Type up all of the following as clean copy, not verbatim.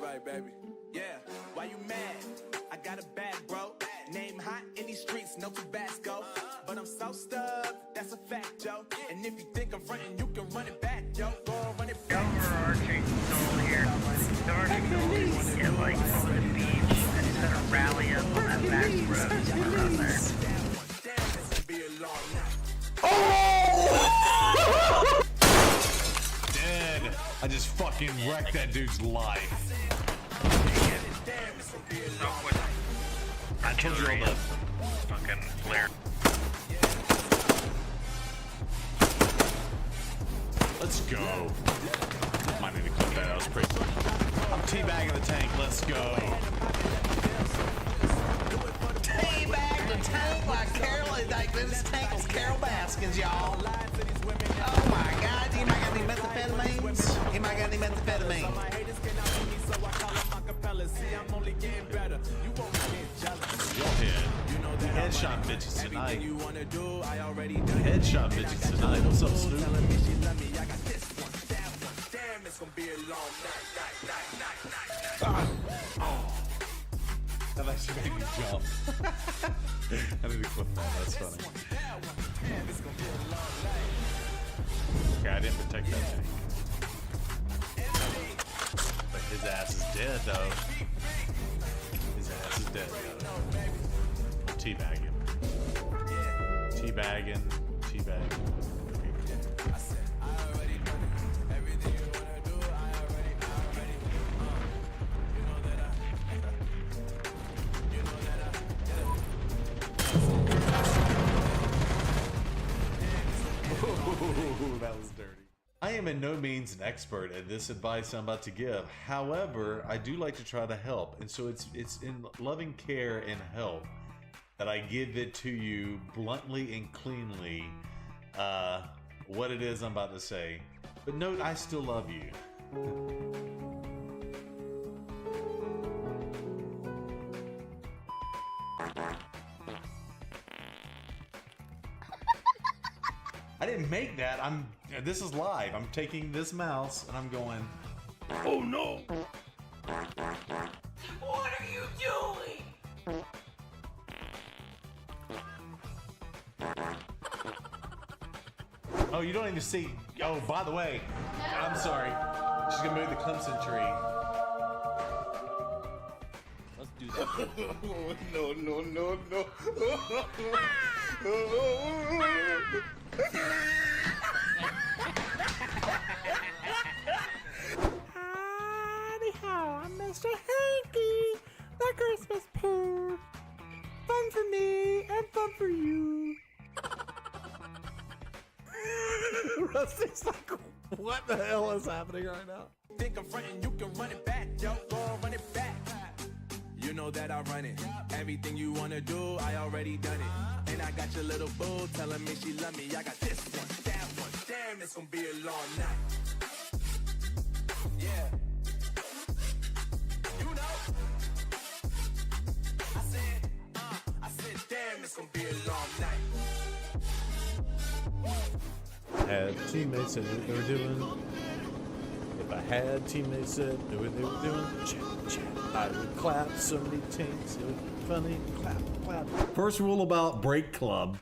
right, baby. Yeah, why you mad? I got a bag, bro. Name hot in these streets, no Tabasco. But I'm so stuck, that's a fact, Joe. And if you think I'm frontin', you can run it back, Joe. Go run it back. Overarching goal here. The overarching goal is to get like over the beach and instead of rally up on that back road around there. Dead. I just fucking wrecked that dude's life. I told you all the fucking flare. Let's go. Might need to clip that. That was pretty. I'm teabagging the tank. Let's go. Teabag the tank like Carol, like this tank was Carol Baskins, y'all. Oh my God, you might got any methamphetamines? You might got any methamphetamine? Headshot bitches tonight. Headshot bitches tonight. What's up, Snoop? That actually made me jump. I need to clip that. That's funny. Okay, I didn't protect that thing. But his ass is dead, though. His ass is dead, though. Teabagging. Teabagging. Teabagging. Ooh, that was dirty. I am in no means an expert at this advice I'm about to give. However, I do like to try to help. And so it's in loving care and help that I give it to you bluntly and cleanly what it is I'm about to say. But note, I still love you. I didn't make that. This is live. I'm taking this mouse and I'm going, oh no. What are you doing? Oh, you don't even see. Oh, by the way, I'm sorry. She's gonna move the Clemson tree. Let's do that. No. Howdy ho, I'm Mr. Hanky, the Christmas poo. Fun for me and fun for you. Rusty's like, what the hell is happening right now? Think I'm frontin', you can run it back, yo. Go run it back. You know that I run it. Everything you wanna do, I already done it. And I got your little boo telling me she love me. I got this one, that one. Damn, it's gonna be a long night. Yeah. You know. I said, damn, it's gonna be a long night. Had teammates that knew what they were doing. If I had teammates that knew what they were doing, chat, I would clap so many tanks. It would be funny. Clap. First rule about Break Club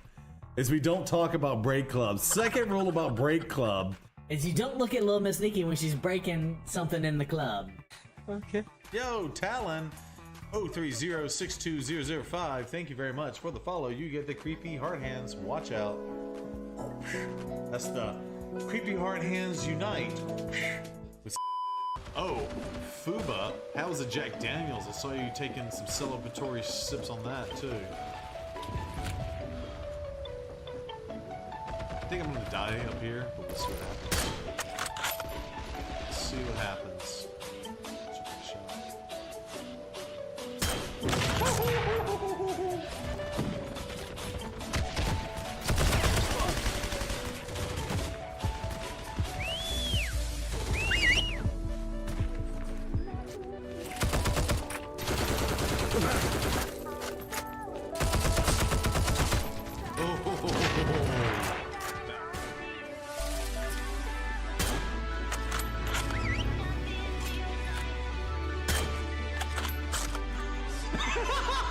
is we don't talk about Break Club. Second rule about Break Club is you don't look at Little Miss Nikki when she's breaking something in the club. Okay. Yo, Talon 030-62005. Thank you very much for the follow. You get the creepy hard hands. Watch out. That's the creepy hard hands unite. Oh, Fuba, how was the Jack Daniels? I saw you taking some celebratory sips on that too. I think I'm gonna die up here, but we'll see what happens. Let's see what happens.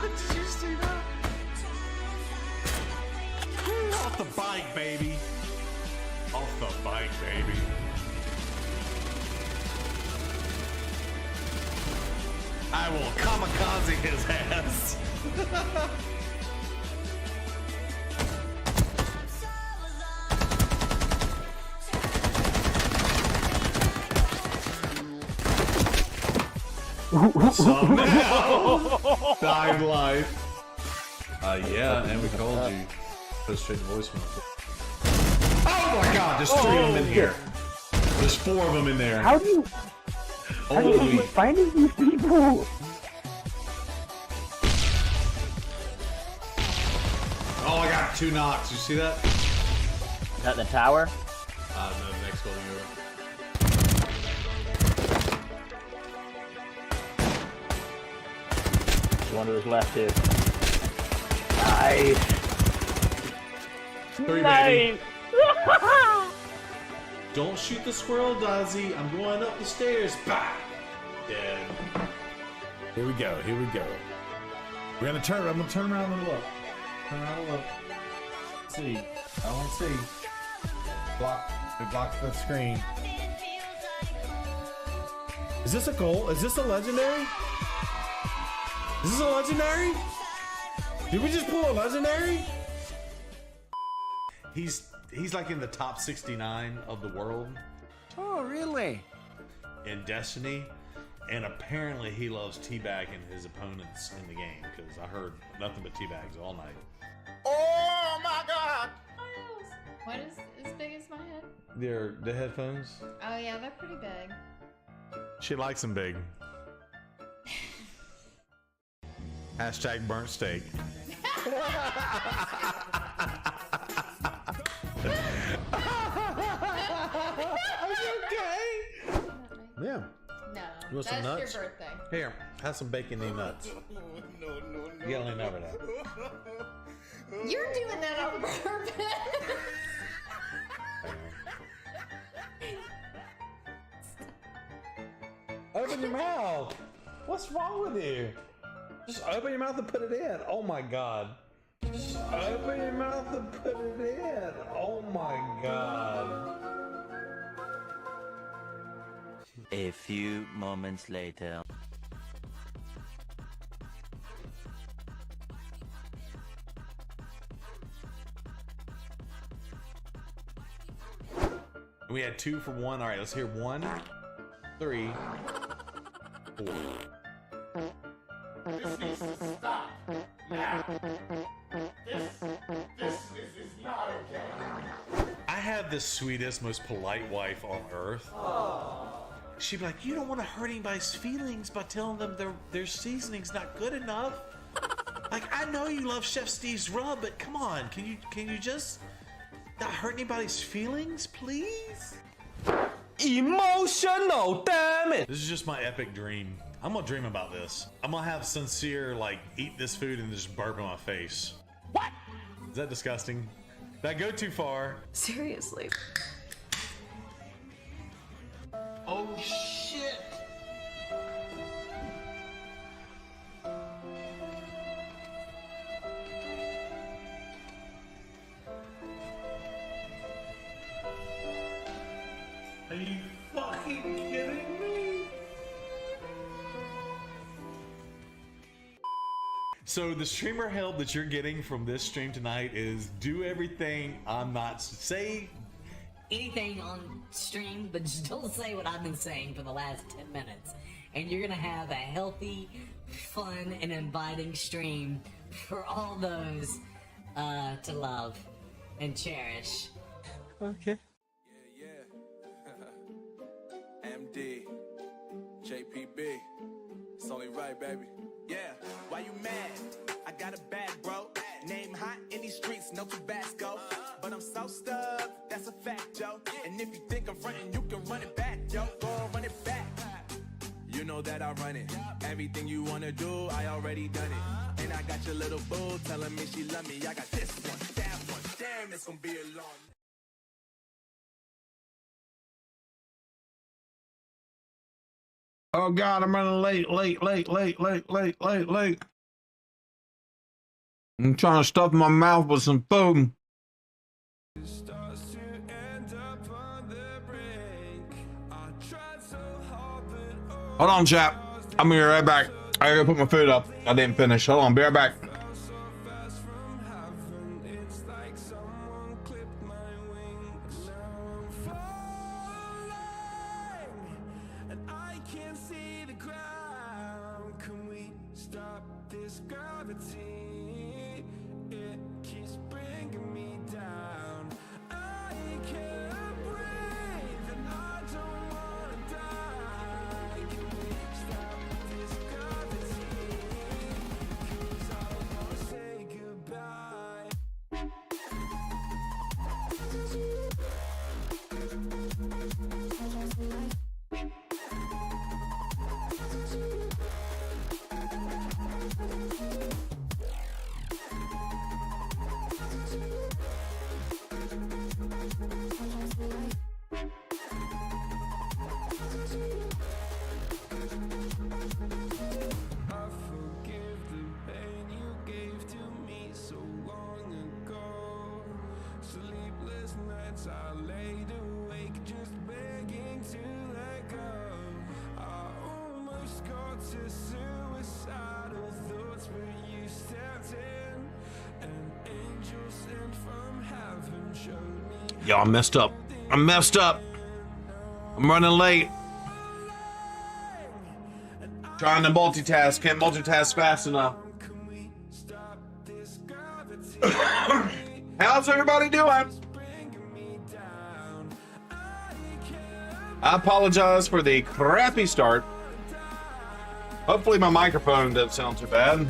Did you see that? Off the bike, baby. Off the bike, baby. I will kamikaze his ass. Somehow, dying life. Yeah, and we called you. Go straight to voicemail. Oh my God! There's 3 of them in here. There's 4 of them in there. How do you keep finding these people? Oh, I got 2 knocks. You see that? Is that the tower? No, the next building over. One to his left here. Nice. 3, baby. Don't shoot the squirrel, Dazzy. I'm going up the stairs. Bah! Dead. Here we go. Here we go. We're gonna turn. I'm gonna turn around and look. Turn around and look. Let's see. I want to see. Block. It blocks the screen. Is this a goal? Is this a legendary? Is this a legendary? Did we just pull a legendary? He's like in the top 69 of the world Oh, really? in Destiny, and apparently he loves teabagging his opponents in the game because I heard nothing but teabags all night. Oh my God! What is as big as my head? They're the headphones. Oh yeah, they're pretty big. She likes them big. Hashtag burnt steak. Yeah. No, You want that's some nuts? your birthday. Here, have some bacon and nuts. You gotta lean over that. You're doing that on purpose. Open your mouth. What's wrong with you? Just open your mouth and put it in. Oh my God. Just open your mouth and put it in. Oh my God. A few moments later. We had 2 for 1. All right, let's hear 1, 3, 4. Stop. This is not okay. I have the sweetest, most polite wife on earth. She'd be like, "You don't want to hurt anybody's feelings by telling them their seasoning's not good enough." Like, I know you love Chef Steve's rub, but come on, can you just not hurt anybody's feelings, please? Emotional, damn it. This is just my epic dream. I'm gonna dream about this. I'm gonna have Sincere like eat this food and just burp in my face. What? Is that disgusting? Did I go too far? Seriously. Oh shit! Are you fucking kidding me? So the streamer help that you're getting from this stream tonight is do everything I'm not say. Anything on stream, but just don't say what I've been saying for the last 10 minutes. And you're gonna have a healthy, fun, and inviting stream for all those to love and cherish. Okay. MD, JPB, it's only right, baby. Yeah, why you mad? I got a bag, bro. Name hot in these streets, no Tabasco. But I'm so stuck, that's a fact, yo. And if you think I'm frontin', you can run it back, yo. Go on, run it back. You know that I run it. Everything you wanna do, I already done it. And I got your little boo telling me she love me. I got this one, that one. Damn, it's gonna be a long. Oh God, I'm running late. I'm trying to stuff my mouth with some food. Hold on, chap. I'm gonna be right back. I gotta put my food up. I didn't finish. Hold on, be right back. Yo, I messed up. I messed up. I'm running late. Trying to multitask. Can't multitask fast enough. How's everybody doing? I apologize for the crappy start. Hopefully my microphone doesn't sound too bad.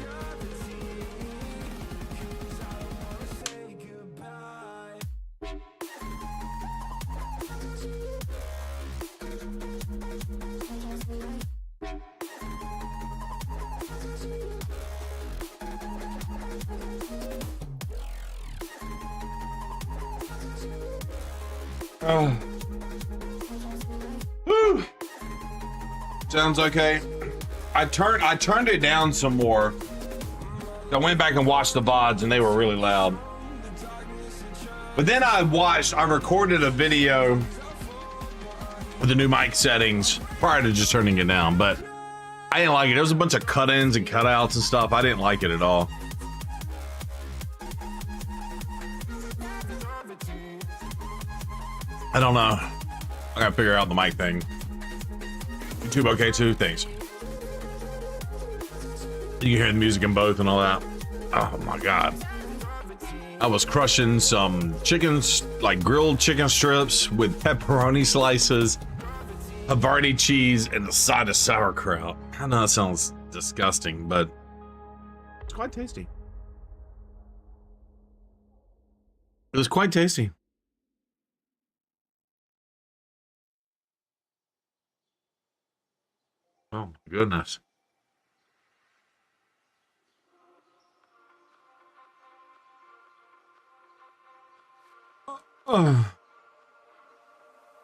Whew. Sounds okay. I turned it down some more. I went back and watched the VODs and they were really loud. But then I recorded a video with the new mic settings prior to just turning it down, but I didn't like it. There was a bunch of cut-ins and cutouts and stuff. I didn't like it at all. I don't know. I gotta figure out the mic thing. YouTube okay too? Thanks. You can hear the music in both and all that. Oh my god. I was crushing some chickens, like grilled chicken strips with pepperoni slices, Havarti cheese, and a side of sauerkraut. I know that sounds disgusting, but it's quite tasty. It was quite tasty. Oh my goodness.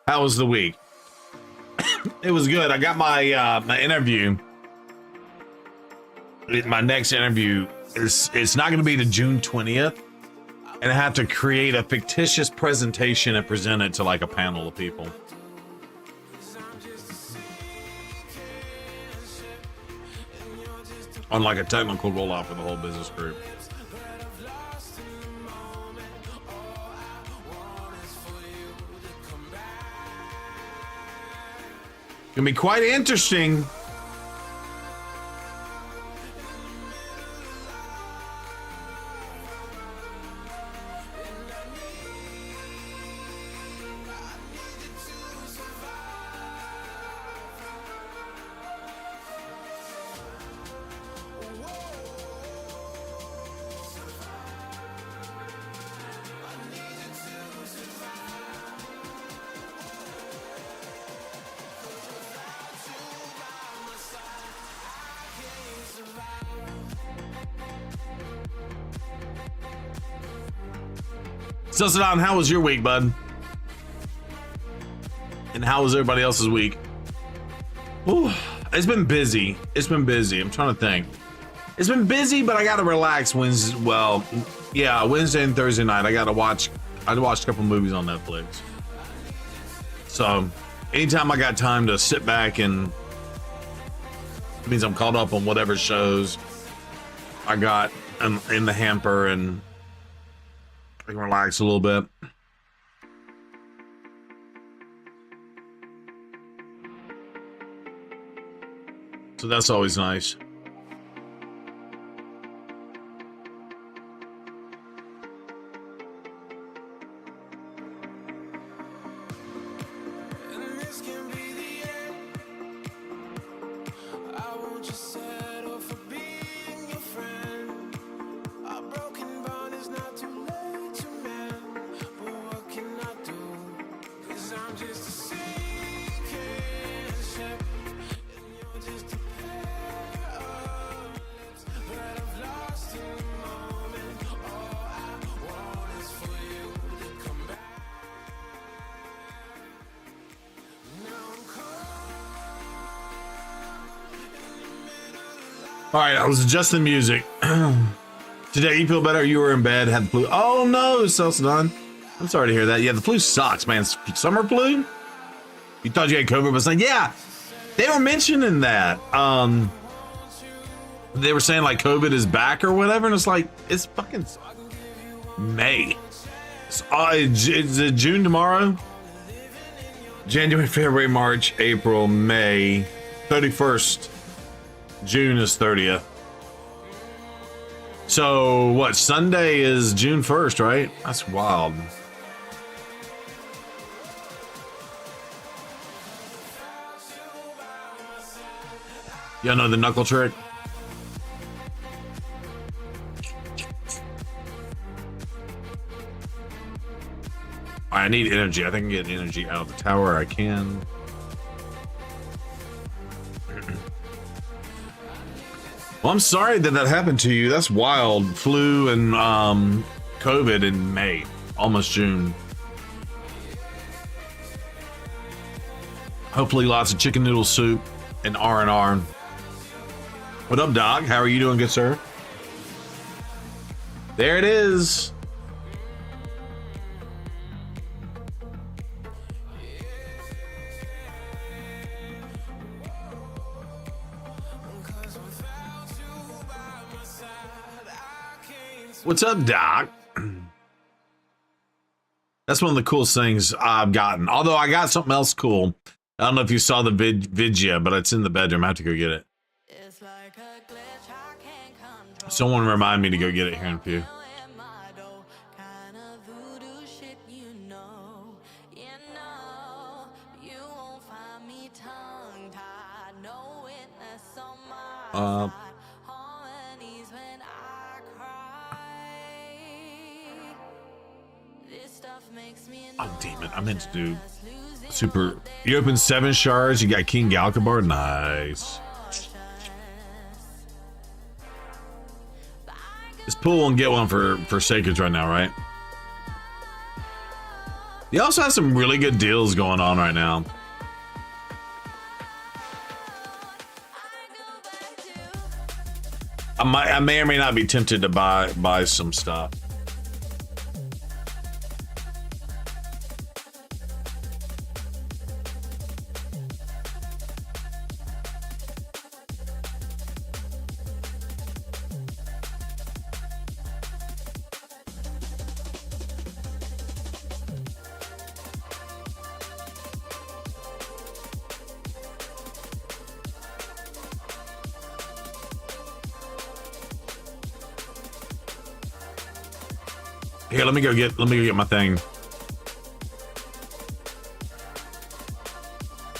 How was the week? It was good. I got my my interview. My next interview it's not going to be to June 20th, and I have to create a fictitious presentation and present it to like a panel of people. On like a technical rollout for the whole business group. Gonna be quite interesting. So, Saddam, how was your week, bud? And how was everybody else's week? Ooh, it's been busy. It's been busy. I'm trying to think. It's been busy, but I gotta relax Wednesday. Well, yeah, Wednesday and Thursday night. I watched a couple movies on Netflix. So anytime I got time to sit back, and it means I'm caught up on whatever shows I got in the hamper, and I can relax a little bit. So that's always nice. All right, I was adjusting music. Today, you feel better? You were in bed, had the flu. Oh no, Cel's done. I'm sorry to hear that. Yeah, the flu sucks, man. Summer flu? You thought you had COVID, but it's like, yeah, they were mentioning that. They were saying like COVID is back or whatever, and it's like, it's fucking May. It's June tomorrow. January, February, March, April, May, 31st. June is 30th. So what? Sunday is June 1st, right? That's wild. Y'all know the knuckle trick? I need energy. I think I can get energy out of the tower. I can. Well, I'm sorry that happened to you. That's wild. Flu and COVID in May, almost June. Hopefully lots of chicken noodle soup and R&R. What up, Doc? How are you doing, good sir? There it is. What's up, Doc? That's one of the coolest things I've gotten. Although I got something else cool. I don't know if you saw the vid yet, but it's in the bedroom. I have to go get it. Someone remind me to go get it here in a few. Oh, damn it. I meant to do super. You open 7 shards. You got King Galkabar. Nice. This pool won't get one for Sacred right now, right? He also has some really good deals going on right now. I may or may not be tempted to buy some stuff. Here, let me go get my thing.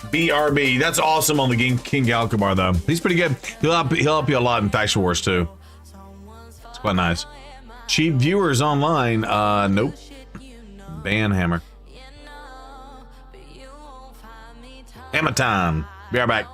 BRB, that's awesome on the game King Galkabar though. He's pretty good. He'll help you a lot in Faction Wars too. It's quite nice. Cheap viewers online, nope. Banhammer. Hammer time. Be right back.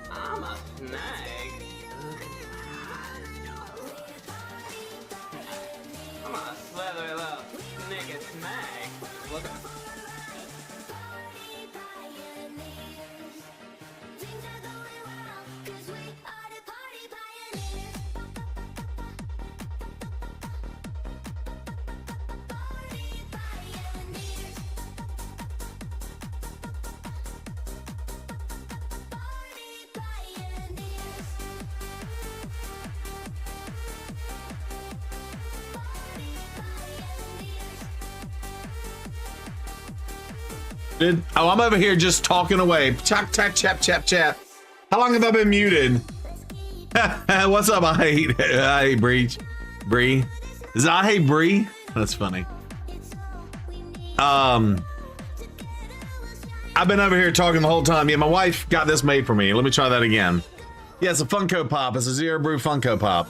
I'm a snag. I'm a slithery little nigga snag. Look at Oh, I'm over here just talking away. Chap, chap, chap, chap, chap. How long have I been muted? What's up? I hate Breach. Bree. Is it I hate Bree? That's funny. I've been over here talking the whole time. Yeah, my wife got this made for me. Let me try that again. Yeah, it's a Funko Pop. It's a Zero Brew Funko Pop.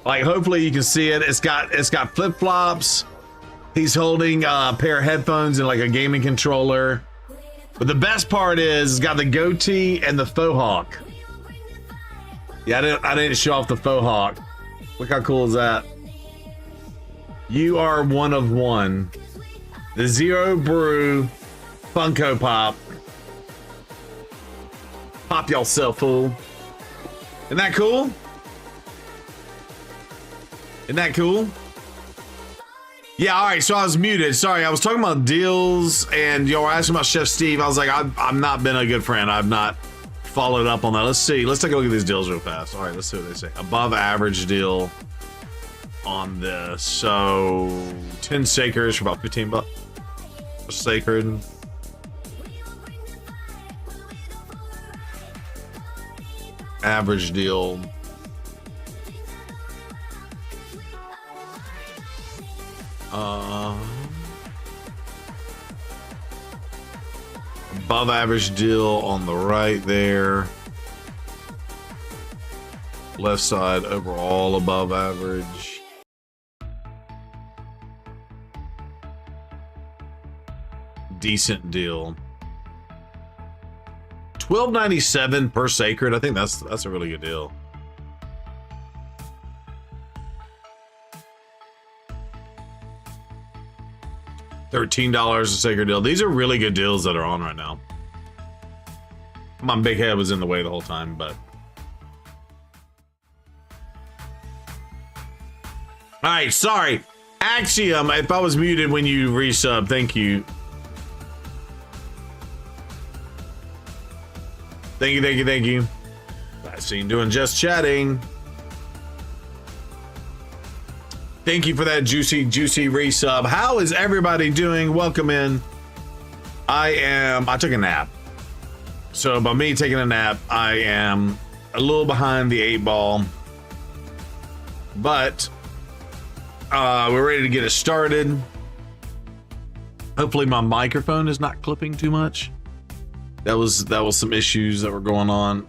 Like, hopefully you can see it. It's got flip flops. He's holding a pair of headphones and like a gaming controller. But the best part is it's got the goatee and the faux hawk. Yeah, I didn't show off the faux hawk. Look how cool is that? You are one of one. The Zero Brew Funko Pop. Pop yourself, fool. Isn't that cool? Isn't that cool? Yeah, all right, so I was muted. Sorry, I was talking about deals, and y'all were asking about Chef Steve. I was like, I've not been a good friend. I've not followed up on that. Let's see. Let's take a look at these deals real fast. All right, let's see what they say. Above average deal on this. So 10 Sacreds for about 15 bucks. Sacred. Average deal. Above average deal on the right there. Left side overall above average. Decent deal. $12.97 per Sacred. I think that's a really good deal. $13 a Sacred deal. These are really good deals that are on right now. My big head was in the way the whole time, but. All right, sorry. Axiom, if I was muted when you resub, thank you. Thank you, thank you, thank you. I see you doing just chatting. Thank you for that juicy resub. How is everybody doing? Welcome in. I took a nap. So by me taking a nap, I am a little behind the 8 ball. But we're ready to get it started. Hopefully my microphone is not clipping too much. That was some issues that were going on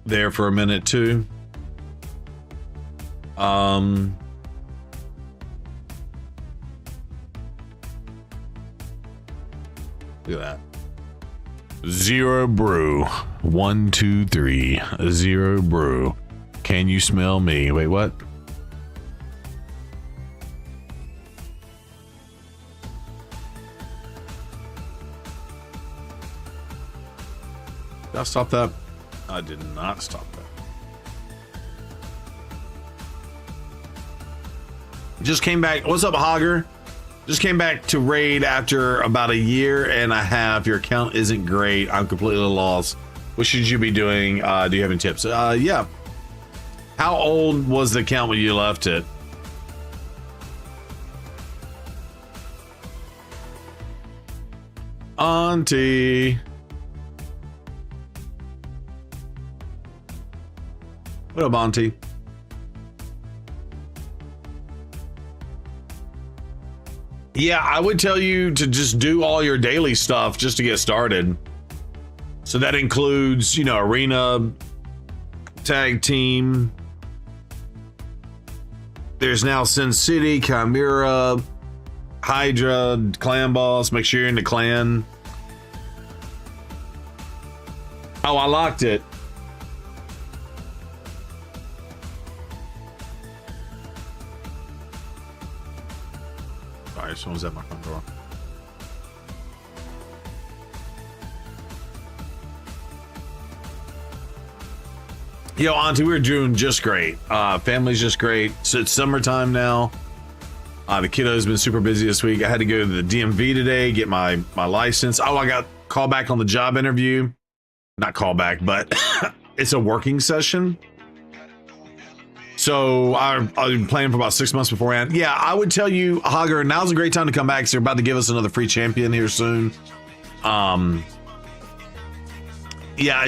there for a minute too. Look at that. Zero Brew. 1, 2, 3. Zero Brew. Can you smell me? Wait, what? Did I stop that? I did not stop that. Just came back. What's up, Hogger? Just came back to raid after about a year and a half. Your account isn't great. I'm completely lost. What should you be doing? Do you have any tips? Yeah. How old was the account when you left it? Auntie. What up, Auntie? Yeah, I would tell you to just do all your daily stuff just to get started. So that includes, you know, arena, tag team, There's now Sin City, Chimera, Hydra, Clan Boss. Make sure you're in the clan. Oh, I locked it. Sorry, someone's at my front door. Yo, Auntie, we're doing just great. Family's just great. So it's summertime now. The kiddo's been super busy this week. I had to go to the DMV today, get my license. Oh, I got called back on the job interview. Not call back, but it's a working session. So I've been playing for about 6 months beforehand. Yeah, I would tell you, Hogger, now's a great time to come back because they're about to give us another free champion here soon. Yeah,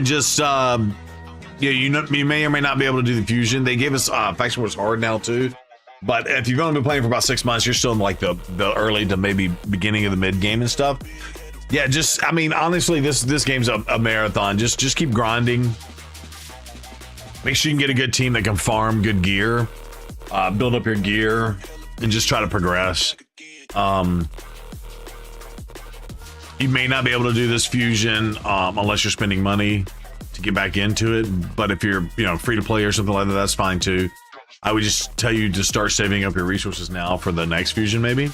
just yeah, you may or may not be able to do the fusion. They gave us Faction Wars Hard now too. But if you've only been playing for about 6 months, you're still in like the early to maybe beginning of the mid game and stuff. Yeah, just, I mean, honestly, this game's a marathon. Just keep grinding. Make sure you can get a good team that can farm good gear, build up your gear, and just try to progress. You may not be able to do this fusion unless you're spending money to get back into it. But if you're, free to play or something like that, that's fine too. I would just tell you to start saving up your resources now for the next fusion, maybe.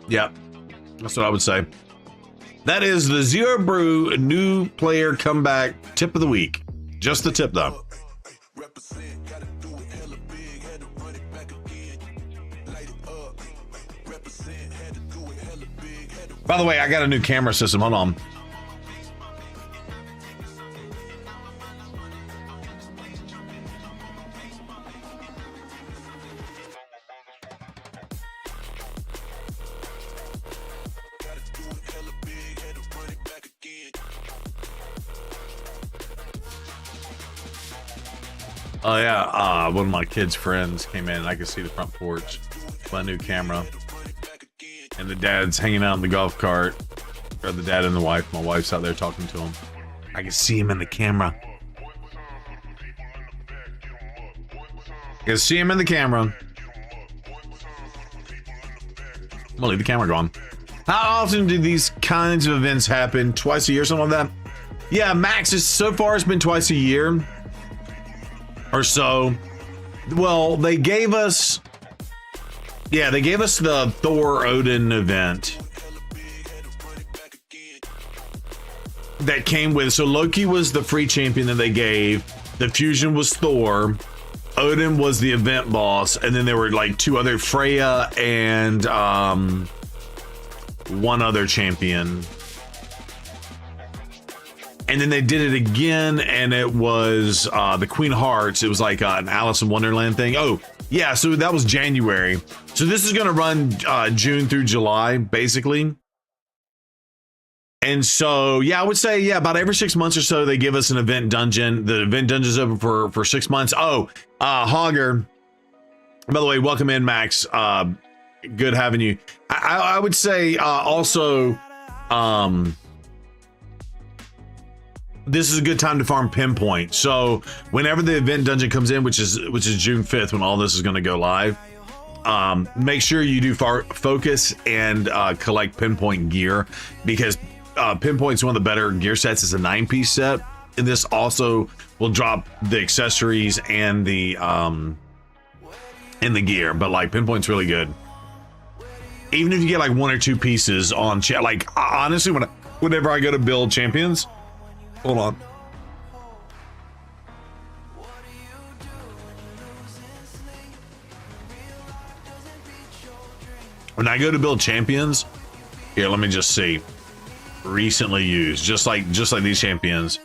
Yeah, that's what I would say. That is the Zero Brew new player comeback tip of the week. Just the tip, though. By the way, I got a new camera system. Hold on. Oh yeah, one of my kids' friends came in and I could see the front porch. My new camera. And the dad's hanging out in the golf cart. Or the dad and the wife. My wife's out there talking to him. I can see him in the camera. I can see him in the camera. I'm gonna leave the camera going. How often do these kinds of events happen? Twice a year, something like that? Yeah, max is so far it's been twice a year. Or so. Well, they gave us the Thor Odin event that came with, so Loki was the free champion that they gave, the fusion was Thor, Odin was the event boss, and then there were like two other, Freya and one other champion. And then they did it again, and it was the Queen of Hearts. It was like an Alice in Wonderland thing. Oh, yeah, so that was January. So this is going to run June through July, basically. And so, yeah, I would say, yeah, about every 6 months or so, they give us an event dungeon. The event dungeon's open for 6 months. Oh, Hogger. By the way, welcome in, Max. Good having you. I would say also... this is a good time to farm pinpoint. So whenever the event dungeon comes in, which is June 5th, when all this is going to go live, make sure you do focus and collect pinpoint gear, because pinpoint's one of the better gear sets. It's a 9-piece set, and this also will drop the accessories and the gear. But like pinpoint's really good. Even if you get like 1 or 2 pieces on like honestly, whenever I go to build champions. Hold on. When I go to build champions, here, let me just see. Recently used, just like these champions.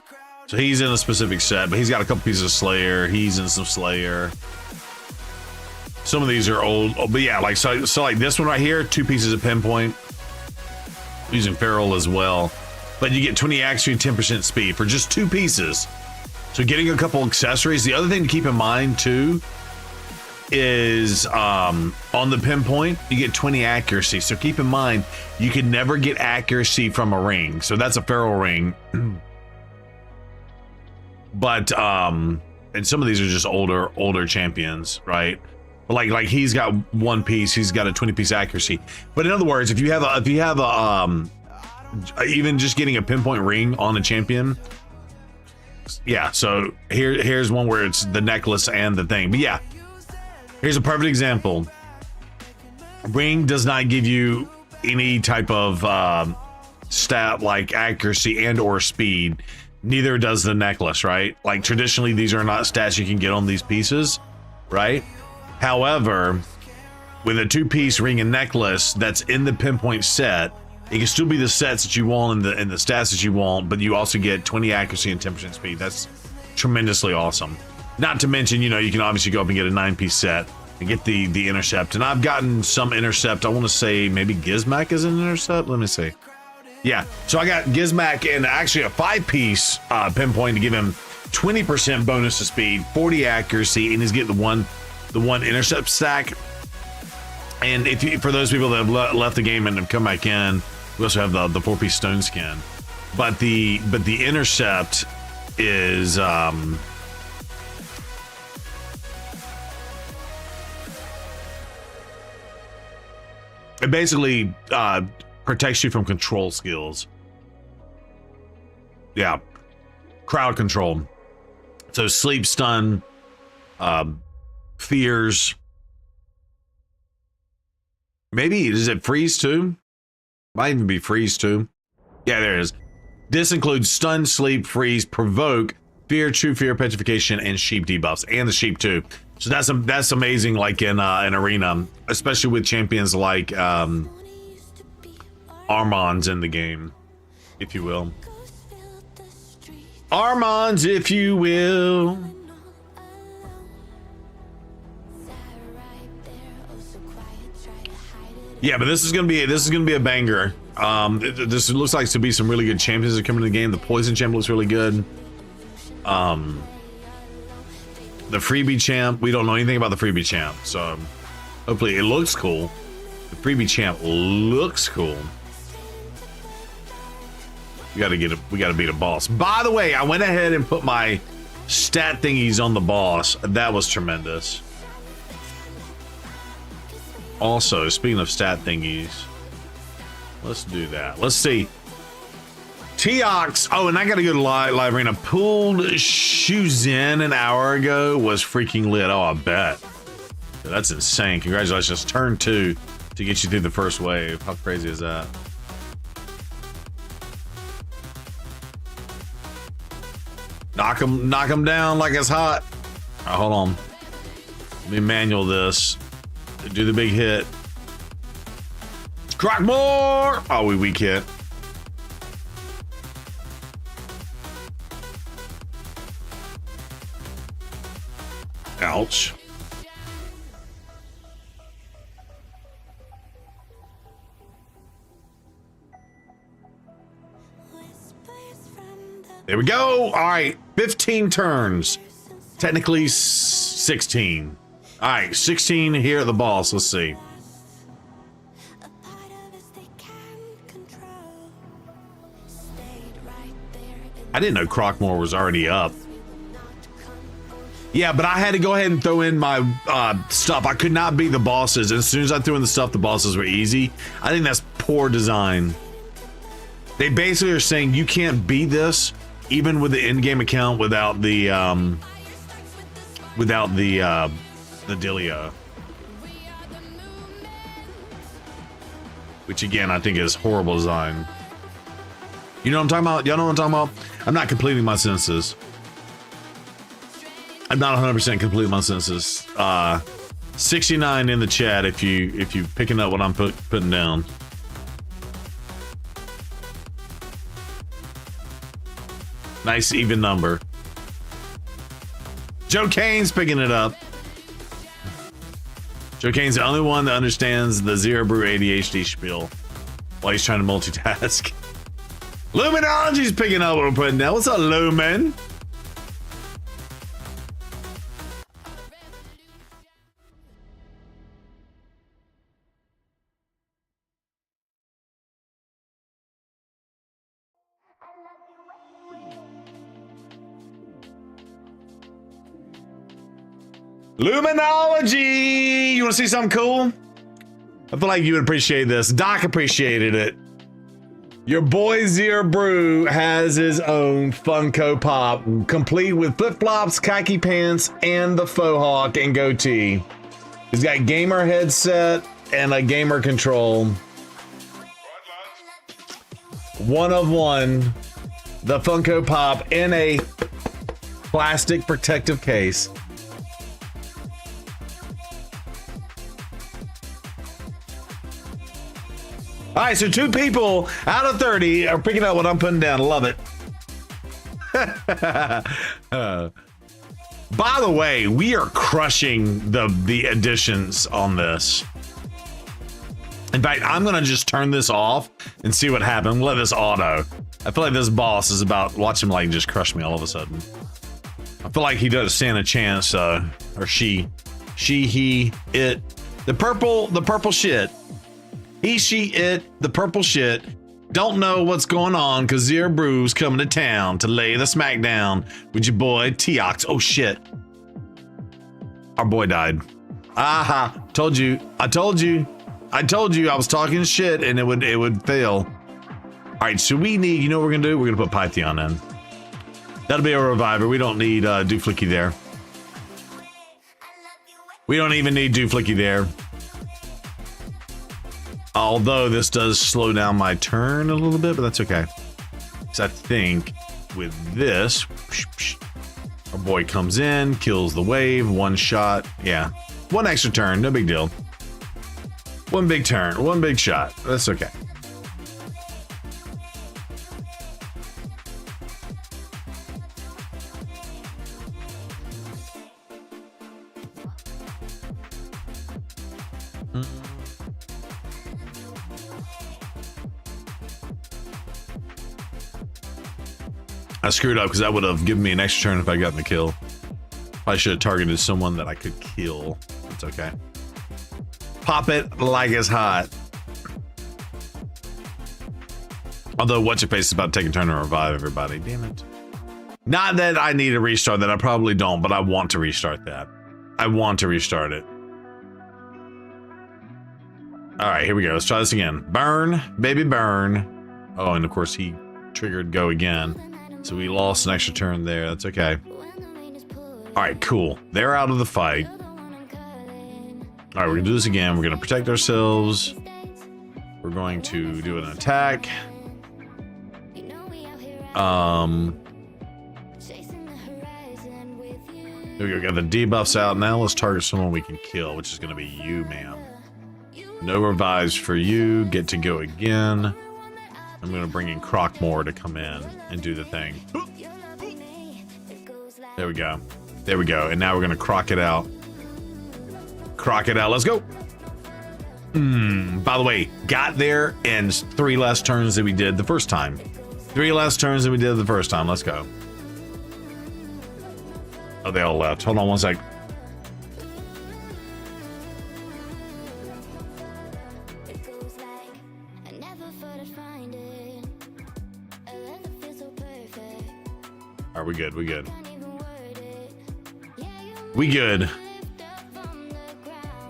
So he's in a specific set, but he's got a couple pieces of Slayer. He's in some Slayer. Some of these are old, but yeah, like so like this one right here, 2 pieces of pinpoint. Using Feral as well. But you get 20 accuracy and 10% speed for just 2 pieces. So getting a couple accessories. The other thing to keep in mind too is on the pinpoint, you get 20 accuracy. So keep in mind, you can never get accuracy from a ring. So that's a Feral ring. but and some of these are just older champions, right? Like he's got 1 piece, he's got a 20-piece accuracy. But in other words, if you have a even just getting a pinpoint ring on a champion, yeah. So here's one where it's the necklace and the thing. But yeah, here's a perfect example. Ring does not give you any type of stat like accuracy and or speed. Neither does the necklace, right? Like traditionally, these are not stats you can get on these pieces, right? However, with a 2-piece ring and necklace that's in the pinpoint set, it can still be the sets that you want and the stats that you want, but you also get 20 accuracy and 10% speed. That's tremendously awesome. Not to mention, you know, you can obviously go up and get a 9-piece set and get the intercept. And I've gotten some intercept. I want to say maybe Gizmac is an intercept. Let me see. Yeah, so I got Gizmac and actually a 5-piece pinpoint to give him 20% bonus to speed, 40 accuracy, and he's getting the one intercept stack. And if you, for those people that have left the game and have come back in, we also have the 4-piece stone skin. But the intercept is it basically protects you from control skills. Yeah, crowd control. So sleep, stun, fears. Maybe is it freeze too? Might even be freeze too. Yeah, there it is. This includes stun, sleep, freeze, provoke, fear, true fear, petrification, and sheep debuffs, and the sheep too. So that's amazing. Like in an arena, especially with champions like Armand's in the game, if you will. Armand's, if you will. Yeah, but this is gonna be a banger. This looks like to be some really good champions that are coming in the game. The poison champ looks really good. The freebie champ, we don't know anything about the freebie champ, so hopefully it looks cool. The freebie champ looks cool. We gotta beat a boss. By the way, I went ahead and put my stat thingies on the boss. That was tremendous. Also, speaking of stat thingies, let's do that. Let's see. Teox. Oh, and I gotta go to live arena. Pulled Shuzin an hour ago was freaking lit. Oh, I bet. Yeah, that's insane. Congratulations. Turn 2 to get you through the first wave. How crazy is that? Knock him down like it's hot. All right, hold on. Let me manual this. Do the big hit. Crockmore! Oh, we weak hit. Ouch. There we go. All right, 15 turns. Technically 16. All right, 16 here at the boss. Let's see. I didn't know Crockmore was already up. Yeah, but I had to go ahead and throw in my stuff. I could not beat the bosses. As soon as I threw in the stuff, the bosses were easy. I think that's poor design. They basically are saying you can't beat this even with the in-game account without the Delia. Which again, I think is horrible design. You know what I'm talking about? Y'all know what I'm talking about? I'm not completing my sentences. I'm not 100% completing my sentences. 69 in the chat if you picking up what I'm putting down. Nice even number. Joe Kane's picking it up. Joe Kane's the only one that understands the Zero Brew ADHD spiel while he's trying to multitask. Luminology's picking up what we're putting down. What's up, Lumen? Luminology! You want to see something cool? I feel like you would appreciate this. Doc appreciated it. Your boy Zero Brew has his own Funko Pop, complete with flip-flops, khaki pants, and the faux hawk and goatee. He's got gamer headset and a gamer control. One of one. The Funko Pop in a plastic protective case. All right, so 2 people out of 30 are picking up what I'm putting down. Love it. By the way, we are crushing the additions on this. In fact, I'm gonna just turn this off and see what happens. Let this auto. I feel like this boss is about watch him like just crush me all of a sudden. I feel like he doesn't stand a chance. Or she, he, it. The purple shit. He, she, it, the purple shit, don't know what's going on because Zero Brew's coming to town to lay the smackdown with your boy Teox. Oh shit. Our boy died. Aha. Told you. I told you I was talking shit and it would fail. All right, so we need, you know what we're gonna do? We're gonna put Pythion in. That'll be a reviver. We don't need Dooflicky there. We don't even need Dooflicky there. Although this does slow down my turn a little bit, but that's okay. So I think with this, our boy comes in, kills the wave, 1 shot. Yeah, 1 extra turn, no big deal. 1 big turn, 1 big shot. That's okay. I screwed up because that would have given me an extra turn if I gotten the kill. I should have targeted someone that I could kill. It's okay. Pop it like it's hot. Although what's your face is about to take a turn to revive everybody. Damn it. Not that I need to restart that. I probably don't, but I want to restart that. I want to restart it. All right, here we go. Let's try this again. Burn, baby, burn. Oh, and of course he triggered go again. So we lost an extra turn there. That's okay. All right, cool. They're out of the fight. All right, we're gonna do this again. We're gonna protect ourselves. We're going to do an attack. Here we go. Got the debuffs out. Now let's target someone we can kill, which is gonna be you, ma'am. No revives for you. Get to go again. I'm gonna bring in Crockmore to come in and do the thing. There we go. There we go. And now we're gonna croc it out. Croc it out. Let's go. By the way, got there in 3 less turns than we did the first time. 3 less turns than we did the first time. Let's go. Oh, they all left. Hold on 1 sec. Are we good? We good. We good.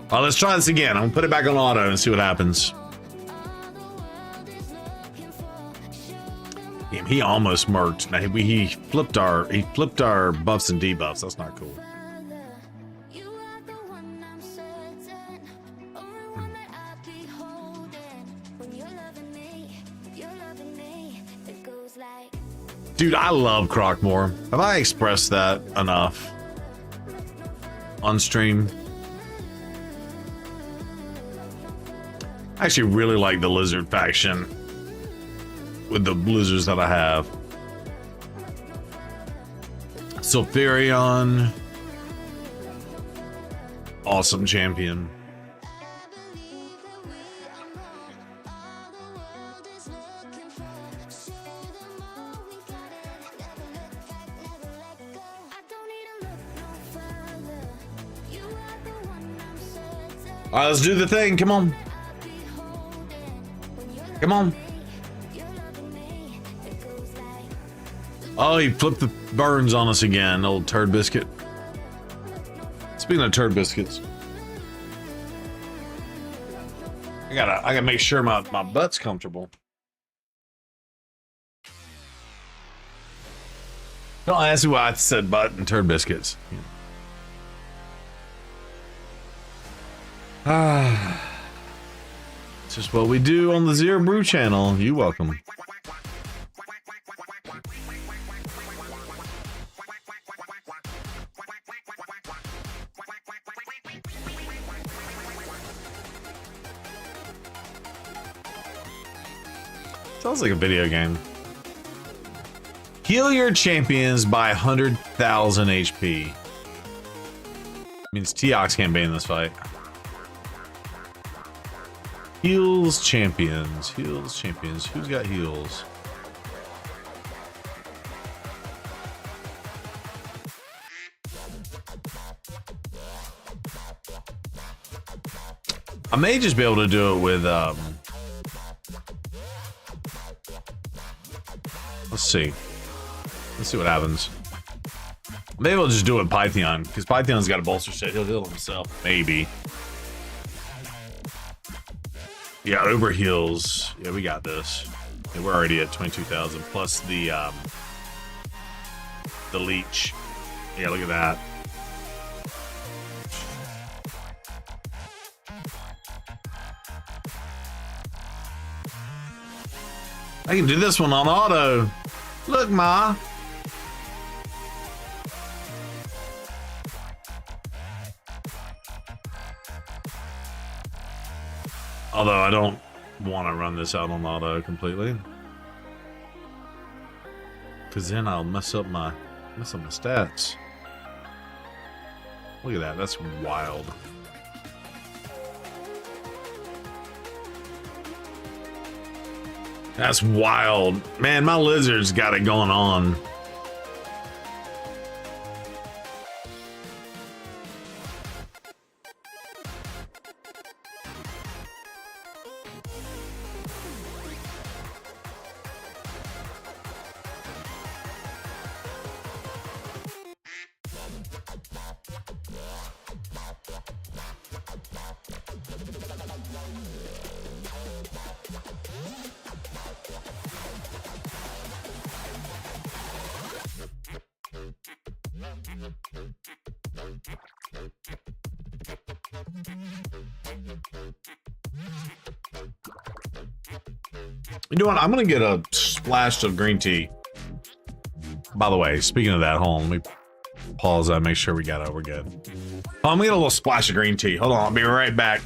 All right, let's try this again. I'm gonna put it back on auto and see what happens. Damn, he almost murked. Now he flipped our buffs and debuffs. That's not cool. Dude, I love Crockmore. Have I expressed that enough on stream? I actually really like the lizard faction with the blizzards that I have. Sulfurion. Awesome champion. All right, let's do the thing. Come on. Come on. Oh, he flipped the burns on us again, old turd biscuit. It's Speaking of turd biscuits, I gotta make sure my butt's comfortable. Don't ask me why I said butt and turd biscuits. It's just what we do on the Zero Brew channel. You welcome. Sounds like a video game. Heal your champions by 100,000 HP. Means Teox can't be in this fight. Heals champions. Heals champions. Who's got heals? I may just be able to do it with let's see. Let's see what happens. Maybe I'll just do it with Pytheon, because Pytheon's got a bolster set. He'll heal himself. Maybe. Yeah, overheals. Yeah, we got this. Yeah, we're already at 22,000 plus the leech. Yeah, look at that. I can do this one on auto. Look, Ma. Although I don't want to run this out on auto completely, because then I'll mess up my stats. Look at that. That's wild. That's wild. Man, my lizard's got it going on. You know what? I'm gonna get a splash of green tea. By the way, speaking of that, hold on, let me pause that, make sure we got it. We're good. I'm gonna get a little splash of green tea. Hold on, I'll be right back.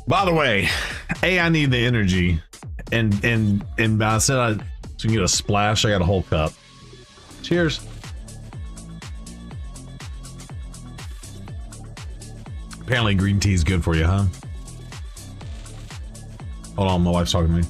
By the way, I need the energy, and I said I can get a splash. I got a whole cup. Cheers. Apparently, green tea is good for you, huh? Hold on, my wife's talking to me.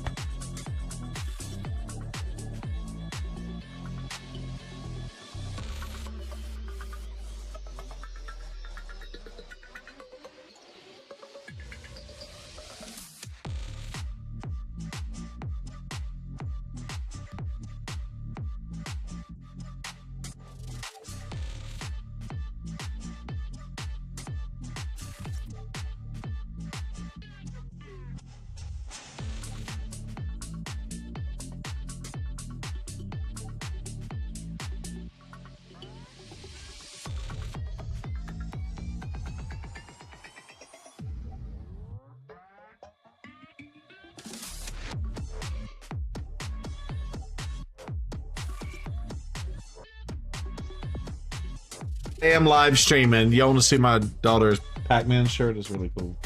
Hey, I'm live streaming. Y'all want to see my daughter's Pac-Man shirt? It's really cool.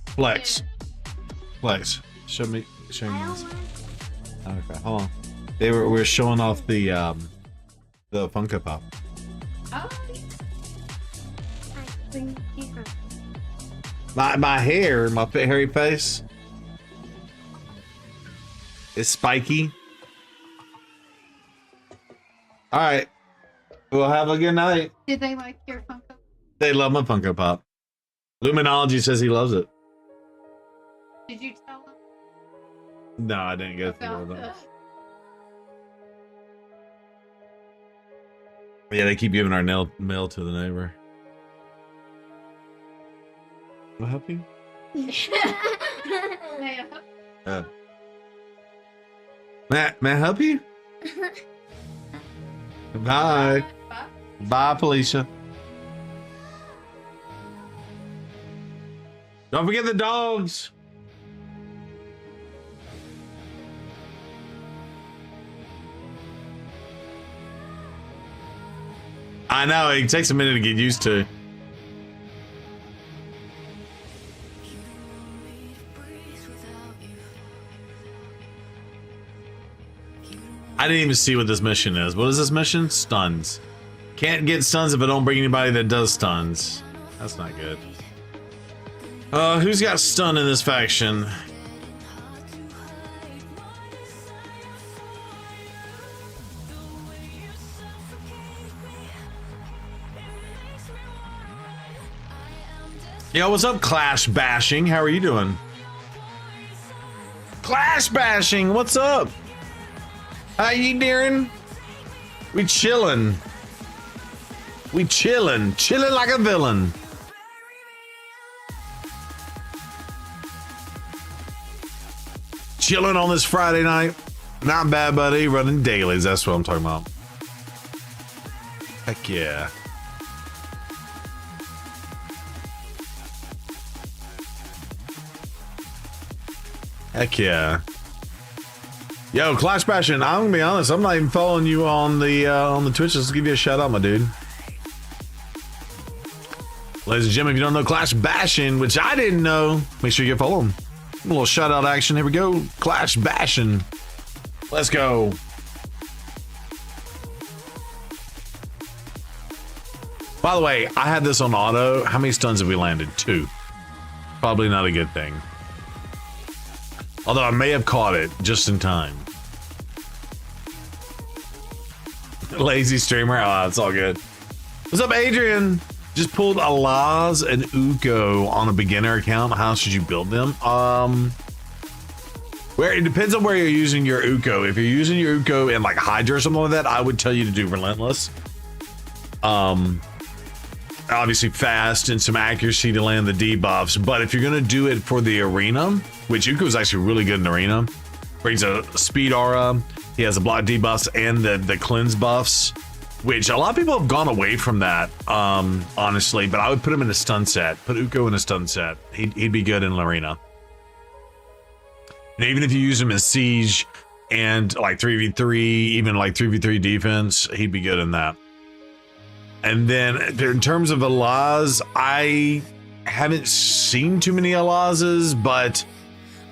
Flex. Flex. Show me this. Okay, hold on. We were showing off the Funko Pop. Oh. My hair, my hairy face. It's spiky. All right. Well, have a good night. Did they like your Funko? They love my Funko Pop. Luminology says he loves it. Did you tell them No, I didn't go about through that. the... Yeah, they keep giving our mail to the neighbor. Will I help you? May I help you? Bye. Bye, Felicia. Don't forget the dogs. I know, it takes a minute to get used to. I didn't even see what this mission is. What is this mission? Stuns. Can't get stuns if I don't bring anybody that does stuns. That's not good. Who's got stun in this faction? Yo, what's up, Clash Bashing? How are you doing? Clash Bashing, what's up? How you doing? We chillin'. We chillin'. Chillin' like a villain. Chillin' on this Friday night. Not bad, buddy. Running dailies. That's what I'm talking about. Heck yeah. Heck yeah. Yo, Clash Passion, I'm gonna be honest, I'm not even following you on the Twitch. Just to give you a shout out, my dude. Ladies and gentlemen, if you don't know Clash Bashing, which I didn't know, make sure you follow him. A little shout out action. Here we go. Clash Bashing. Let's go. By the way, I had this on auto. How many stuns have we landed? 2. Probably not a good thing. Although I may have caught it just in time. Lazy streamer. Oh, it's all good. What's up, Adrian? Just pulled a Laz and Uko on a beginner account. How should you build them? Where it depends on where you're using your Uko. If you're using your Uko in like Hydra or something like that, I would tell you to do Relentless. Obviously fast and some accuracy to land the debuffs. But if you're gonna do it for the arena, which Uko is actually really good in arena, brings a speed aura. He has the block debuffs and the cleanse buffs, which a lot of people have gone away from that, honestly. But I would put him in a stun set. Put Uko in a stun set. He'd be good in arena. And even if you use him in siege and like 3v3, even like 3v3 defense, he'd be good in that. And then in terms of Alaz, I haven't seen too many Alazes, but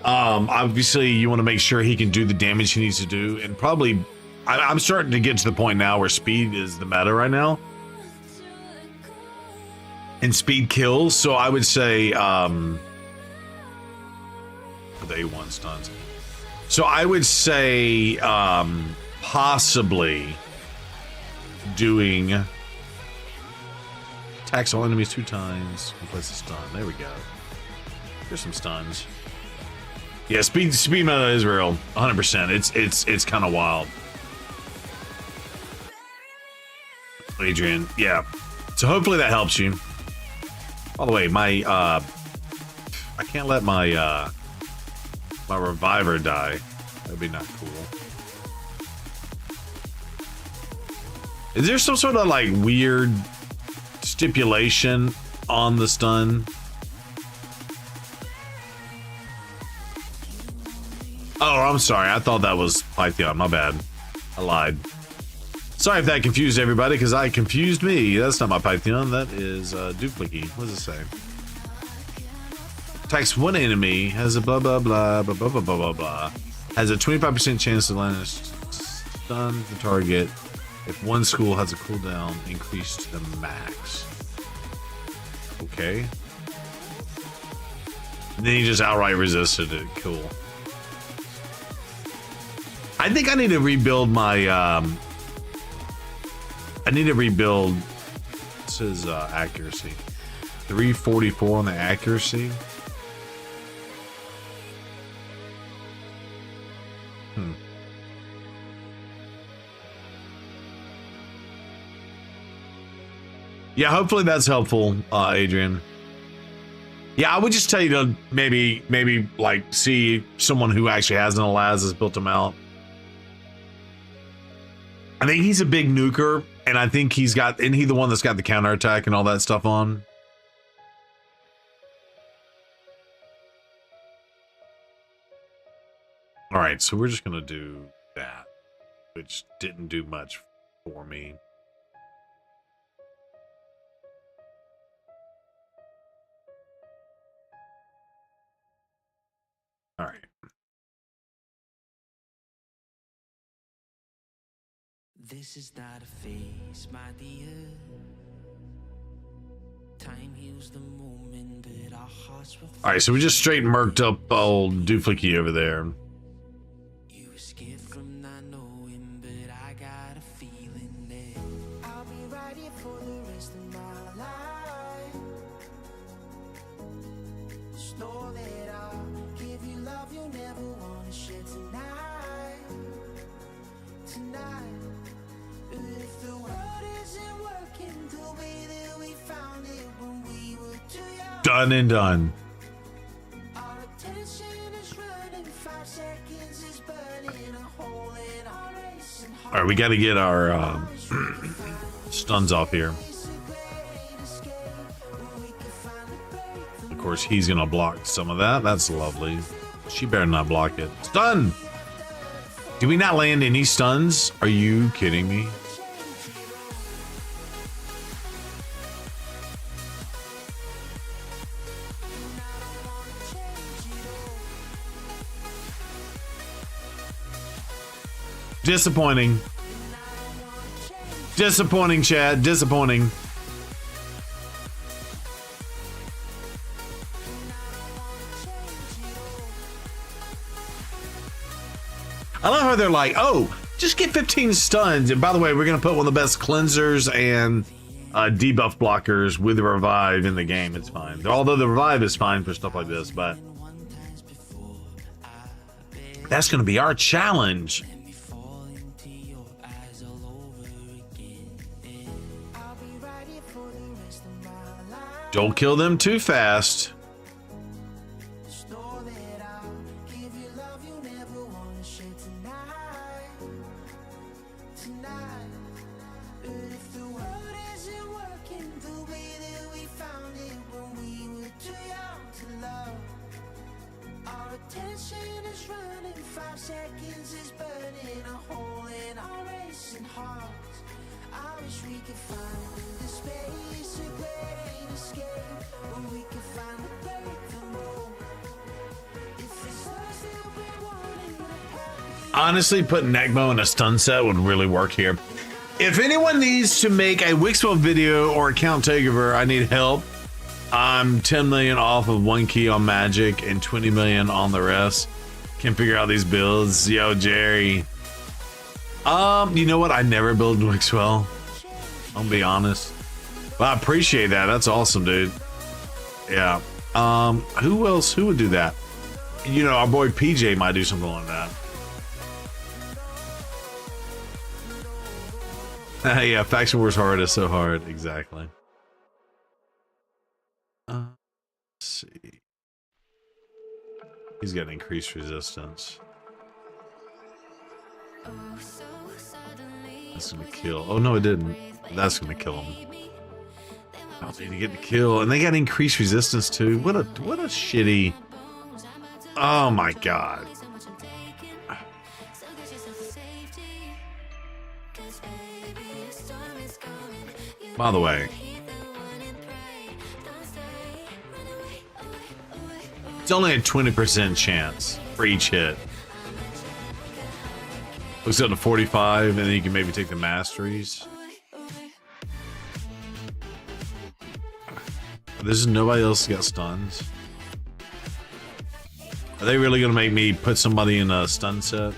obviously you want to make sure he can do the damage he needs to do. And probably, I'm starting to get to the point now where speed is the meta right now. And speed kills, so I would say, the A1 stuns. So I would say, possibly doing attacks all enemies 2 times. Place a stun. There we go. There's some stuns. Yeah, speed meta is real. 100%. It's kind of wild. Adrian, yeah. So hopefully that helps you. By the way, my I can't let my my reviver die. That'd be not cool. Is there some sort of like weird stipulation on the stun? Oh, I'm sorry. I thought that was Python. My bad. I lied. Sorry if that confused everybody, because I confused me. That's not my Python. That is Duplicate. What does it say? Attacks one enemy, has a blah blah blah blah blah blah blah blah blah. Has a 25% chance to land a stun the target if one school has a cooldown increased to the max. Okay. And then he just outright resisted it. Cool. I think I need to rebuild my I need to rebuild. This is accuracy. 344 on the accuracy. Yeah, hopefully that's helpful, Adrian. Yeah, I would just tell you to maybe like see someone who actually has an Elaz has built him out. I think he's a big nuker, and I think he's got, isn't he the one that's got the counterattack and all that stuff on? All right, so we're just gonna do that, which didn't do much for me. All right. This is not a phase, my dear. Time heals the moment, but our hearts will. All right, so we just straight murked up old Duplicate over there. You escaped from not knowing, but I got a feeling that I'll be right here for the rest of my life. Just know that I'll give you love you'll never want to share tonight. Tonight. If the world isn't working the way that we found it when we were too young. Done and done. Our attention is running, 5 seconds is burning a hole in our racing heart. All right, we got to get our stuns off here. Of course, he's gonna block some of that. That's lovely. She better not block it. Stun! Did we not land any stuns? Are you kidding me? Disappointing. Disappointing, Chad. Disappointing. I love how they're like, oh, just get 15 stuns. And by the way, we're going to put one of the best cleansers and debuff blockers with the revive in the game. It's fine. Although the revive is fine for stuff like this, but that's going to be our challenge. Don't kill them too fast. Honestly, putting Necmo in a stun set would really work here. If anyone needs to make a Wixwell video or account takeover, I need help. I'm 10 million off of 1 key on Magic and 20 million on the rest. Can't figure out these builds. Yo, Jerry. You know what? I never build Wixwell. I'll be honest. But I appreciate that. That's awesome, dude. Yeah. Who else? Who would do that? You know, our boy PJ might do something like that. Yeah, Faction Wars hard is so hard. Exactly. Let's see. He's got increased resistance. That's gonna kill. Oh no, it didn't. That's gonna kill him. I don't need to get the kill, and they got increased resistance too. What a shitty. Oh my god. By the way, it's only a 20% chance for each hit. Looks up to 45, and then you can maybe take the masteries. This is nobody else got stuns. Are they really gonna make me put somebody in a stun set?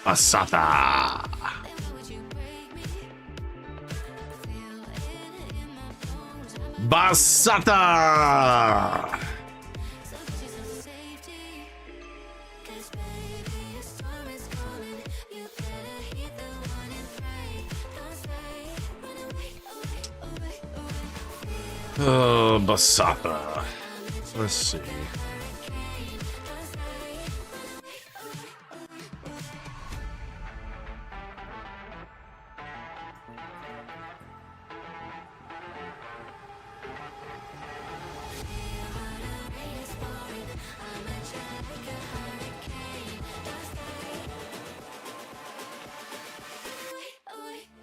Basata. Basata. Basata. Let's see.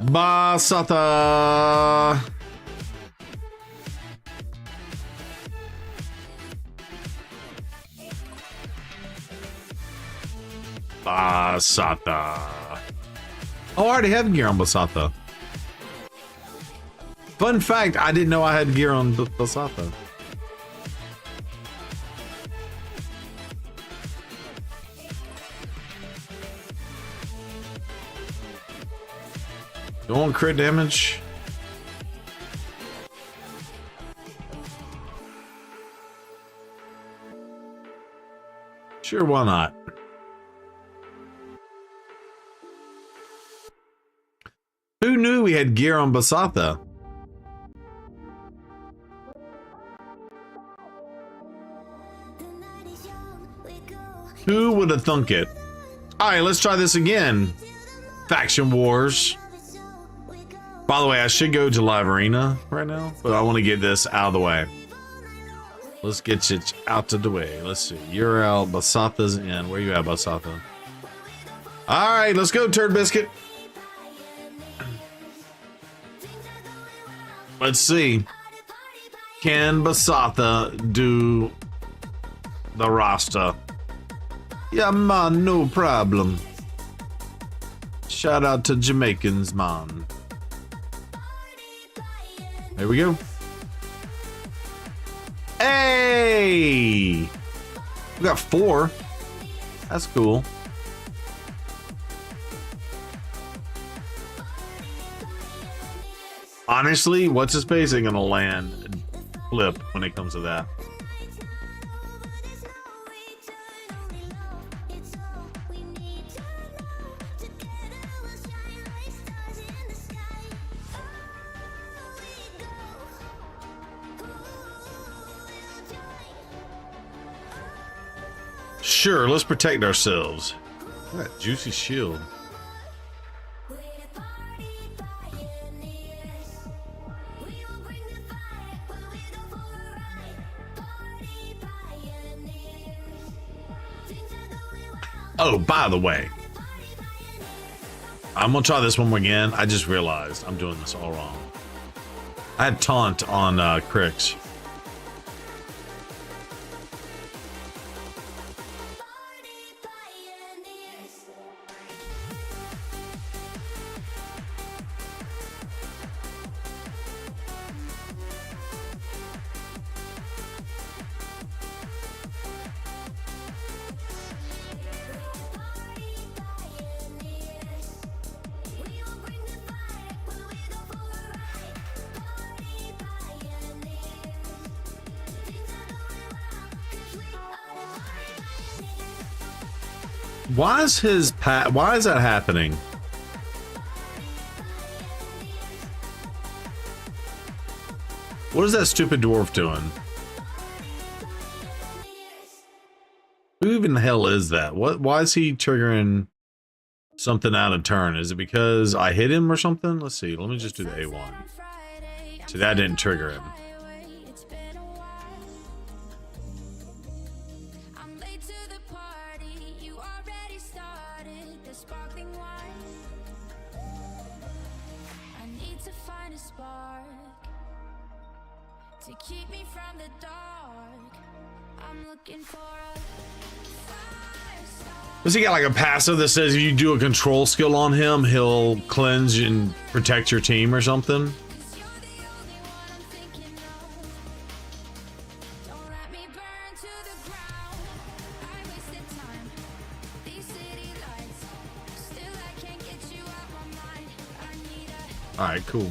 Basata. Basata. Oh, I already have gear on Basata. Fun fact, I didn't know I had gear on Basata. You want crit damage? Sure, why not? Who knew we had gear on Basata? Who would have thunk it? Alright, let's try this again. Faction Wars. By the way, I should go to Live Arena right now, but I want to get this out of the way. Let's get it out of the way. Let's see. You're out. Basata's in. Where you at, Basata? Alright, let's go, Turd Biscuit. Let's see. Can Basata do the Rasta? Yeah, man, no problem. Shout out to Jamaicans, man. There we go. Hey! We got 4. That's cool. Honestly, what's his face ain't gonna land flip when it comes to that. Sure, let's protect ourselves. Look at that juicy shield. Oh, by the way, I'm gonna try this one more again. I just realized I'm doing this all wrong. I had taunt on Crix. Why is why is that happening? What is that stupid dwarf doing? Who even the hell is that? Why is he triggering something out of turn? Is it because I hit him or something? Let's see. Let me just do the A1. See, that didn't trigger him. spark to keep me from the dark. I'm looking for a fire starter. Does he got like a passive that says if you do a control skill on him, he'll cleanse and protect your team or something? Alright, cool.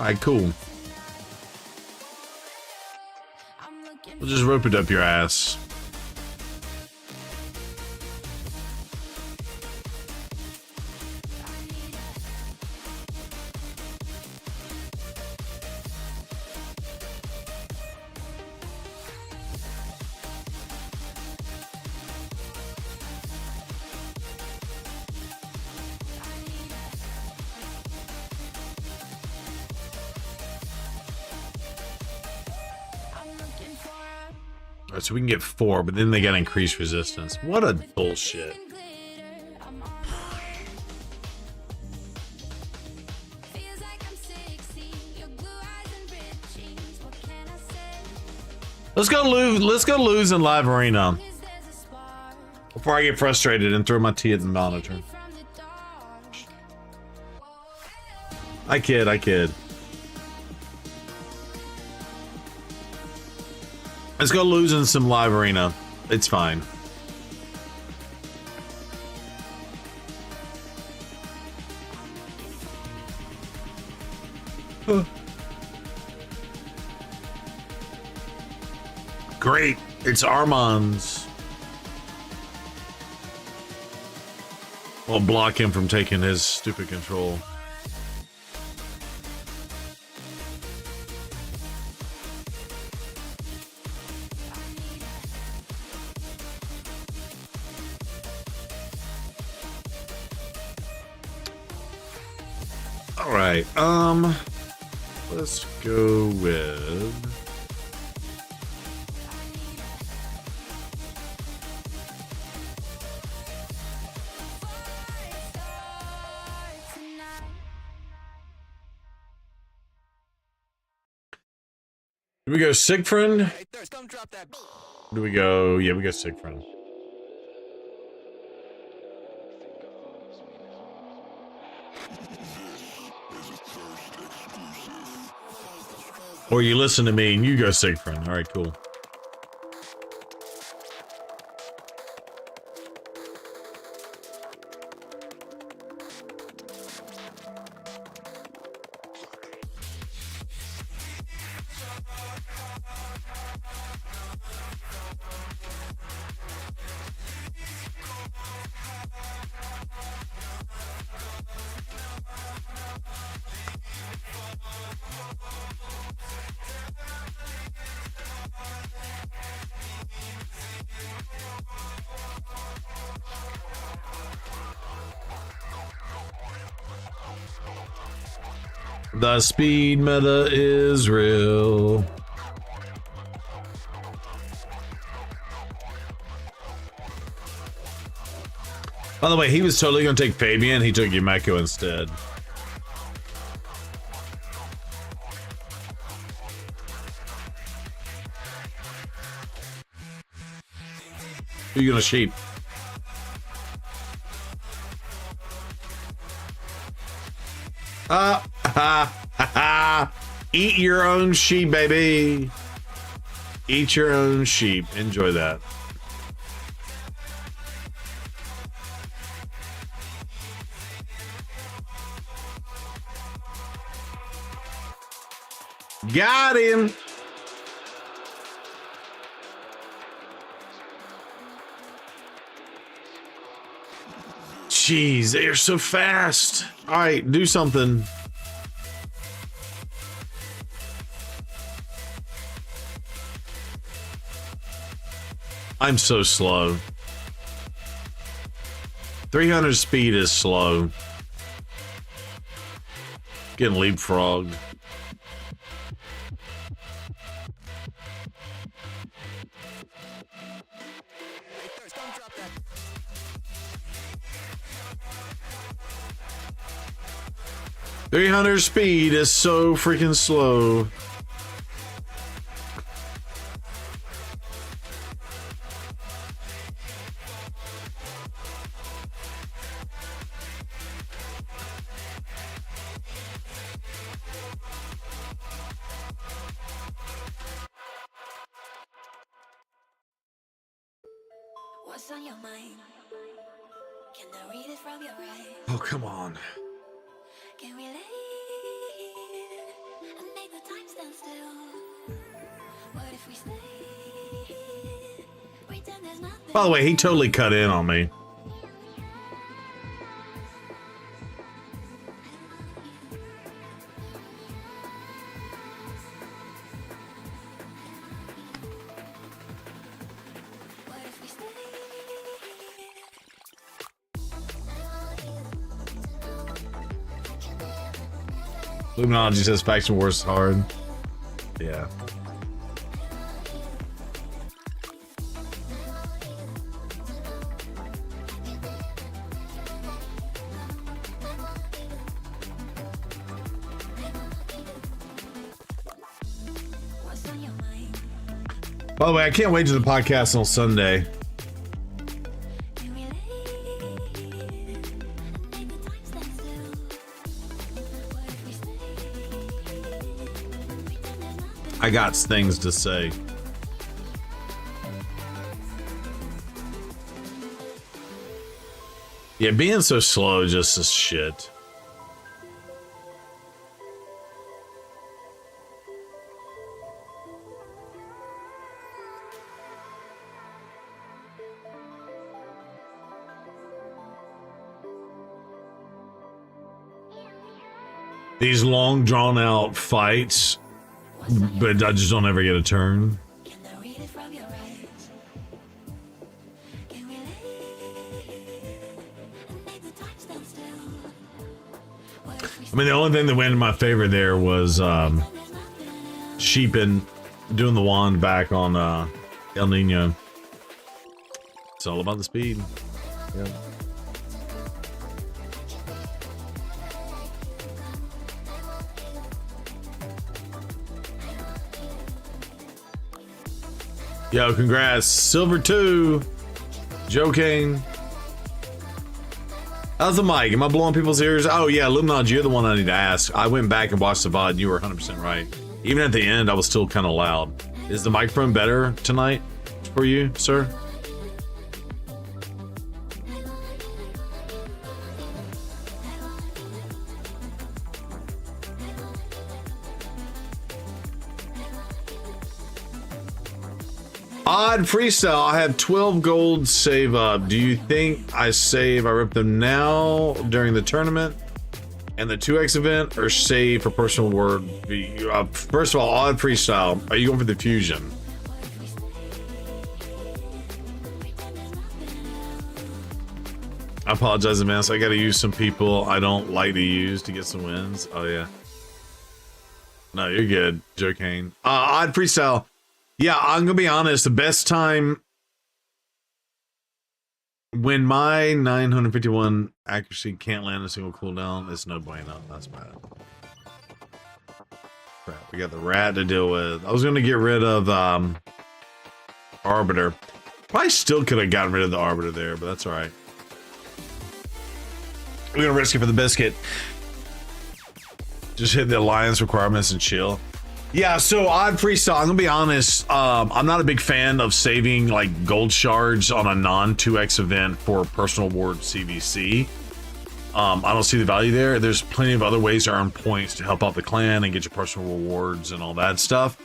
Alright, cool. We'll just rope it up your ass. Alright, so we can get 4, but then they got increased resistance. What a bullshit. Let's go lose in live arena before I get frustrated and throw my tea at the monitor. I kid. Let's go lose in some live arena. It's fine. Great. It's Armand's. I'll block him from taking his stupid control. All right. Let's go with do we go Siegfried? Do we go? Yeah, we go Siegfried. Or you listen to me and you go Siegfried. All right, cool. The speed meta is real. By the way, he was totally going to take Fabian. He took Yumeko instead. Who are you going to sheep? Eat your own sheep, baby. Eat your own sheep. Enjoy that. Got him. Jeez, they are so fast. All right, do something. I'm so slow. 300 speed is slow. Getting leapfrogged. 300 speed is so freaking slow. What's on your mind? Can I read it from your eyes? Oh, come on. Can we lay and make the time stand still? What if we stay? Pretend there's nothing. By the way, he totally cut in on me. Luminology says Faction Wars is hard. Yeah. By the way, I can't wait to the podcast on Sunday. I got things to say. Yeah, being so slow just is shit. These long drawn out fights, but I just don't ever get a turn. I mean, the only thing that went in my favor there was Sheepin doing the wand back on El Nino. It's all about the speed. Yep. Yo, congrats. Silver 2. Joe King. How's the mic? Am I blowing people's ears? Oh, yeah, Luminod, you're the one I need to ask. I went back and watched the VOD, and you were 100% right. Even at the end, I was still kind of loud. Is the microphone better tonight for you, sir? Odd freestyle. I have 12 gold save up. Do you think I rip them now during the tournament and the 2x event, or save for personal word? First of all, odd freestyle. Are you going for the fusion? I apologize in advance. I got to use some people I don't like to use to get some wins. Oh yeah. No, you're good, Joe Kane. Odd freestyle. Yeah, I'm gonna be honest. The best time when my 951 accuracy can't land a single cooldown, it's no bueno. That's bad. Crap, we got the rat to deal with. I was gonna get rid of Arbiter. Probably still could have gotten rid of the Arbiter there, but that's all right. We're gonna risk it for the biscuit. Just hit the alliance requirements and chill. Yeah, so odd freestyle. I'm gonna be honest. I'm not a big fan of saving like gold shards on a non-2x event for personal award CVC. I don't see the value there. There's plenty of other ways to earn points to help out the clan and get your personal rewards and all that stuff.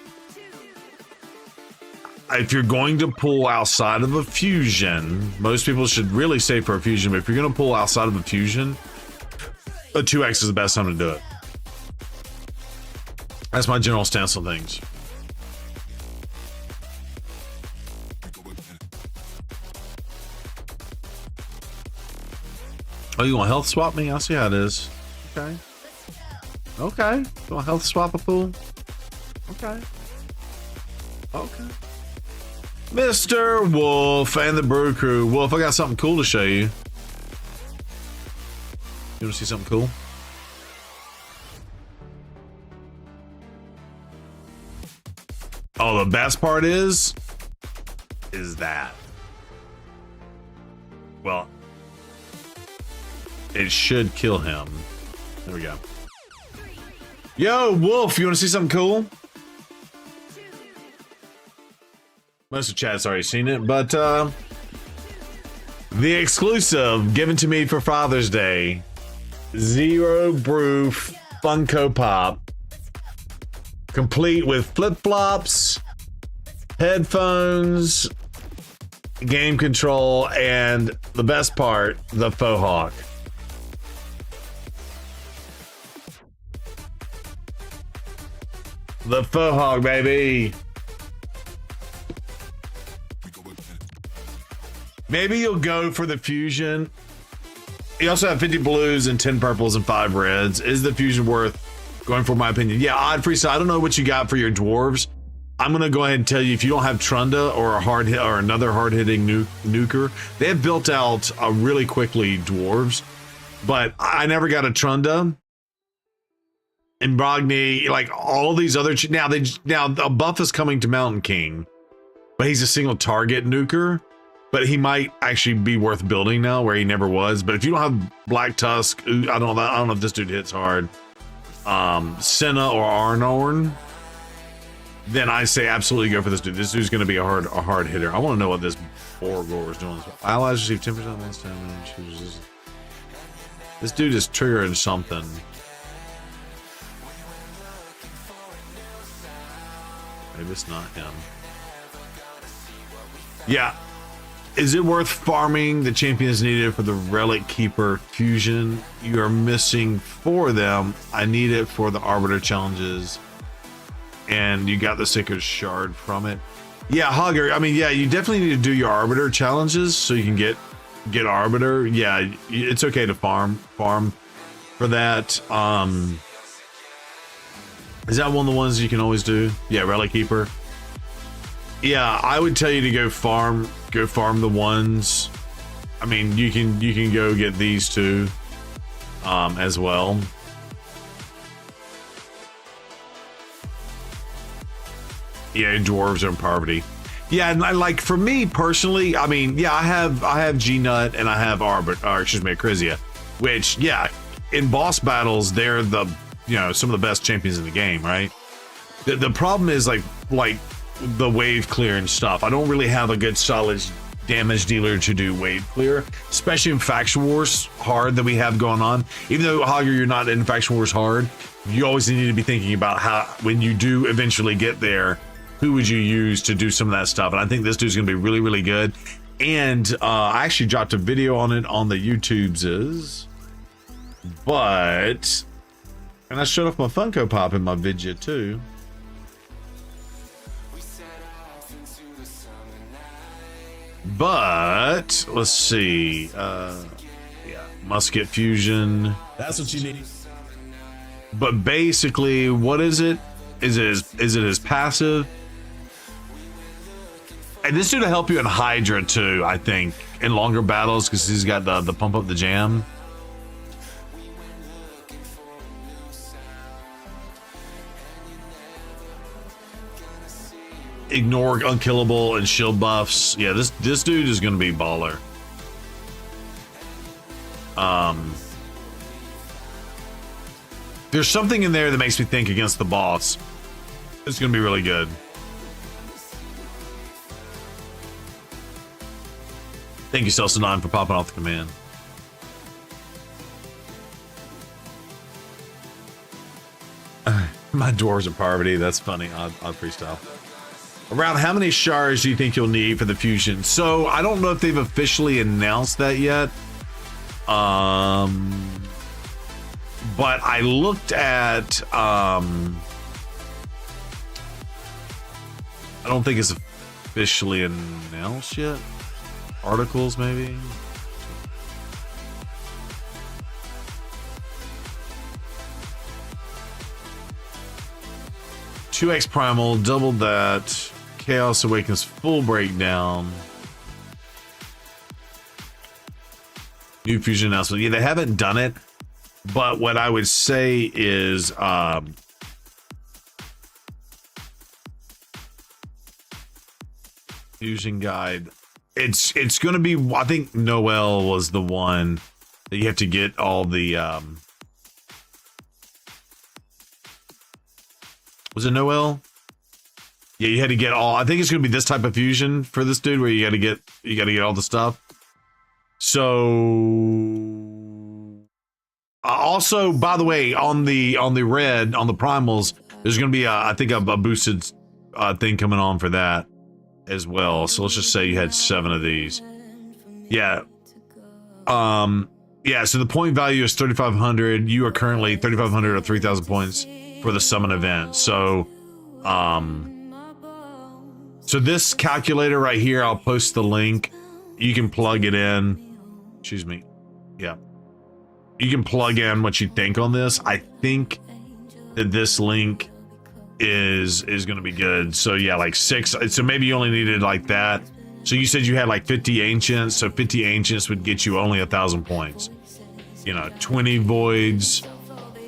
If you're going to pull outside of a fusion, most people should really save for a fusion. But if you're gonna pull outside of a fusion, a 2x is the best time to do it. That's my general stance on things. Oh, you want to health swap me? I see how it is. Okay. Okay. You want to health swap a pool? Okay. Okay. Mr. Wolf and the Brew Crew. Wolf, I got something cool to show you. You want to see something cool? Oh, the best part is that. Well, it should kill him. There we go. Yo, Wolf, you want to see something cool? Most of chat's already seen it, but the exclusive given to me for Father's Day, Zero Brew Funko Pop, complete with flip-flops, headphones, game control, and the best part, the faux hawk. The faux hawk, baby. Maybe you'll go for the fusion. You also have 50 blues and 10 purples and 5 reds. Is the fusion worth going for, my opinion? Yeah, Odd Freestyle, I don't know what you got for your dwarves. I'm gonna go ahead and tell you, if you don't have Trunda or a hard hit or another hard-hitting nuker, they have built out really quickly dwarves, but I never got a Trunda. And Brogni, like all these other now a buff is coming to Mountain King, but he's a single target nuker. But he might actually be worth building now, where he never was. But if you don't have Black Tusk, I don't know if this dude hits hard. Senna or Arnorn, then I say absolutely go for this dude. This dude's going to be a hard hitter. I want to know what this Borgor is doing. Allies receive 10% less damage. This dude is triggering something. Maybe it's not him. Yeah. Is it worth farming the champions needed for the Relic Keeper fusion? You are missing 4 of them. I need it for the Arbiter challenges. And you got the Sacred Shard from it. Yeah, Hogger, I mean, yeah, you definitely need to do your Arbiter challenges so you can get Arbiter. Yeah, it's okay to farm for that. Is that one of the ones you can always do? Yeah, Relic Keeper. Yeah, I would tell you to go farm the ones. I mean, you can go get these two as well. Yeah, dwarves are in poverty. Yeah, and like for me personally, I mean, yeah, I have G-Nut and I have Akrisia, which, yeah, in boss battles they're the, you know, some of the best champions in the game, right? The problem is like the wave clear and stuff. I don't really have a good solid damage dealer to do wave clear, especially in Faction Wars hard that we have going on. Even though, Hogger, you're not in Faction Wars hard, you always need to be thinking about how, when you do eventually get there, who would you use to do some of that stuff. And I think this dude's gonna be really, really good. And I actually dropped a video on it on the YouTubes, and I showed off my Funko Pop in my video too. But let's see. Yeah, Musket Fusion. That's what you need. But basically, what is it? Is it his passive? And this dude will help you in Hydra too, I think, in longer battles, because he's got the pump up the jam. Ignore unkillable and shield buffs. Yeah, this dude is gonna be baller. There's something in there that makes me think against the boss. It's gonna be really good. Thank you, Celso9, for popping off the command. My dwarves are poverty. That's funny. Odd freestyle. Around how many shards do you think you'll need for the fusion? So I don't know if they've officially announced that yet. But I looked at I don't think it's officially announced yet. Articles maybe. $2x primal, double that. Chaos Awakens full breakdown. New fusion announcement. Yeah, they haven't done it, but what I would say is Fusion guide. It's gonna be, I think Noel was the one that you have to get all the was it Noel? Yeah, you had to get all, I think it's gonna be this type of fusion for this dude where you gotta get all the stuff. So also, by the way, on the red, on the primals, there's gonna be I think a boosted thing coming on for that as well. So let's just say you had 7 of these. Yeah. Yeah, so the point value is 3,500. You are currently 3,500 or 3,000 points for the summon event. So so this calculator right here, I'll post the link. You can plug it in. Excuse me. Yeah. You can plug in what you think on this. I think that this link is going to be good. So yeah, like 6. So maybe you only needed like that. So you said you had like 50 ancients. So 50 ancients would get you only 1,000 points. You know, 20 voids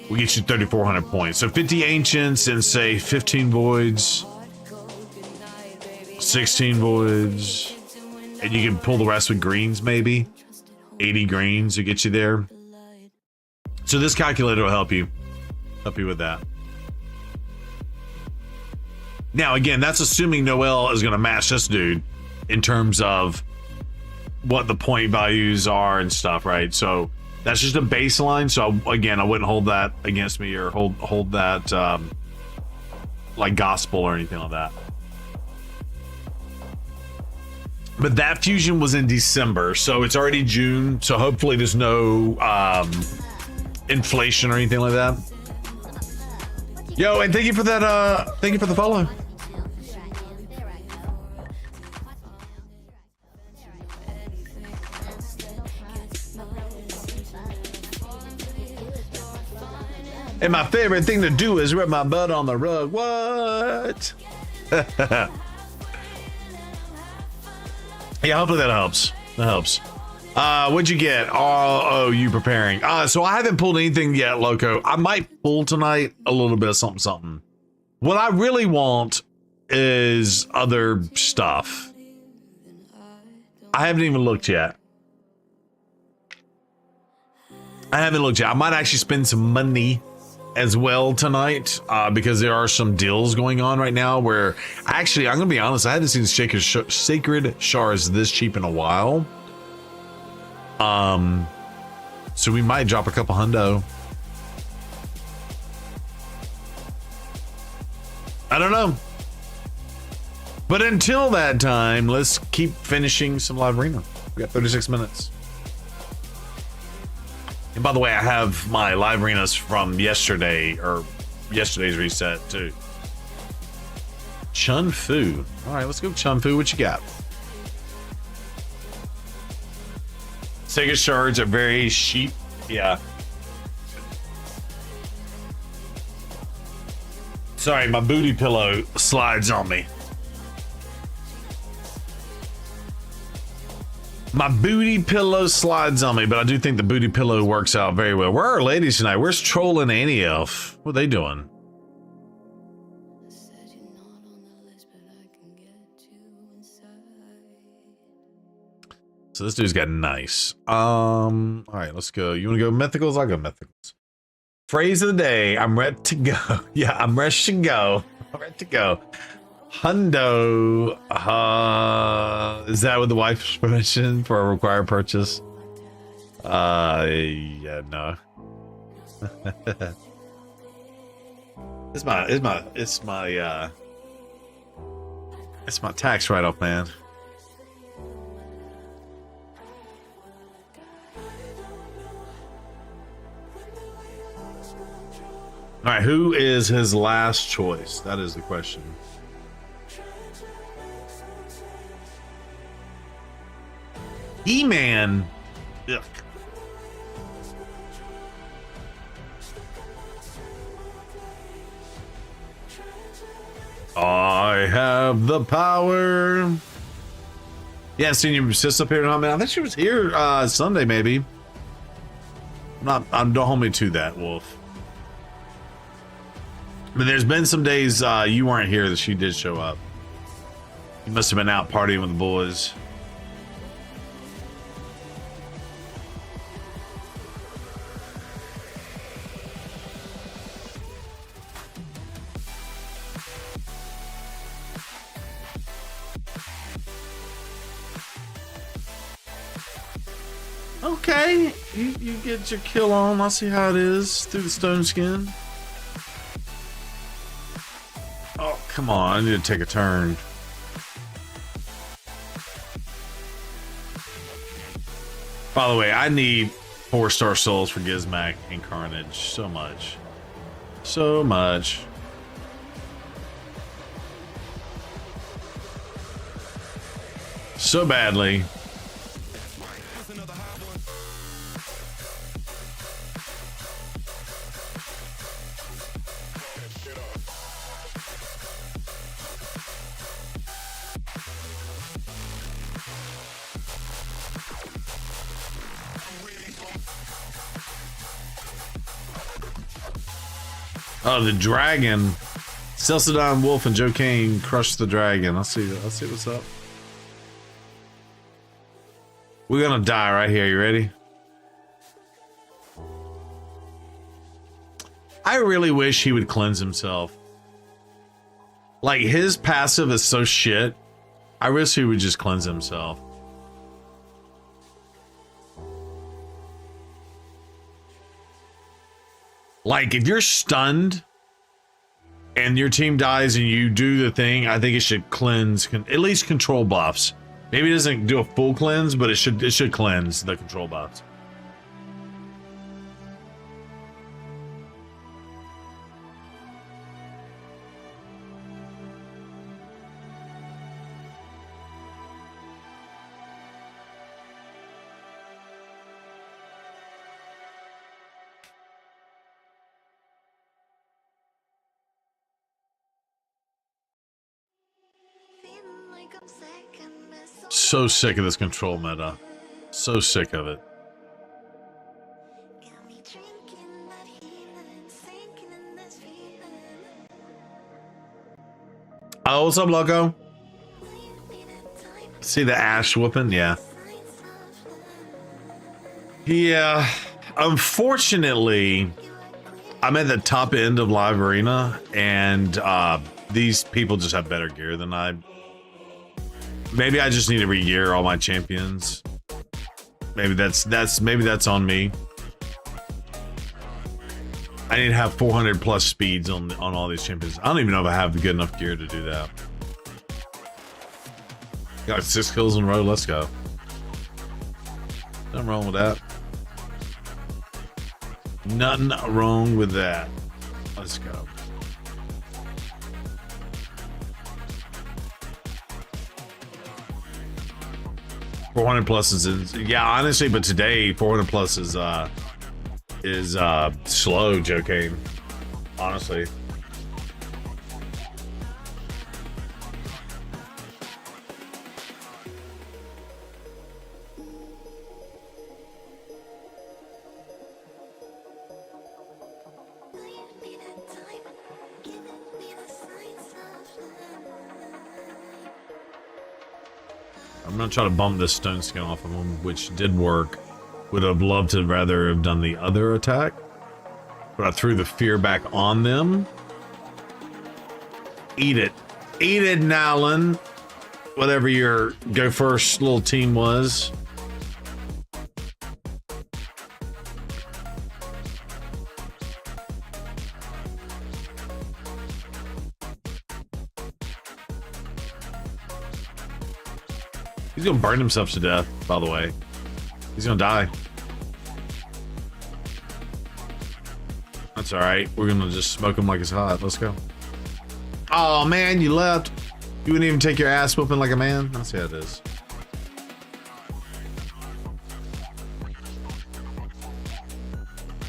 will get you 3,400 points. So 50 ancients and say 15 voids, 16 voids, and you can pull the rest with greens maybe. 80 greens to get you there. So this calculator will help you with that. Now, again, that's assuming Noel is going to match this dude in terms of what the point values are and stuff, right? So that's just a baseline. So again, I wouldn't hold that against me or hold that like gospel or anything like that. But that fusion was in December, so it's already June. So hopefully there's no inflation or anything like that. Yo, and thank you for that. Thank you for the follow. And my favorite thing to do is rub my butt on the rug. What? Yeah, hopefully that helps. That helps. What'd you get? Oh, you preparing. So I haven't pulled anything yet, Loco. I might pull tonight a little bit of something. What I really want is other stuff. I haven't even looked yet. I might actually spend some money as well tonight because there are some deals going on right now where actually, I'm gonna be honest, I haven't seen Sacred Shards this cheap in a while. So we might drop a couple hundo. I don't know. But until that time, let's keep finishing some live arena. We got 36 minutes. And by the way, I have my live arenas from yesterday or yesterday's reset too. Chun Fu. All right, let's go Chun Fu. What you got? Sacred Shards are very cheap. Yeah. Sorry, my booty pillow slides on me. My booty pillow slides on me, but I do think the booty pillow works out very well. Where are our ladies tonight? Where's Troll and Annie Elf? What are they doing? So this dude's got nice. All right, let's go. You want to go mythicals? I'll go mythicals. Phrase of the day. I'm ready to go. Yeah, I'm ready to go. I'm ready to go. Hundo. Is that with the wife's permission for a required purchase? Yeah, no. It's my tax write-off, man. All right, who is his last choice? That is the question. E-Man. Ugh. I have the power. Yeah, seen your sis up here. I mean, I think she was here Sunday, maybe. Don't hold me to that, Wolf. But there's been some days you weren't here that she did show up. He must have been out partying with the boys. Okay, you get your kill on. I see how it is through the stone skin. Oh, come on. I need to take a turn. By the way, I need 4-star souls for Gizmac and Carnage. So much. So much. So badly. Oh, the dragon. Celcadon Wolf and Joe Kane crushed the dragon. I'll see what's up. We're gonna die right here. You ready? I really wish he would cleanse himself. Like, his passive is so shit. I wish he would just cleanse himself. Like, if you're stunned and your team dies and you do the thing, I think it should cleanse, at least control buffs. Maybe it doesn't do a full cleanse, but it should cleanse the control buffs. So sick of this control meta. So sick of it. Oh, what's up, Loco? See the Ash whooping? Yeah. Yeah. Unfortunately, I'm at the top end of Live Arena, and these people just have better gear than I. Maybe I just need to re-gear all my champions. Maybe that's on me. I need to have 400 plus speeds on all these champions. I don't even know if I have good enough gear to do that. Got 6 kills in a row. Let's go. Nothing wrong with that. Nothing wrong with that. Let's go. $400 plus is yeah, honestly, but today $400 plus is slow, Joe Kane. Honestly. I'm gonna try to bump this stone skin off of him, which did work. Would have loved to rather have done the other attack, but I threw the fear back on them. Eat it, Nalan. Whatever your go first little team was. He's gonna burn himself to death, by the way. He's gonna die. That's alright. We're gonna just smoke him like it's hot. Let's go. Oh man, you left. You wouldn't even take your ass whooping like a man. That's how it is.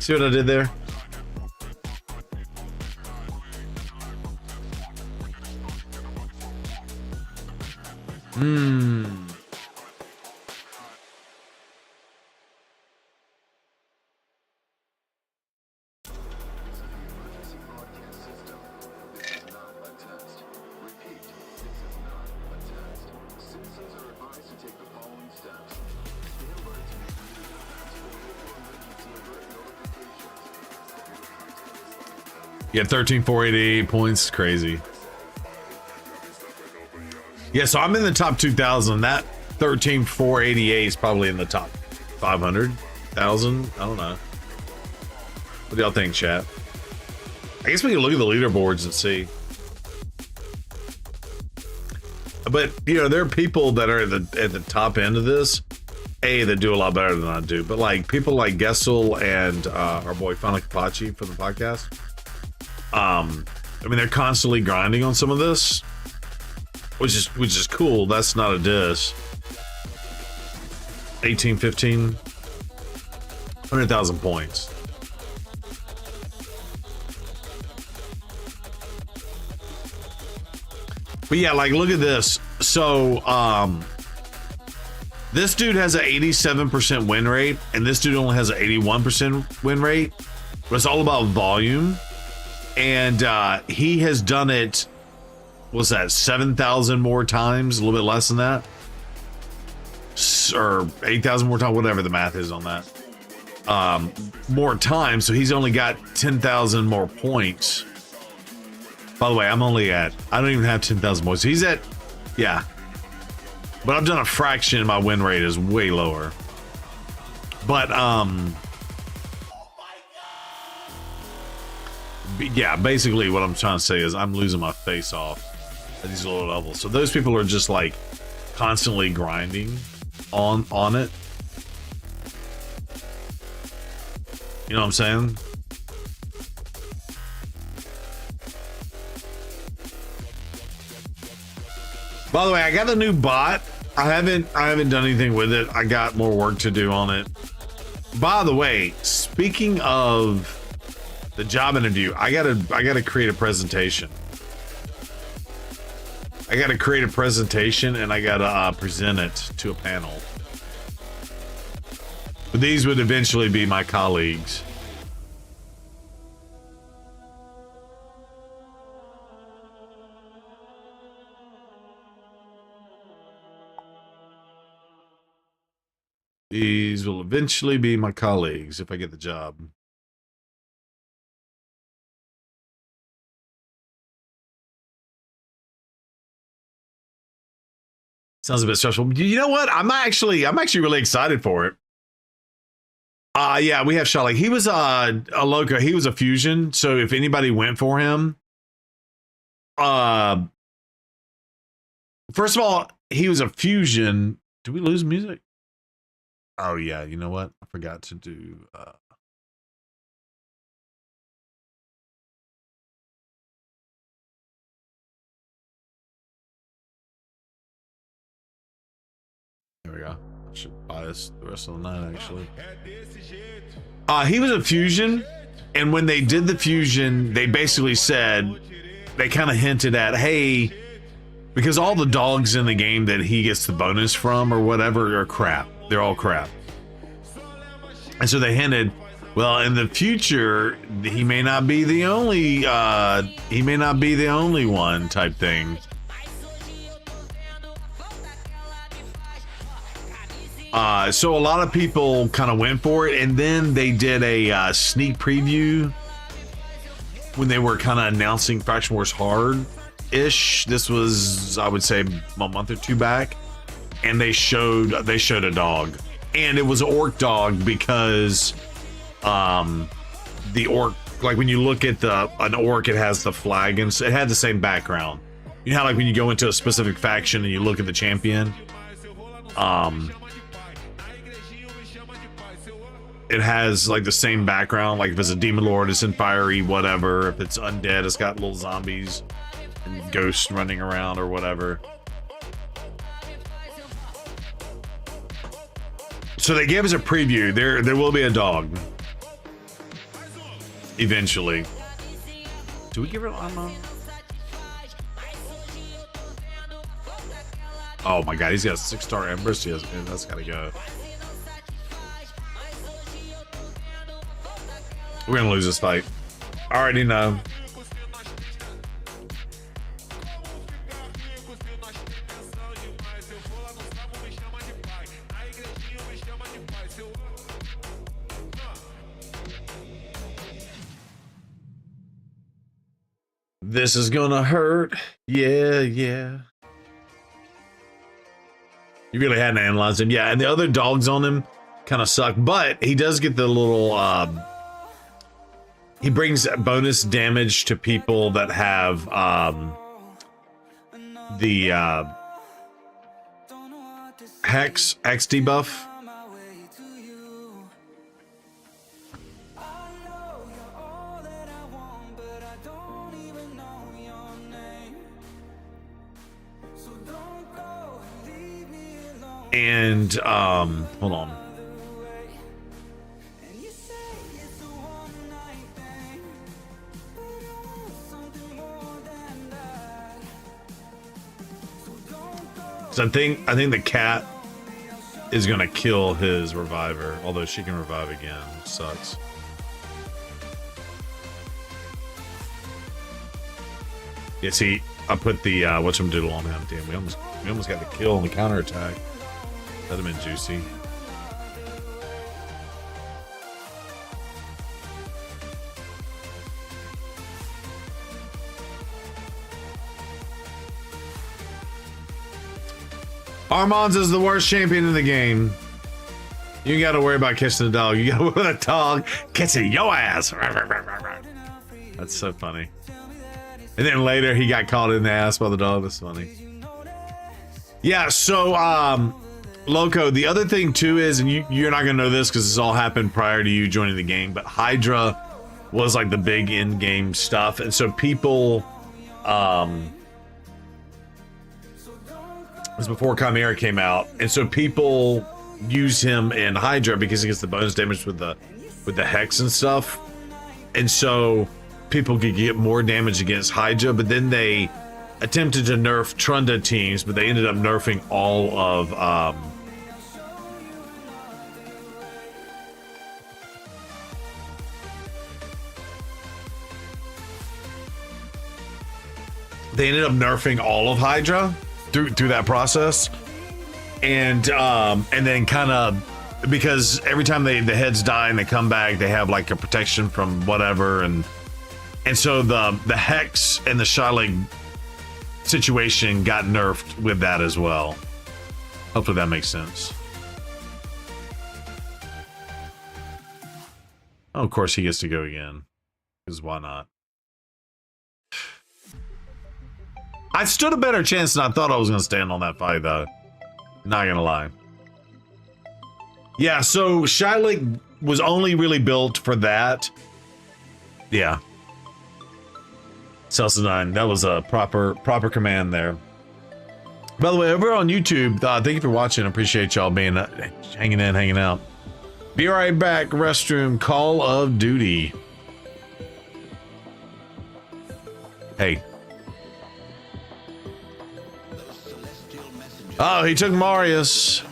See what I did there? Yeah, 13,488 points. Crazy. Yeah, so I'm in the top 2,000. That 13,488 is probably in the top 500,000. I don't know. What do y'all think, chat? I guess we can look at the leaderboards and see. But you know, there are people that are at the top end of this, that do a lot better than I do. But like people like Gessel and our boy Final Kapachi from the podcast. I mean, they're constantly grinding on some of this, which is cool. That's not a diss. 18, 15, 100,000 points. But yeah, like look at this. So this dude has an 87% win rate, and this dude only has an 81% win rate. But it's all about volume. And he has done it, what's that, 7,000 more times, a little bit less than that. Or 8,000 more times, whatever the math is on that. More times, so he's only got 10,000 more points. By the way, I'm only at, I don't even have 10,000 points. He's at, yeah. But I've done a fraction, my win rate is way lower. But, yeah, basically what I'm trying to say is I'm losing my face off at these lower levels. So those people are just like constantly grinding on it. You know what I'm saying? By the way, I got a new bot. I haven't done anything with it. I got more work to do on it. By the way, speaking of the job interview, I gotta create a presentation. I gotta create a presentation and I gotta present it to a panel. But these would eventually be my colleagues. These will eventually be my colleagues if I get the job. Sounds a bit stressful. You know what? I'm actually really excited for it. Yeah, we have Shalik. He was a loco. He was a fusion. So if anybody went for him, first of all, he was a fusion. Did we lose music? Oh yeah, you know what? I forgot to do There we go. I should buy this the rest of the night actually. He was a fusion, and when they did the fusion, they basically said, they kind of hinted at, hey, because all the dogs in the game that he gets the bonus from or whatever are crap. They're all crap. And so they hinted, well, in the future, he may not be the only one type thing. So a lot of people kind of went for it, and then they did a sneak preview when they were kind of announcing Faction Wars Hard-ish. This was, I would say, a month or two back, and they showed a dog, and it was an orc dog because the orc, like when you look at an orc, it has the flag, and it had the same background. You know how like when you go into a specific faction and you look at the champion, it has like the same background. Like if it's a demon lord, it's in fiery whatever. If it's undead, it's got little zombies and ghosts running around or whatever. So they gave us a preview. There will be a dog eventually. Do we give her ammo? Oh my god, he's got a 6-star Empress. Yes, man, that's gotta go. We're gonna lose this fight. I already know. This is gonna hurt. Yeah, yeah. You really hadn't analyzed him. Yeah, and the other dogs on him kind of suck, but he does get the little, he brings bonus damage to people that have, the, Hex debuff. And hold on. So I think the cat is gonna kill his reviver, although she can revive again, which sucks. Yeah, see, I put the whatchamdoodle on him. Damn, we almost got the kill on the counterattack. That'd have been juicy. Armand's is the worst champion in the game. You ain't gotta worry about catching the dog. You gotta worry about the dog catching your ass. That's so funny. And then later he got caught in the ass by the dog. That's funny. Yeah, so Loco, the other thing too is, and you're not gonna know this because this all happened prior to you joining the game, but Hydra was like the big in-game stuff, and so people it was before Chimera came out, and so people use him in Hydra because he gets the bonus damage with the Hex and stuff, and so people could get more damage against Hydra. But then they attempted to nerf Trunda teams, but they ended up nerfing all of Hydra through that process, and then kind of, because every time the heads die and they come back, they have like a protection from whatever, and so the Hex and the Shylig situation got nerfed with that as well. Hopefully that makes sense. Oh, of course he gets to go again, because why not? I stood a better chance than I thought I was going to stand on that fight, though. Not going to lie. Yeah, so Shylig was only really built for that. Yeah. Celsidine, that was a proper command there. By the way, over on YouTube, thank you for watching. I appreciate y'all being hanging in, hanging out. Be right back. Restroom, Call of Duty. Hey. Oh, he took Marius.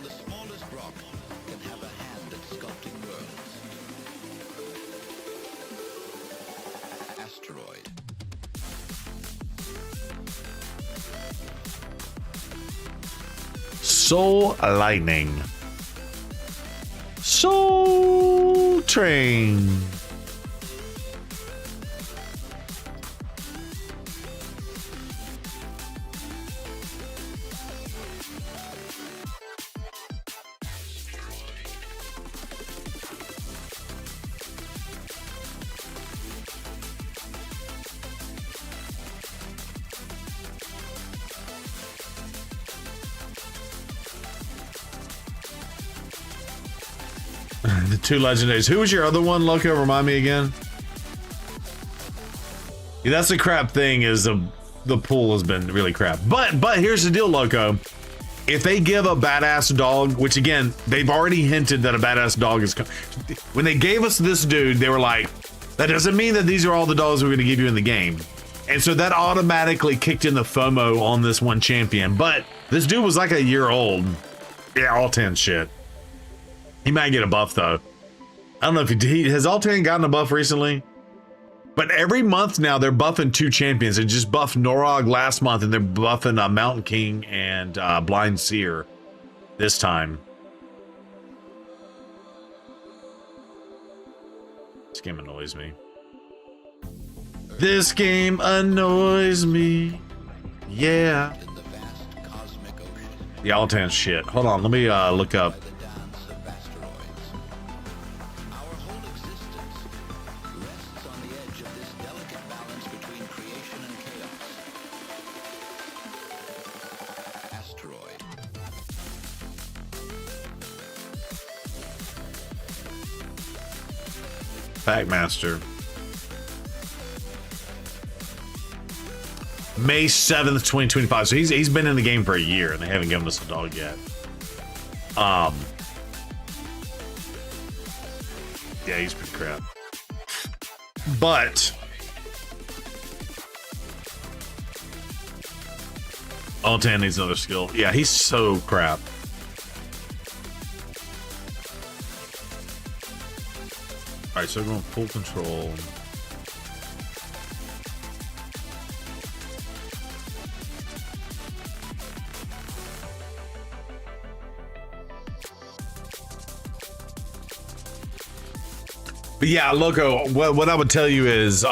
Soul Lightning. Soul Train. The two legendaries. Who was your other one, Loco? Remind me again. Yeah, that's the crap thing, is the pool has been really crap. But here's the deal, Loco. If they give a badass dog, which again, they've already hinted that a badass dog is coming. When they gave us this dude, they were like, that doesn't mean that these are all the dogs we're going to give you in the game. And so that automatically kicked in the FOMO on this one champion. But this dude was like a year old. Yeah, Altan shit. He might get a buff though. I don't know if has Altan gotten a buff recently? But every month now they're buffing two champions. They just buffed Norog last month, and they're buffing Mountain King and Blind Seer this time. This game annoys me. This game annoys me. Yeah. The Altan shit. Hold on, let me look up. Packmaster. May 7th, 2025. So he's been in the game for a year and they haven't given us a dog yet. Yeah, he's pretty crap. But Altan needs another skill. Yeah, he's so crap. Alright, so we're going full control. But yeah, Loco, what I would tell you is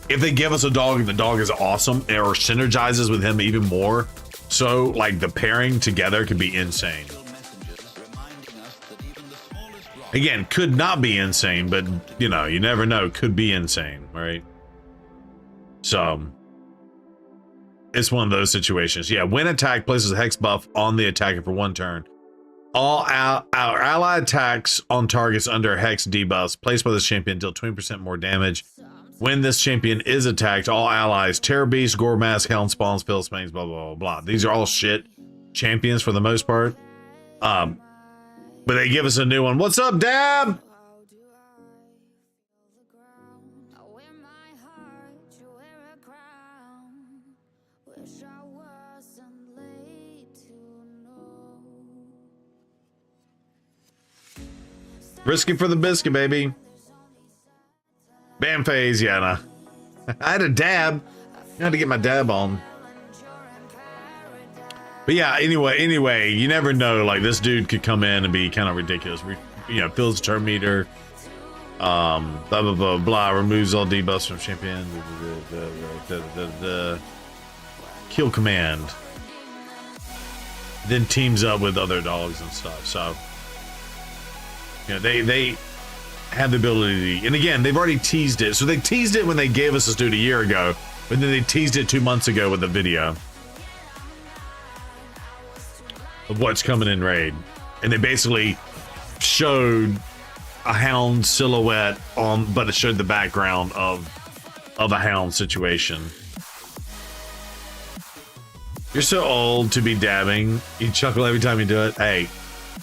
if they give us a dog and the dog is awesome or synergizes with him even more, so like the pairing together could be insane. Again, could not be insane, but you know, you never know, could be insane, right? So it's one of those situations. Yeah, when attack places a hex buff on the attacker for 1 turn. All our ally attacks on targets under hex debuffs placed by this champion deal 20% more damage. When this champion is attacked, all allies, Terror Beast, Gore Mask, Hound Spawns, Fill Spangs, blah, blah, blah, blah. These are all shit champions for the most part. But they give us a new one. What's up, Dab? Risky for the biscuit, baby. Bam phase, yeah, nah. I had a dab. I had to get my dab on. But yeah, anyway, you never know. Like, this dude could come in and be kind of ridiculous. You know, fills the turn meter. Blah, blah, blah, blah. Removes all debuffs from champion. Kill command. Then teams up with other dogs and stuff. So, you know, they have the ability to, and again, they've already teased it. So they teased it when they gave us this dude a year ago, but then they teased it 2 months ago with a video of what's coming in raid. And they basically showed a hound silhouette on, but it showed the background of a hound situation. You're so old to be dabbing. You chuckle every time you do it. Hey,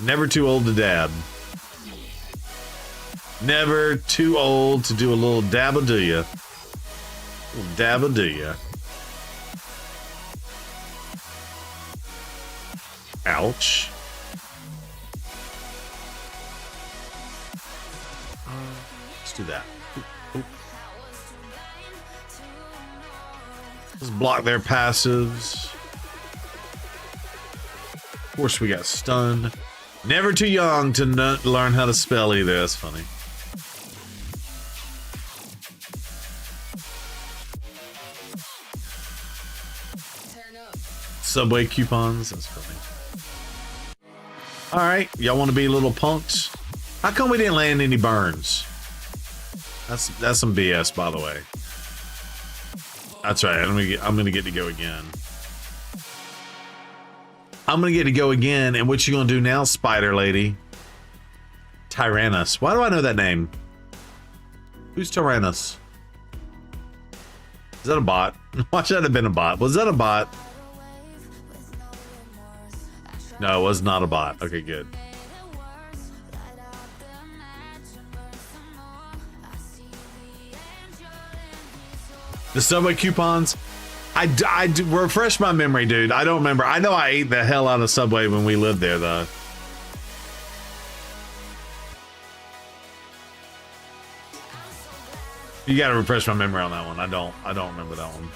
never too old to dab. Never too old to do a little dabba do ya. Little dabba do ya. Ouch. Let's do that. Ooh. Let's block their passives. Of course, we got stunned. Never too young to learn how to spell either. That's funny. Subway coupons. That's funny. All right, y'all want to be little punks? How come we didn't land any burns? That's some BS, by the way. That's right. I'm gonna get to go again. I'm gonna get to go again. And what you gonna do now, Spider Lady? Tyrannus. Why do I know that name? Who's Tyrannus? Is that a bot? Why should that have been a bot? Was that a bot? No, it was not a bot. Okay, good. The Subway coupons. I refresh my memory, dude. I don't remember. I know I ate the hell out of Subway when we lived there, though. You gotta refresh my memory on that one. I don't remember that one.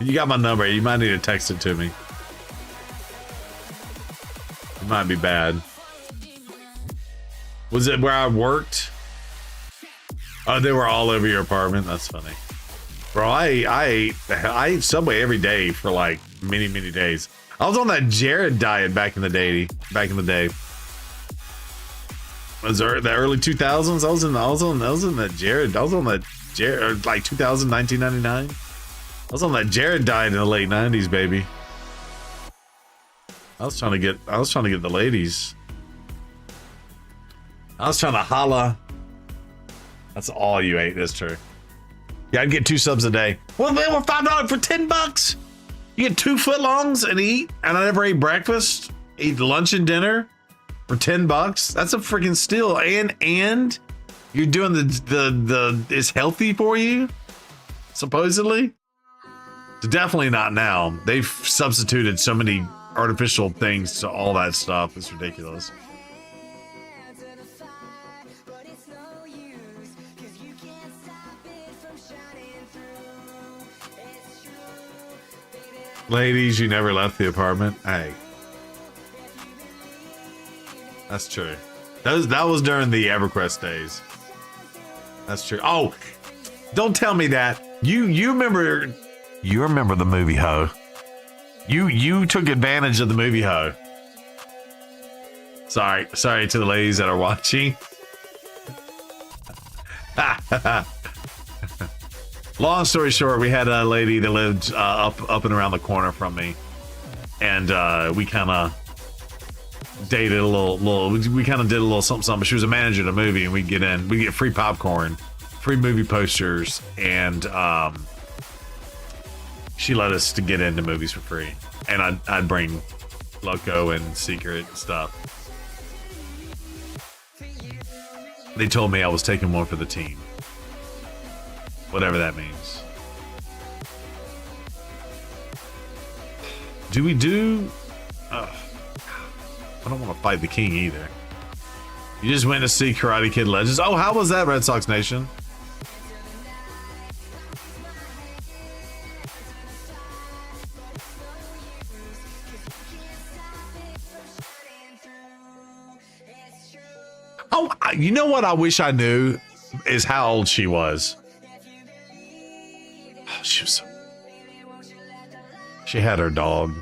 You got my number. You might need to text it to me. It might be bad. Was it where I worked? Oh, they were all over your apartment. That's funny, bro. I ate Subway every day for like many days. I was on that Jared diet back in the day. Was there the early 2000s? I was on that Jared. I was on that Jared like 2000, 1999. I was on that Jared diet in the late 90s, baby. I was trying to get the ladies. I was trying to holla. That's all you ate. That's true. Yeah, I'd get 2 subs a day. Well, they were $5 for $10. You get 2 footlongs and eat, and I never ate breakfast, eat lunch and dinner for $10. That's a freaking steal. And you're doing the it's healthy for you, supposedly. So definitely not now. They've substituted so many artificial things to all that stuff. It's ridiculous. Ladies, you never left the apartment. Hey, that's true. That was during the EverQuest days. That's true. Oh, don't tell me that. You remember the movie Ho. You took advantage of the movie Ho. Sorry to the ladies that are watching. Long story short, we had a lady that lived up and around the corner from me, and we kind of dated a little. We kind of did a little something. She was a manager of the movie, and we'd get free popcorn, free movie posters, and she let us to get into movies for free, and I'd bring Loco and Secret stuff. They told me I was taking one for the team. Whatever that means. Do we do... I don't want to fight the king either. You just went to see Karate Kid Legends. Oh, how was that, Red Sox Nation? Oh, you know what I wish I knew is how old she was. She had her dog.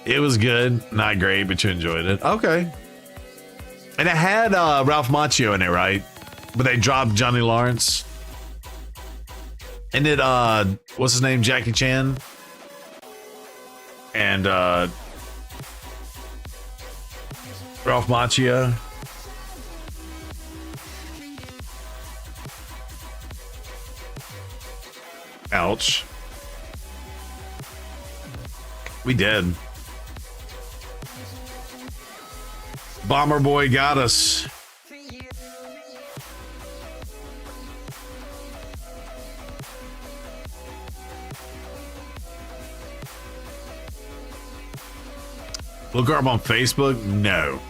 It was good, not great, but you enjoyed it. Okay. And it had Ralph Macchio in it, right? But they dropped Johnny Lawrence. And it what's his name? Jackie Chan. And Ralph Macchio. Ouch. We did. Bomber Boy got us. Look her up on Facebook? No.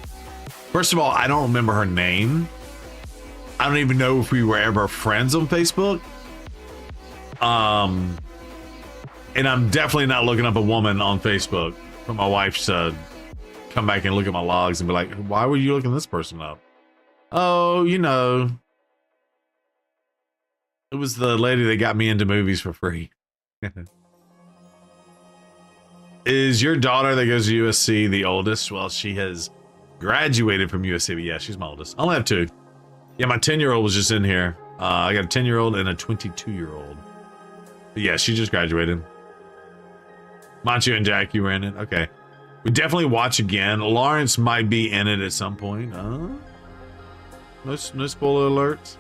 First of all, I don't remember her name. I don't even know if we were ever friends on Facebook. And I'm definitely not looking up a woman on Facebook for my wife to come back and look at my logs and be like, why were you looking this person up? Oh, you know, it was the lady that got me into movies for free. Is your daughter that goes to USC the oldest? Well, she has graduated from USC, but yeah, she's my oldest. I only have 2. Yeah, my 10-year-old was just in here. I got a 10-year-old and a 22-year-old. But yeah, she just graduated. Manchu and Jack, you were in it? Okay. We definitely watch again. Lawrence might be in it at some point. No spoiler alerts.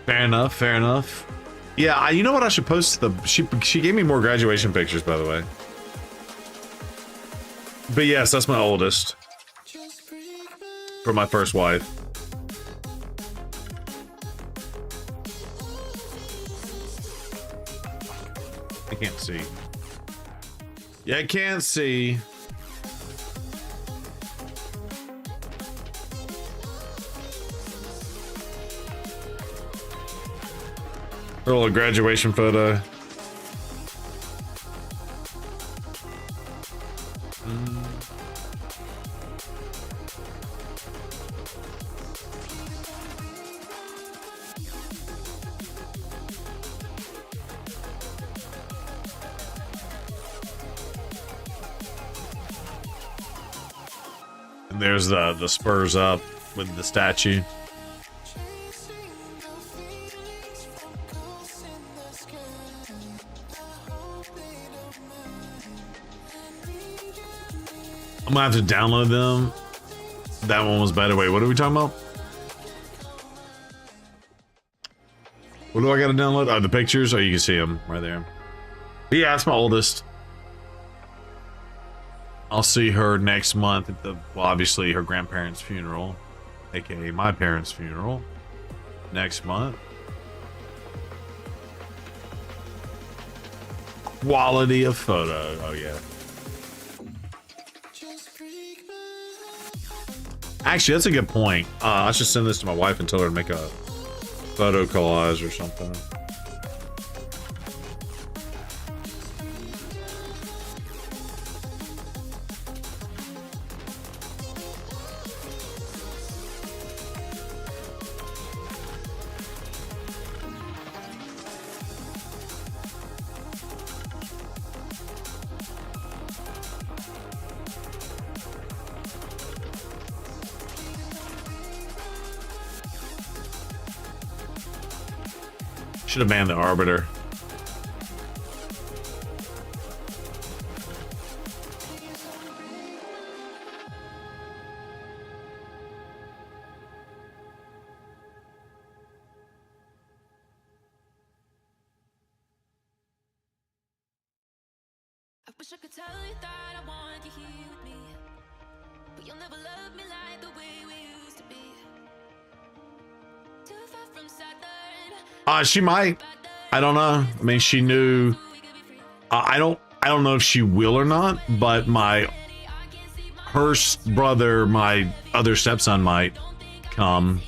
Fair enough, fair enough. Yeah, you know what I should post? She gave me more graduation pictures, by the way. But yes, that's my oldest. For my first wife. I can't see. Yeah, I can't see. Her little graduation photo. And there's the Spurs up with the statue. I'm gonna have to download them. That one was better. Wait, what are we talking about? What do I gotta download? Oh, the pictures? Oh, you can see them right there. But yeah, that's my oldest. I'll see her next month at the, well, obviously her grandparents' funeral, aka my parents' funeral, next month. Quality of photo. Oh yeah. Actually, that's a good point. I should send this to my wife and tell her to make a photo collage or something. Should have banned the Arbiter. I wish I could tell you that I want you here with me, but you'll never love me like the way we used to be. Too far from Saturn. She might. I don't know. I mean, she knew. I don't know if she will or not. But her brother, my other stepson, might come.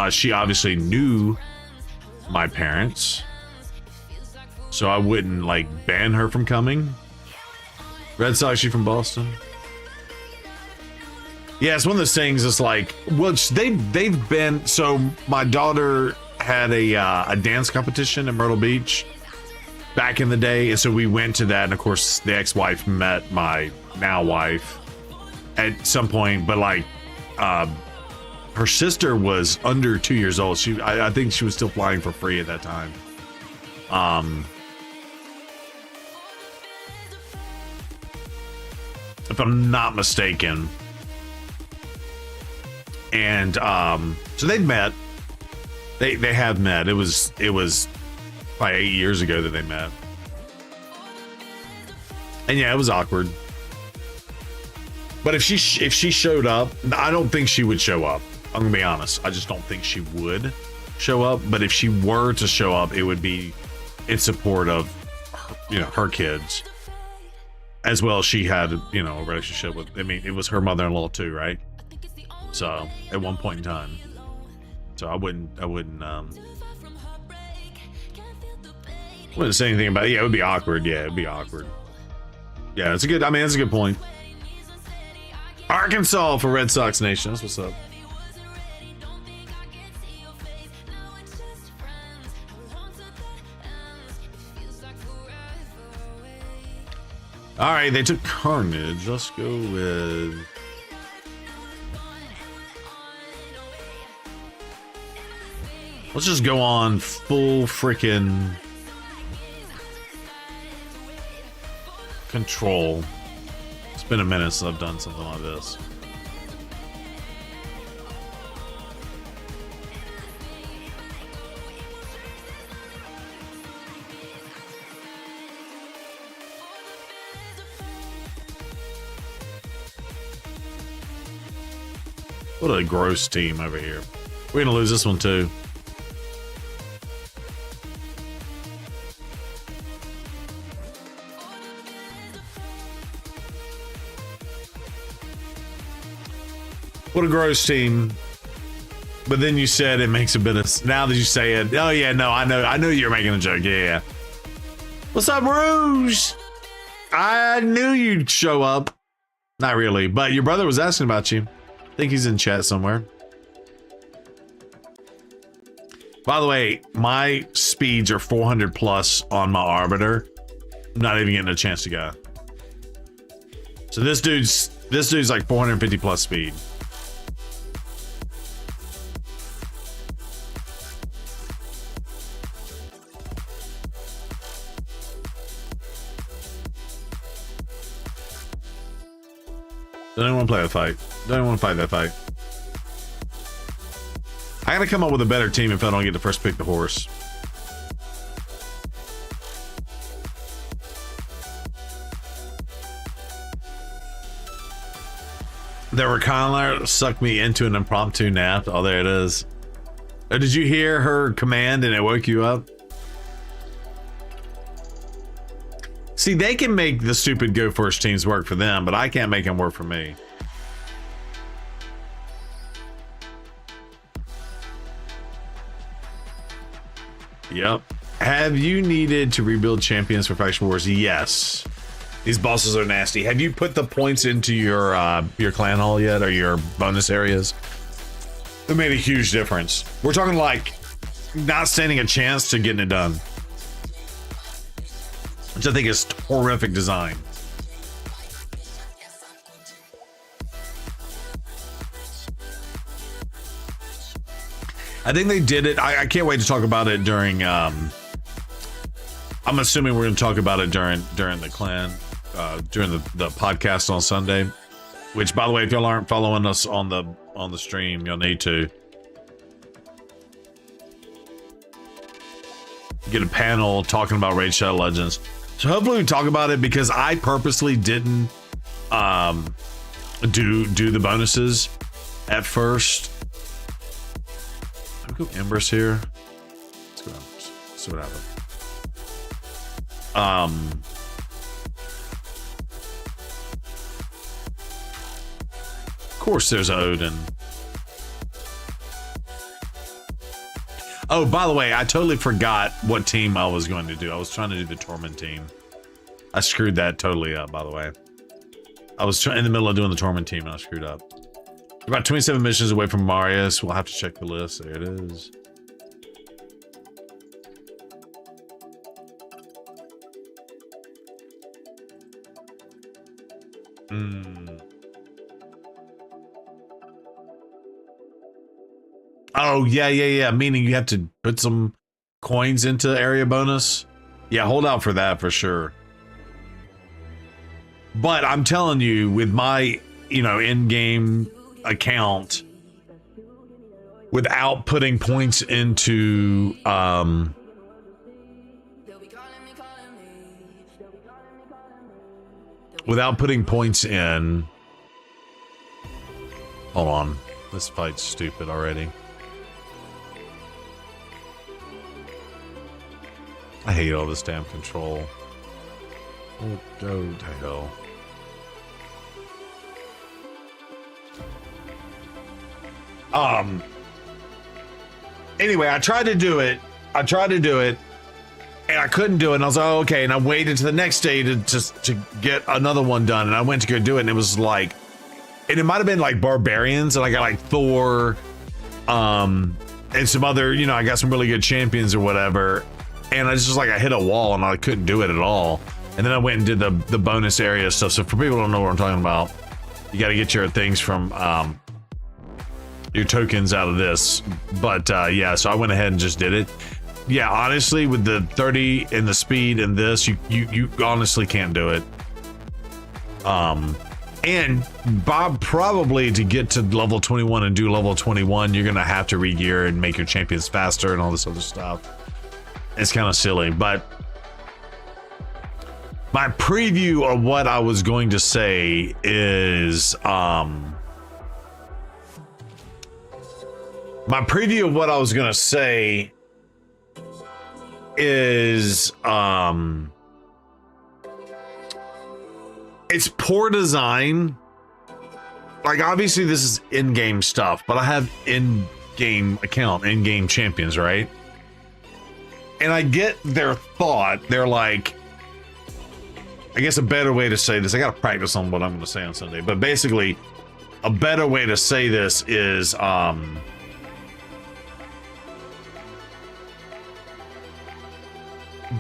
She obviously knew my parents, so I wouldn't like ban her from coming. Red Sox, she from Boston? Yeah, it's one of those things. It's like, well, they've been. So my daughter had a dance competition in Myrtle Beach back in the day, and so we went to that. And of course, the ex-wife met my now wife at some point. But like, her sister was under 2 years old. I think she was still flying for free at that time. If I'm not mistaken. And so they've met. They have met. It was probably 8 years ago that they met. And yeah, it was awkward. But if she showed up, I don't think she would show up. I'm gonna be honest. I just don't think she would show up. But if she were to show up, it would be in support of her kids. As well as she had, a relationship with, I mean, it was her mother-in-law too, right? So at one point in time. So I wouldn't say anything about it. Yeah, it would be awkward. Yeah, it'd be awkward. Yeah, that's a good point. Arkansas for Red Sox Nation. That's what's up. All right, they took Carnage. Let's go with... Let's just go on full freaking control. It's been a minute since I've done something like this. What a gross team over here. We're gonna lose this one too. What a gross team. But then you said it makes a bit of. Now that you say it, oh yeah, no, I know you're making a joke. Yeah. What's up, Rouge? I knew you'd show up. Not really, but your brother was asking about you. I think he's in chat somewhere. By the way, my speeds are 400 plus on my Arbiter. I'm not even getting a chance to go. So this dude's like 450 plus speed. Don't even want to play that fight. Don't even want to fight that fight. I gotta come up with a better team if I don't get to first pick the horse. The Reconnler sucked me into an impromptu nap. Oh, there it is. Oh, did you hear her command and it woke you up? See, they can make the stupid go first teams work for them, but I can't make them work for me. Yep. Have you needed to rebuild champions for Faction Wars? Yes. These bosses are nasty. Have you put the points into your clan hall yet, or your bonus areas? It made a huge difference. We're talking like not standing a chance to getting it done, which I think is horrific design. I think they did it. I can't wait to talk about it during. I'm assuming we're going to talk about it during the clan, during the podcast on Sunday. Which, by the way, if y'all aren't following us on the stream, you'll need to get a panel talking about Raid Shadow Legends. So hopefully we talk about it, because I purposely didn't do the bonuses at first. Go Embers here. Let's go Embers. See what happens. Of course there's Odin. Oh, by the way, I totally forgot what team I was going to do. I was trying to do the Torment team. I screwed that totally up, by the way. I was in the middle of doing the Torment team and I screwed up. About 27 missions away from Marius. We'll have to check the list. There it is. Oh, yeah. Meaning you have to put some coins into area bonus. Yeah, hold out for that for sure. But I'm telling you, with my, in-game account, without putting points into without putting points in, hold on, this fight's stupid already. I hate all this damn control. Oh, go to hell. Anyway, I tried to do it, and I couldn't do it, and I was like, oh, okay, and I waited to the next day to get another one done, and I went to go do it, and it was like, and it might have been like barbarians, and I got like Thor, and some other, I got some really good champions or whatever, and I just I hit a wall, and I couldn't do it at all, and then I went and did the bonus area stuff. So for people who don't know what I'm talking about, you got to get your things from, your tokens out of this. But yeah, so I went ahead and just did it. Yeah, honestly, with the 30 and the speed and this, you honestly can't do it. And Bob, probably to get to level 21 and do level 21, you're gonna have to re-gear and make your champions faster and all this other stuff. It's kind of silly, but my preview of what I was going to say is it's poor design. Like, obviously this is in-game stuff, but I have game account, in-game champions, right? And I get their thought. They're like, I guess a better way to say this, I got to practice on what I'm going to say on Sunday, but basically a better way to say this is,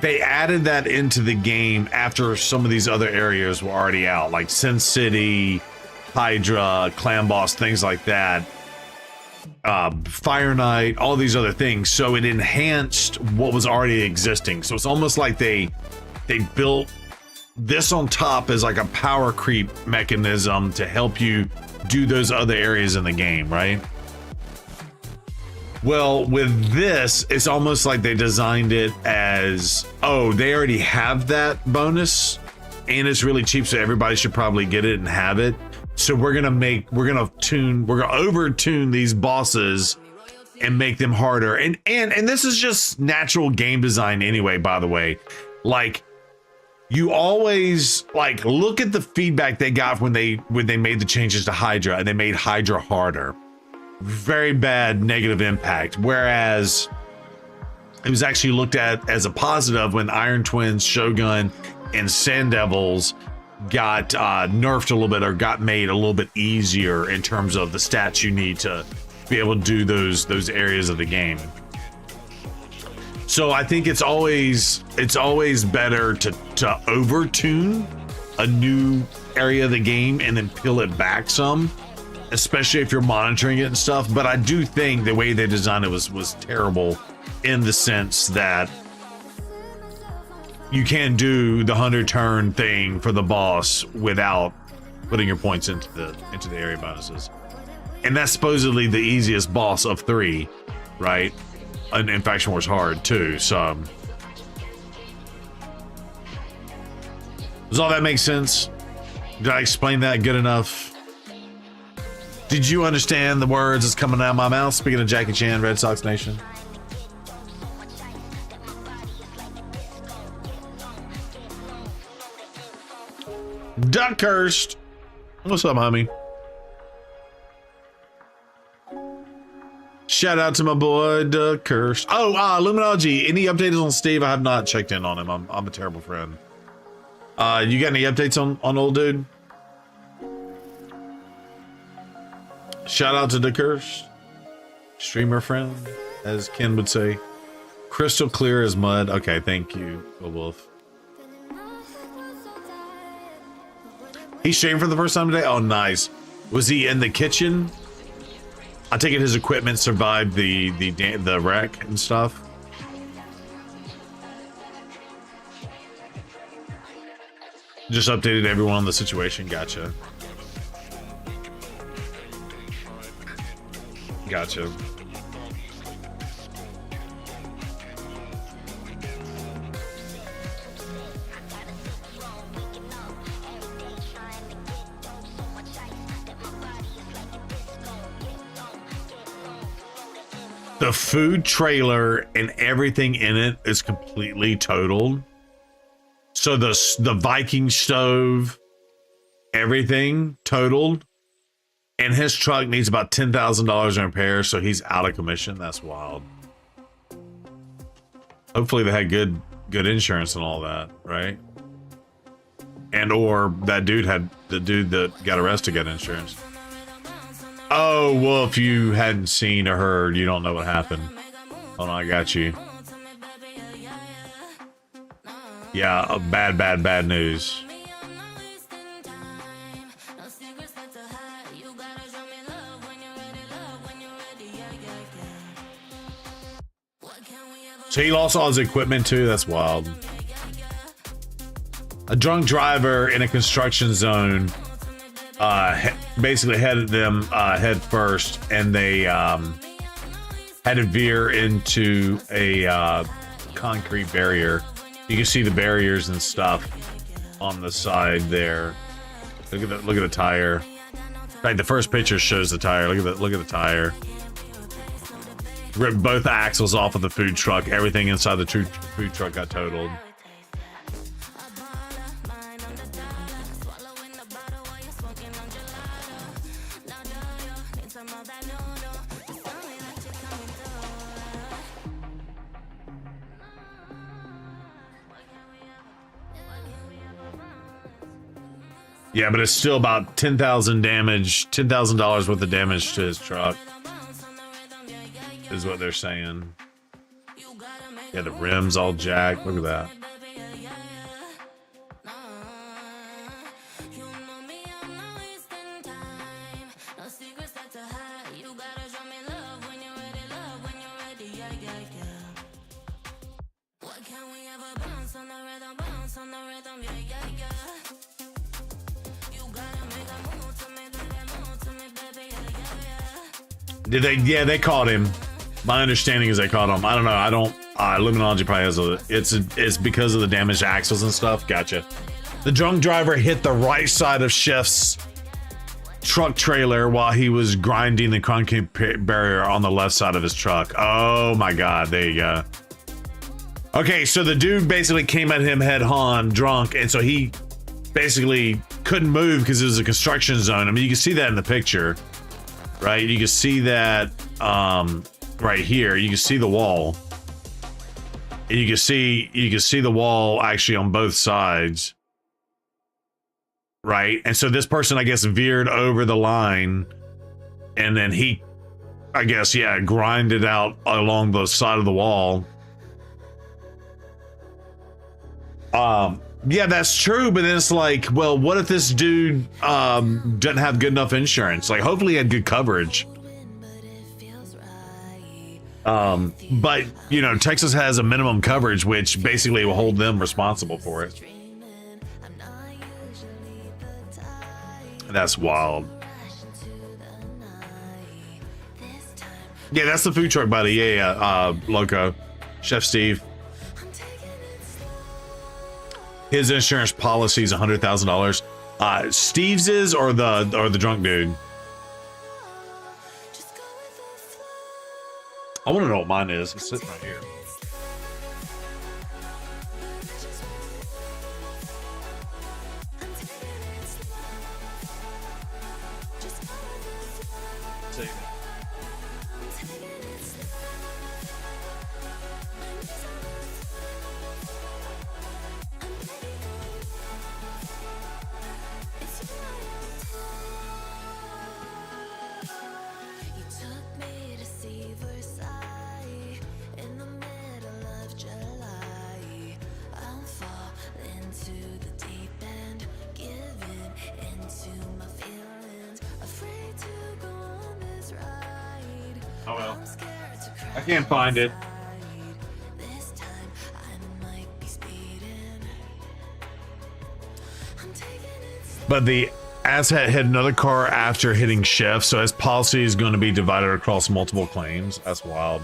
they added that into the game after some of these other areas were already out, like Sin City, Hydra, Clan Boss, things like that. Fire Knight, all these other things. So it enhanced what was already existing. So it's almost like they built this on top as like a power creep mechanism to help you do those other areas in the game, right? Well, with this, it's almost like they designed it as, oh, they already have that bonus and it's really cheap, so everybody should probably get it and have it. So we're gonna over-tune these bosses and make them harder. And this is just natural game design anyway, by the way. Like, you always like look at the feedback they got when they made the changes to Hydra and they made Hydra harder. Very bad negative impact. Whereas it was actually looked at as a positive when Iron Twins, Shogun, and Sand Devils got nerfed a little bit or got made a little bit easier in terms of the stats you need to be able to do those areas of the game. So I think it's always better to overtune a new area of the game and then peel it back some, especially if you're monitoring it and stuff. But I do think the way they designed it was terrible in the sense that you can't do the 100-turn thing for the boss without putting your points into the area bonuses. And that's supposedly the easiest boss of 3, right? And Faction Wars hard too, so does all that make sense? Did I explain that good enough? Did you understand the words that's coming out of my mouth? Speaking of Jackie Chan, Red Sox Nation. Duckhurst, what's up, homie? Shout out to my boy Duckhurst. Oh, Luminology. Any updates on Steve? I have not checked in on him. I'm a terrible friend. You got any updates on old dude? Shout out to Duckhurst, streamer friend, as Ken would say. Crystal clear as mud. Okay, thank you, Wolf. He streamed for the first time today. Oh, nice. Was he in the kitchen? I take it his equipment survived the wreck and stuff. Just updated everyone on the situation. Gotcha. Gotcha. The food trailer and everything in it is completely totaled. So the Viking stove, everything totaled. And his truck needs about $10,000 in repairs, so he's out of commission. That's wild. Hopefully they had good insurance and all that, right? And or that dude had the dude that got arrested got insurance. Oh, well, if you hadn't seen or heard, you don't know what happened. Hold on, I got you. Yeah, bad news. So he lost all his equipment too? That's wild. A drunk driver in a construction zone basically headed them head first, and they had to veer into a concrete barrier. You can see the barriers and stuff on the side there. Look at the tire. Like the first picture shows the tire. Look at the tire. Ripped both axles off of the food truck. Everything inside the food truck got totaled. Yeah, but it's still about 10,000 damage, $10,000 worth of damage to his truck, is what they're saying. Yeah, the rims all jacked. Look at that. Did they? Yeah, they caught him. My understanding is they caught him. I don't know. I don't. Luminology probably has a. It's because of the damaged axles and stuff. Gotcha. The drunk driver hit the right side of Chef's truck trailer while he was grinding the concrete barrier on the left side of his truck. Oh my God! There you go. Okay, so the dude basically came at him head on, drunk, and so he basically couldn't move because it was a construction zone. I mean, you can see that in the picture. Right, you can see that right here. You can see the wall, and you can see the wall actually on both sides. Right, and so this person, I guess, veered over the line, and then he, I guess, yeah, grinded out along the side of the wall. Yeah, that's true, but then it's like, well, what if this dude doesn't have good enough insurance? Like, hopefully he had good coverage. But, you know, Texas has a minimum coverage, which basically will hold them responsible for it. That's wild. Yeah, that's the food truck, buddy. Yeah, Loco. Chef Steve. His insurance policy is $100,000. Steve's is or the drunk dude? I want to know what mine is. It's sitting right here. Oh well. I can't find it. But the asshat hit another car after hitting Chef, so his policy is going to be divided across multiple claims. That's wild.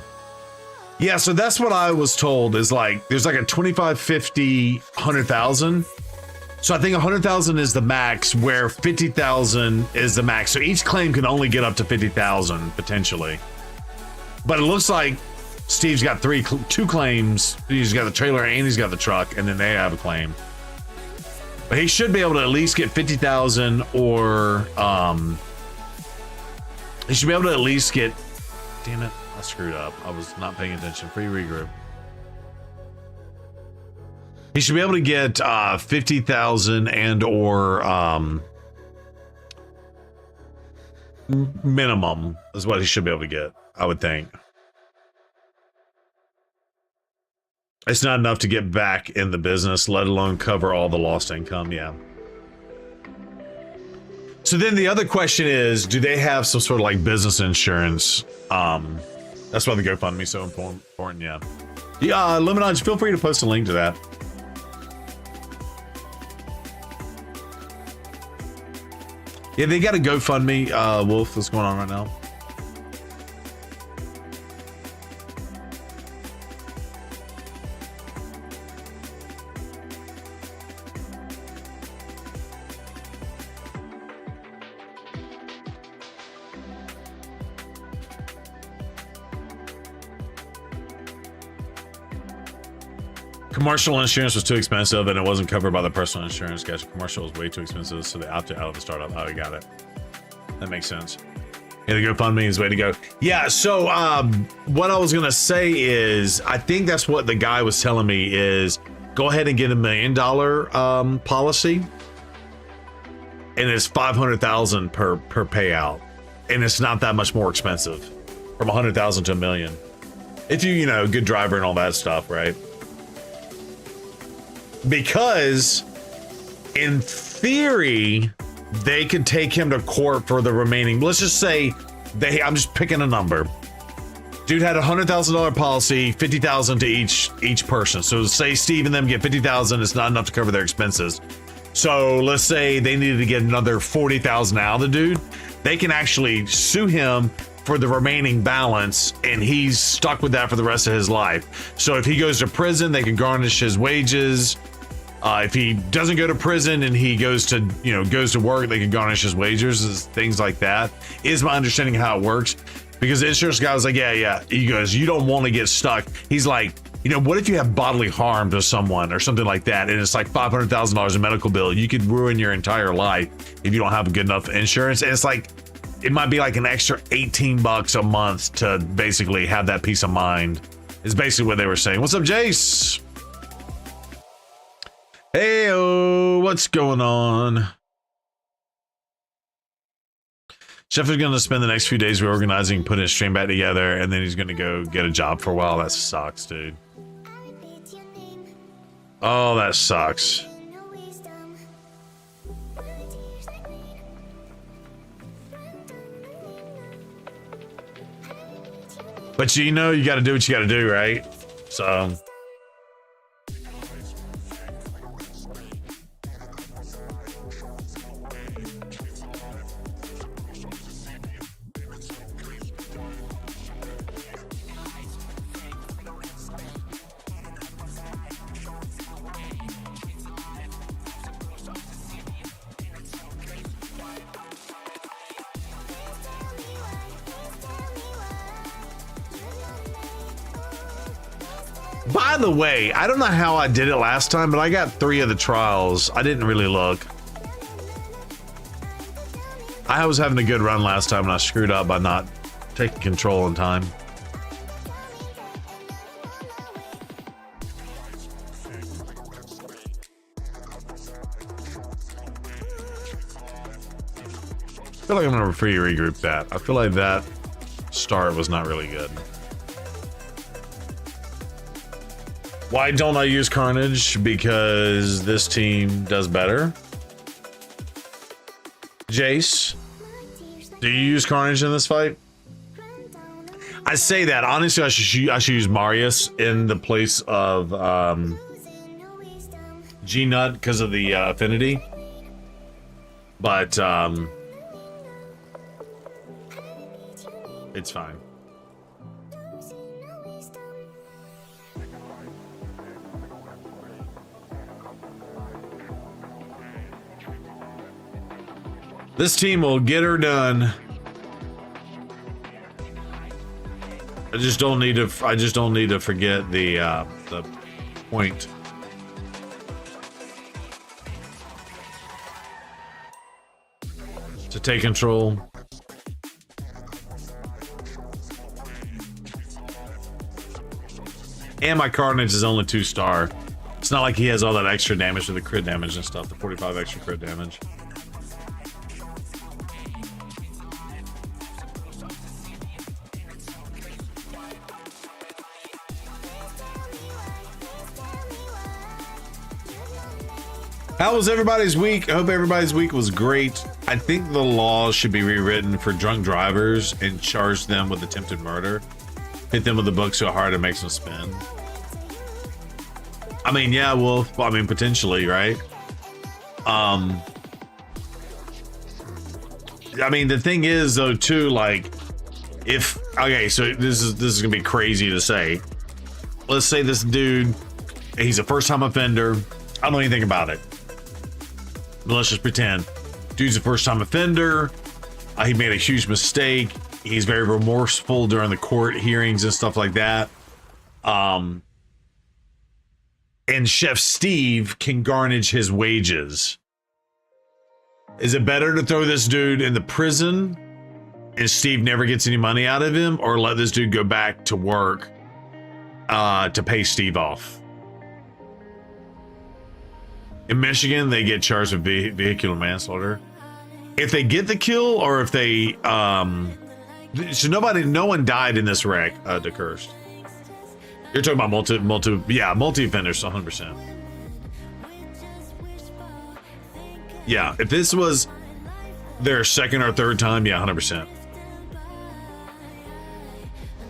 Yeah, so that's what I was told is like, there's like a 25, 50, 100,000. So I think 100,000 is the max, where 50,000 is the max. So each claim can only get up to 50,000 potentially. But it looks like Steve's got two claims. He's got the trailer and he's got the truck, and then they have a claim. But he should be able to at least get 50,000, or he should be able to at least get. Damn it! I screwed up. I was not paying attention. Free regroup. He should be able to get 50,000 and or minimum is what he should be able to get, I would think. It's not enough to get back in the business, let alone cover all the lost income. Yeah. So then the other question is, do they have some sort of like business insurance? That's why the GoFundMe is so important. Yeah. Yeah. Lemonade, feel free to post a link to that. Yeah, they got a GoFundMe, Wolf, that's going on right now. Commercial insurance was too expensive and it wasn't covered by the personal insurance. Guys, commercial was way too expensive, so they opted out of the startup. Oh, I got it. That makes sense. Yeah, the GoFundMe is the way to go. Yeah, so what I was gonna say is, I think that's what the guy was telling me is, go ahead and get $1 million policy. and it's $500,000 per payout, and it's not that much more expensive, from $100,000 to $1 million. If you know, good driver and all that stuff, right? Because in theory, they could take him to court for the remaining. Let's just say I'm just picking a number. Dude had a $100,000 policy, $50,000 to each person. So say Steve and them get $50,000, it's not enough to cover their expenses. So let's say they needed to get another $40,000 out of the dude. They can actually sue him for the remaining balance, and he's stuck with that for the rest of his life. So if he goes to prison, they can garnish his wages. If he doesn't go to prison and he goes to work, they can garnish his wages, things like that. Is my understanding of how it works. Because the insurance guy was like, yeah. He goes, you don't want to get stuck. He's like, what if you have bodily harm to someone or something like that, and it's like $500,000 a medical bill? You could ruin your entire life if you don't have good enough insurance. And it's like, it might be like an extra $18 a month to basically have that peace of mind. Is basically what they were saying. What's up, Jace? Hey, what's going on? Chef is going to spend the next few days reorganizing, putting his stream back together, and then he's going to go get a job for a while. That sucks, dude. Oh, that sucks. But you got to do what you got to do, right? So... By the way, I don't know how I did it last time, but I got 3 of the trials. I didn't really look. I was having a good run last time and I screwed up by not taking control in time. I feel like I'm gonna free regroup that. I feel like that start was not really good. Why don't I use Carnage? Because this team does better. Jace, do you use Carnage in this fight? I say that honestly, I should use Marius in the place of G-Nut because of the affinity, but it's fine. This team will get her done. I just don't need to forget the point. To take control. And my Carnage is only 2-star. It's not like he has all that extra damage with the crit damage and stuff, the 45 extra crit damage. How was everybody's week? I hope everybody's week was great. I think the laws should be rewritten for drunk drivers and charge them with attempted murder. Hit them with the book so hard it makes them spin. I mean, yeah, well, I mean, potentially, right? I mean, the thing is, though, too, like, if, okay, so this is gonna be crazy to say. Let's say this dude, he's a first-time offender. I don't know anything about it. But let's just pretend. Dude's a first-time offender. He made a huge mistake. He's very remorseful during the court hearings and stuff like that. And Chef Steve can garnish his wages. Is it better to throw this dude in the prison and Steve never gets any money out of him, or let this dude go back to work to pay Steve off? In Michigan, they get charged with vehicular manslaughter. if they get the kill or if they so no one died in this wreck, DeCursed. You're talking about multi offenders, 100%. Yeah, if this was their second or third time, yeah, 100%.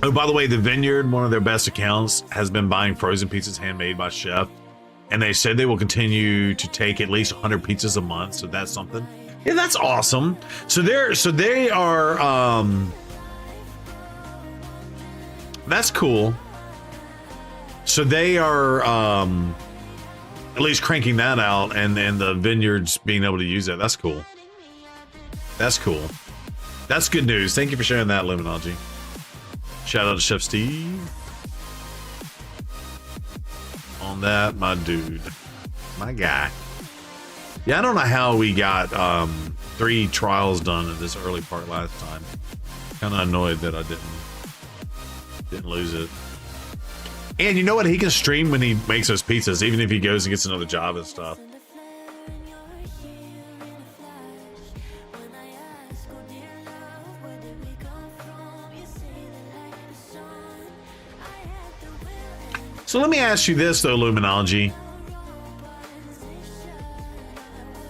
Oh, by the way, the Vineyard, one of their best accounts, has been buying frozen pizzas handmade by chef, and they said they will continue to take at least 100 pizzas a month. So that's something. Yeah, that's awesome. So they are. That's cool. So they are at least cranking that out, and the Vineyards being able to use that. That's cool. That's cool. That's good news. Thank you for sharing that, Luminology. Shout out to Chef Steve. On that, my dude. My guy. Yeah, I don't know how we got 3 trials done at this early part last time. Kind of annoyed that I didn't lose it. And you know what? He can stream when he makes those pizzas, even if he goes and gets another job and stuff. So let me ask you this, though, Luminology.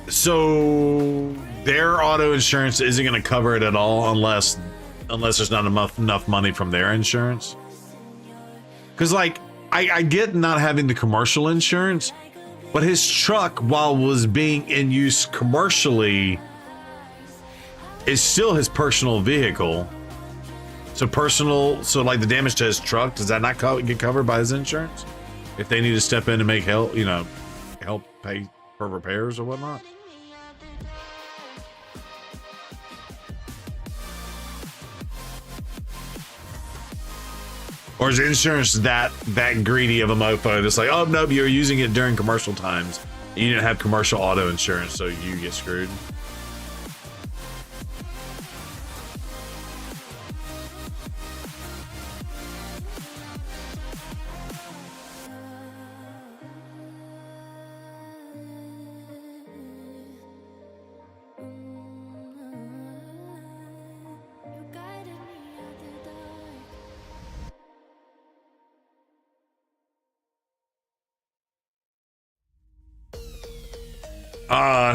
So their auto insurance isn't going to cover it at all unless there's not enough money from their insurance? Because, like, I get not having the commercial insurance, but his truck, while was being in use commercially, is still his personal vehicle. So like the damage to his truck, does that not get covered by his insurance? If they need to step in and make help pay for repairs or whatnot? Or is insurance that greedy of a mofo that's like, oh, no, you're using it during commercial times. You didn't have commercial auto insurance, so you get screwed?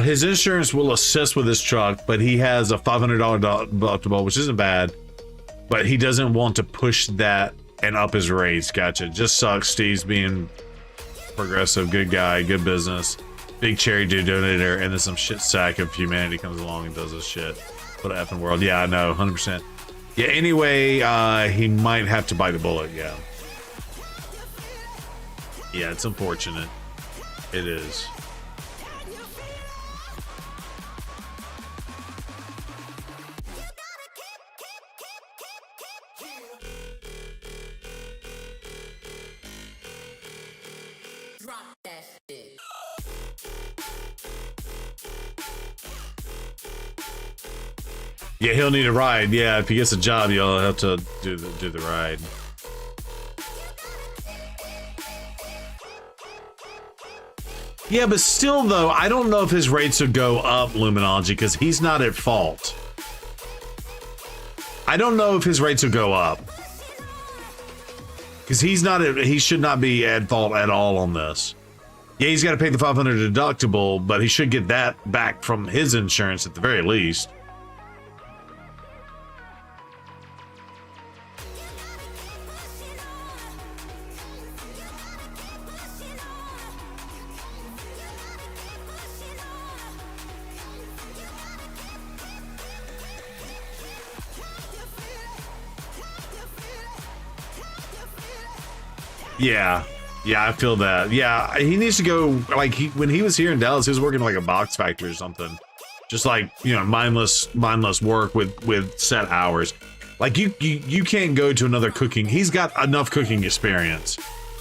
His insurance will assist with his truck, but he has a $500 deductible, which isn't bad, but he doesn't want to push that and up his rates. Gotcha. Just sucks. Steve's being progressive, good guy, good business, big cherry dude donator, and then some shit sack of humanity comes along and does this shit. What a effing world. Yeah, I know, 100%. Yeah, anyway, he might have to bite the bullet, yeah. Yeah, it's unfortunate. It is. Yeah, he'll need a ride. Yeah, if he gets a job, you'll have to do the ride. Yeah, but still, though, I don't know if his rates would go up, Luminology, because he's not at fault. I don't know if his rates would go up. Because he should not be at fault at all on this. Yeah, he's got to pay the $500 deductible, but he should get that back from his insurance at the very least. Yeah, I feel that. Yeah, he needs to go, like, when he was here in Dallas, he was working like a box factory or something. Just like, mindless work with set hours. Like, you can't go to another cooking. He's got enough cooking experience.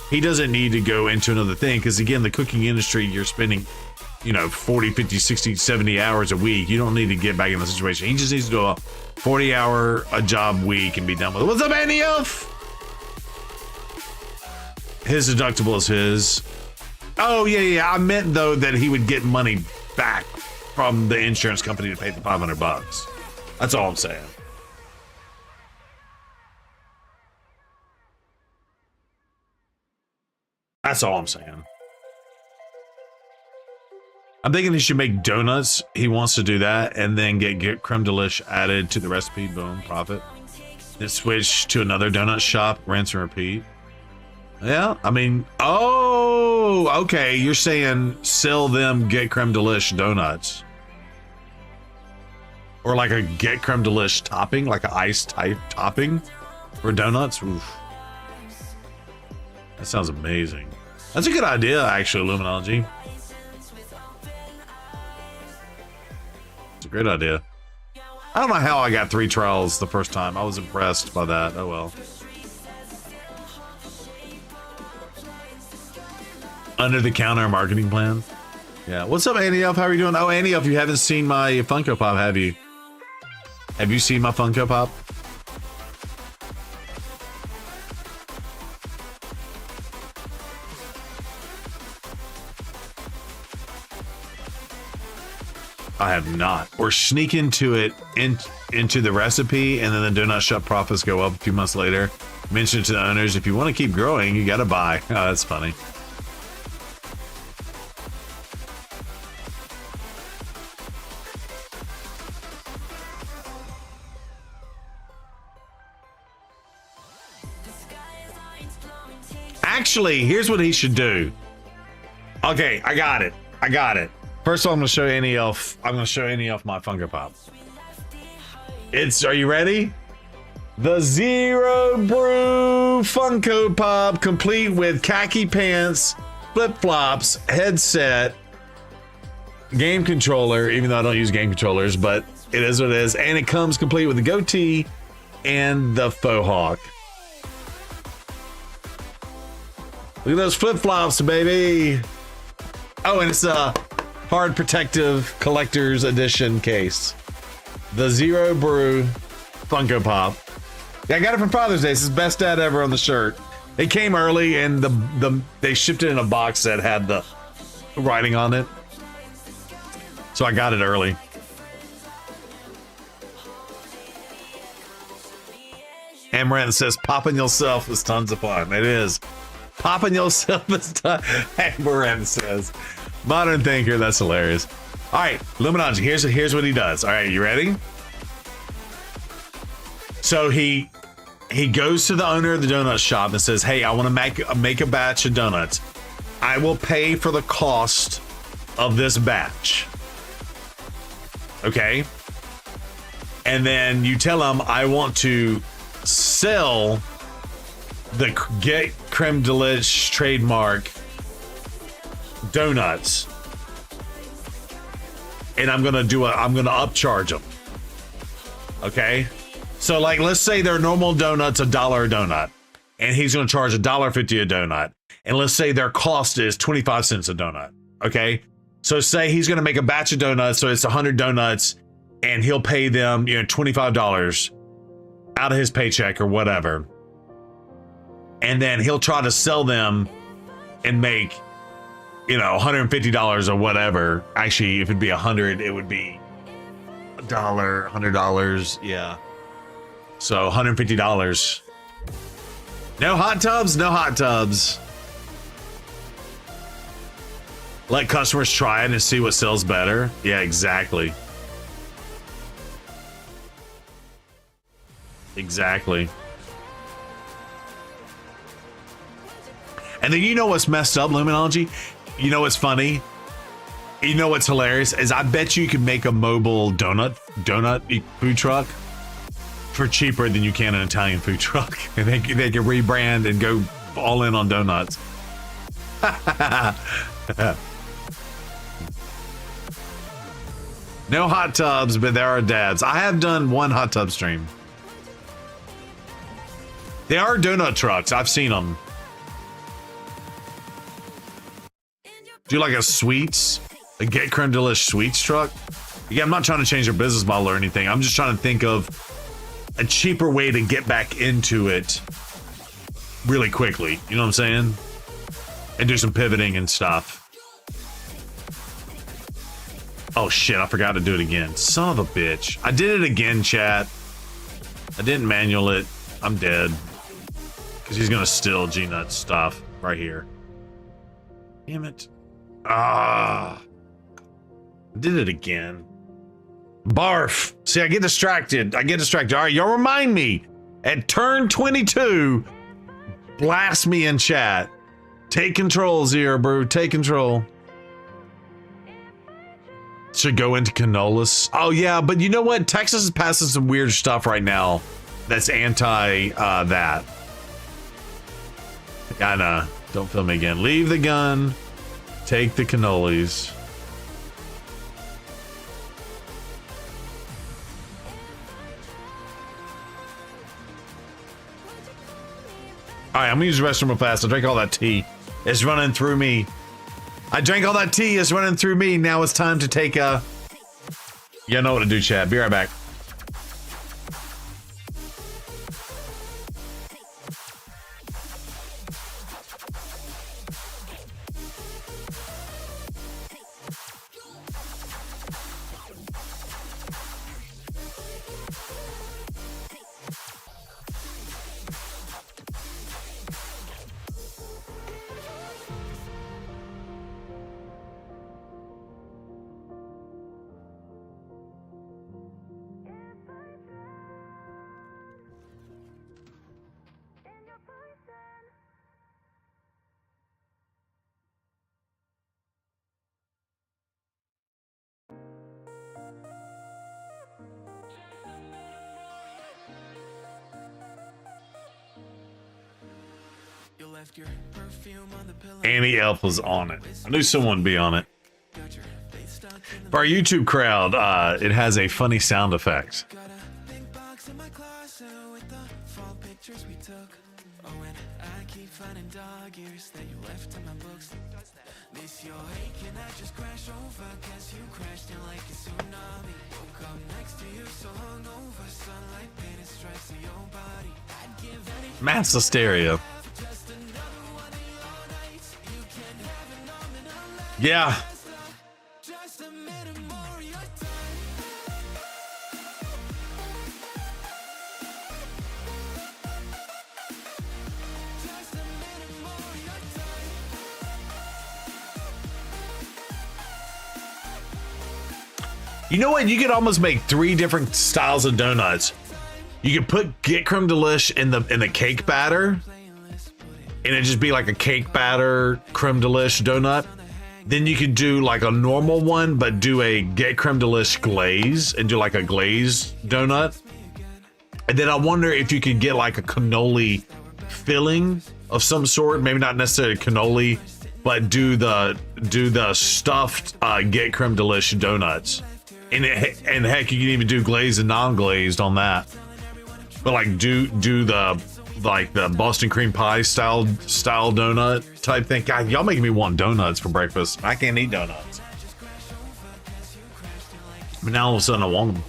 He doesn't need to go into another thing, because again, the cooking industry, you're spending, 40, 50, 60, 70 hours a week. You don't need to get back in the situation. He just needs to do a 40-hour a job week and be done with it. What's up, Andy Elf? His deductible is his. Oh, yeah. I meant, though, that he would get money back from the insurance company to pay the $500. That's all I'm saying. That's all I'm saying. I'm thinking he should make donuts. He wants to do that and then get creme de lish added to the recipe. Boom, profit. Then switch to another donut shop, rinse and repeat. Yeah, I mean, oh, okay. You're saying sell them get creme de lish donuts. Or like a get creme de lish topping, like an ice type topping for donuts. Oof. That sounds amazing. That's a good idea, actually, Luminology. It's a great idea. I don't know how I got 3 trials the first time. I was impressed by that. Oh well. Under the counter marketing plan. Yeah. What's up, Andy Elf? How are you doing? Oh, Andy Elf, you haven't seen my Funko Pop, have you? Have you seen my Funko Pop? I have not. Or sneak into it into the recipe, and then the donut shop profits go up a few months later. Mention to the owners, if you want to keep growing, you got to buy. Oh, that's funny. Actually, here's what he should do. Okay, I got it. First of all, I'm going to show Annie Elf. I'm going to show Annie Elf my Funko Pop. Are you ready? The Zero Brew Funko Pop, complete with khaki pants, flip-flops, headset, game controller, even though I don't use game controllers, but it is what it is. And it comes complete with the goatee and the faux hawk. Look at those flip-flops, baby. Oh, and it's a hard protective collector's edition case. The Zero Brew Funko Pop. Yeah, I got it for Father's Day. It's his best dad ever on the shirt. It came early, and they shipped it in a box that had the writing on it. So I got it early. Amaranth says, popping yourself is tons of fun. It is. Popping yourself is tons. Amaranth says, modern thinker. That's hilarious. All right, Luminology, here's what he does. All right, you ready? So he goes to the owner of the donut shop and says, hey, I want to make a batch of donuts. I will pay for the cost of this batch. Okay? And then you tell him, I want to sell the Get Creme de Lish trademark donuts. And I'm gonna upcharge them. Okay? So like, let's say their normal donuts $1 a donut, and he's gonna charge $1.50 a donut. And let's say their cost is 25 cents a donut. Okay? So say he's gonna make a batch of donuts, so it's 100 donuts, and he'll pay them, $25 out of his paycheck or whatever. And then he'll try to sell them and make, $150 or whatever. Actually, if it'd be 100, it would be $100. Yeah. So $150. No hot tubs, no hot tubs. Let customers try it and see what sells better. Yeah, exactly. Exactly. And then you know what's messed up, Luminology? You know what's funny? You know what's hilarious? Is I bet you can make a mobile donut food truck for cheaper than you can an Italian food truck. And they can rebrand and go all in on donuts. No hot tubs, but there are dads. I have done one hot tub stream. They are donut trucks. I've seen them. Do like a sweets, a Get Creme de Lish sweets truck. Yeah, I'm not trying to change their business model or anything. I'm just trying to think of a cheaper way to get back into it really quickly. You know what I'm saying? And do some pivoting and stuff. Oh shit, I forgot to do it again. Son of a bitch. I did it again, chat. I didn't manual it. I'm dead. Because he's gonna steal G-Nut stuff right here. Damn it. Ah. I did it again. Barf. See, I get distracted. All right, y'all remind me. At turn 22, blast me in chat. Take control, Zero Brew. Take control. Should go into Canolas. Oh yeah, but you know what? Texas is passing some weird stuff right now that's anti that. I know. Don't film me again. Leave the gun. Take the cannolis. All right, I'm gonna use the restroom real fast. I drank all that tea. It's running through me. I drank all that tea. It's running through me. Now it's time to take a... You know what to do, Chad. Be right back. Annie Elf was on it. I knew someone would be on it. For our YouTube crowd, it has a funny sound effect. Mass hysteria. Yeah. You know what? You could almost make 3 different styles of donuts. You could put Get Creme Delish in the cake batter, and it just be like a cake batter creme delish donut. Then you could do like a normal one, but do a Get Creme Delish glaze and do like a glazed donut. And then I wonder if you could get like a cannoli filling of some sort, maybe not necessarily cannoli, but do the stuffed Get Creme Delish donuts. And heck, you can even do glazed and non-glazed on that. But like do the Boston cream pie style donut type thing. God, y'all making me want donuts for breakfast. I can't eat donuts. But now all of a sudden I want them.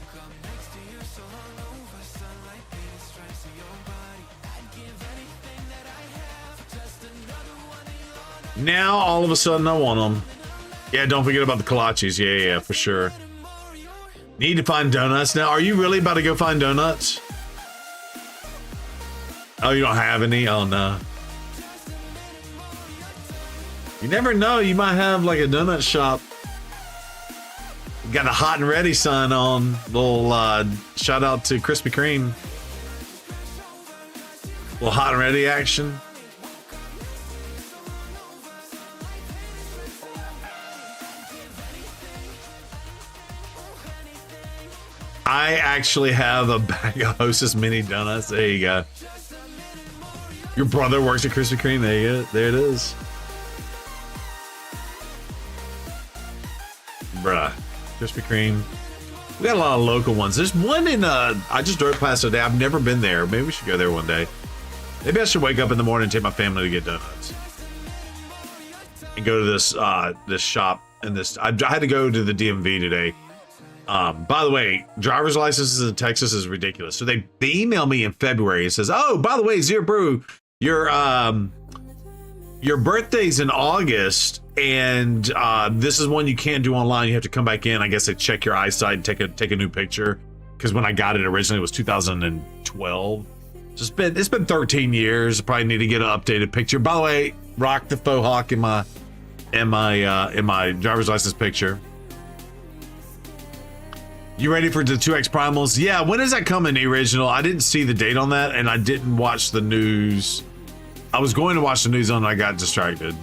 Now all of a sudden I want them. Yeah, don't forget about the kolaches. Yeah, for sure. Need to find donuts. Now, are you really about to go find donuts? Oh, you don't have any? Oh, no. You never know. You might have like a donut shop. Got a hot and ready sign on. Little shout out to Krispy Kreme. Little hot and ready action. I actually have a bag of Hostess mini donuts. There you go. Your brother works at Krispy Kreme. There you go. There it is. Bruh. Krispy Kreme. We got a lot of local ones. There's one in, I just drove past today. I've never been there. Maybe we should go there one day. Maybe I should wake up in the morning and take my family to get donuts. And go to this shop. And I had to go to the DMV today. By the way, driver's licenses in Texas is ridiculous. So they emailed me in February and says, oh, by the way, Zero Brew, your birthday's in August And this is one you can't do online. You have to come back in. I guess they check your eyesight and take a new picture. Because when I got it originally, it was 2012. So it's been 13 years. I probably need to get an updated picture. By the way, rock the faux hawk in my driver's license picture. You ready for the 2X Primals? Yeah, when is that coming, the original? I didn't see the date on that, and I didn't watch the news. I was going to watch the news on, and I got distracted.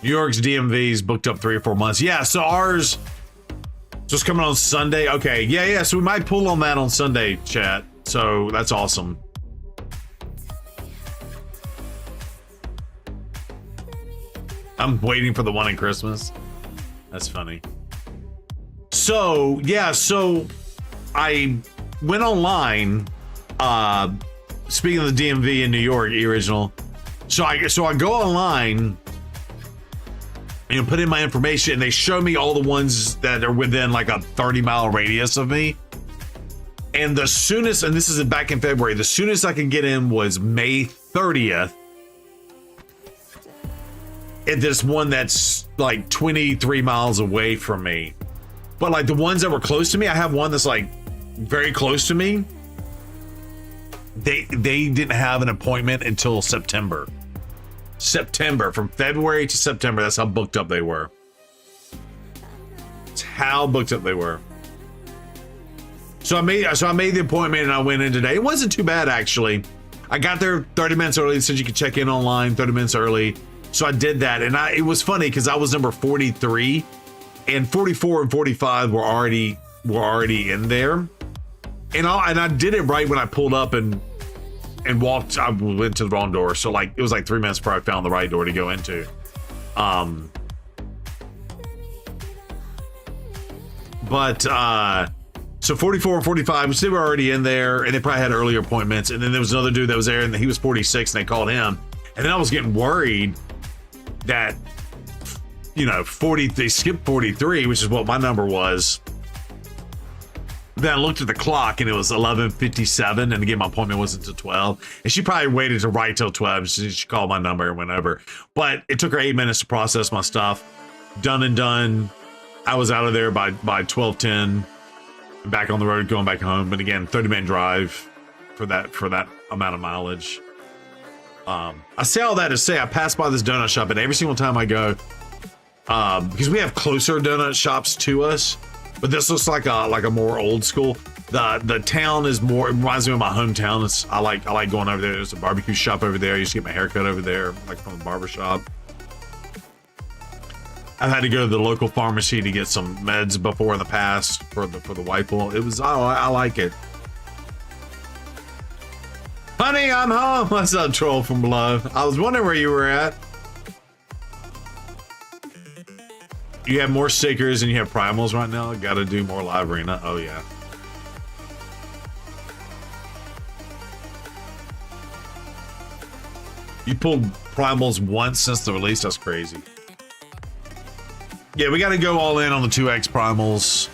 New York's DMV's booked up 3 or 4 months. Yeah, so ours just coming on Sunday. Okay, yeah. So we might pull on that on Sunday, chat. So that's awesome. I'm waiting for the one in Christmas. That's funny. So yeah, so I went online. Speaking of the DMV in New York, the original. So I go online. You know, put in my information, and they show me all the ones that are within like a 30-mile radius of me. And the soonest, and this is back in February, the soonest I could get in was May 30th. And this one that's like 23 miles away from me. But like the ones that were close to me, I have one that's like very close to me. They didn't have an appointment until September. From February to September. That's how booked up they were. It's how booked up they were. So I made the appointment and I went in today. It wasn't too bad, actually. I got there 30 minutes early. It said you could check in online 30 minutes early. So I did that, and it was funny because I was number 43, and 44 and 45 were already in there, and I did it right when I pulled up and walked. I went to the wrong door, so like it was like 3 minutes before I found the right door to go into. So 44 and 45, which they were already in there, and they probably had earlier appointments. And then there was another dude that was there, and he was 46, and they called him. And then I was getting worried that, you know, they skipped 43, which is what my number was. Then I looked at the clock, and it was 11:57, and again, my appointment wasn't until 12. And she probably waited to write till 12. She called my number and went over. But it took her 8 minutes to process my stuff. Done and done. I was out of there by 12:10. Back on the road, going back home. But again, 30-minute drive for that amount of mileage. I say all that to say I pass by this donut shop, and every single time I go, because we have closer donut shops to us, but this looks like a more old school. The town is more, it reminds me of my hometown. I like going over there. There's a barbecue shop over there. I used to get my haircut over there, like from the barber shop. I've had to go to the local pharmacy to get some meds before in the past for the wife. It was, I like it. Honey, I'm home. What's up, troll from below? I was wondering where you were at. You have more stickers and you have primals right now. Gotta do more live arena. Oh yeah. You pulled primals once since the release. That's crazy. Yeah, we got to go all in on the 2X primals.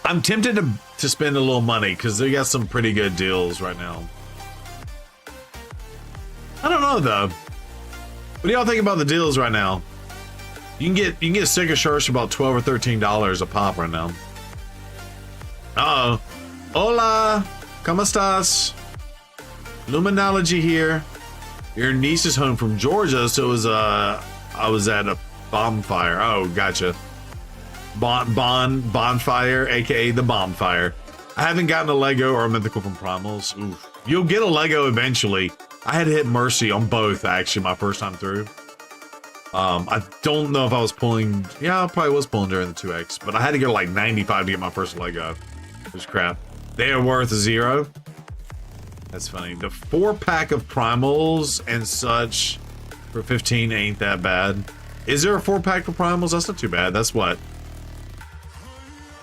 I'm tempted to spend a little money because they got some pretty good deals right now. I don't know though. What do y'all think about the deals right now? You can get sticker shirts for about $12 or $13 a pop right now. Uh-oh. Hola, ¿cómo estás? Luminology here. Your niece is home from Georgia, so it was I was at a bonfire. Oh, gotcha. Bonfire, aka the bonfire. I haven't gotten a Lego or a mythical from primals. Oof. You'll get a Lego eventually. I had to hit Mercy on both actually my first time through. I don't know if I was pulling. Yeah, I probably was pulling during the 2X, but I had to go to like 95 to get my first Lego. It was crap. They are worth 0. That's funny. The 4-pack of primals and such for 15 ain't that bad. Is there a 4-pack of primals? That's not too bad. That's what?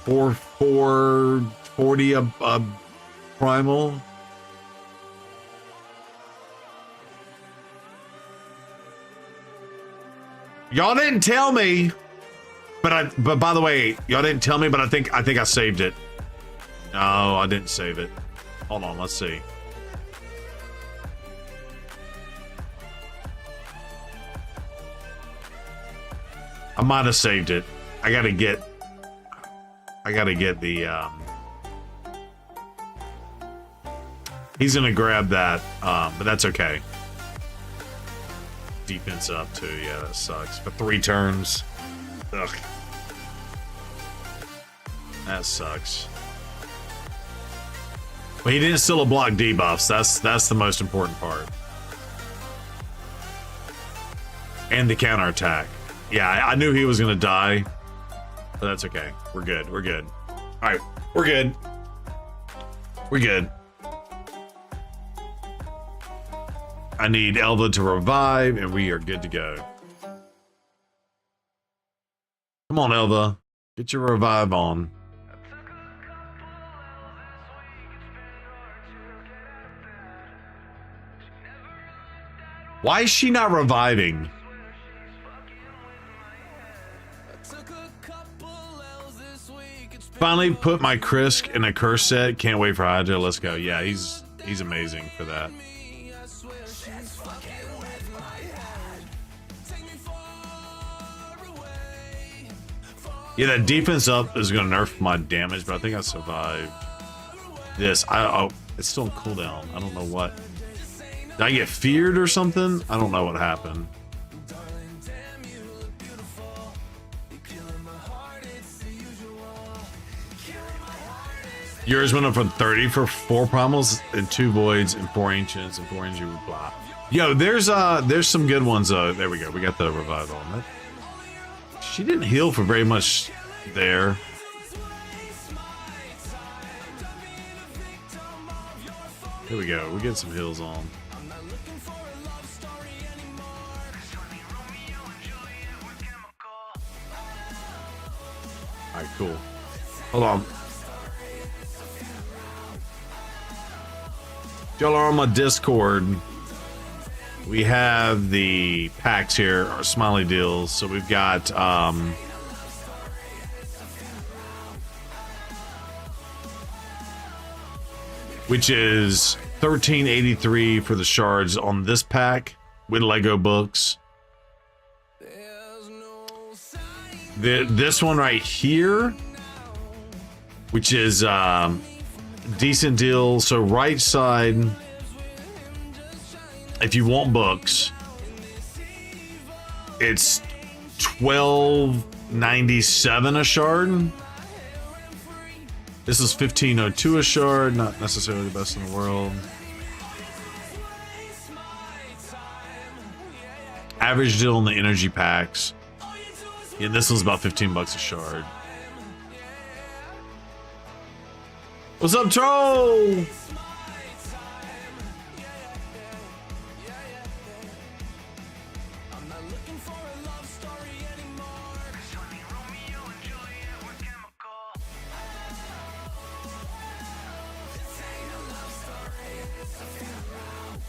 440 a primal. Y'all didn't tell me, but by the way, y'all didn't tell me, but I think I saved it. No, I didn't save it. Hold on, let's see. might have saved it. I gotta get the he's gonna grab that, but that's okay. Defense up too, yeah, that sucks. For 3 turns. Ugh. That sucks. But he didn't steal a block debuffs. That's the most important part. And the counterattack. Yeah, I knew he was gonna die. But that's okay. We're good. We're good. Alright, we're good. We're good. I need Elva to revive, and we are good to go. Come on, Elva. Get your revive on. Why is she not reviving? Finally put my Krisk in a curse set. Can't wait for Hydra. Let's go. Yeah, he's amazing for that. Yeah, that defense up is gonna nerf my damage, but I think I survived this. It's still on cooldown. I don't know what. Did I get feared or something? I don't know what happened. Yours went up from 30 for 4 primals and 2 voids and 4 ancients and 4 injury blah. Yo, there's some good ones. There we go. We got the revival on that. She didn't heal for very much there. Here we go. We get some heals on. Alright, cool. Hold on. If y'all are on my Discord, we have the packs here, our smiley deals. So we've got which is $13.83 for the shards on this pack with Lego books. This one right here, which is decent deal. So right side, if you want books, it's $12.97 a shard. This is $15.02 a shard, not necessarily the best in the world. Average deal on the energy packs. Yeah, this one's about 15 bucks a shard. What's up, troll?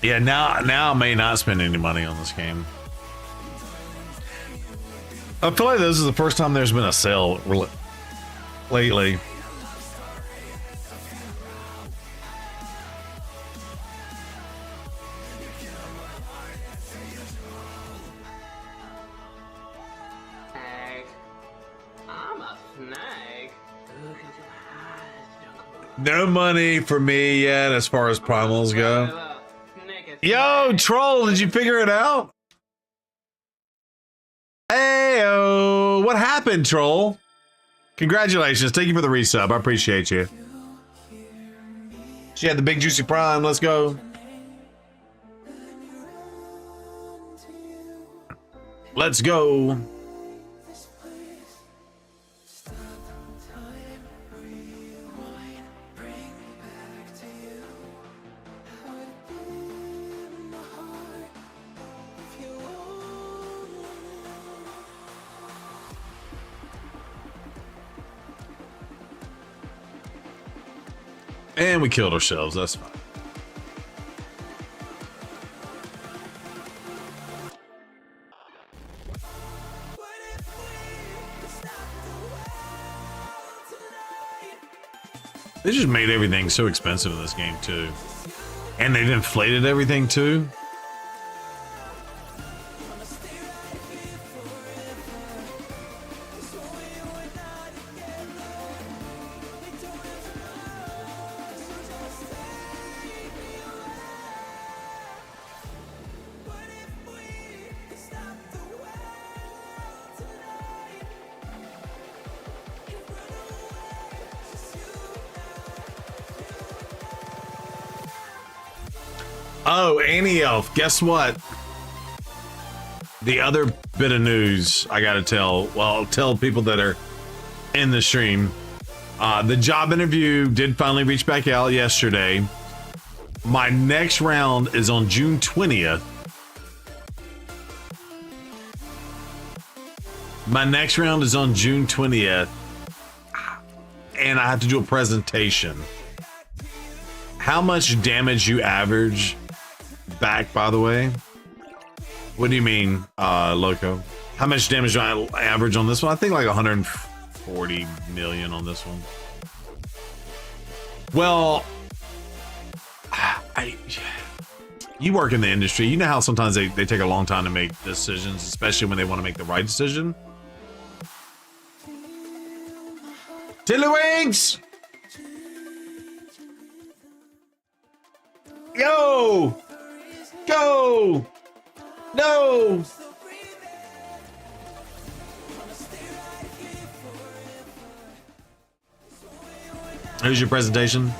Yeah, now I may not spend any money on this game. I feel like this is the first time there's been a sale lately. I'm a snake. No money for me yet as far as primals go. Yo, troll, did you figure it out? Hey-o, what happened, troll? Congratulations, thank you for the resub, I appreciate you. She had the big juicy prime, let's go. Let's go. And we killed ourselves, that's fine. They just made everything so expensive in this game too. And they've inflated everything too. Oh, Annie Elf, guess what? The other bit of news I gotta tell, well, tell people that are in the stream. The job interview did finally reach back out yesterday. My next round is on June 20th. My next round is on June 20th. And I have to do a presentation. How much damage you average back, by the way? What do you mean, Loco? How much damage do I average on this one? I think like 140 million on this one. Well, you work in the industry. You know how sometimes they take a long time to make decisions, especially when they want to make the right decision. Tiddlywinks! Yo! Go! No! Here's your presentation.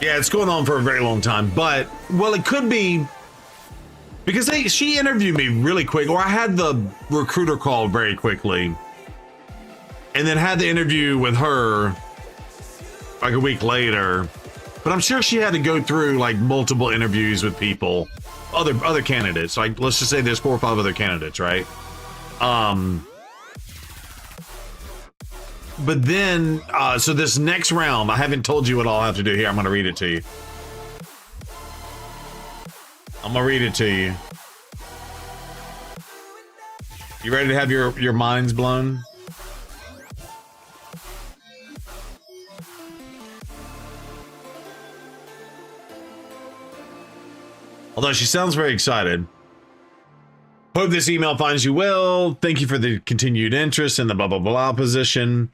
Yeah, it's going on for a very long time, but, well, it could be because she interviewed me really quick, or I had the recruiter call very quickly, and then had the interview with her like a week later. But I'm sure she had to go through like multiple interviews with people, other candidates. Like, let's just say there's 4 or 5 other candidates, right? But then, so this next round, I haven't told you what I'll have to do here. I'm going to read it to you. I'm going to read it to you. You ready to have your minds blown? Although she sounds very excited. Hope this email finds you well. Thank you for the continued interest in the blah, blah, blah position.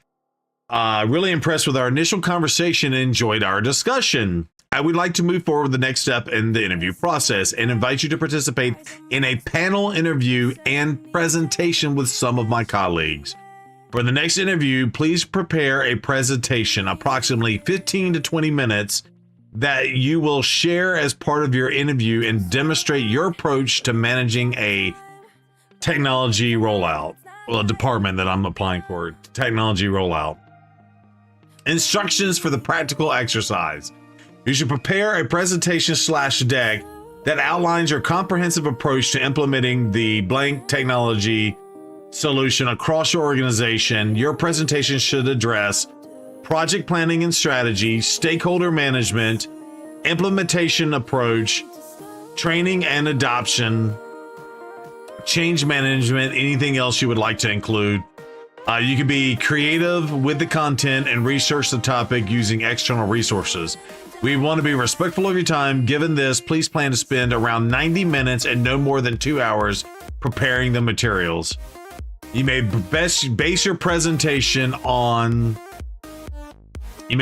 Really impressed with our initial conversation and enjoyed our discussion. I would like to move forward with the next step in the interview process and invite you to participate in a panel interview and presentation with some of my colleagues. For the next interview, please prepare a presentation, approximately 15 to 20 minutes, that you will share as part of your interview and demonstrate your approach to managing a technology rollout. Well, a department that I'm applying for, technology rollout. Instructions for the practical exercise. You should prepare a presentation / deck that outlines your comprehensive approach to implementing the blank technology solution across your organization. Your presentation should address project planning and strategy, stakeholder management, implementation approach, training and adoption, change management, anything else you would like to include. You can be creative with the content and research the topic using external resources. We want to be respectful of your time. Given this, please plan to spend around 90 minutes and no more than 2 hours preparing the materials. You may base your presentation on... I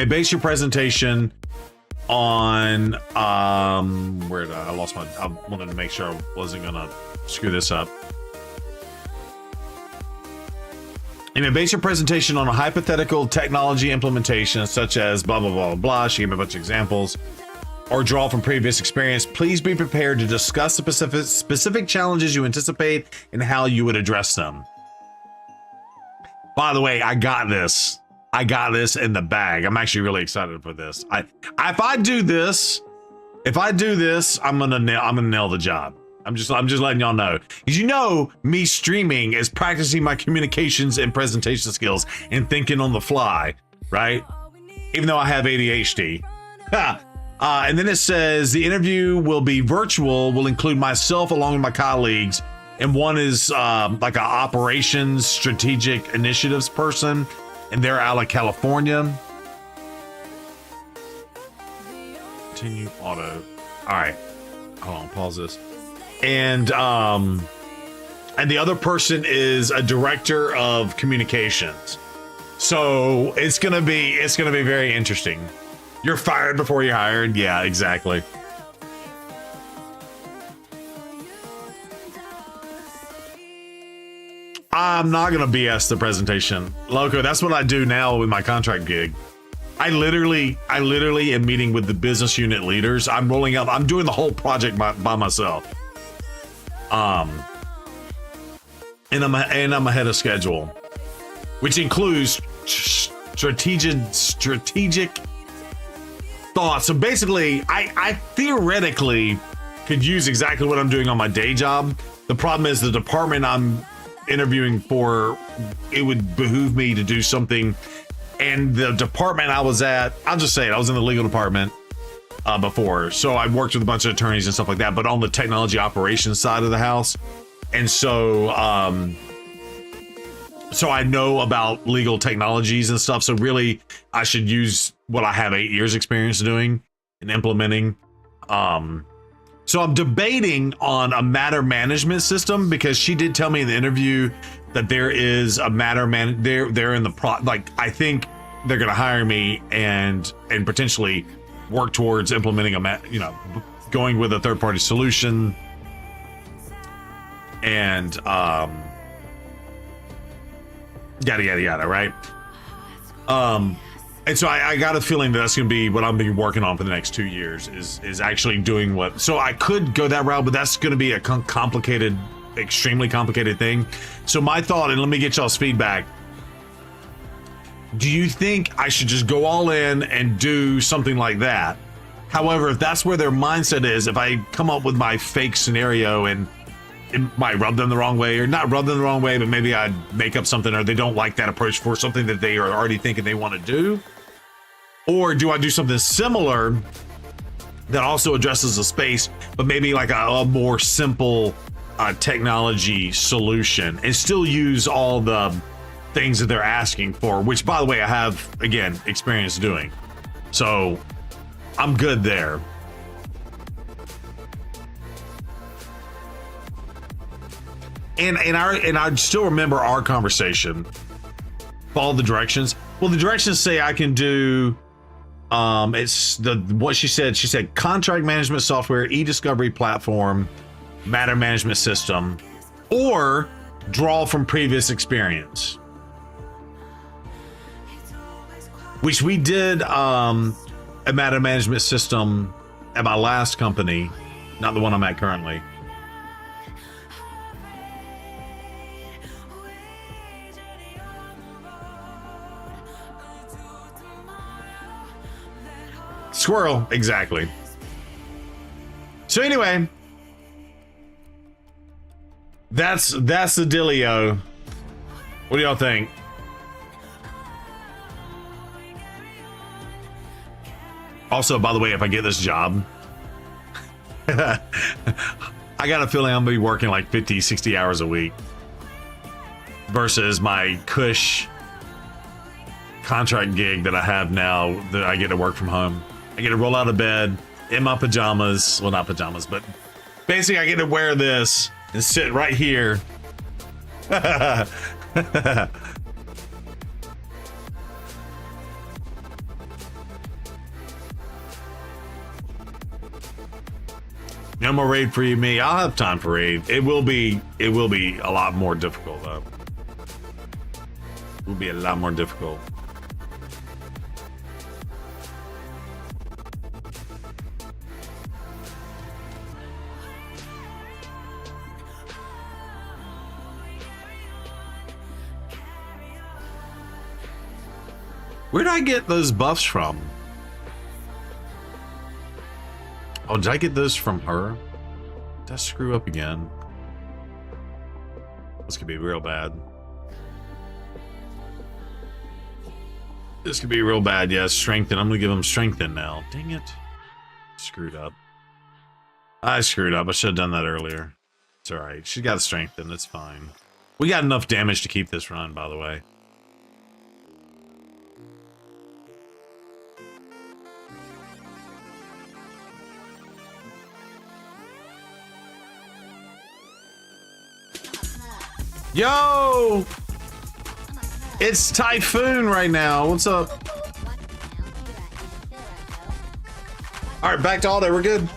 wanted to make sure I wasn't gonna screw this up. You may base your presentation on a hypothetical technology implementation such as blah, blah, blah, blah. She gave me a bunch of examples. Or draw from previous experience. Please be prepared to discuss the specific challenges you anticipate and how you would address them. By the way, I got this. I got this in the bag. I'm actually really excited for this. If I do this, I'm gonna nail the job. I'm just letting y'all know. Because you know, me streaming is practicing my communications and presentation skills and thinking on the fly, right? Even though I have ADHD. And then it says the interview will be virtual, will include myself along with my colleagues, and one is like an operations strategic initiatives person, and they're out of California. Continue auto. All right, hold on, pause this. And the other person is a director of communications. So it's gonna be very interesting. You're fired before you're hired. Yeah, exactly. I'm not gonna BS the presentation, Loco. That's what I do now with my contract gig. I literally am meeting with the business unit leaders. I'm rolling out. I'm doing the whole project by myself. And I'm ahead of schedule, which includes strategic thoughts. So basically, I theoretically could use exactly what I'm doing on my day job. The problem is the department I'm interviewing for, it would behoove me to do something. And the department I was at, I'll just say it, I was in the legal department before. So I worked with a bunch of attorneys and stuff like that, but on the technology operations side of the house. And so, so I know about legal technologies and stuff. So really, I should use what I have 8 years experience doing and implementing. So I'm debating on a matter management system, because she did tell me in the interview that there is a matter they're in the like, I think they're going to hire me and potentially work towards implementing going with a third-party solution. And yada yada yada, right? And so I got a feeling that that's going to be what I'm going to be working on for the next 2 years is actually doing what. So I could go that route, but that's going to be a complicated, extremely complicated thing. So my thought, and let me get y'all's feedback. Do you think I should just go all in and do something like that? However, if that's where their mindset is, if I come up with my fake scenario and it might rub them the wrong way, or not rub them the wrong way, but maybe I'd make up something, or they don't like that approach for something that they are already thinking they want to do. Or do I do something similar that also addresses the space, but maybe like a more simple technology solution, and still use all the things that they're asking for, which, by the way, I have, again, experience doing. So I'm good there. And I still remember our conversation. Follow the directions. Well, the directions say I can do it's what she said. She said contract management software, e-discovery platform, matter management system, or draw from previous experience. Which we did a matter management system at my last company, not the one I'm at currently. Squirrel, exactly. So anyway, that's the dealio. What do y'all think? Also, by the way, if I get this job, I got a feeling I'm gonna be working like 50, 60 hours a week versus my cush contract gig that I have now that I get to work from home. I get to roll out of bed in my pajamas. Well, not pajamas, but basically I get to wear this and sit right here. No more raid for me. I'll have time for raid. It will be a lot more difficult though. It will be a lot more difficult. Where did I get those buffs from? Oh, did I get those from her? Did I screw up again? This could be real bad. This could be real bad. Yeah, strengthen. I'm gonna give him strengthen now. Dang it. Screwed up. I screwed up. I should have done that earlier. It's alright. She got strengthen. It's fine. We got enough damage to keep this run, by the way. Yo! It's Typhoon right now. What's up? Alright, back to auto. We're good.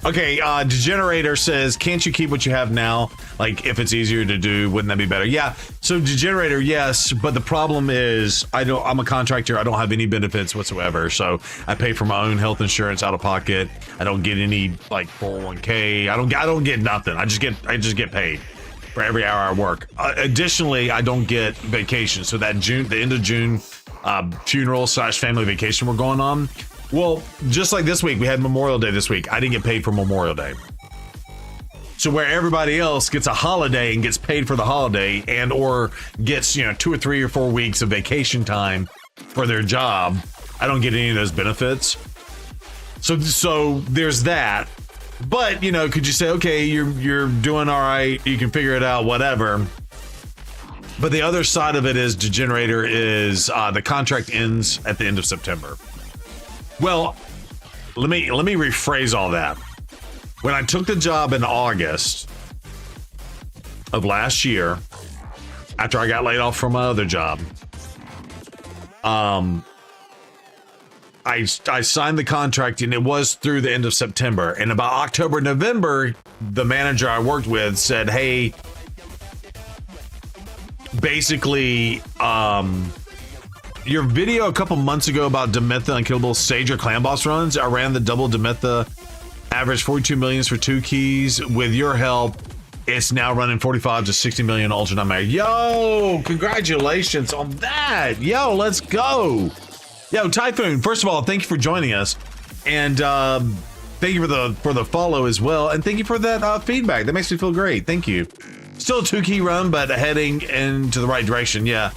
Okay, Degenerator says, can't you keep what you have now? Like, if it's easier to do, wouldn't that be better? Yeah, so Degenerator, yes, but the problem is, I'm a contractor, I don't have any benefits whatsoever, so I pay for my own health insurance out of pocket. I don't get any, like, 401k, I don't get nothing. I just get paid for every hour I work. Additionally, I don't get vacation, so that the end of June funeral / family vacation we're going on, well, just like this week, we had Memorial Day this week. I didn't get paid for Memorial Day. So where everybody else gets a holiday and gets paid for the holiday and or gets, 2 or 3 or 4 weeks of vacation time for their job, I don't get any of those benefits. So there's that. But, could you say, okay, you're doing all right, you can figure it out, whatever. But the other side of it is Degenerator is the contract ends at the end of September. Well, let me rephrase all that. When I took the job in August of last year, after I got laid off from my other job, I signed the contract and it was through the end of September. And about October, November, the manager I worked with said, hey, basically, your video a couple months ago about Demetha Unkillable Sager Clan Boss runs, I ran the double Demetha, average 42 millions for 2 keys. With your help, it's now running 45 to 60 million Ultra Nightmare. Yo, congratulations on that. Yo, let's go. Yo, Typhoon, first of all, thank you for joining us. And thank you for the follow as well. And thank you for that feedback. That makes me feel great. Thank you. Still a 2-key run, but heading into the right direction. Yeah.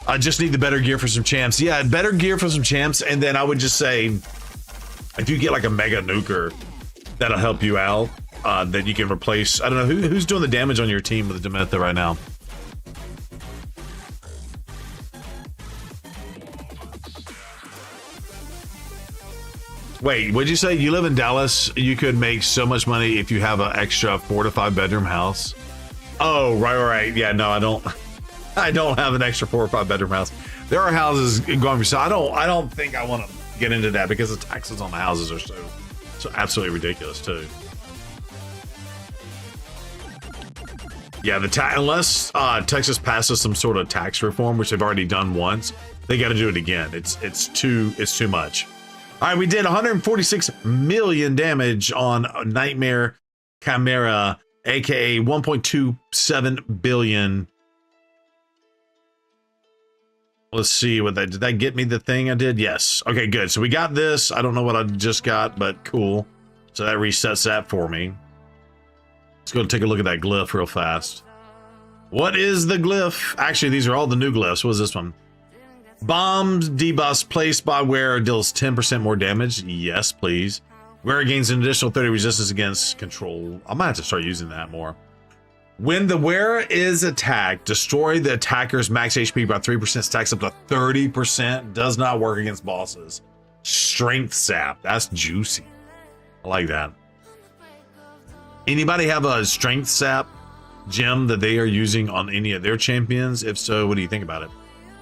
I just need the better gear for some champs. Yeah, better gear for some champs. And then I would just say, if you get like a mega nuker, that'll help you out. That you can replace. I don't know who's doing the damage on your team with the Demetha right now. Wait, what'd you say? You live in Dallas. You could make so much money if you have an extra 4 to 5 bedroom house. Oh, right. Yeah, no, I don't have an extra 4 or 5 bedroom house. There are houses going for sale. I don't think I want to get into that because the taxes on the houses are so absolutely ridiculous too. Yeah, unless Texas passes some sort of tax reform, which they've already done once, they got to do it again. It's too much. All right, we did 146 million damage on Nightmare Chimera, aka 1.27 billion. Let's see what did that get me the thing I did? Yes. Okay, good. So we got this. I don't know what I just got, but cool. So that resets that for me. Let's go take a look at that glyph real fast. What is the glyph? Actually, these are all the new glyphs. What is this one? Bombs debuffs placed by wearer deals 10% more damage. Yes, please. Wearer gains an additional 30 resistance against control. I might have to start using that more. When the wearer is attacked, destroy the attacker's max HP by 3%, stacks up to 30%. Does not work against bosses. Strength sap. That's juicy. I like that. Anybody have a strength sap gem that they are using on any of their champions? If so, what do you think about it?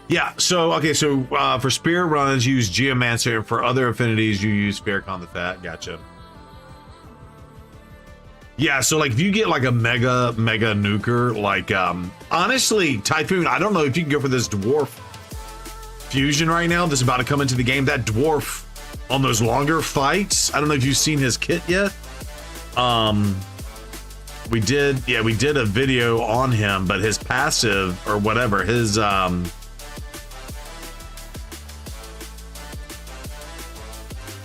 Yeah, so, okay, so for spirit runs, use Geomancer, and for other affinities, you use Farrakhan the Fat. Gotcha. Yeah, so like if you get like a mega nuker, like honestly, Typhoon, I don't know if you can go for this dwarf fusion right now that's about to come into the game. That dwarf on those longer fights, I don't know if you've seen his kit yet. We did a video on him, but his passive or whatever, his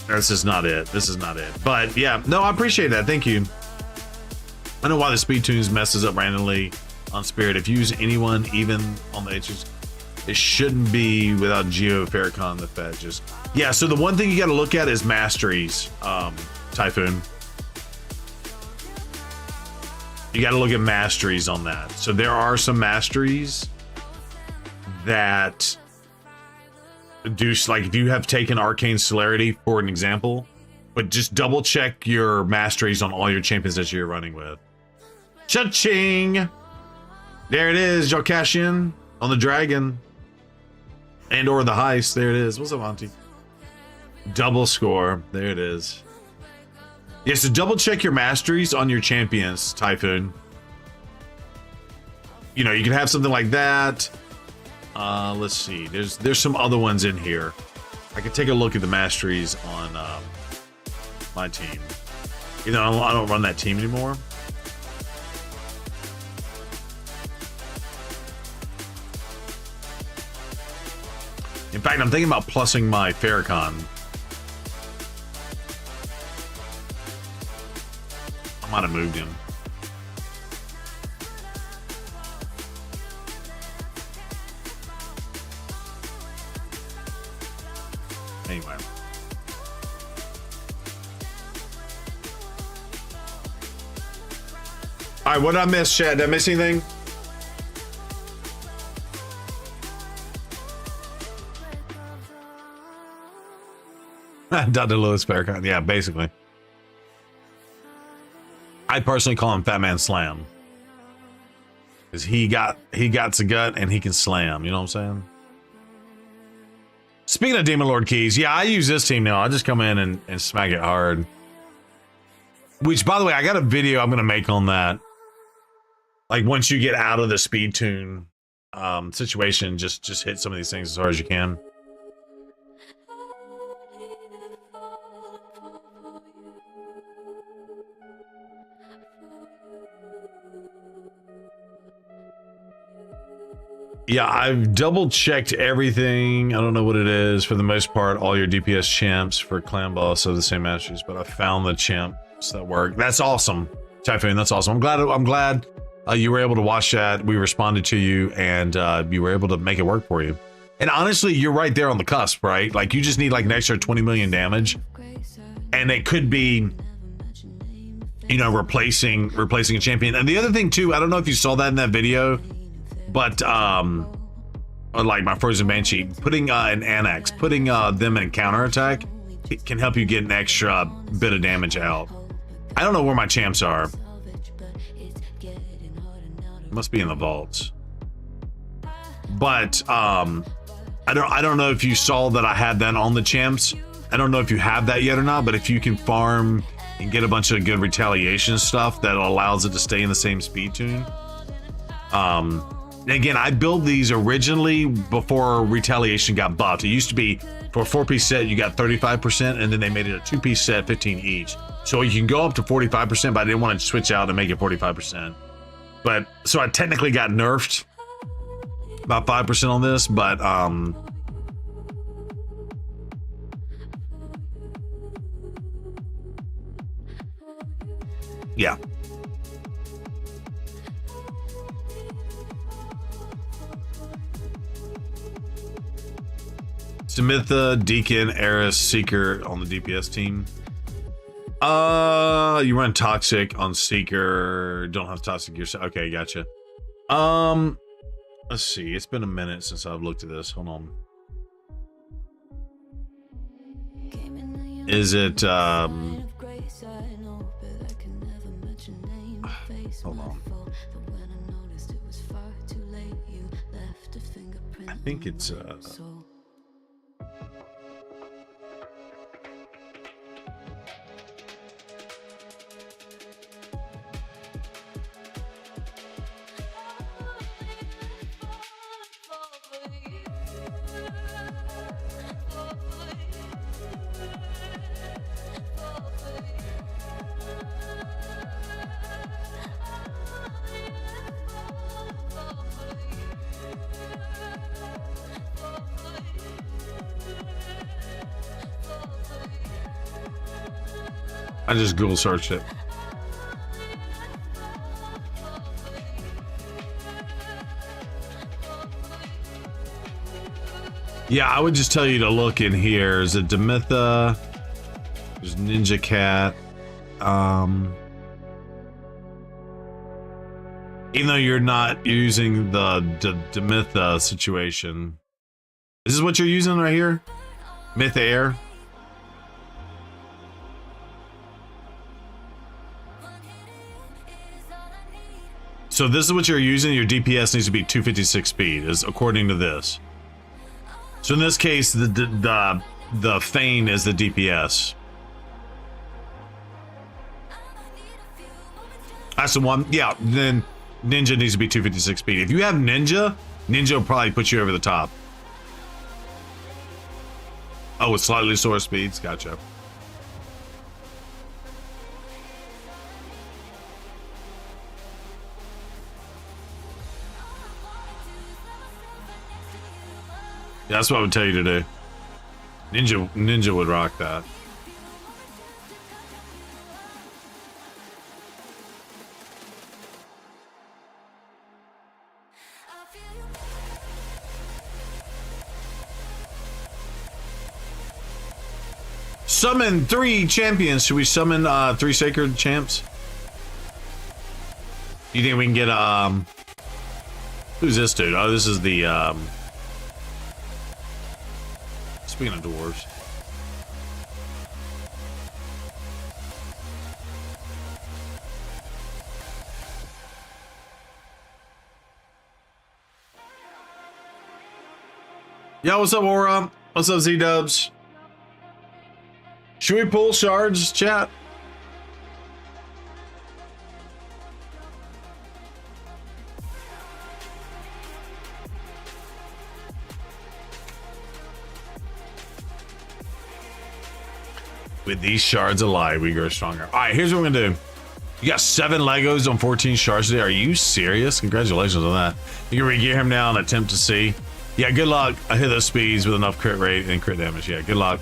this is not it. But yeah, no, I appreciate that. Thank you. I know why the speed tunes messes up randomly on Spirit. If you use anyone, even on the edges, it shouldn't be without Geo Farrakhan the Fed. Just yeah. So the one thing you got to look at is masteries, Typhoon. You got to look at masteries on that. So there are some masteries that do, like if you have taken Arcane Celerity for an example, but just double check your masteries on all your champions that you're running with. Cha-ching! There it is, y'all cash in on the dragon. And or the heist, there it is. What's up, Auntie? Double score, there it is. Yeah, so double check your masteries on your champions, Typhoon. You know, you can have something like that. Let's see. There's some other ones in here. I can take a look at the masteries on my team. You know, I don't run that team anymore. In fact, I'm thinking about plussing my Farrakhan. I might have moved him. Anyway. All right, what did I miss, Chad? Did I miss anything? Dr. Lewis Farrakhan. Yeah, basically. I personally call him Fat Man Slam. Because he got a gut and he can slam, you know what I'm saying? Speaking of Demon Lord keys, yeah, I use this team now. I just come in and smack it hard. Which, by the way, I got a video I'm going to make on that. Like, once you get out of the speed tune situation, just hit some of these things as hard as you can. Yeah, I've double checked everything. I don't know what it is. For the most part, all your DPS champs for clan boss are the same masters, but I found the champs that work. That's awesome, Typhoon. That's awesome. I'm glad you were able to watch that. We responded to you, and you were able to make it work for you. And honestly, you're right there on the cusp, right? Like, you just need like an extra 20 million damage, and it could be, you know, replacing a champion. And the other thing too, I don't know if you saw that in that video, but like my Frozen Banshee, putting an Annex, putting them in counterattack, it can help you get an extra bit of damage out. I don't know where my champs are. Must be in the vaults. But I don't know if you saw that I had that on the champs. I don't know if you have that yet or not, but if you can farm and get a bunch of good retaliation stuff that allows it to stay in the same speed tune. Again, I built these originally before retaliation got buffed. It used to be for a 4-piece set, you got 35%, and then they made it a 2-piece set, 15 each. So you can go up to 45%, but I didn't want to switch out and make it 45%. But so I technically got nerfed about 5% on this, but yeah. Samitha, Deacon, Eris, Seeker on the DPS team. You run Toxic on Seeker. Don't have Toxic yourself. Okay, gotcha. Let's see. It's been a minute since I've looked at this. Hold on. Is it hold on. I think it's I just Google searched it. Yeah, I would just tell you to look in here. There's a Demitha. There's Ninja Cat. Even though you're not using the Demitha situation. This is what you're using right here? Myth Air. So this is what you're using. Your DPS needs to be 256 speed, is according to this. So in this case, the Thane is the DPS. That's the one. Yeah, then Ninja needs to be 256 speed. If you have Ninja, Ninja will probably put you over the top. Oh, with slightly slower speeds? Gotcha. Yeah, that's what I would tell you to do. Ninja would rock that. Summon 3 champions. Should we summon 3 sacred champs? You think we can get who's this dude? Oh, this is the speaking of dwarves. Yo, what's up, Aura? What's up, Z-Dubs? Should we pull shards, chat? With these shards of light, we grow stronger. All right, here's what we're gonna do. You got 7 Legos on 14 shards today. Are you serious? Congratulations on that. You can re-gear him now and attempt to see. Yeah, good luck. I hit those speeds with enough crit rate and crit damage. Yeah, good luck.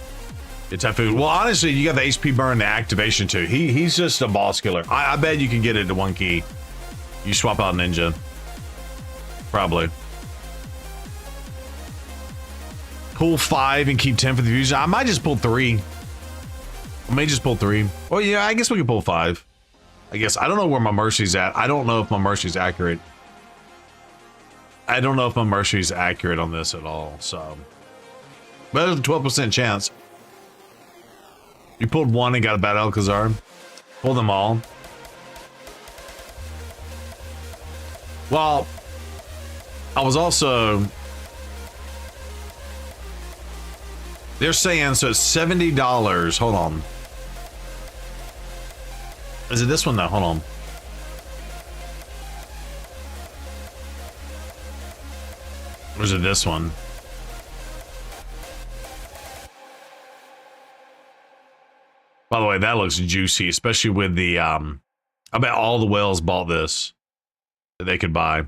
It's tough food. Well, honestly, you got the HP burn, the activation too. He's just a boss killer. I bet you can get it to 1 key. You swap out Ninja. Probably. Pull 5 and keep 10 for the fusion. I might just pull 3. I may just pull 3. Well, yeah, I guess we can pull 5. I guess. I don't know where my mercy's at. I don't know if my mercy's accurate. I don't know if my mercy's accurate on this at all, so. But there's a 12% chance. You pulled 1 and got a bad Alcazar. Pull them all. Well, I was also... They're saying, so it's $70. Hold on. Is it this one though? Hold on. Or is it this one? By the way, that looks juicy, especially with the, I bet all the whales bought this that they could buy.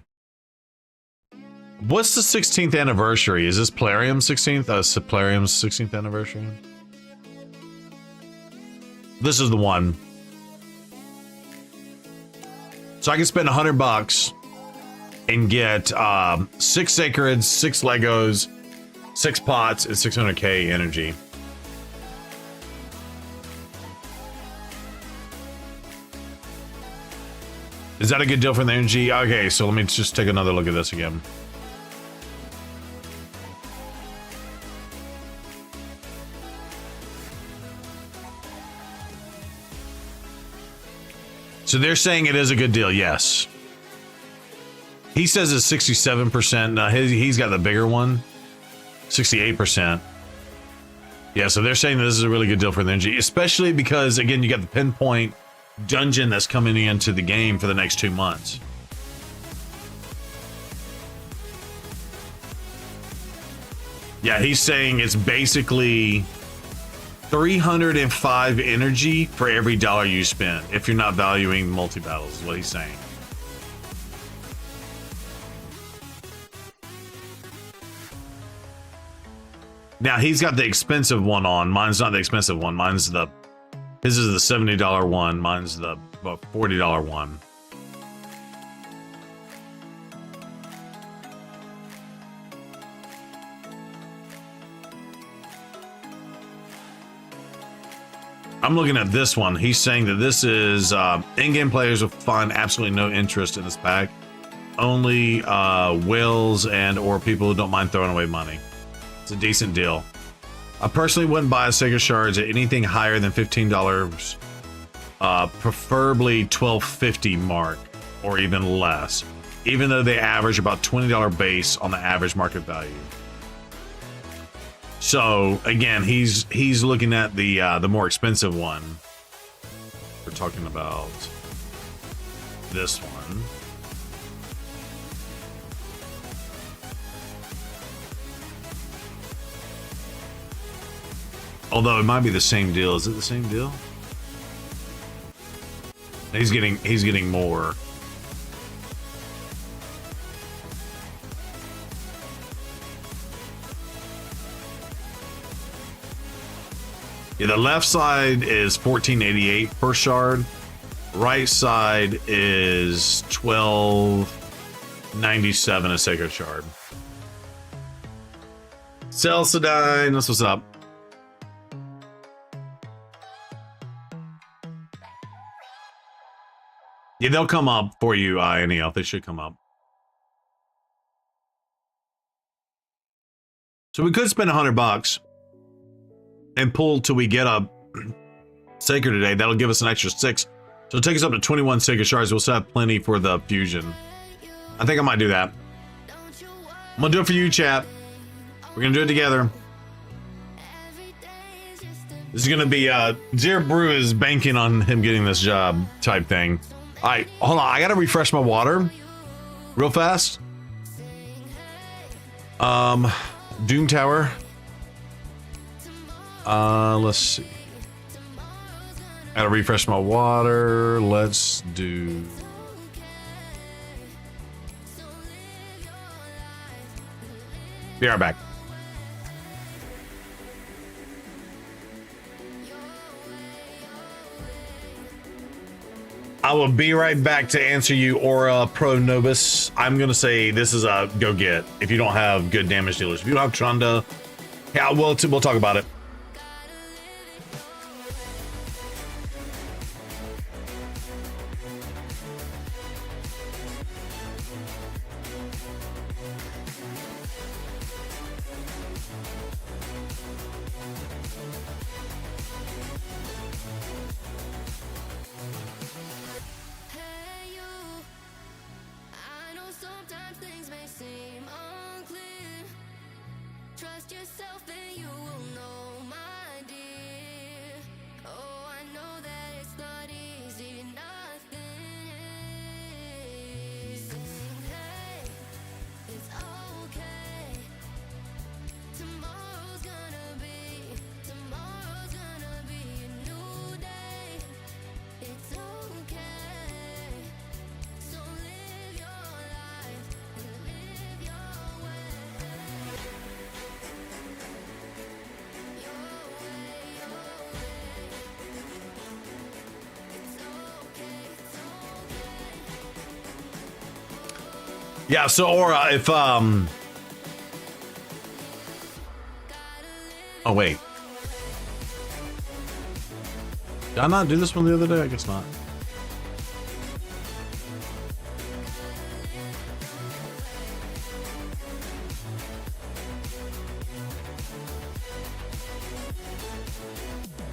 What's the 16th anniversary? Is this Plarium's 16th? Plarium's 16th anniversary? This is the one. So I can spend $100 and get 6 sacreds, 6 Legos, 6 pots, and 600k energy. Is that a good deal for the energy? Okay, so let me just take another look at this again. So they're saying it is a good deal, yes. He says it's 67%. Now he's got the bigger one, 68%. Yeah, so they're saying that this is a really good deal for the energy, especially because, again, you got the pinpoint dungeon that's coming into the game for the next 2 months. Yeah, he's saying it's basically 305 energy for every dollar you spend if you're not valuing multi-battles, is what he's saying. Now he's got the expensive one on. Mine's not the expensive one. Mine's the, his is the $70 one. Mine's the $40 one. I'm looking at this one. He's saying that this is in-game players will find absolutely no interest in this pack. Only whales and or people who don't mind throwing away money. It's a decent deal. I personally wouldn't buy a Sacred Shards at anything higher than $15, preferably $12.50 mark or even less, even though they average about $20 base on the average market value. So again, he's looking at the more expensive one. We're talking about this one. Although it might be the same deal. Is it the same deal? He's getting more. Yeah, the left side is 1488 per shard. Right side is 1297 a sacred shard. Celsidine, that's what's up. Yeah, they'll come up for you, Neil. They should come up. So we could spend $100 and pull till we get a sacred today. That'll give us an extra 6. So it'll take us up to 21 sacred shards. We'll still have plenty for the fusion. I think I might do that. I'm gonna do it for you, chat. We're gonna do it together. This is gonna be Zero Brew is banking on him getting this job type thing. All right, hold on. I gotta refresh my water real fast. Doom Tower. Let's see. I gotta refresh my water. Let's do. Be right back. I will be right back to answer you, Aura Pro Nobis. I'm gonna say this is a go get if you don't have good damage dealers. If you don't have Trunda, yeah, we'll talk about it. Yeah, so Aura, if oh wait. Did I not do this one the other day? I guess not.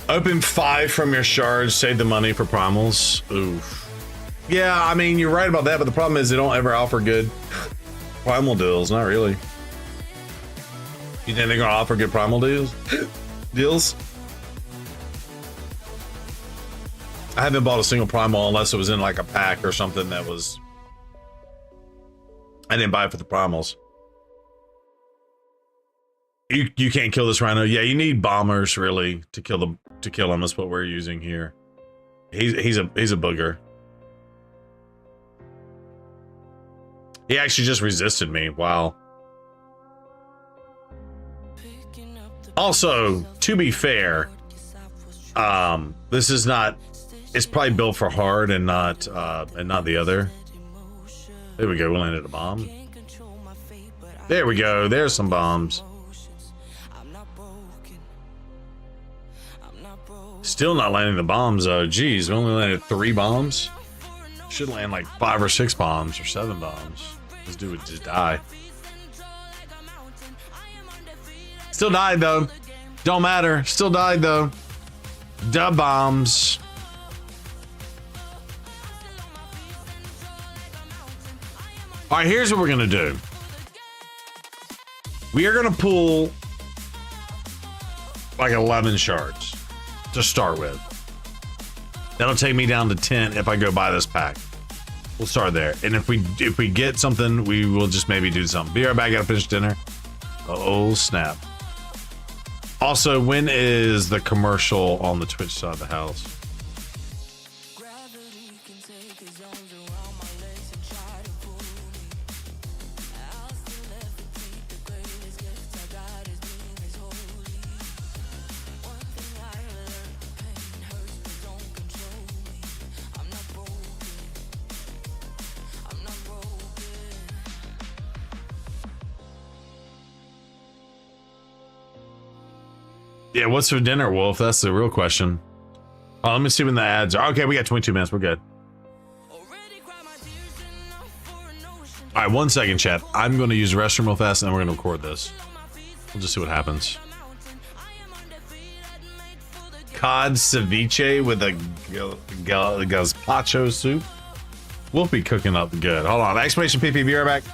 Open 5 from your shards, save the money for primals. Oof. Yeah, I mean, you're right about that, but the problem is they don't ever offer good primal deals. Not really. You think they're gonna offer good primal deals? I haven't bought a single primal unless it was in like a pack or something that was. I didn't buy it for the primals. You can't kill this rhino. Yeah, you need bombers really to kill him. That's what we're using here. He's a booger. He actually just resisted me. Wow. Also, to be fair, this is not. It's probably built for hard and not the other. There we go. We landed a bomb. There we go. There's some bombs. Still not landing the bombs though. Geez, we only landed 3 bombs. Should land like 5 or 6 bombs or 7 bombs. This dude would just die. Still died though. Don't matter. Still died though. Dub bombs. All right, here's what we're gonna do. We are gonna pull like 11 shards to start with. That'll take me down to 10 if I go buy this pack. We'll start there. And if we get something, we will just maybe do something. Be right back. Gotta finish dinner. Oh snap. Also, when is the commercial on the Twitch side of the house? Yeah, what's for dinner, Wolf? That's the real question. Oh, let me see when the ads are. Okay, we got 22 minutes. We're good. All right, 1 second, chat. I'm going to use the restroom real fast, and then we're going to record this. We'll just see what happens. Cod ceviche with a gazpacho soup. We'll be cooking up good. Hold on. Exclamation PP. Be right back.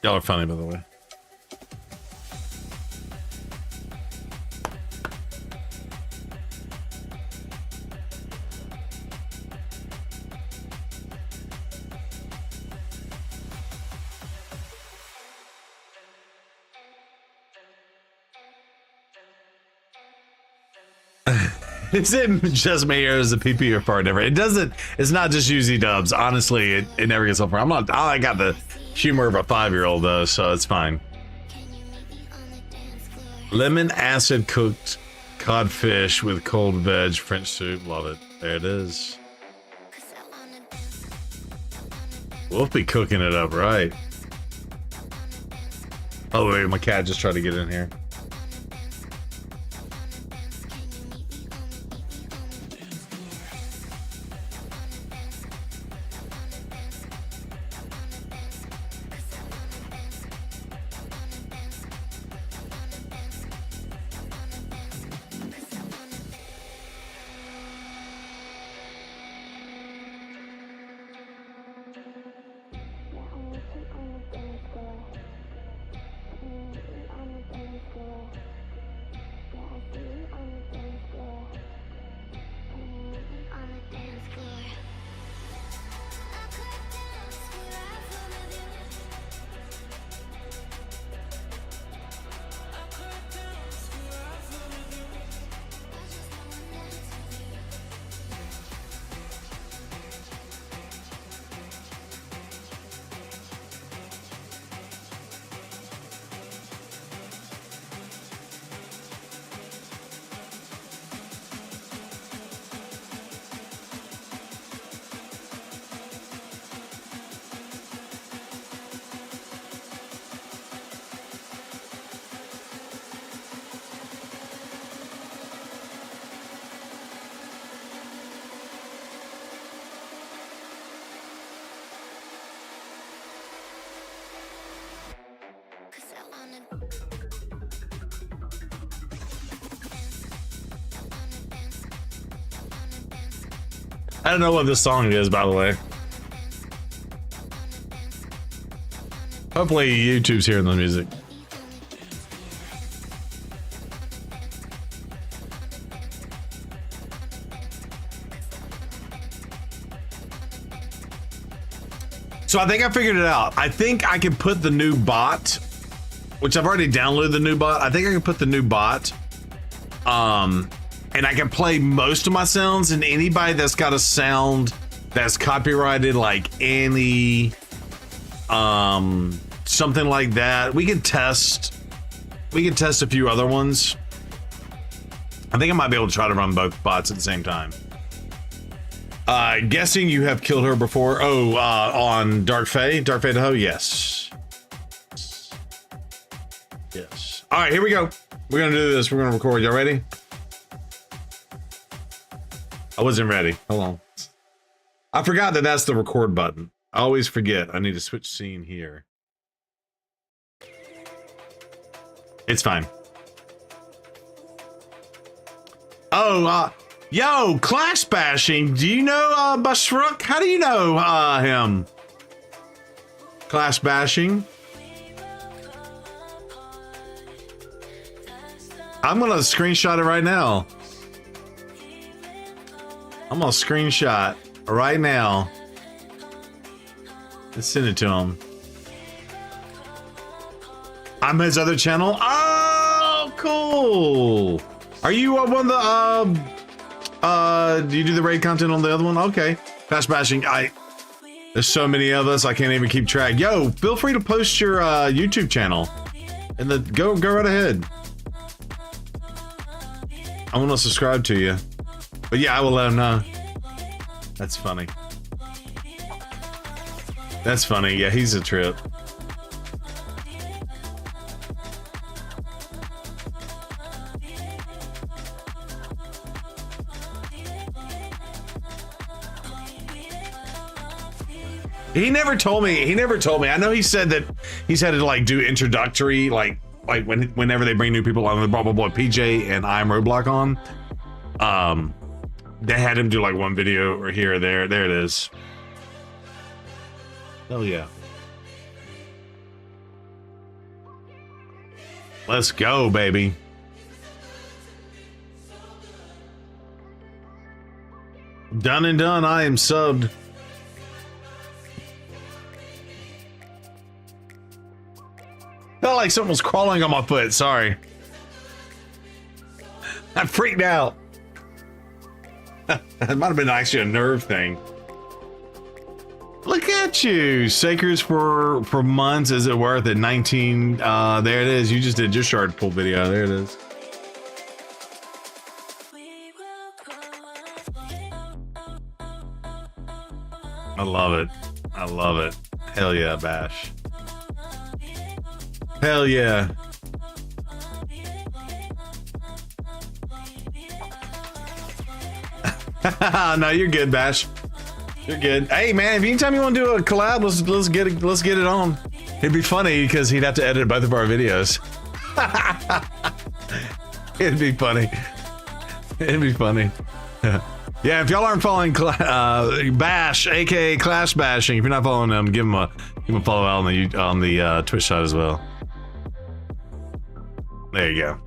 Y'all are funny, by the way. Is it just me or is the PP or far different? It doesn't. It's not just UZ dubs. Honestly, it never gets up. I'm not. I got the humor of a 5-year-old though, so it's fine. Lemon acid cooked codfish with cold veg French soup. Love it. There it is. We'll be cooking it up right. Oh wait, my cat just tried to get in here. I don't know what this song is, by the way. Hopefully YouTube's hearing the music. So I think I figured it out. I think I can put the new bot, which I've already downloaded the new bot. I think I can put the new bot, and I can play most of my sounds, and anybody that's got a sound that's copyrighted, like any something like that. We can test a few other ones. I think I might be able to try to run both bots at the same time. Guessing you have killed her before. Oh, on Dark Fae Tahoe? Yes. Yes. All right, here we go. We're gonna do this. We're gonna record. Y'all ready? I wasn't ready. Hold on. I forgot that that's the record button. I always forget. I need to switch scene here. It's fine. Oh, yo, Clash Bashing. Do you know Bashruk? How do you know him? Clash Bashing. I'm gonna screenshot it right now. I'm gonna screenshot right now. Let's send it to him. I'm his other channel. Oh, cool. Are you one of the do you do the raid content on the other one? Okay. Clash Bashing. There's so many of us I can't even keep track. Yo, feel free to post your YouTube channel. And go right ahead. I want to subscribe to you. But yeah, I will let him know. That's funny. That's funny. Yeah, he's a trip. He never told me. I know he said that he's had to like do introductory, like whenever they bring new people on, the blah blah blah, PJ and I'm Roblox on. They had him do like one video or here or there. There it is. Hell yeah. Let's go, baby. Done and done. I am subbed. Felt like something was crawling on my foot. Sorry. I freaked out. It might have been actually a nerve thing. Look at you. Sakers for months. Is it worth it? 19. There it is. You just did your shard pull video. There it is. I love it. I love it. Hell yeah, Bash. Hell yeah. No, you're good, Bash. You're good. Hey man, if anytime you want to do a collab, let's get it on. It'd be funny because he'd have to edit both of our videos. It'd be funny. It'd be funny. Yeah, if y'all aren't following Bash, aka Clash Bashing, if you're not following him, give him a follow out on the Twitch side as well. There you go.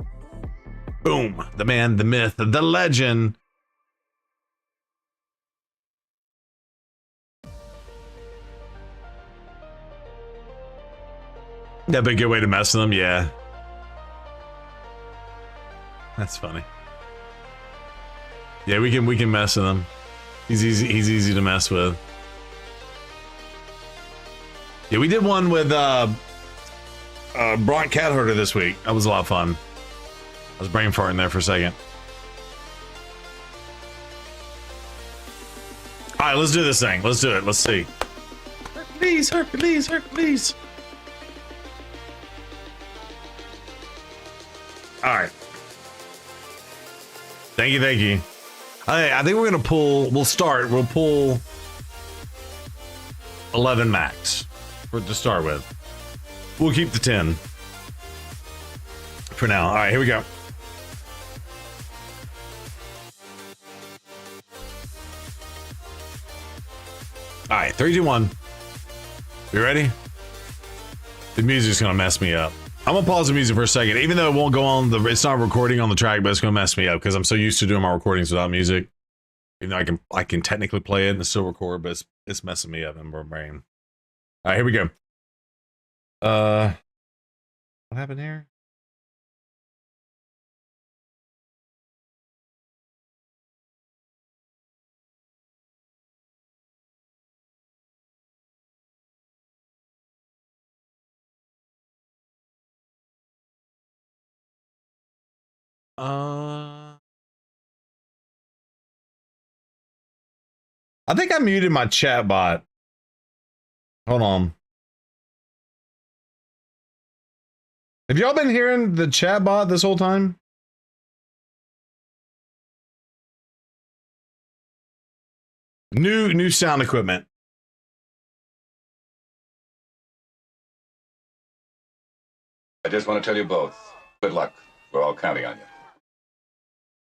Boom. The man, the myth, the legend. That'd be a good way to mess with them, yeah. That's funny. Yeah, we can mess with him. He's easy to mess with. Yeah, we did one with Bronk Cat Herder this week. That was a lot of fun. I was brain farting there for a second. All right, let's do this thing. Let's do it. Let's see. Hercules, Hercules, Hercules. All right. Thank you, thank you. I think we're gonna pull. We'll pull 11 max to start with. We'll keep the 10 for now. All right, here we go. All right, 3, 2, 1. You ready? The music's gonna mess me up. I'm gonna pause the music for a second, even though it won't go on it's not recording on the track, but it's gonna mess me up because I'm so used to doing my recordings without music. Even though I can technically play it and still record, but it's messing me up in my brain. All right, here we go. What happened here? I think I muted my chat bot. Hold on. Have y'all been hearing the chat bot this whole time? New sound equipment. I just want to tell you both, good luck. We're all counting on you.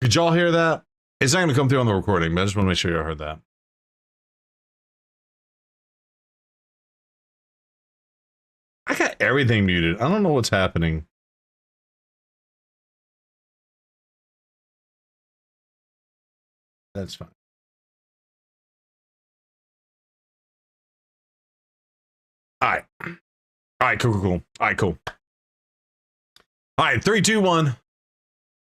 Did y'all hear that? It's not going to come through on the recording, but I just want to make sure y'all heard that. I got everything muted. I don't know what's happening. That's fine. All right. All right, cool. All right, cool. All right, 3, 2, 1.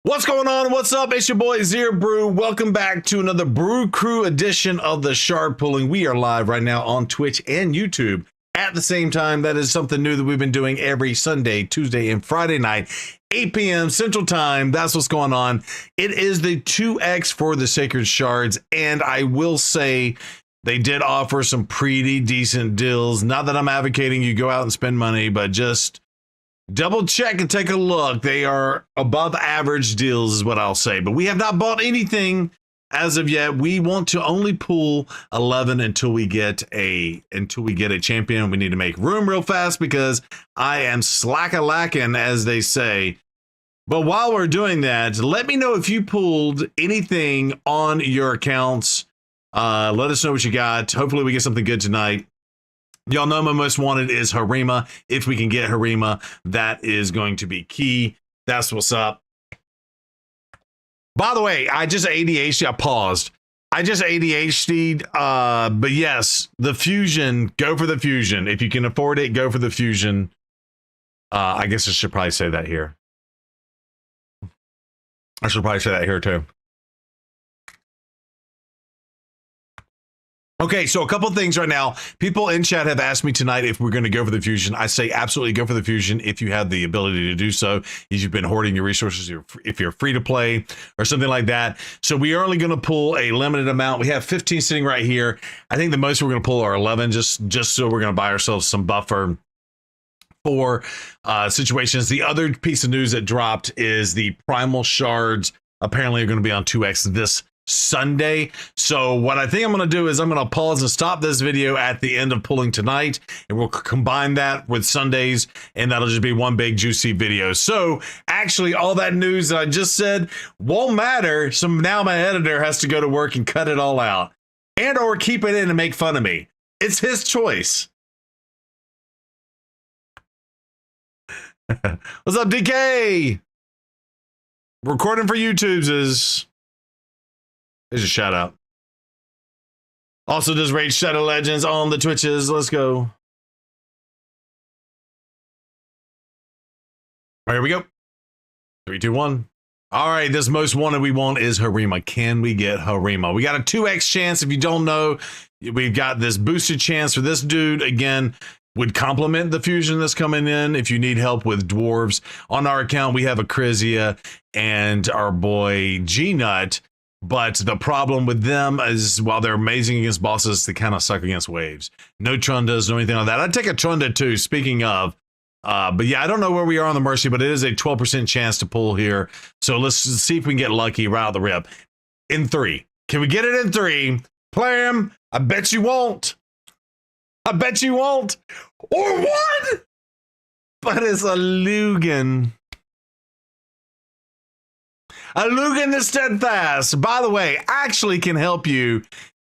What's going on? What's up? It's your boy Zero Brew. Welcome back to another Brew Crew edition of the Shard Pulling. We are live right now on Twitch and YouTube at the same time. That is something new that we've been doing every Sunday, Tuesday, and Friday night, 8 p.m. Central Time. That's what's going on. It is the 2X for the Sacred Shards, and I will say they did offer some pretty decent deals. Not that I'm advocating you go out and spend money, but just double check and take a look. They are above average deals is what I'll say, but we have not bought anything as of yet. We want to only pull 11 until we get a champion. We need to make room real fast because I am slack-a-lacking, as they say. But while we're doing that, let me know if you pulled anything on your accounts. Let us know what you got. Hopefully we get something good tonight. Y'all know my most wanted is Harima. If we can get Harima, that is going to be key. That's what's up. By the way, I just ADHD. I paused. I just ADHD'd. But yes, the Fusion. Go for the Fusion. If you can afford it, go for the Fusion. I guess I should probably say that here. I should probably say that here too. Okay, so a couple of things right now. People in chat have asked me tonight if we're going to go for the Fusion. I say absolutely go for the Fusion if you have the ability to do so. If you've been hoarding your resources, if you're free to play or something like that. So we are only going to pull a limited amount. We have 15 sitting right here. I think the most we're going to pull are 11, just so we're going to buy ourselves some buffer for situations. The other piece of news that dropped is the Primal Shards apparently are going to be on 2X this Sunday. So what I think I'm going to do is I'm going to pause and stop this video at the end of pulling tonight, and we'll combine that with Sundays, and that'll just be one big juicy video. So actually all that news that I just said won't matter. So now my editor has to go to work and cut it all out and or keep it in and make fun of me. It's his choice. What's up, DK? Recording for YouTube's. There's a shout out. Also does Raid Shadow Legends on the Twitches. Let's go. All right, here we go. 3, 2, 1. All right, this most wanted we want is Harima. Can we get Harima? We got a 2X chance. If you don't know, we've got this boosted chance for this dude. Again, would complement the Fusion that's coming in. If you need help with dwarves on our account, we have a Crizia and our boy G-Nut. But the problem with them is while they're amazing against bosses, they kind of suck against waves. No Trundas, no anything like that. I'd take a Trunda too, speaking of. But yeah, I don't know where we are on the Mercy, but it is a 12% chance to pull here. So let's see if we can get lucky right out the rip. In 3. Can we get it in 3? Plam! I bet you won't. I bet you won't. Or what? But it's a Lugan. A Lugan the Steadfast, by the way, actually can help you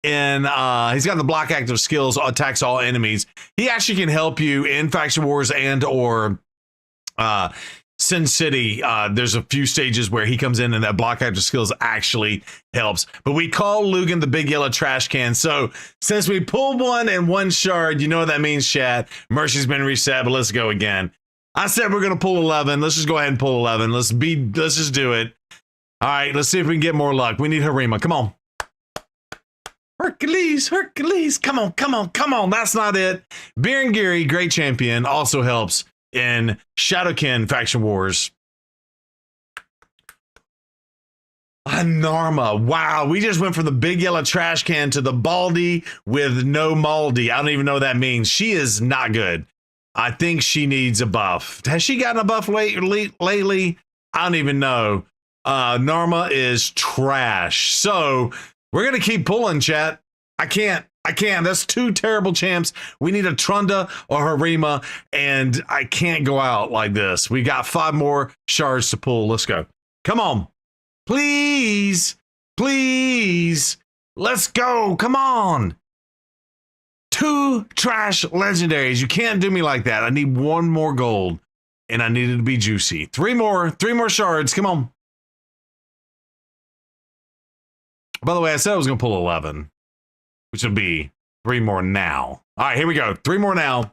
in, he's got the block active skills, attacks all enemies. He actually can help you in Faction Wars and or Sin City. There's a few stages where he comes in and that block active skills actually helps. But we call Lugan the big yellow trash can. So since we pulled one and one shard, you know what that means, chat. Mercy's been reset, but let's go again. I said we're going to pull 11. Let's just go ahead and pull 11. Let's just do it. All right, let's see if we can get more luck. We need Harima. Come on. Hercules, come on. That's not it. Birengiri, great champion, also helps in Shadowkin Faction Wars. Narma. Wow, we just went from the big yellow trash can to the Baldy with no Maldy. I don't even know what that means. She is not good. I think she needs a buff. Has she gotten a buff lately? I don't even know. Narma is trash. So we're going to keep pulling, chat. I can't. That's two terrible champs. We need a Trunda or Harima, and I can't go out like this. We got 5 more shards to pull. Let's go. Come on. Please. Let's go. Come on. 2 trash legendaries. You can't do me like that. I need 1 more gold, and I need it to be juicy. 3 more shards. Come on. By the way, I said I was going to pull 11, which would be 3 more now. All right, here we go. 3 more now.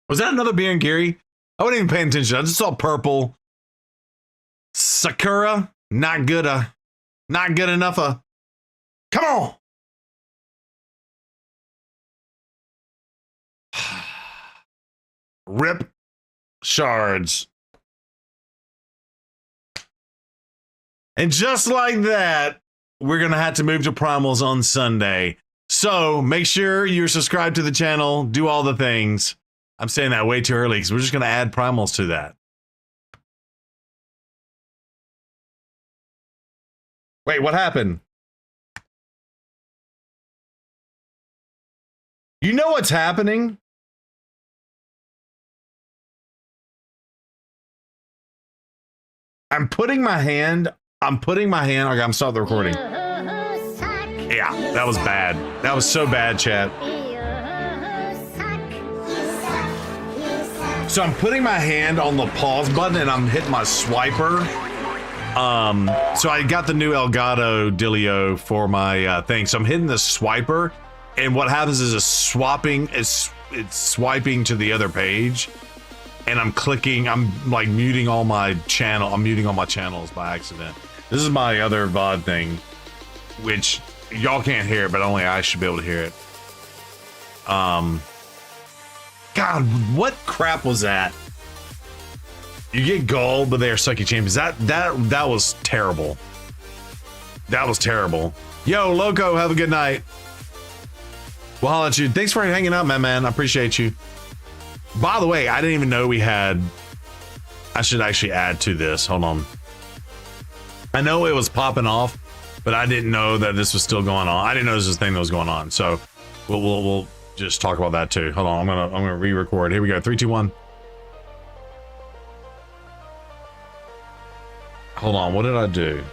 Was that another Baron Gary? I wasn't even paying attention. I just saw purple. Sakura, not good enough. Come on. Rip shards. And just like that, we're going to have to move to primals on Sunday. So make sure you're subscribed to the channel. Do all the things. I'm saying that way too early because we're just going to add primals to that. Wait, what happened? You know what's happening? I'm putting my hand. Okay, I'm starting the recording. Yeah, that was bad. That was so bad, chat. So I'm putting my hand on the pause button and I'm hitting my swiper. So I got the new Elgato Dilio for my thing. So I'm hitting the swiper, and what happens is it's swiping to the other page, and I'm like muting all my channel. I'm muting all my channels by accident. This is my other VOD thing, which y'all can't hear, but only I should be able to hear it. God, what crap was that? You get gold, but they are sucky champions. That was terrible. That was terrible. Yo, Loco, have a good night. We'll holler at you. Thanks for hanging out, man. I appreciate you. By the way, I didn't even know we had. I should actually add to this. Hold on. I know it was popping off, but I didn't know that this was still going on. I didn't know this was a thing that was going on. So we'll just talk about that too. Hold on. I'm gonna re-record. Here we go. 3, 2, 1. Hold on. What did I do?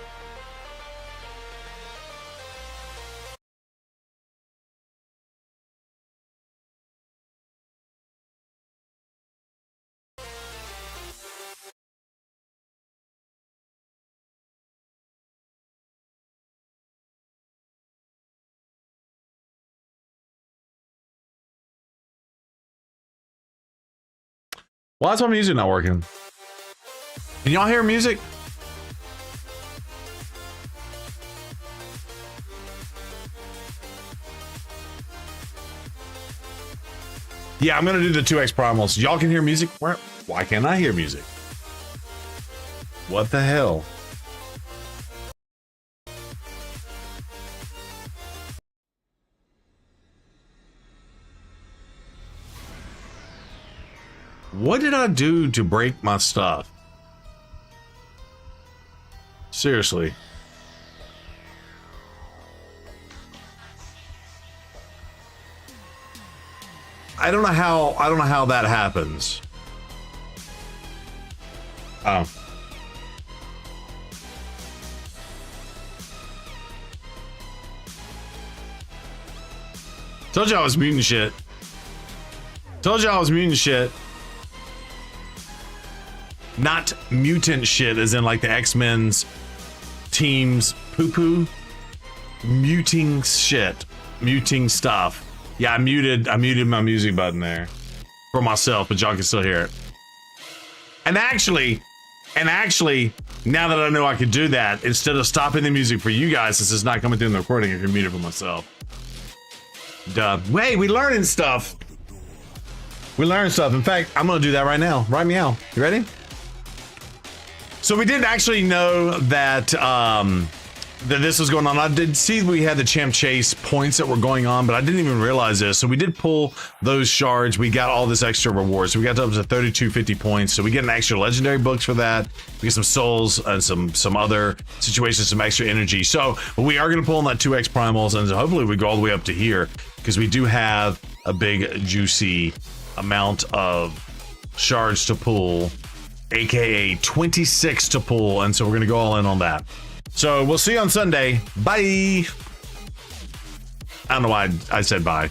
Why is my music not working? Can y'all hear music? Yeah, I'm gonna do the 2x primals. Y'all can hear music? Why can't I hear music? What the hell? What did I do to break my stuff? Seriously. I don't know how that happens. Oh. Told you I was muting shit. Not mutant shit, as in like the X-Men's teams poo-poo. Muting shit. Muting stuff. Yeah, I muted my music button there for myself, but y'all can still hear it. And actually, now that I know I could do that, instead of stopping the music for you guys, since it's not coming through in the recording, I can mute it for myself. Duh. Hey, we learning stuff. In fact, I'm gonna do that right now. Right meow. You ready? So we didn't actually know that that this was going on. I did see we had the Champ Chase points that were going on, but I didn't even realize this. So we did pull those shards. We got all this extra rewards. So we got up to 3250 points. So we get an extra legendary books for that. We get some souls and some other situations, some extra energy. So we are going to pull on that 2x primals, and hopefully we go all the way up to here because we do have a big juicy amount of shards to pull, aka 26 to pull, and so we're going to go all in on that. So we'll see you on Sunday. Bye. I don't know why I said bye.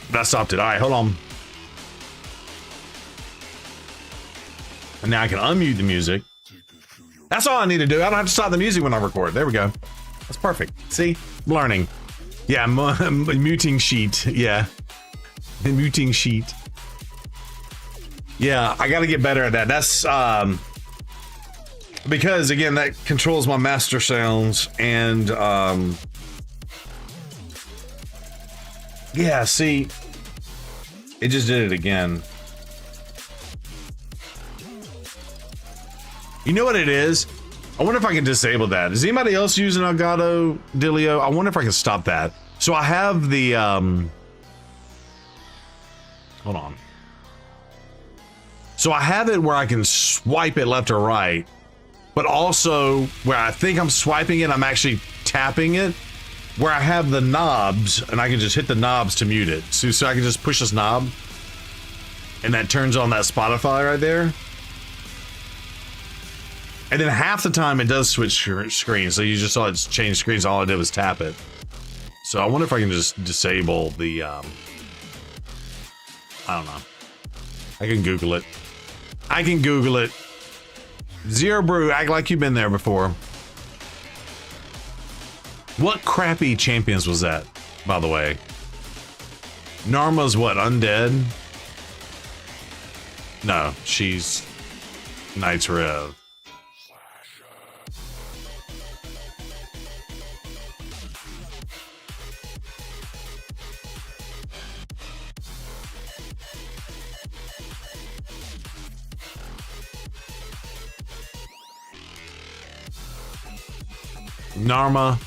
But I stopped it. All right, hold on. And now I can unmute the music. That's all I need to do. I don't have to stop the music when I record. There we go. That's perfect. See? I'm learning. Yeah, muting sheet. Yeah. The muting sheet. Yeah, I got to get better at that. That's because again, that controls my master sounds, and yeah, see, it just did it again. You know what it is? I wonder if I can disable that. Is anybody else using Elgato Dilio? I wonder if I can stop that. So I have the hold on. So I have it where I can swipe it left or right, but also where I think I'm swiping it, I'm actually tapping it, where I have the knobs and I can just hit the knobs to mute it. So I can just push this knob and that turns on that Spotify right there. And then half the time it does switch screens. So you just saw it change screens. All I did was tap it. So I wonder if I can just disable the, I don't know. I can Google it. I can Google it. Zero Brew, act like you've been there before. What crappy champions was that, by the way? Narma's what, undead? No, she's Knights Rev. Narma.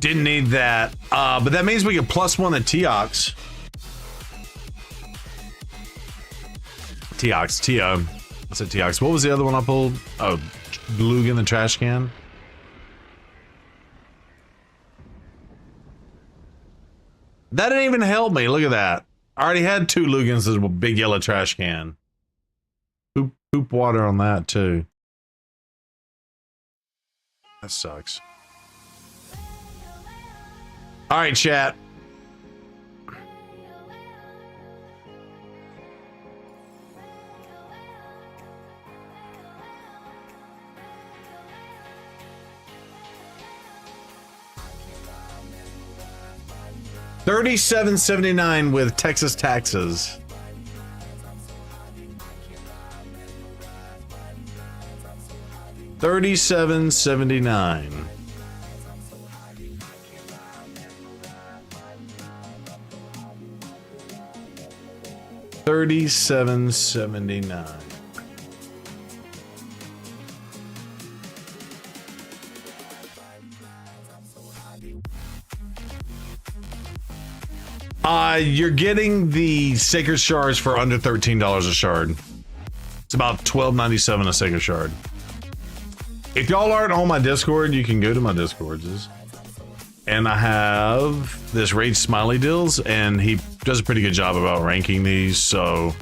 Didn't need that. But that means we get +1 at Teox. Teo. I said Teox. What was the other one I pulled? Oh, Lugan the trash can. That didn't even help me. Look at that. I already had 2 Lugans as a big yellow trash can. Poop water on that too. That sucks. All right, chat. $37.79 with Texas taxes. $37.79. $37.79. You're getting the Sacred Shards for under $13 a shard. It's about $12.97 a Sacred Shard. If y'all aren't on my Discord, you can go to my Discords. And I have this Rage Smiley Deals, and he does a pretty good job about ranking these. So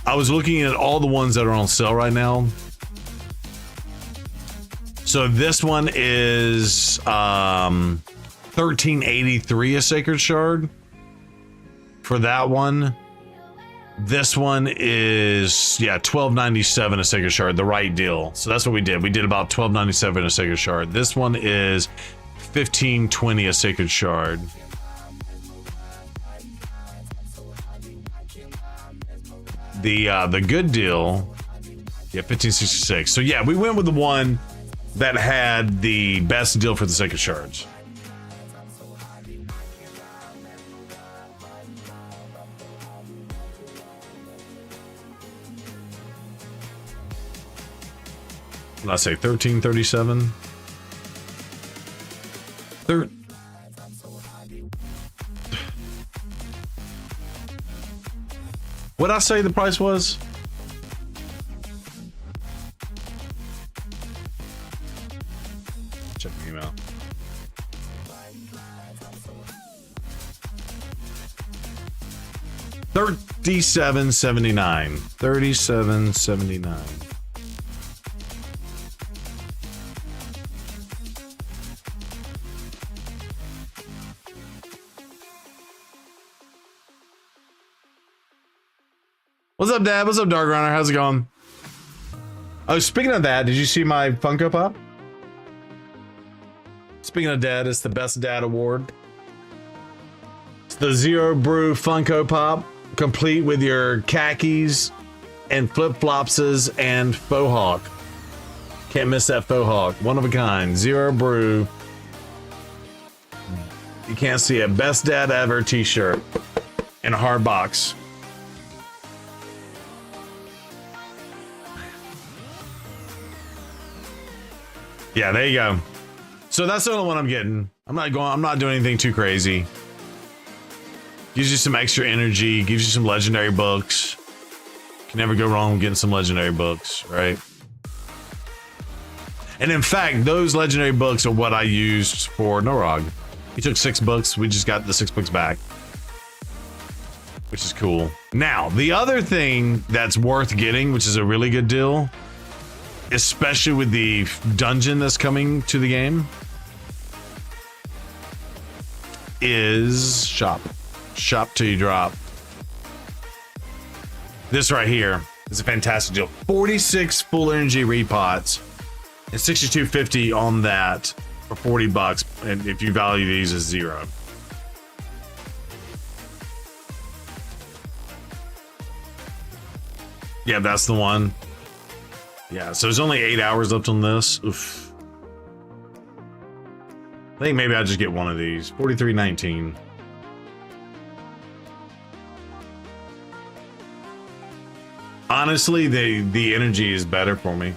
I was looking at all the ones that are on sale right now. So this one is $13.83 a Sacred Shard. For that one, this one is $12.97 a Sacred Shard, the right deal. So that's what we did. We did about $12.97 a Sacred Shard. This one is $15.20 a Sacred Shard. The good deal, $15.66. So yeah, we went with the one that had the best deal for the Sacred Shards. What did I say? 1337. What did I say the price was? Check my email. $37.79. $37.79. What's up, Dad? What's up, Dark Runner? How's it going? Oh, speaking of that, did you see my Funko Pop? Speaking of Dad, it's the Best Dad Award. It's the Zero Brew Funko Pop, complete with your khakis and flip-flopses and faux hawk. Can't miss that faux hawk. One of a kind. Zero Brew. You can't see it. Best Dad Ever t-shirt in a hard box. Yeah, there you go. So that's the only one I'm getting. I'm not doing anything too crazy. Gives you some extra energy, gives you some legendary books. Can never go wrong with getting some legendary books, right? And in fact, those legendary books are what I used for Norog. He took 6 books, we just got the 6 books back. Which is cool. Now, the other thing that's worth getting, which is a really good deal, especially with the dungeon that's coming to the game, is shop till you drop. This right here is a fantastic deal. 46 full energy repots and $62.50 on that for $40, and if you value these as 0. Yeah, that's the one. Yeah, so there's only 8 hours left on this. Oof. I think maybe I'll just get one of these. $43.19. Honestly, the energy is better for me.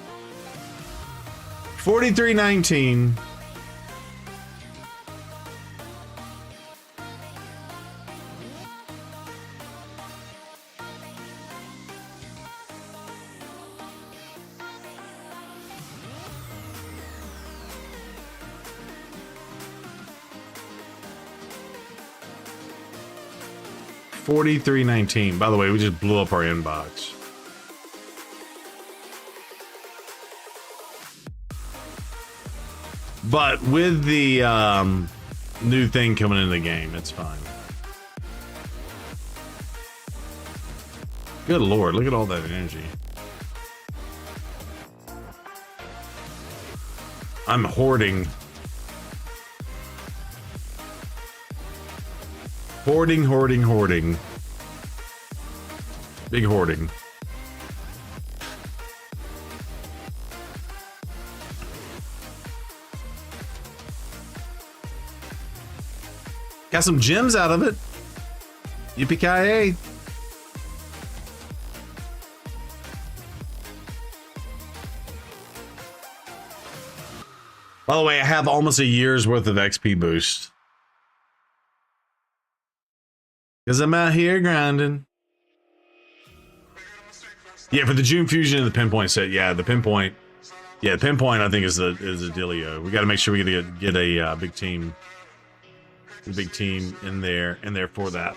$43.19. $43.19. By the way, we just blew up our inbox. But with the new thing coming into the game, it's fine. Good lord, look at all that energy. I'm hoarding. Hoarding. Big hoarding. Got some gems out of it. Yippee-ki-yay. By the way, I have almost a year's worth of XP boost. Because I'm out here grinding. Yeah, for the June Fusion and the Pinpoint set. Yeah, the Pinpoint. Yeah, the Pinpoint I think is the dealio. We got to make sure we get a big team. A big team in there for that.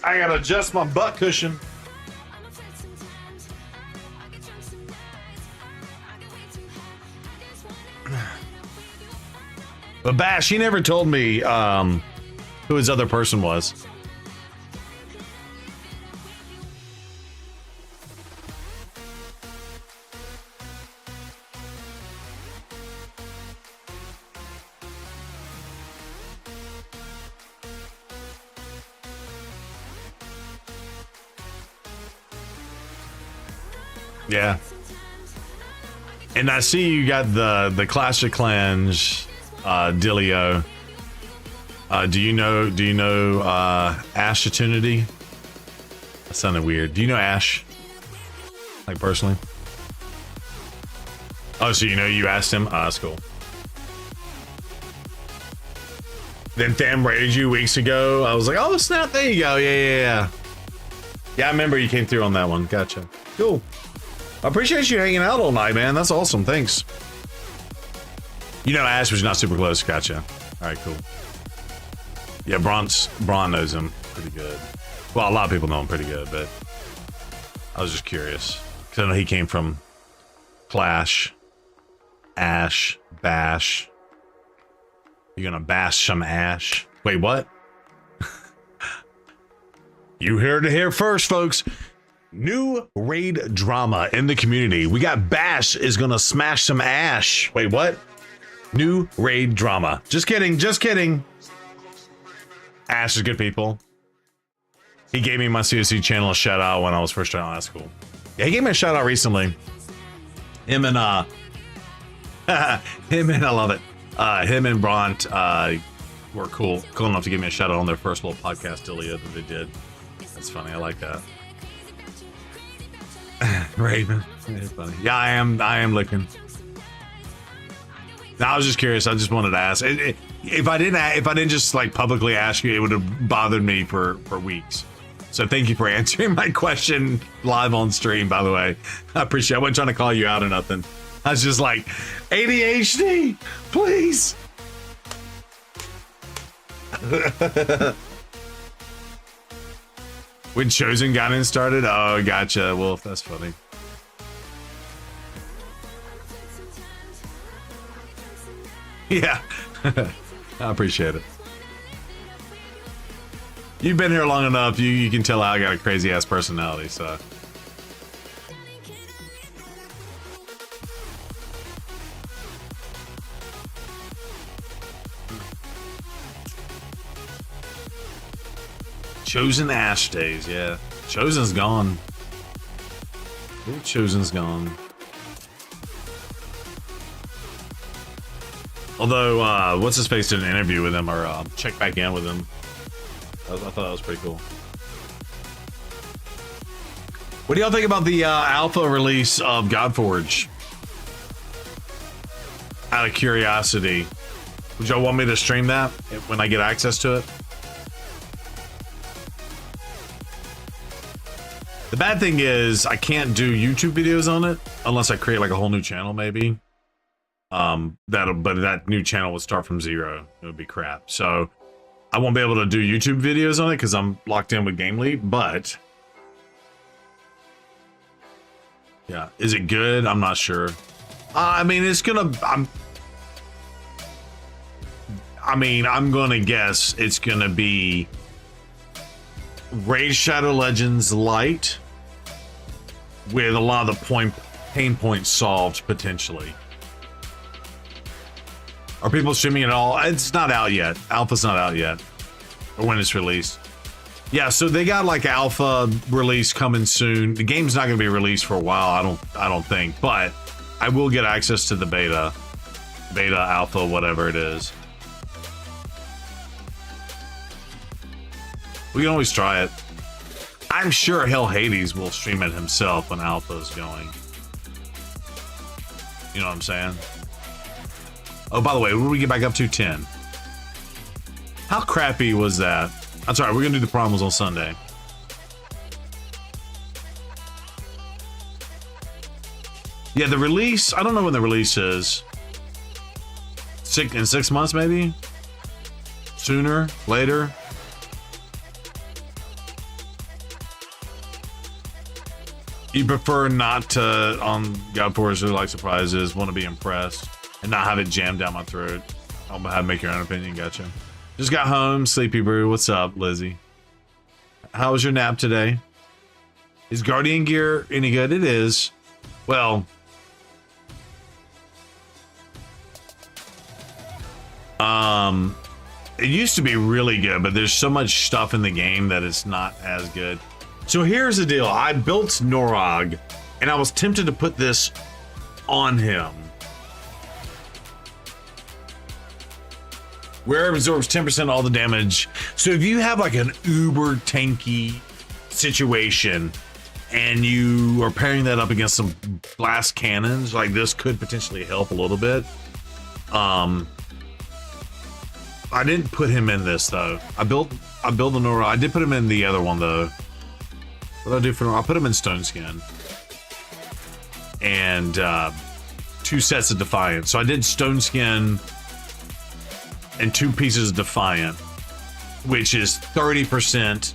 I gotta adjust my butt cushion. But Bash, he never told me who his other person was. Yeah. And I see you got the Clash of Clans dealio. Do you know Ash Eternity? That sounded weird. Do you know Ash? Like personally? Oh, so you know you asked him? That's cool. Then Tham raided you weeks ago. I was like, oh snap, there you go. Yeah. Yeah, I remember you came through on that one. Gotcha. Cool. I appreciate you hanging out all night, man. That's awesome. Thanks. You know Ash was not super close. Gotcha. All right, cool. Yeah, Braun knows him pretty good. Well, a lot of people know him pretty good, but I was just curious. Because I know he came from Clash, Ash, Bash. You're gonna bash some Ash? Wait, what? You heard it here first, folks. New raid drama in the community. We got Bash is gonna smash some Ash. Wait, what? New raid drama. Just kidding, just kidding. Ash is good people. He gave me my COC channel a shout out when I was first trying. That's cool. Yeah, he gave me a shout out recently. Him and I love it. Him and Bront were cool enough to give me a shout out on their first little podcast dealio that they did. That's funny. I like that. Raven, it's funny. Yeah, I am looking. No, I was just curious. I just wanted to ask. If I didn't just like publicly ask you, it would have bothered me for weeks. So thank you for answering my question live on stream. By the way, I appreciate it. I wasn't trying to call you out or nothing. I was just like, ADHD, please. When Chosen got in started? Oh, gotcha. Well, that's funny. Yeah. I appreciate it. You've been here long enough, you can tell I got a crazy ass personality, so. Chosen Ash days, yeah. Chosen's gone. Chosen's gone. Although, what's his face did an interview with him or check back in with him. I thought that was pretty cool. What do y'all think about the alpha release of Godforge? Out of curiosity, would y'all want me to stream that when I get access to it? The bad thing is I can't do YouTube videos on it unless I create like a whole new channel, maybe. But that new channel would start from zero. It would be crap. So I won't be able to do YouTube videos on it because I'm locked in with GameLeap, but yeah, is it good? I'm not sure. I mean, it's gonna, I'm gonna guess it's gonna be Raid Shadow Legends Light with a lot of the pain points solved potentially. Are people streaming it all? It's not out yet. Alpha's not out yet. Or when it's released. Yeah, so they got like alpha release coming soon. The game's not gonna be released for a while, I don't think, but I will get access to the beta, alpha, whatever it is. We can always try it. I'm sure Hell Hades will stream it himself when alpha is going. You know what I'm saying? Oh, by the way, what did we get back up to? 10. How crappy was that? I'm sorry, we're gonna do the promos on Sunday. Yeah, the release, I don't know when the release is. In 6 months, maybe? Sooner? Later? You prefer not to, on Godforge, like surprises, want to be impressed, and not have it jammed down my throat. I'll have to make your own opinion, gotcha. Just got home, Sleepy Brew. What's up, Lizzie? How was your nap today? Is Guardian gear any good? It is. Well, it used to be really good, but there's so much stuff in the game that it's not as good. So here's the deal. I built Norog, and I was tempted to put this on him. Where it absorbs 10% all the damage. So if you have like an uber tanky situation and you are pairing that up against some glass cannons, like this could potentially help a little bit. I didn't put him in this though. I built the Nora. I did put him in the other one though. What did I do for him? I put him in Stone Skin. And 2 sets of Defiant. So I did Stone Skin and 2 pieces of Defiant, which is 30%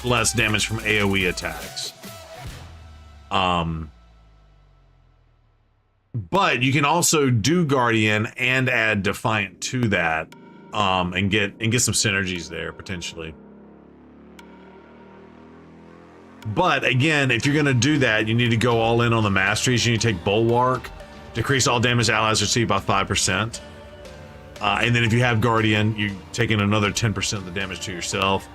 less damage from AoE attacks. But you can also do Guardian and add Defiant to that, and get some synergies there potentially. But again, if you're gonna do that, you need to go all in on the masteries. You need to take Bulwark, decrease all damage allies receive by 5%. And then if you have Guardian, you're taking another 10% of the damage to yourself.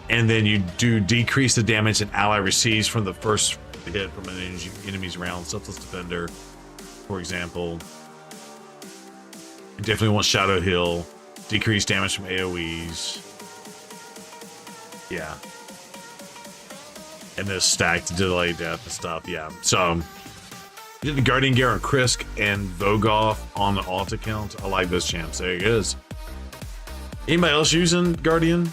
And then you do decrease the damage an ally receives from the first hit from an enemy's round. Selfless Defender, for example. You definitely want Shadow Heal. Decrease damage from AoEs. Yeah. And this stacked delay death and stuff. Yeah. So you did the Guardian Gear on Krisk and Vogoth on the alt account. I like those champs. There it is. Anybody else using Guardian?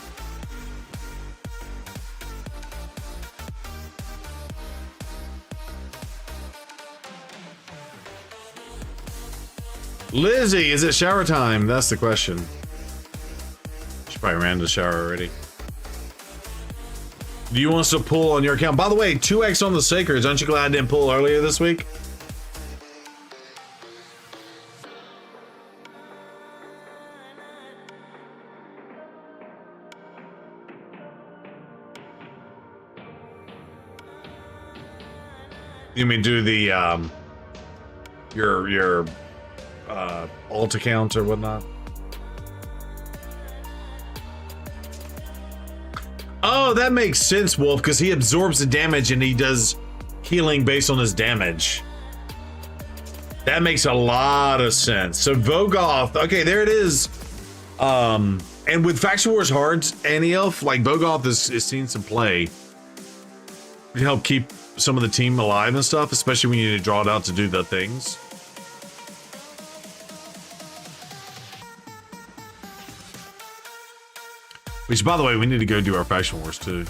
Lizzie, is it shower time? That's the question. She probably ran to the shower already. Do you want us to pull on your account? By the way, 2x on the Sacreds. Aren't you glad I didn't pull earlier this week? You mean do the your alt account or whatnot? Oh, that makes sense, Wolf, because he absorbs the damage and he does healing based on his damage. That makes a lot of sense. So Vogoth, okay, there it is. And with Faction Wars Hards, Anti-Elf, like Vogoth is seeing some play to help keep some of the team alive and stuff, especially when you need to draw it out to do the things. Which, by the way, we need to go do our Faction Wars too.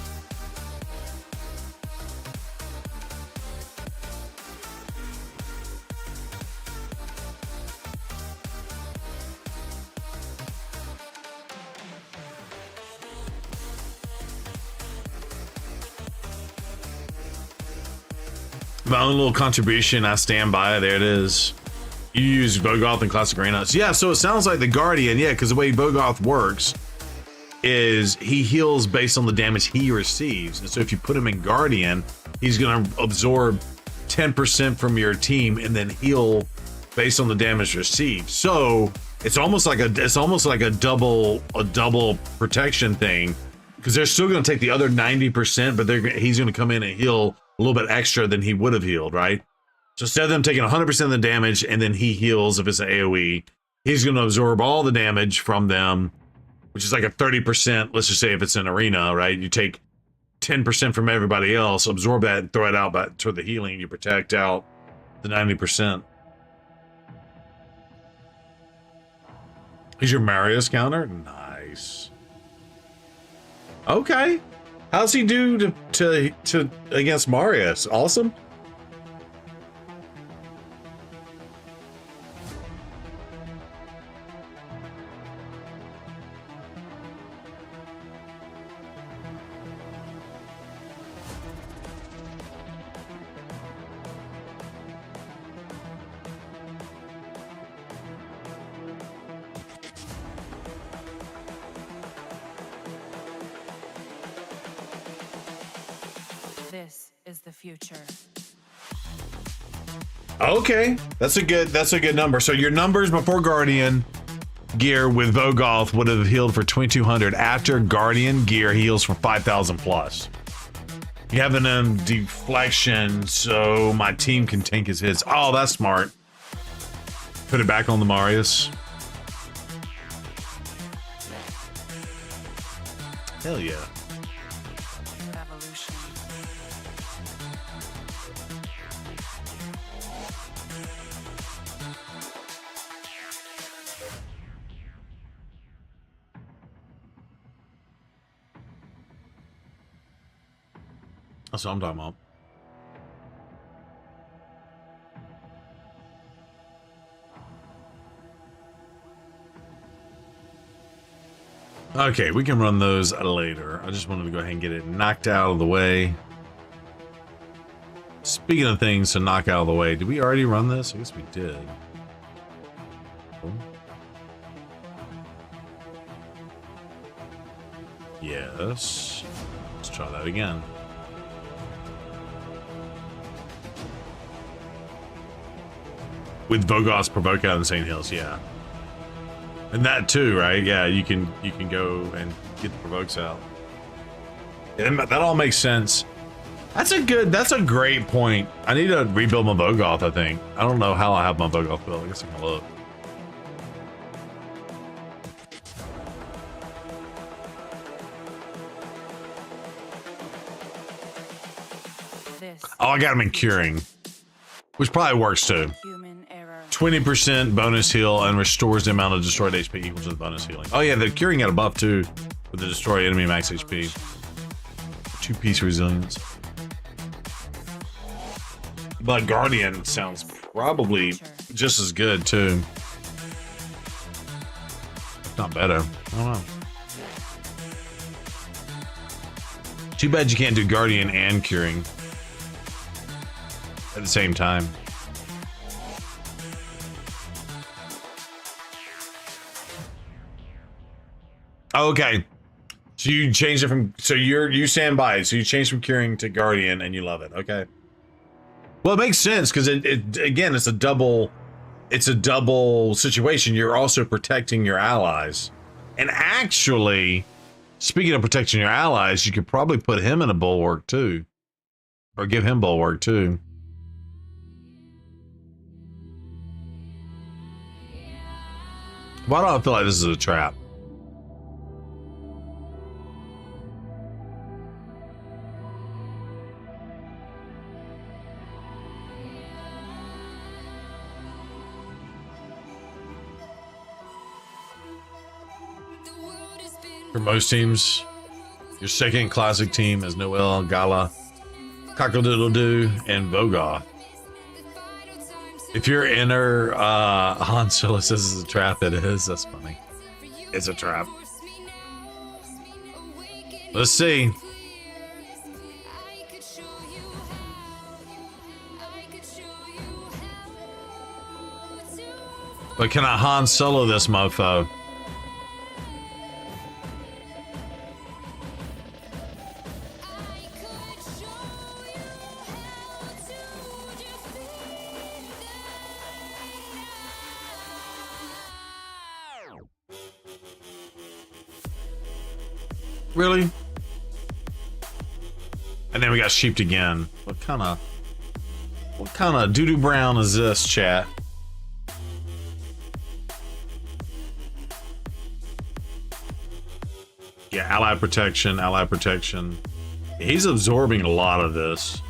My own little contribution, I stand by it. There it is. You use Vogoth and Classic Arena. Yeah, so it sounds like the Guardian, yeah, because the way Vogoth works is he heals based on the damage he receives. And so if you put him in Guardian, he's going to absorb 10% from your team and then heal based on the damage received. So it's almost like a double protection thing, because they're still going to take the other 90%, but he's going to come in and heal a little bit extra than he would have healed, right? So instead of them taking 100% of the damage and then he heals if it's an AoE, he's going to absorb all the damage from them, which is like a 30%. Let's just say if it's an arena, right? You take 10% from everybody else, absorb that and throw it out back to the healing, and you protect out the 90%. Is your Marius counter? Nice. Okay. How's he do to against Marius? Awesome. This is the future. Okay, that's a good number. So your numbers before Guardian gear with Vogoth would have healed for 2,200. After Guardian gear, he heals for 5,000 plus. You have an deflection, so my team can tank his hits. Oh, that's smart. Put it back on the Marius. Hell yeah. That's what I'm talking about. Okay, we can run those later. I just wanted to go ahead and get it knocked out of the way. Speaking of things to knock out of the way, did we already run this? I guess we did. Yes. Let's try that again. With Vogoth's Provoke out in St. Hills, yeah. And that too, right? Yeah, you can go and get the provokes out. And that all makes sense. That's a great point. I need to rebuild my Vogoth, I think. I don't know how I have my Vogoth built. I guess I can look. Oh, I got him in curing, which probably works too. 20% bonus heal and restores the amount of destroyed HP equal to the bonus healing. Oh yeah, the curing got a buff too with the destroy enemy max HP. 2-piece resilience. But Guardian sounds probably just as good too. Not better. I don't know. Too bad you can't do Guardian and curing at the same time. Okay, so you changed it from, so you stand by it. So you changed from curing to Guardian and you love it. Okay. Well, it makes sense because it again, it's a double situation. You're also protecting your allies. And actually, speaking of protecting your allies, you could probably put him in a bulwark too. Or give him bulwark too. Why do I feel like this is a trap? For most teams, your second classic team is Noel, Gala, Cockle-Doodle-Doo, and Vogoth. If you're inner Han Solo says it's a trap, it is. That's funny. It's a trap. Let's see. But can I Han Solo this mofo? Really? And then we got sheeped again. What kind of doo-doo brown is this, chat? Yeah, ally protection, ally protection. He's absorbing a lot of this.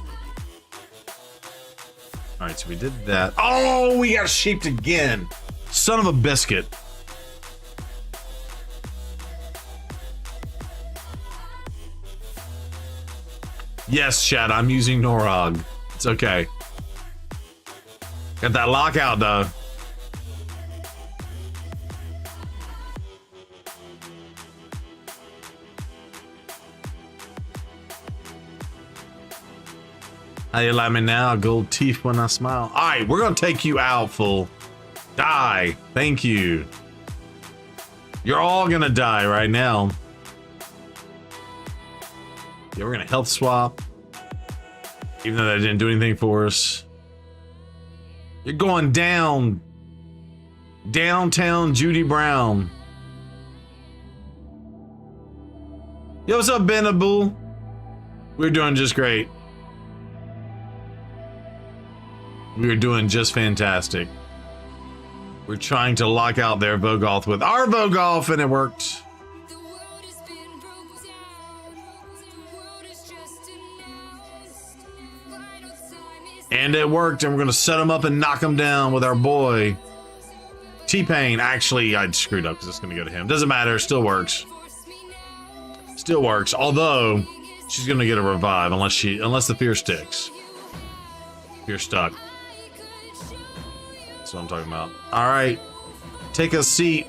All right, so we did that. Oh, we got sheeped again. Son of a biscuit. Yes, chat, I'm using Norog. It's okay. Got that lockout, though. How you like me now? Gold teeth when I smile. All right, we're going to take you out, fool. Die. Thank you. You're all going to die right now. Yeah, we're gonna health swap, even though that didn't do anything for us. You're going down. Downtown Judy Brown. Yo, what's up, Benaboo? We're doing just great. We're doing just fantastic. We're trying to lock out their Vogoth with our Vogoth, and it worked. And it worked, and we're gonna set him up and knock him down with our boy T-Pain. Actually, I screwed up because it's gonna go to him. Doesn't matter, still works. Still works. Although She's gonna get a revive unless the fear sticks. Fear stuck. That's what I'm talking about. All right, take a seat.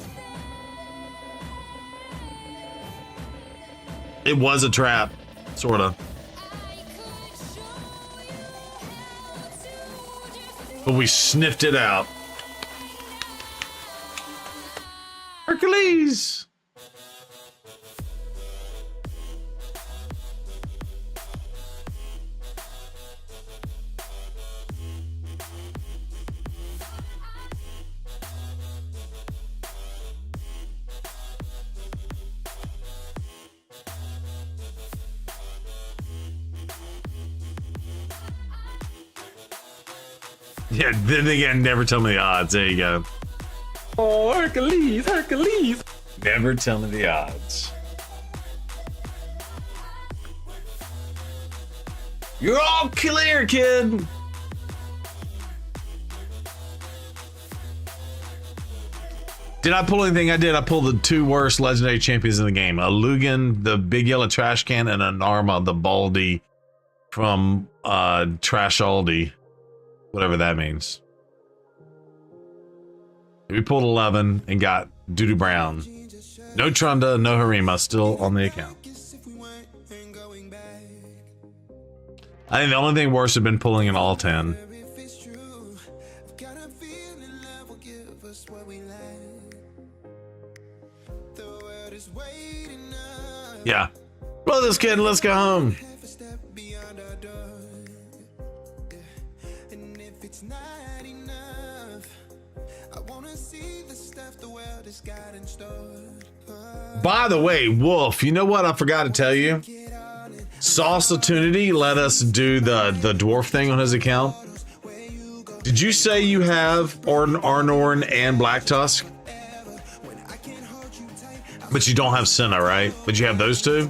It was a trap, sorta. But we sniffed it out. Hercules! Yeah, then again, never tell me the odds. There you go. Oh, Hercules, Hercules. Never tell me the odds. You're all clear, kid. Did I pull anything? I did. I pulled the 2 worst legendary champions in the game. A Lugan, the big yellow trash can, and an Arma, the Baldy from Trash Aldi. Whatever that means. We pulled 11 and got Doodoo Brown. No Trunda, no Harima, still on the account. I think the only thing worse have been pulling an all 10. Yeah. Blow this kid, let's go home. By the way, Wolf, you know what I forgot to tell you? Sauce Opportunity let us do the dwarf thing on his account. Did you say you have Arnorn and Black Tusk? But you don't have Senna, right? But you have those 2?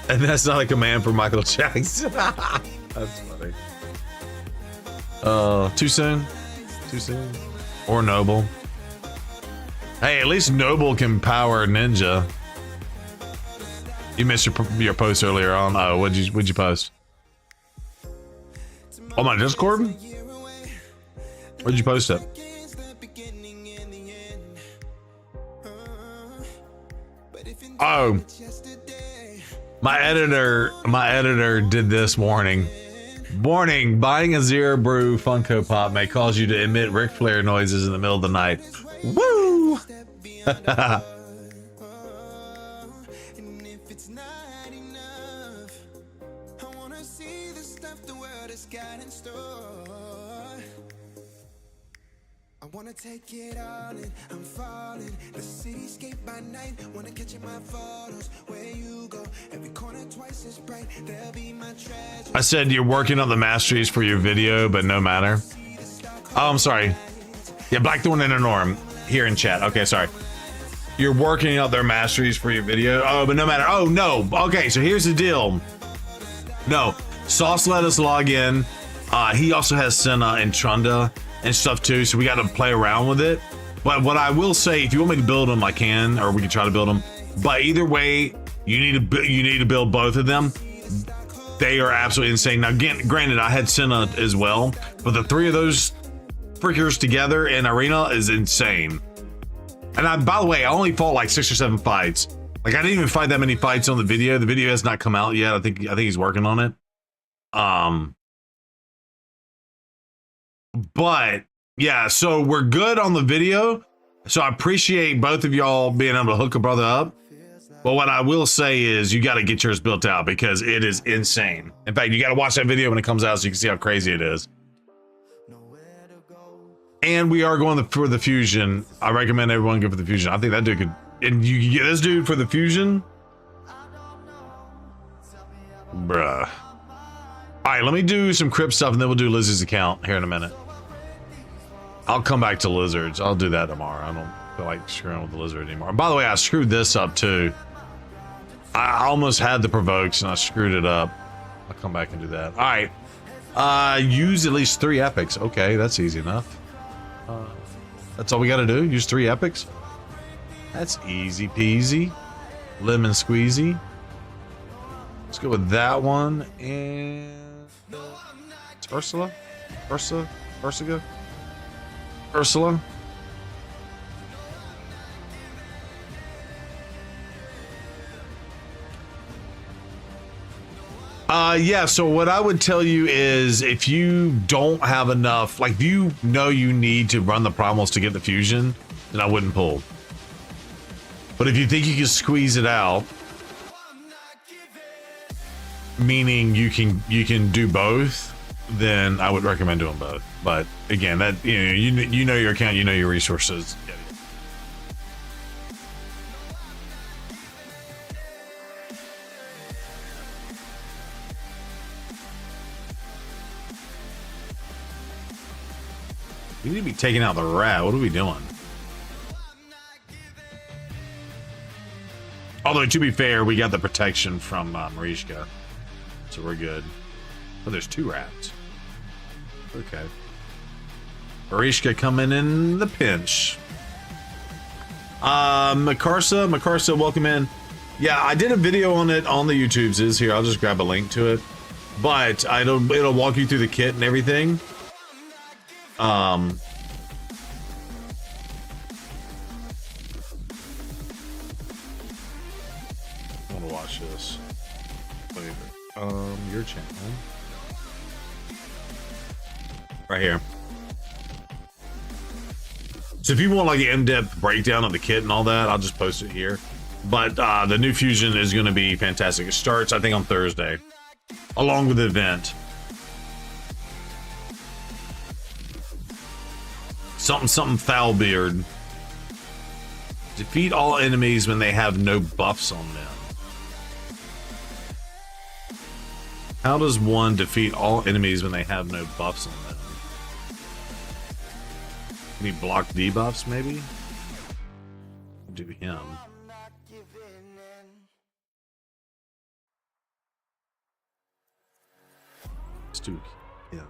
And that's not a command for Michael Jackson. That's funny. Too soon? Too soon? Or Noble? Hey, at least Noble can power Ninja. You missed your post earlier on. Oh, what'd you post? On my Discord? Where'd you post it? Oh, my editor did this warning. Warning: buying a Zero Brew Funko Pop may cause you to emit Ric Flair noises in the middle of the night. Woo! Wanna take it all in, I'm falling. The cityscape by night, wanna catch in my photos. Where you go, every corner twice as bright. There'll be my treasure. I said you're working on the masteries for your video, but no matter. Oh, I'm sorry. Yeah, Blackthorn and Norm here in chat. Okay, sorry. You're working out their masteries for your video. Oh, but no matter. Oh no. Okay, so here's the deal. No, Sauce let us log in. He also has Senna and Trunda and stuff too, so we got to play around with it. But what I will say, if you want me to build them, I can, or we can try to build them. But either way, you need to build both of them. They are absolutely insane. Now, granted, I had Senna as well, but the 3 of those freakers together in arena is insane. And by the way, I only fought like 6 or 7 fights. Like, I didn't even fight that many fights on the video. The video has not come out yet. I think he's working on it. But yeah, so we're good on the video. So I appreciate both of y'all being able to hook a brother up. But what I will say is you got to get yours built out because it is insane. In fact, you got to watch that video when it comes out so you can see how crazy it is. And we are going for the fusion. I recommend everyone go for the fusion. I think that dude could, and you can get this dude for the fusion. Bruh. All right, let me do some crypt stuff and then we'll do Lizard's account here in a minute. I'll come back to Lizards. I'll do that tomorrow. I don't feel like screwing with the Lizard anymore. And by the way, I screwed this up too. I almost had the provokes and I screwed it up. I'll come back and do that. All right. Use at least 3 epics. Okay, that's easy enough. That's all we got to do. Use 3 epics. That's easy peasy. Lemon squeezy. Let's go with that one. And it's Ursula? Ursula? Yeah, so what I would tell you is if you don't have enough, like if you know you need to run the primals to get the fusion, then I wouldn't pull. But if you think you can squeeze it out, meaning you can do both, then I would recommend doing both. But again, that you know your account, you know your resources. We need to be taking out the rat. What are we doing? Although, to be fair, we got the protection from Marishka. So we're good. Oh, there's 2 rats. Okay. Marishka coming in the pinch. Makarsa, welcome in. Yeah, I did a video on it on the YouTubes. Is here. I'll just grab a link to it. But it'll walk you through the kit and everything. I want to watch this. Your channel. Right here. So if you want like an in-depth breakdown of the kit and all that, I'll just post it here. But the new fusion is going to be fantastic. It starts, I think, on Thursday, along with the event. Something Foulbeard. Defeat all enemies when they have no buffs on them. How does one defeat all enemies when they have no buffs on them? Can he block debuffs, maybe? Do him. Let's do him.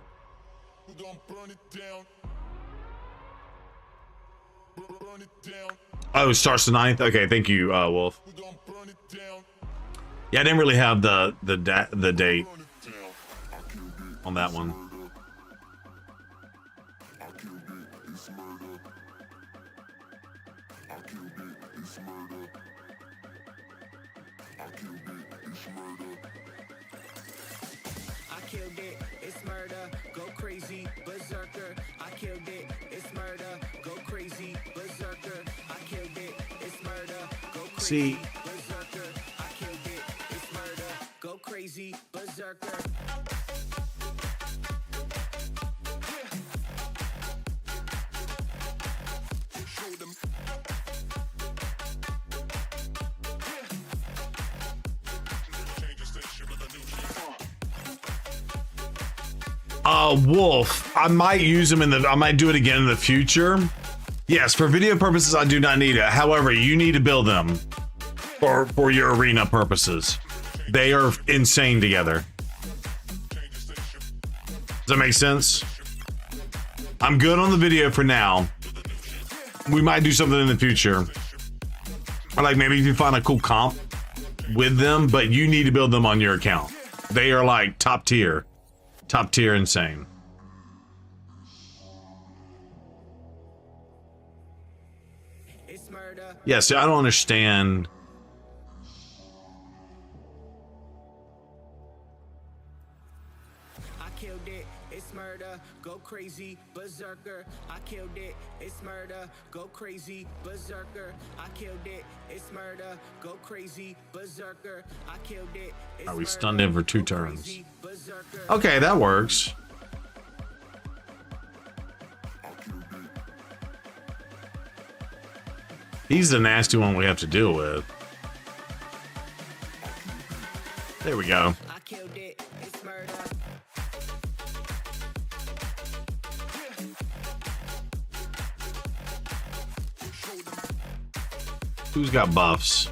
Oh, it starts the 9th? Okay, thank you, Wolf. Yeah, I didn't really have the date on that one. I killed it, it's murder, go crazy, berserker. I killed it, it's murder, go crazy, berserker. I killed it, it's murder, go crazy. See, Berserker, I killed it, it's murder, go crazy, berserker. Wolf, I might use him I might do it again in the future. Yes, for video purposes, I do not need it. However, you need to build them for your arena purposes. They are insane together. Does that make sense? I'm good on the video for now. We might do something in the future. Or like maybe if you find a cool comp with them, but you need to build them on your account. They are like top tier insane. Yeah, see, I don't understand. I killed it, it's murder, go crazy, berserker. I killed it, it's murder, go crazy, berserker. I killed it, it's murder, go crazy, berserker. I killed it. Are we stunned in for 2 turns? Okay, that works. He's the nasty one we have to deal with. There we go. I killed it, it's murder. Who's got buffs?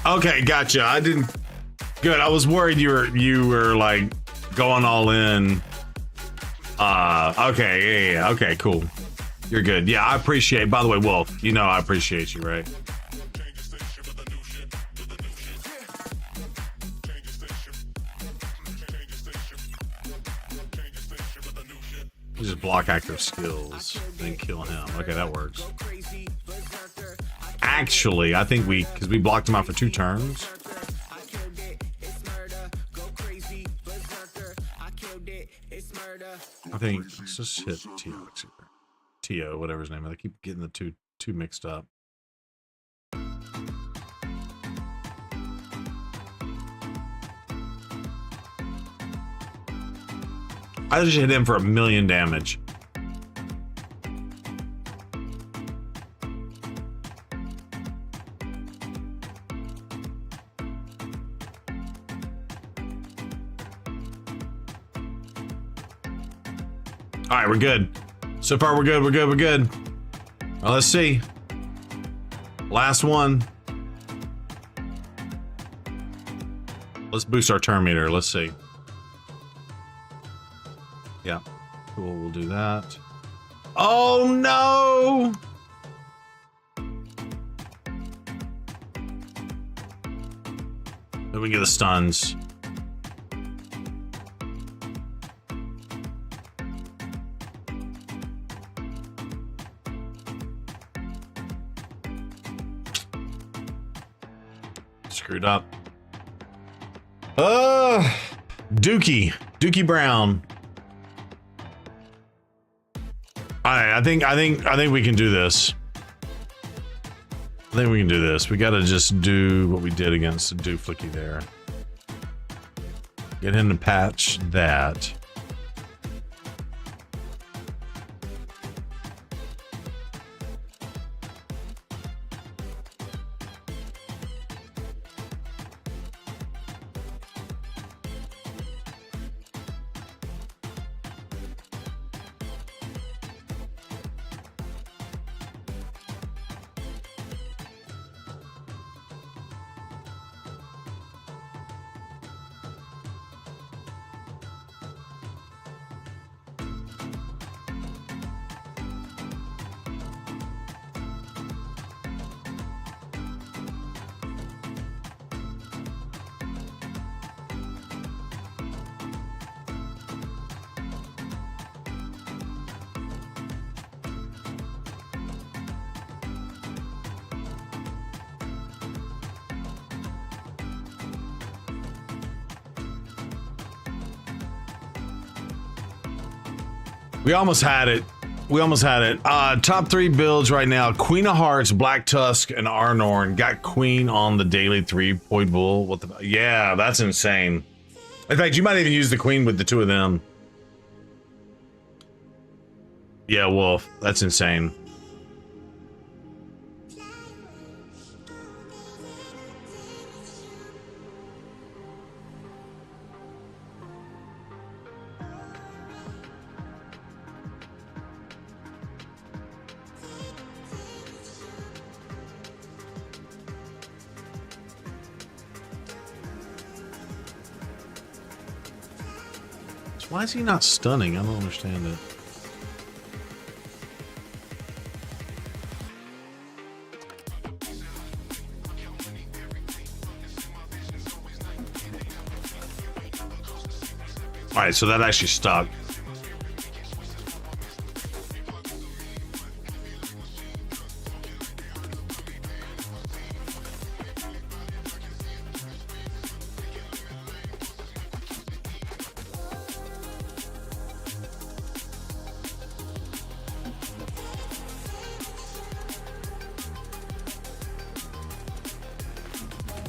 Okay, gotcha. I didn't. Good. I was worried you were like going all in. Okay, yeah, okay, cool. You're good. Yeah, I appreciate. By the way, Wolf, you know I appreciate you, right? Just block active skills, then kill him. Okay, that works. Actually, I think because we blocked him out for 2 turns. I think let's just hit T.O., whatever his name is. I keep getting the two mixed up. I just hit him for 1,000,000 damage. All right, we're good. So far, we're good. We're good. We're good. Well, let's see. Last one. Let's boost our turn meter. Let's see. Yeah. Cool. We'll do that. Oh, no. Then we get the stuns. Screwed up. Dookie Brown. All right, I think we can do this. I think we can do this. We got to just do what we did against Dooflicky there. Get him to patch that. We almost had it. We almost had it. Top 3 builds right now. Queen of Hearts, Black Tusk, and Arnorn. Got Queen on the daily 3-point bull. What the? Yeah, that's insane. In fact, you might even use the Queen with the 2 of them. Yeah, Wolf. That's insane. Why is he not stunning? I don't understand it. All right, so that actually stuck.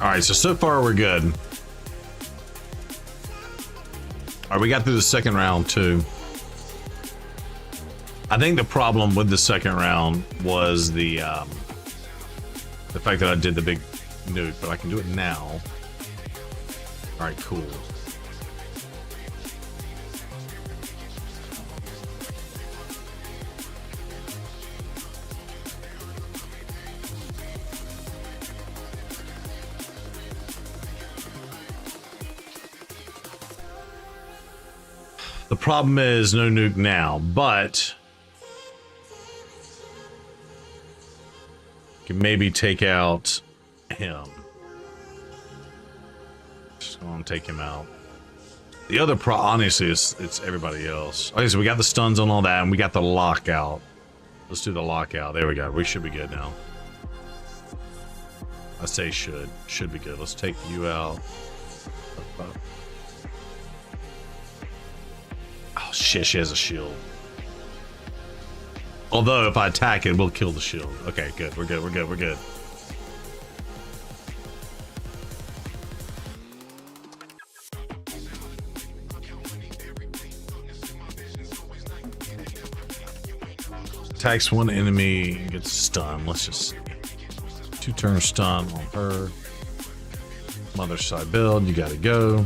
All right, so far we're good. All right, we got through the second round too. I think the problem with the second round was the fact that I did the big nuke, but I can do it now. All right, cool. The problem is no nuke now, but can maybe take out him. Just gonna take him out. The other honestly, it's everybody else. Okay, so we got the stuns on all that, and we got the lockout. Let's do the lockout. There we go. We should be good now. I say should be good. Let's take you out. Oh shit, she has a shield. Although if I attack it, we'll kill the shield. Okay, good. We're good. We're good. We're good. Attacks one enemy, gets stunned. Let's just see. 2-turn stun on her. Mother side build, you gotta go.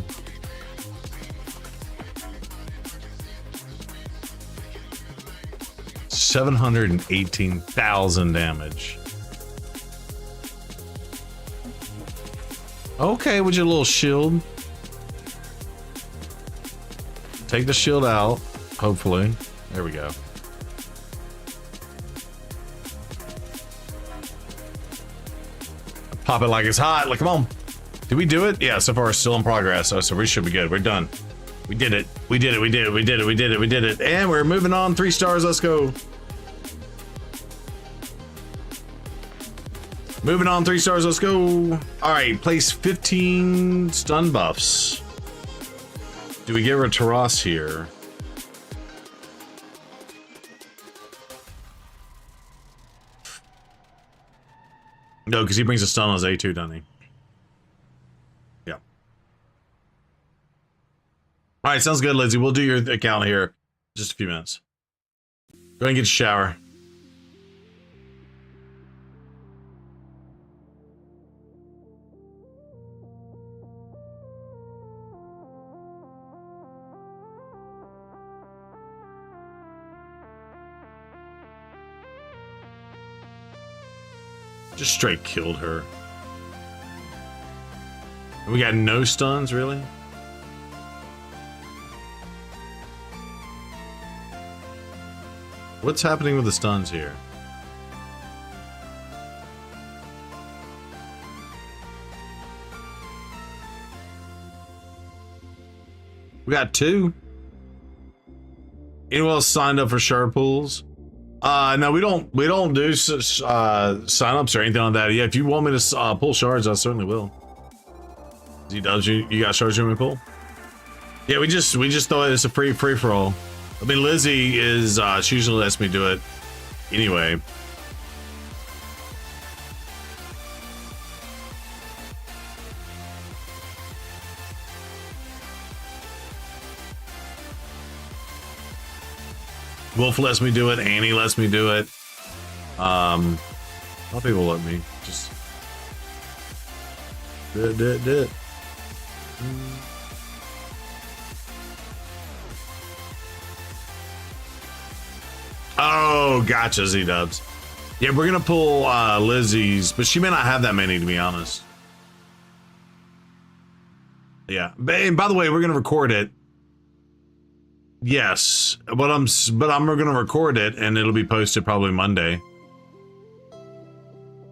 $718,000 damage. Okay, with your little shield. Take the shield out, hopefully. There we go. Pop it like it's hot. Like, come on. Did we do it? Yeah, so far it's still in progress. Oh, so we should be good. We're done. We did it. We did it. We did it. We did it. We did it. We did it. And we're moving on. 3 stars. Let's go. Moving on. 3 stars. Let's go. All right. Place 15 stun buffs. Do we get rid of Taras here? No, because he brings a stun on his A2, doesn't he? Yeah. All right, sounds good, Lizzie. We'll do your account here in just a few minutes. Go ahead and get your shower. Just straight killed her. We got no stuns, really? What's happening with the stuns here? We got 2. Anyone else signed up for shard pools? No, we don't do signups or anything like that. Yeah, if you want me to pull shards, I certainly will. Z-Dubs, you got shards you want me to pull? Yeah, we just thought it's a free for all. I mean, Lizzie is she usually lets me do it anyway. Wolf lets me do it. Annie lets me do it. A lot of people let me just do it. Oh, gotcha, Z-Dubs. Yeah, we're gonna pull Lizzie's, but she may not have that many, to be honest. Yeah, and by the way, we're gonna record it. Yes, but I'm gonna record it and it'll be posted probably Monday.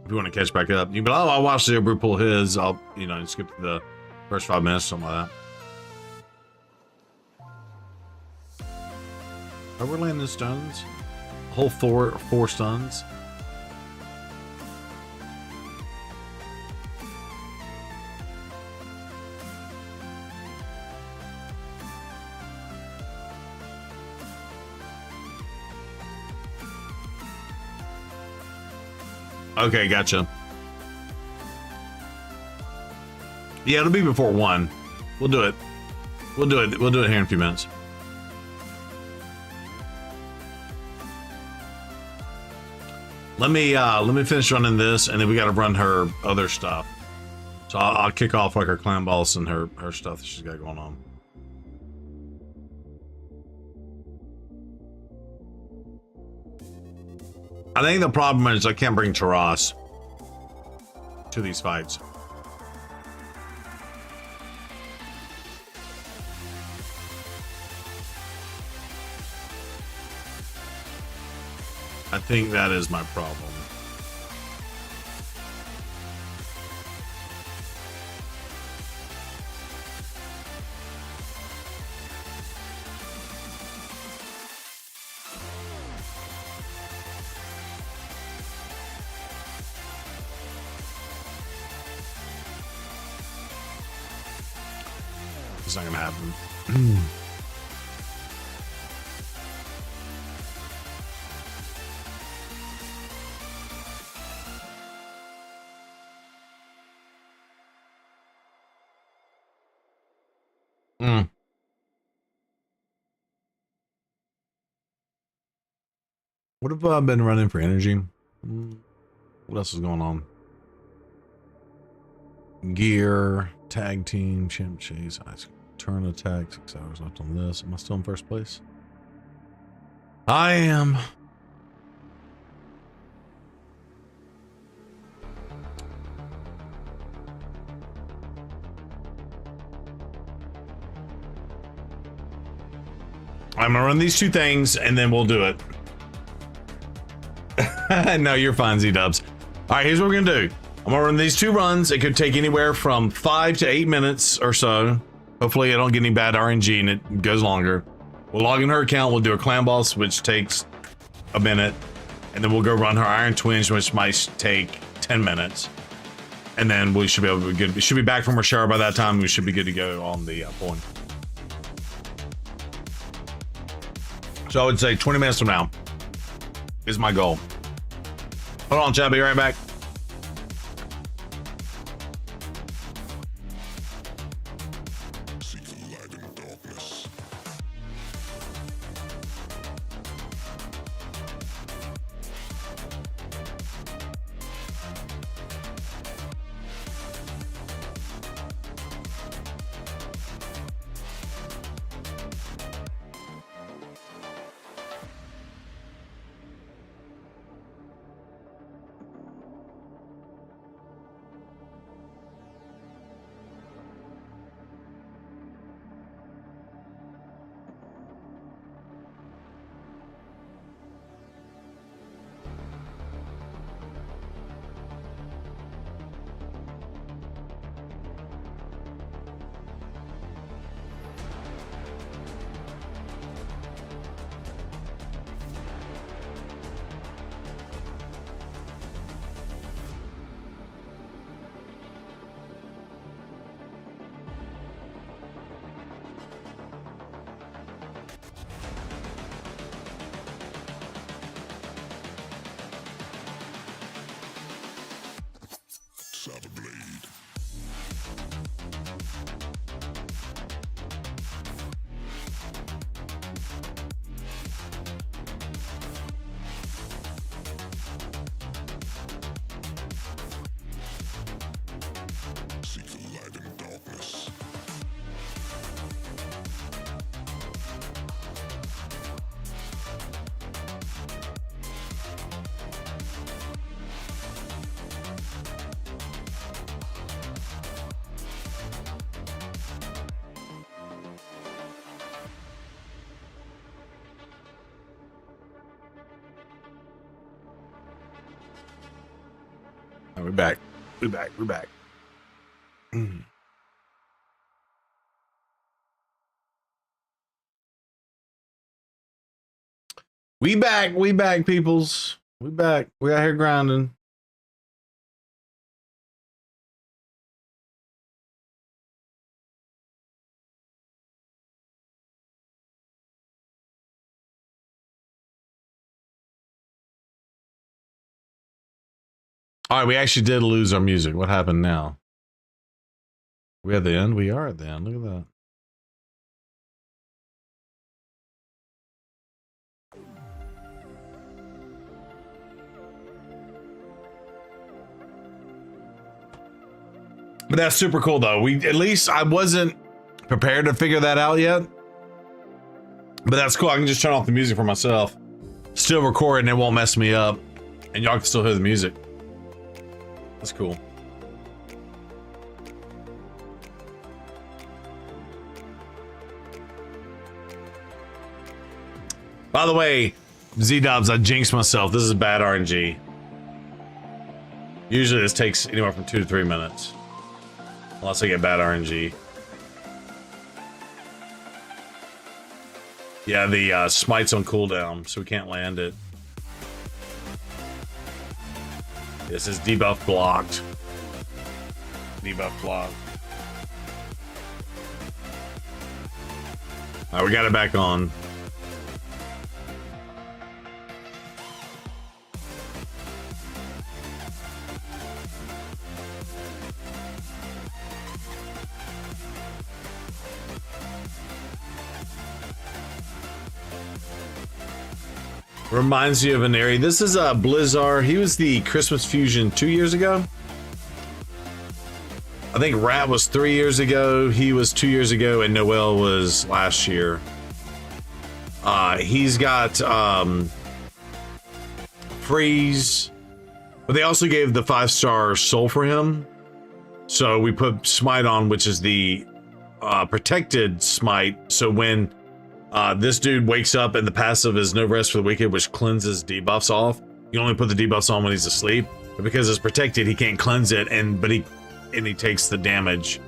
If you want to catch back up, you can be like, oh, I'll watch the Brew pull his. I'll skip the first 5 minutes, something like that. Are we landing stuns? A whole four stuns. Okay, gotcha. Yeah, it'll be before 1. We'll do it. We'll do it here in a few minutes. Let me finish running this, and then we got to run her other stuff. So I'll kick off like her clan boss and her stuff that she's got going on. I think the problem is I can't bring Taras to these fights. think that is my problem. It's not gonna happen. What have I been running for energy? What else is going on? Gear, tag team, champ chase, ice turn attack, 6 hours left on this. Am I still in first place? I am. I'm gonna run these 2 things and then we'll do it. No, you're fine, Z-Dubs. All right, here's what we're gonna do. I'm gonna run these 2 runs. It could take anywhere from 5 to 8 minutes or so. Hopefully I don't get any bad RNG and it goes longer. We'll log in her account. We'll do a clan boss, which takes a minute. And then we'll go run her Iron Twinge, which might take 10 minutes. And then we should be able to be good. We should be back from our shower by that time. We should be good to go on the point. So I would say 20 minutes from now is my goal. Hold on, chat. I'll be right back. We're back. We're back. We're back. We back. We back, peoples. We back. We out here grinding. All right, we actually did lose our music. What happened now? We at the end? We are at the end. Look at that. But that's super cool, though. At least I wasn't prepared to figure that out yet. But that's cool. I can just turn off the music for myself. Still record and it won't mess me up. And y'all can still hear the music. That's cool. By the way, Z-Dubs, I jinxed myself. This is bad RNG. Usually this takes anywhere from 2 to 3 minutes. Unless I get bad RNG. Yeah, the smite's on cooldown, so we can't land it. This is debuff blocked. Debuff blocked. Alright, we got it back on. Reminds you of Aneri. This is Blizzard. He was the Christmas Fusion 2 years ago. I think Rat was 3 years ago. He was 2 years ago, and Noel was last year. He's got Freeze, but they also gave the 5-star soul for him. So we put Smite on, which is the protected Smite. So when this dude wakes up and the passive is No Rest for the Wicked, which cleanses debuffs off. You only put the debuffs on when he's asleep, but because it's protected, he can't cleanse it, and he takes the damage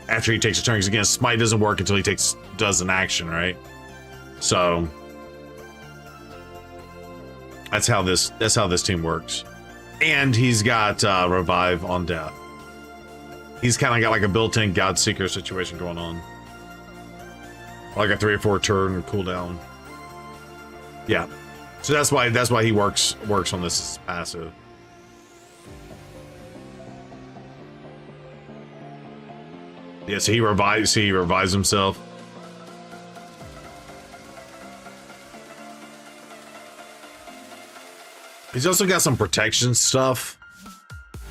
after he takes a turn. Because again, Smite doesn't work until he does an action, right? So that's how this team works. And he's got Revive on death. He's kind of got like a built-in Godseeker situation going on. Like a 3 or 4 turn cooldown. Yeah. So that's why he works on this as passive. Yeah, so he revives himself. He's also got some protection stuff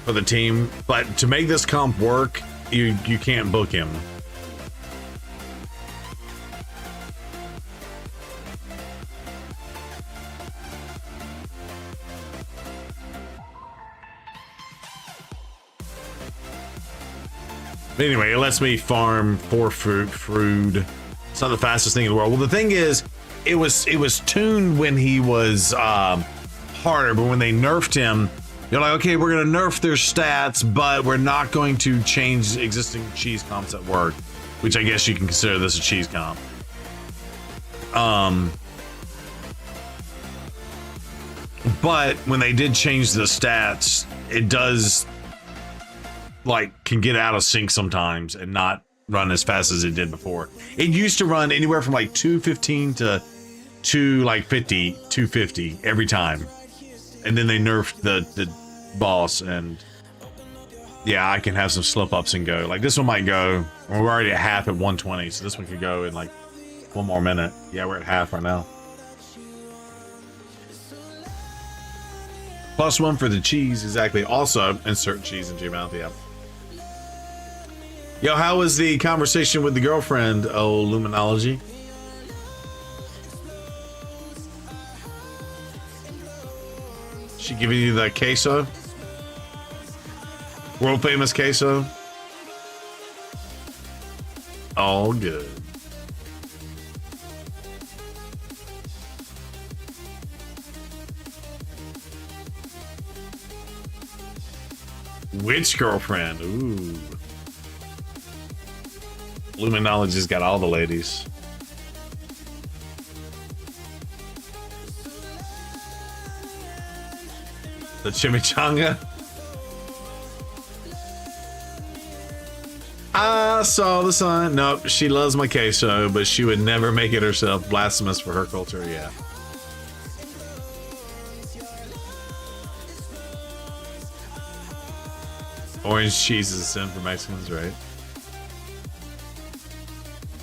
for the team, but to make this comp work, you can't book him. But anyway, it lets me farm 4 food. It's not the fastest thing in the world. Well, the thing is, it was tuned when he was harder, but when they nerfed him, you're like, okay, we're gonna nerf their stats, but we're not going to change existing cheese comps at work, which I guess you can consider this a cheese comp. But when they did change the stats, it does can get out of sync sometimes and not run as fast as it did before. It used to run anywhere from 215 to 250 every time. And then they nerfed the boss, and yeah, I can have some slip ups and go. Like this one might go, we're already at half at 120, so this one could go in 1 more minute. Yeah, we're at half right now. +1 for the cheese, exactly. Also, insert cheese into your mouth, yeah. Yo, how was the conversation with the girlfriend, oh, Luminology? She giving you the queso? World famous queso? All good. Which girlfriend? Ooh. Luminology's got all the ladies. The chimichanga? I saw the sign. Nope, she loves my queso, but she would never make it herself. Blasphemous for her culture, yeah. Orange cheese is a sin for Mexicans, right?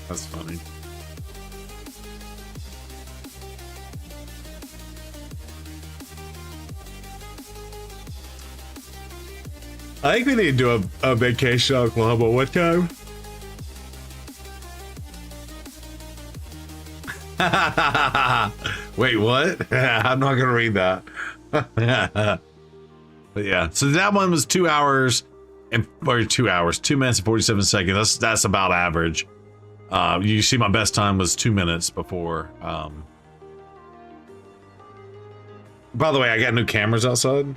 That's funny. I think we need to do a vacation in Oklahoma. What time? Wait, what? I'm not gonna read that. But yeah, so that one was 2 hours and 2 minutes and 47 seconds. That's about average. You see my best time was 2 minutes before. By the way, I got new cameras outside.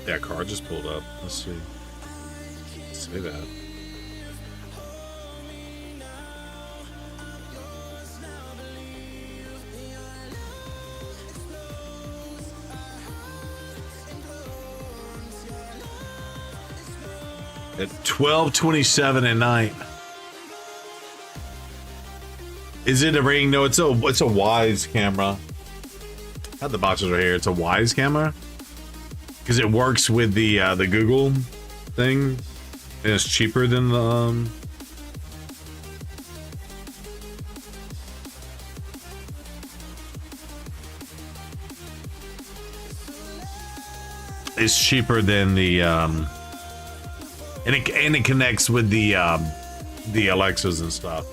Yeah, car just pulled up. Let's see. Say that. At 12:27 at night. Is it a Ring? No, it's a Wyze camera. Not the boxes right here. It's a Wyze camera because it works with the Google thing, and it's cheaper than the. It's cheaper than the and it connects with the Alexas and stuff.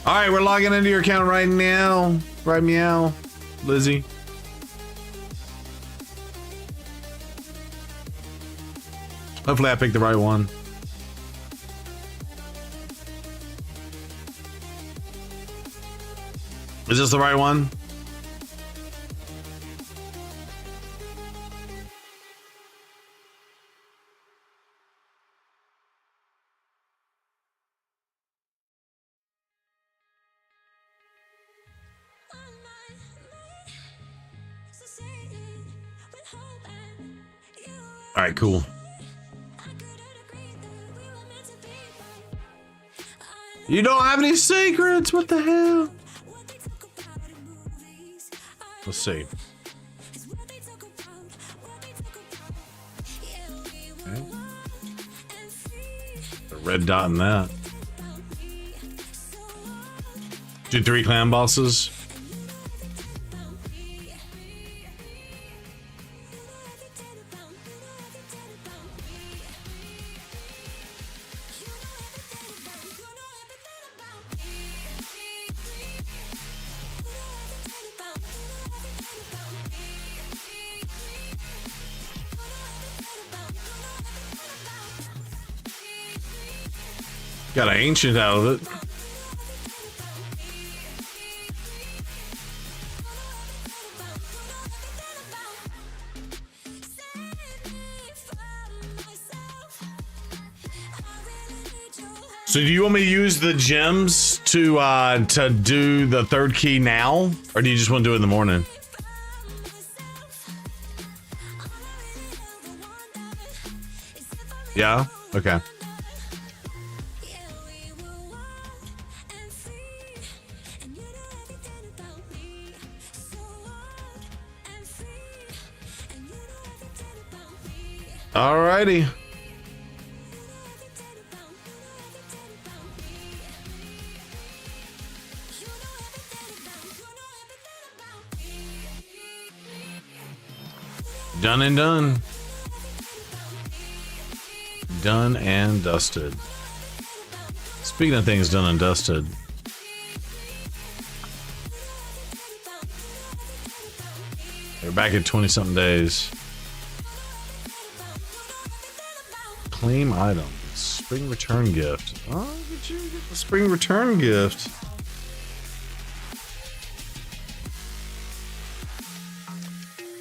All right, we're logging into your account right now. Right, meow, Lizzie. Hopefully, I picked the right one. Is this the right one? All right, cool. You don't have any secrets? What the hell? Let's see. Okay. The red dot in that. Do 3 clan bosses. Got an ancient out of it. So do you want me to use the gems to do the 3rd key now? Or do you just want to do it in the morning? Yeah? Okay. Alrighty. Done and done. Done and dusted. Speaking of things done and dusted. We're back at 20-something days. Claim item. Spring return gift. Oh, look at you get the spring return gift.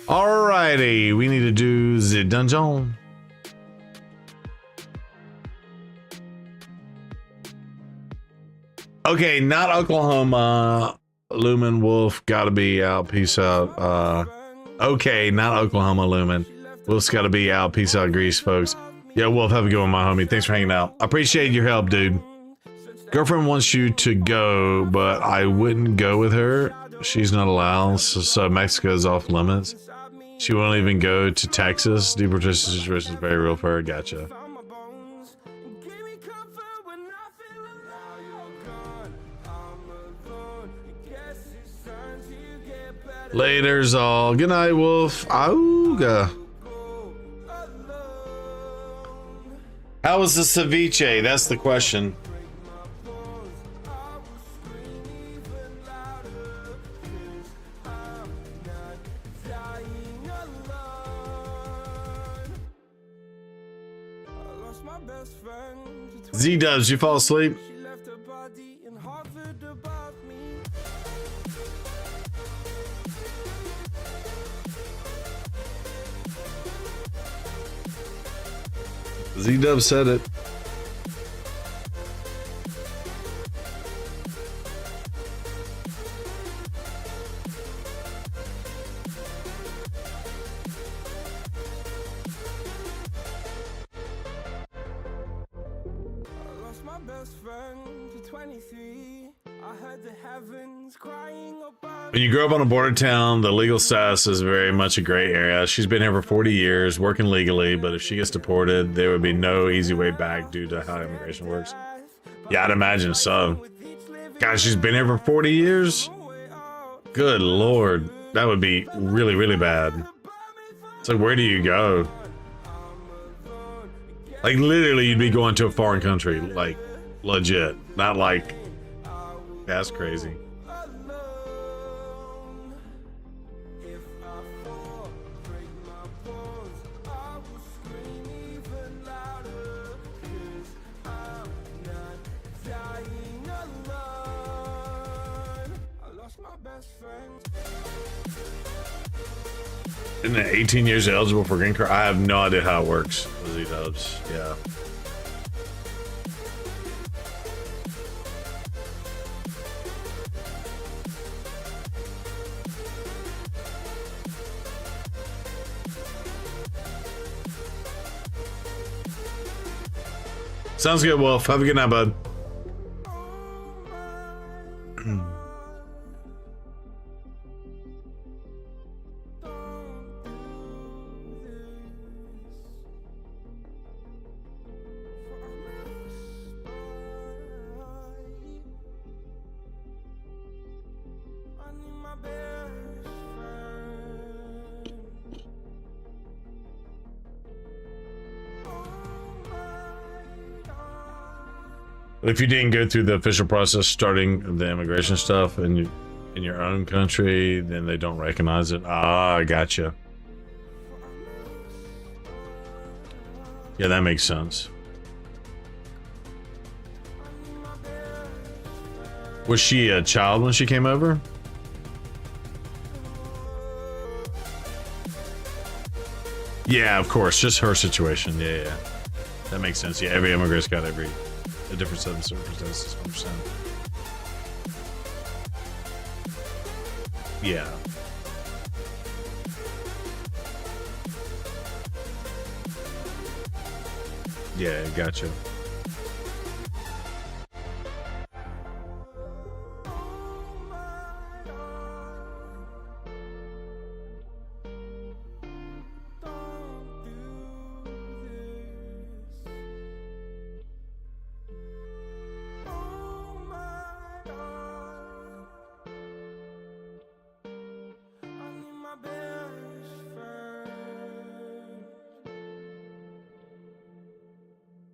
Alrighty, we need to do the dungeon. Okay, not Oklahoma. Lumen Wolf, gotta be out. Peace out. Okay, not Oklahoma Lumen. Wolf's gotta be out. Peace out, Grease, folks. Yeah, Wolf, have a good one, my homie. Thanks for hanging out. I appreciate your help, dude. Girlfriend wants you to go, but I wouldn't go with her. She's not allowed, so Mexico's off limits. She won't even go to Texas. Deportation situation is very real for her. Gotcha. Laters all. Good night, Wolf. Auga. How was the ceviche? That's the question. Z-Dubs, you fall asleep? Z-Dub said it. When you grow up on a border town, the legal status is very much a gray area. She's been here for 40 years, working legally, but if she gets deported, there would be no easy way back due to how immigration works. Yeah, I'd imagine so. God, she's been here for 40 years? Good lord. That would be really, really bad. It's like, where do you go? Like, literally, you'd be going to a foreign country. Like, legit. Not like... That's crazy. Isn't it 18 years eligible for green card? I have no idea how it works with Z-Dubs. Yeah. Sounds good, Wolf. Have a good night, bud. If you didn't go through the official process starting the immigration stuff in your own country, then they don't recognize it. Ah, I gotcha. Yeah, that makes sense. Was she a child when she came over? Yeah, of course. Just her situation. Yeah. That makes sense. Yeah, every immigrant's got a different set of circumstances. 100%. Yeah. Yeah, gotcha.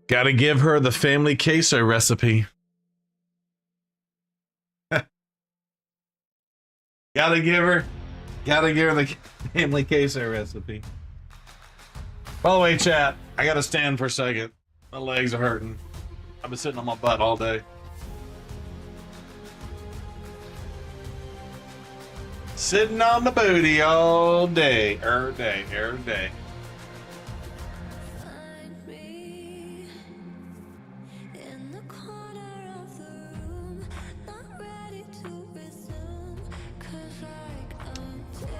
Gotta give her the family queso recipe. Gotta give her the family queso recipe. By the way, chat, I gotta stand for a second. My legs are hurting. I've been sitting on my butt all day. Sitting on the booty all day, every day.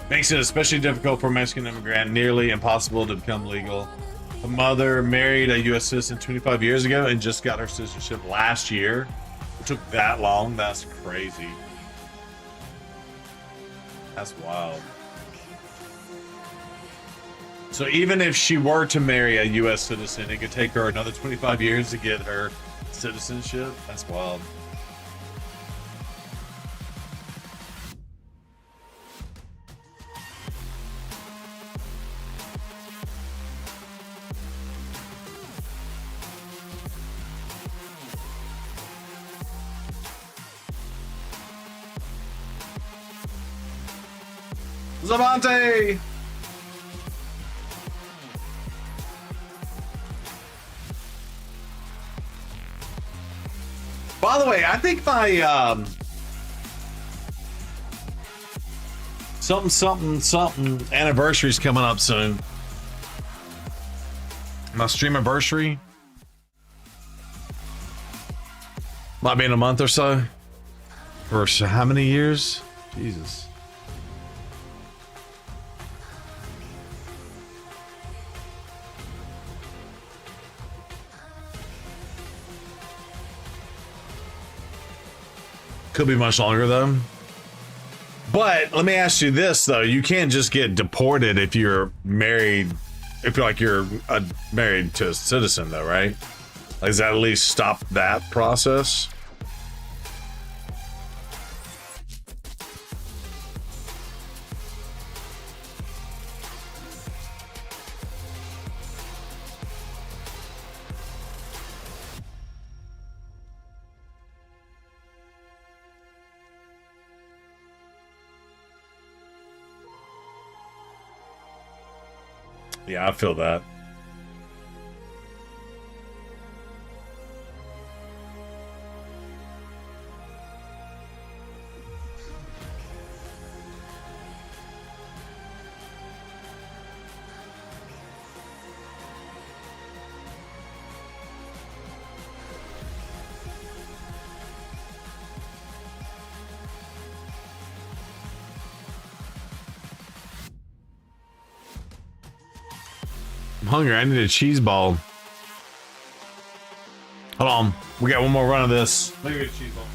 Makes it especially difficult for a Mexican immigrant, nearly impossible to become legal. The mother married a U.S. citizen 25 years ago and just got her citizenship last year. It took that long. That's crazy. That's wild. So even if she were to marry a U.S. citizen, it could take her another 25 years to get her citizenship. That's wild. Zavante! By the way, I think my something anniversary's coming up soon. My stream anniversary might be in a month or so. For how many years? Jesus. Could be much longer though. But let me ask you this though: you can't just get deported if you're married. If you're married to a citizen, though, right? Like, does that at least stop that process? Yeah, I feel that. I'm hungry. I need a cheese ball. Hold on. We got one more run of this. Let me get a cheese ball.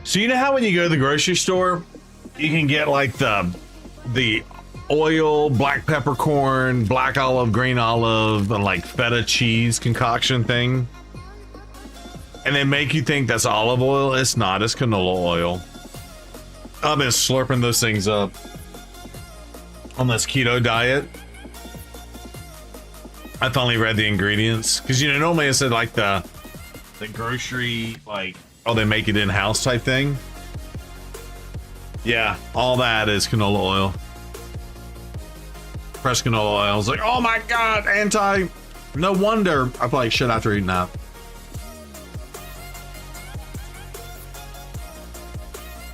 So you know how when you go to the grocery store, you can get like the oil, black peppercorn, black olive, green olive, and like feta cheese concoction thing? And they make you think that's olive oil. It's not. It's canola oil. I've been slurping those things up on this keto diet. I finally read the ingredients. Because, you know, normally it said like the grocery, like, oh, they make it in-house type thing. Yeah, all that is canola oil. Fresh canola oil. I was like, oh my God, no wonder I probably should after eating that.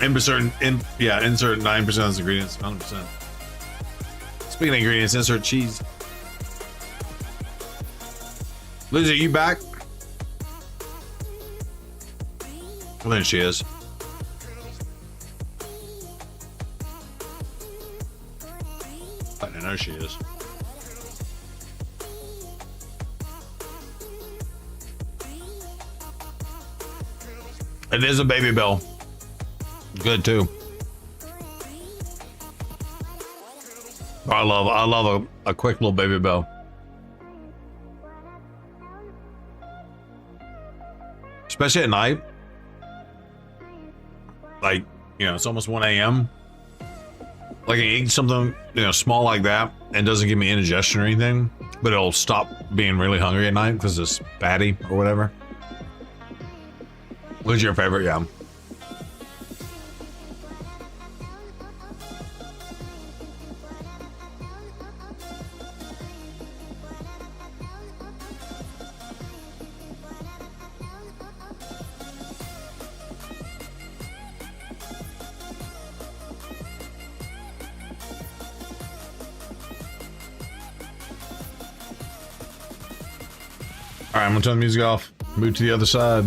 Insert 9% of those ingredients, 100%. Speaking of ingredients, insert cheese. Liz, are you back? Well, there she is. I know she is. It is a Baby Bell. Good too. I love a quick little Baby Bell. Especially at night. Like, you know, it's almost 1 a.m. Like I eat something, you know, small like that and doesn't give me indigestion or anything, but it'll stop being really hungry at night because it's fatty or whatever. What's your favorite? Yeah. All right, I'm gonna turn the music off. Move to the other side.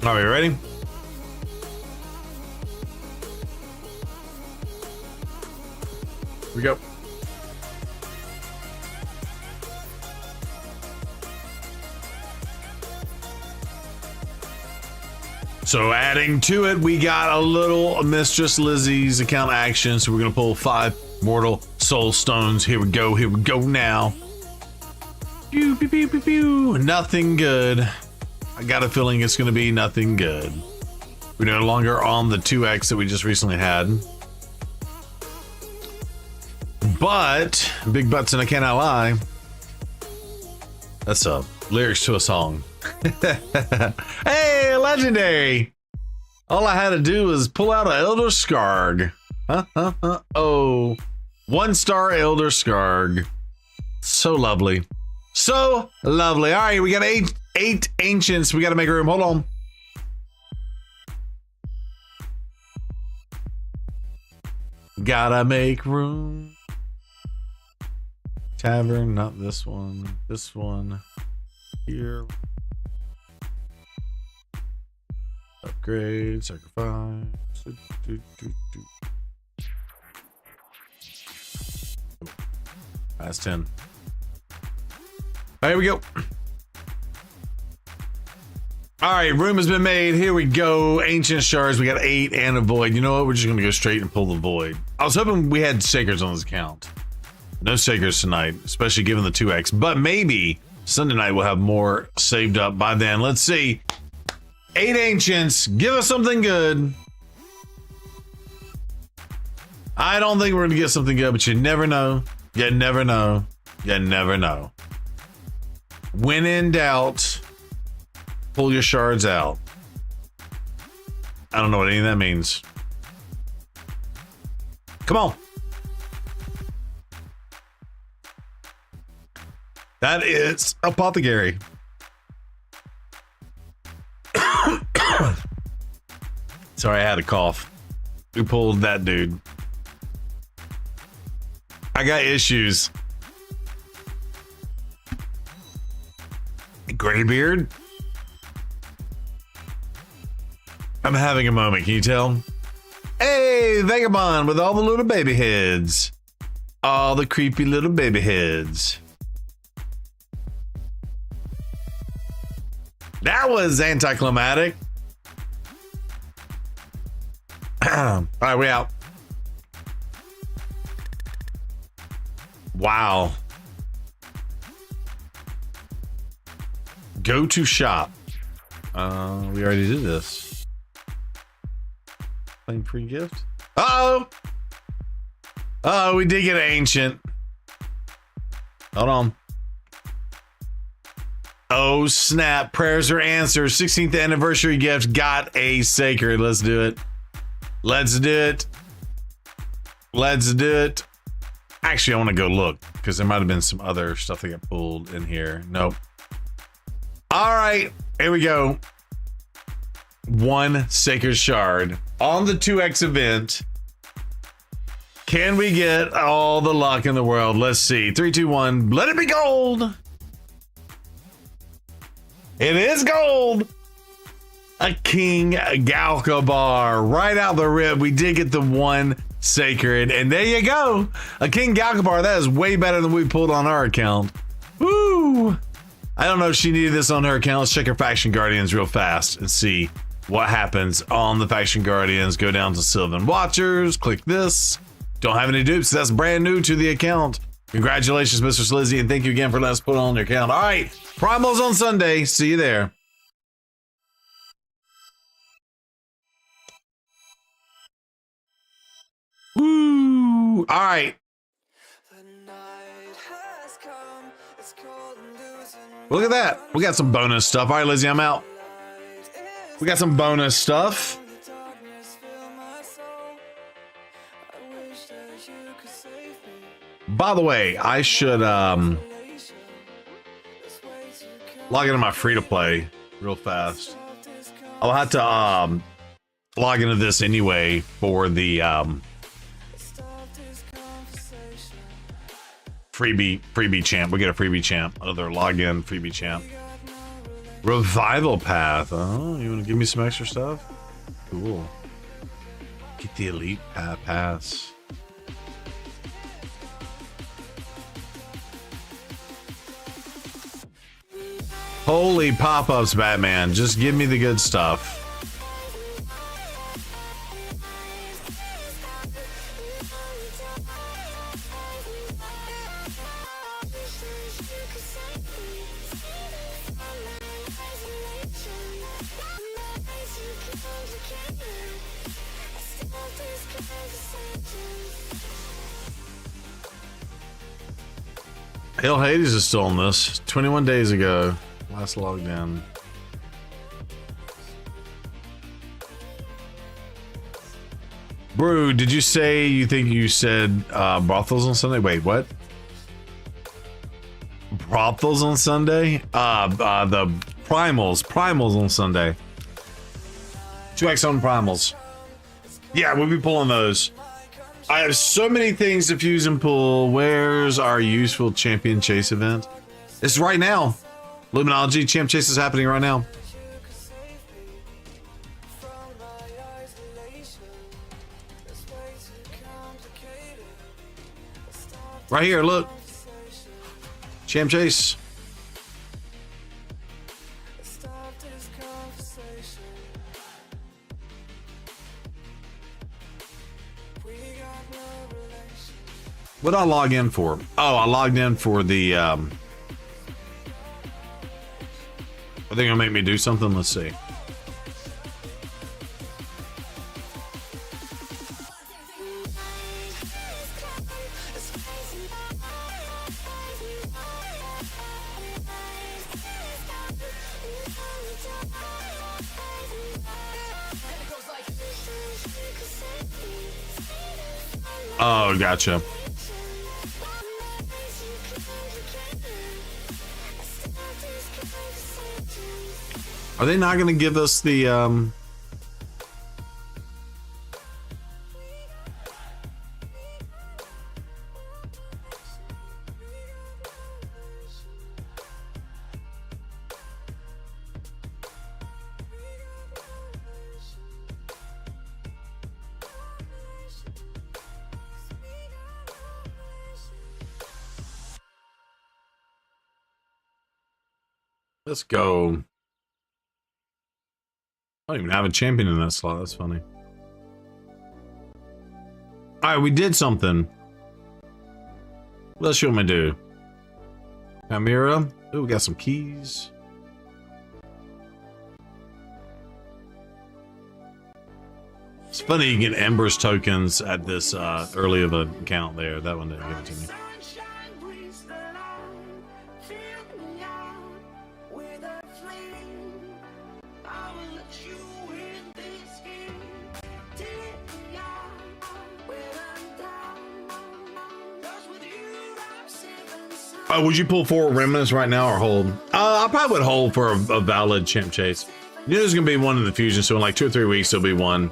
Are we ready? Here we go. So adding to it, we got a little Mistress Lizzie's account action. So we're gonna pull 5 Mortal Soul Stones. Here we go now. Pew, pew, pew, pew, pew. Nothing good. I got a feeling it's gonna be nothing good. We're no longer on the 2X that we just recently had. But, big butts and I cannot lie. That's lyrics to a song. Hey, legendary! All I had to do was pull out an Elder Skarg. Oh, 1-star Elder Skarg. So lovely. So lovely. All right, we got eight ancients. We got to make room. Hold on. Gotta make room. Tavern, not this one. This one. Here. Upgrade, sacrifice. That's 10. Here we go. All right, room has been made. Here we go. Ancient shards. We got 8 and a void. You know what? We're just gonna go straight and pull the void. I was hoping we had sacreds on this account. No sacreds tonight, especially given the 2X. But maybe Sunday night we'll have more saved up by then. Let's see. 8 ancients. Give us something good. I don't think we're gonna get something good, but you never know. You never know. You never know. When in doubt, pull your shards out. I don't know what any of that means. Come on. That is Apothecary. Sorry, I had a cough. We pulled that dude. I got issues. Graybeard. I'm having a moment, can you tell? Hey, Vagabond with all the little baby heads. All the creepy little baby heads. That was anticlimactic. All right, we out. Wow. Go to shop. We already did this. Claim free gift. Uh-oh. Oh, we did get an ancient. Hold on. Oh, snap. Prayers are answered. 16th anniversary gift. Got a sacred. Let's do it. Let's do it. Let's do it. Actually, I want to go look because there might have been some other stuff that got pulled in here. Nope. All right. Here we go. 1 sacred shard on the 2X event. Can we get all the luck in the world? Let's see. 3, 2, 1. Let it be gold. It is gold. A King Galkabar right out the rip. We did get the 1 sacred, and there you go. A King Galkabar. That is way better than we pulled on our account. Woo! I don't know if she needed this on her account. Let's check her Faction Guardians real fast and see what happens on the Faction Guardians. Go down to Sylvan Watchers. Click this. Don't have any dupes. That's brand new to the account. Congratulations, Mr. Slizzy, and thank you again for letting us put it on your account. All right, promos on Sunday. See you there. Woo! All right. Look at that. We got some bonus stuff. All right, Lizzie, I'm out. We got some bonus stuff. By the way, I should log into my free-to-play real fast. I'll have to log into this anyway for the Freebie champ. We get a freebie champ. Another login freebie champ. Revival path. Oh, you want to give me some extra stuff? Cool. Get the elite pass. Holy pop-ups, Batman. Just give me the good stuff. Hell, Hades is still on this. 21 days ago. Last logged in. Brew, did you say you think you said brothels on Sunday? Wait, what? Brothels on Sunday? The primals on Sunday. 2x on primals. Yeah, we'll be pulling those. I have so many things to fuse and pull. Where's our useful champion chase event? It's right now. Luminology champ chase is happening right now. Right here, look. Champ chase. What did I log in for? Oh, I logged in for the are they gonna make me do something? Let's see. Oh, gotcha. Are they not going to give us the Let's go. I don't even have a champion in that slot. That's funny. All right, we did something. What else you want me to do? Chimera. Oh, we got some keys. It's funny you get Embers tokens at this early of an account there. That one didn't give it to me. Would you pull 4 remnants right now or hold? I probably would hold for a valid champ chase. You know there's gonna be one in the fusion, so in like 2 or 3 weeks there'll be one.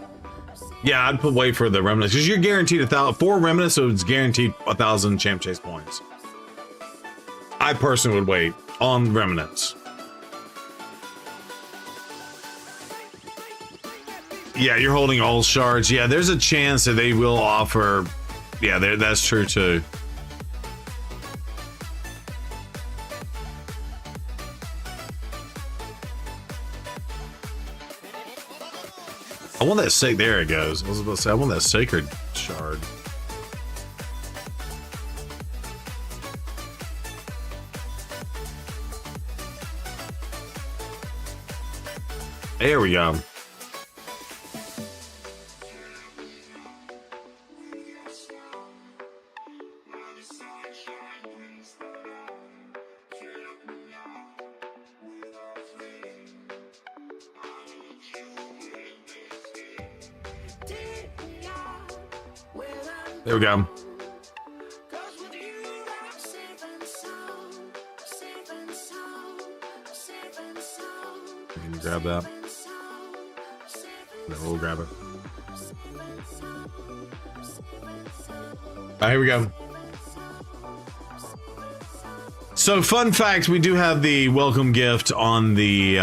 Yeah, I'd wait for the remnants because you're guaranteed 4 remnants, so it's guaranteed 1,000 champ chase points. I personally would wait on remnants. Yeah, you're holding all shards. Yeah, there's a chance that they will offer. Yeah, that's true too. I want that there it goes. I was about to say, I want that sacred shard. There we go. There we go. You can grab that. No, we'll grab it. All right, here we go. So, fun fact, we do have the welcome gift on the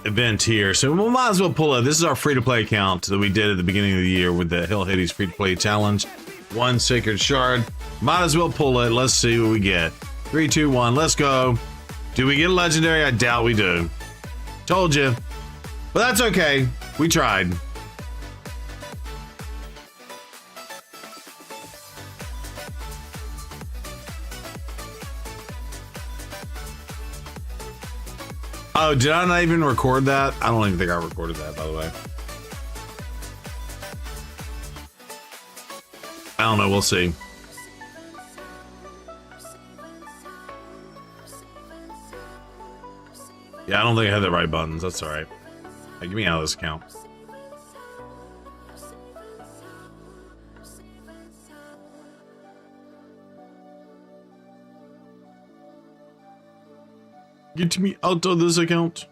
event here. So, we might as well pull it. This is our free-to-play account that we did at the beginning of the year with the Hell Hades free-to-play challenge. 1 sacred shard. Might as well pull it. Let's see what we get. 3, 2, 1. Let's go. Do we get a legendary? I doubt we do. Told you. But that's okay. We tried. Oh, did I not even record that? I don't even think I recorded that, by the way. I don't know. We'll see. Yeah, I don't think I had the right buttons. That's all right. Hey, get me out of this account. Get me out of this account.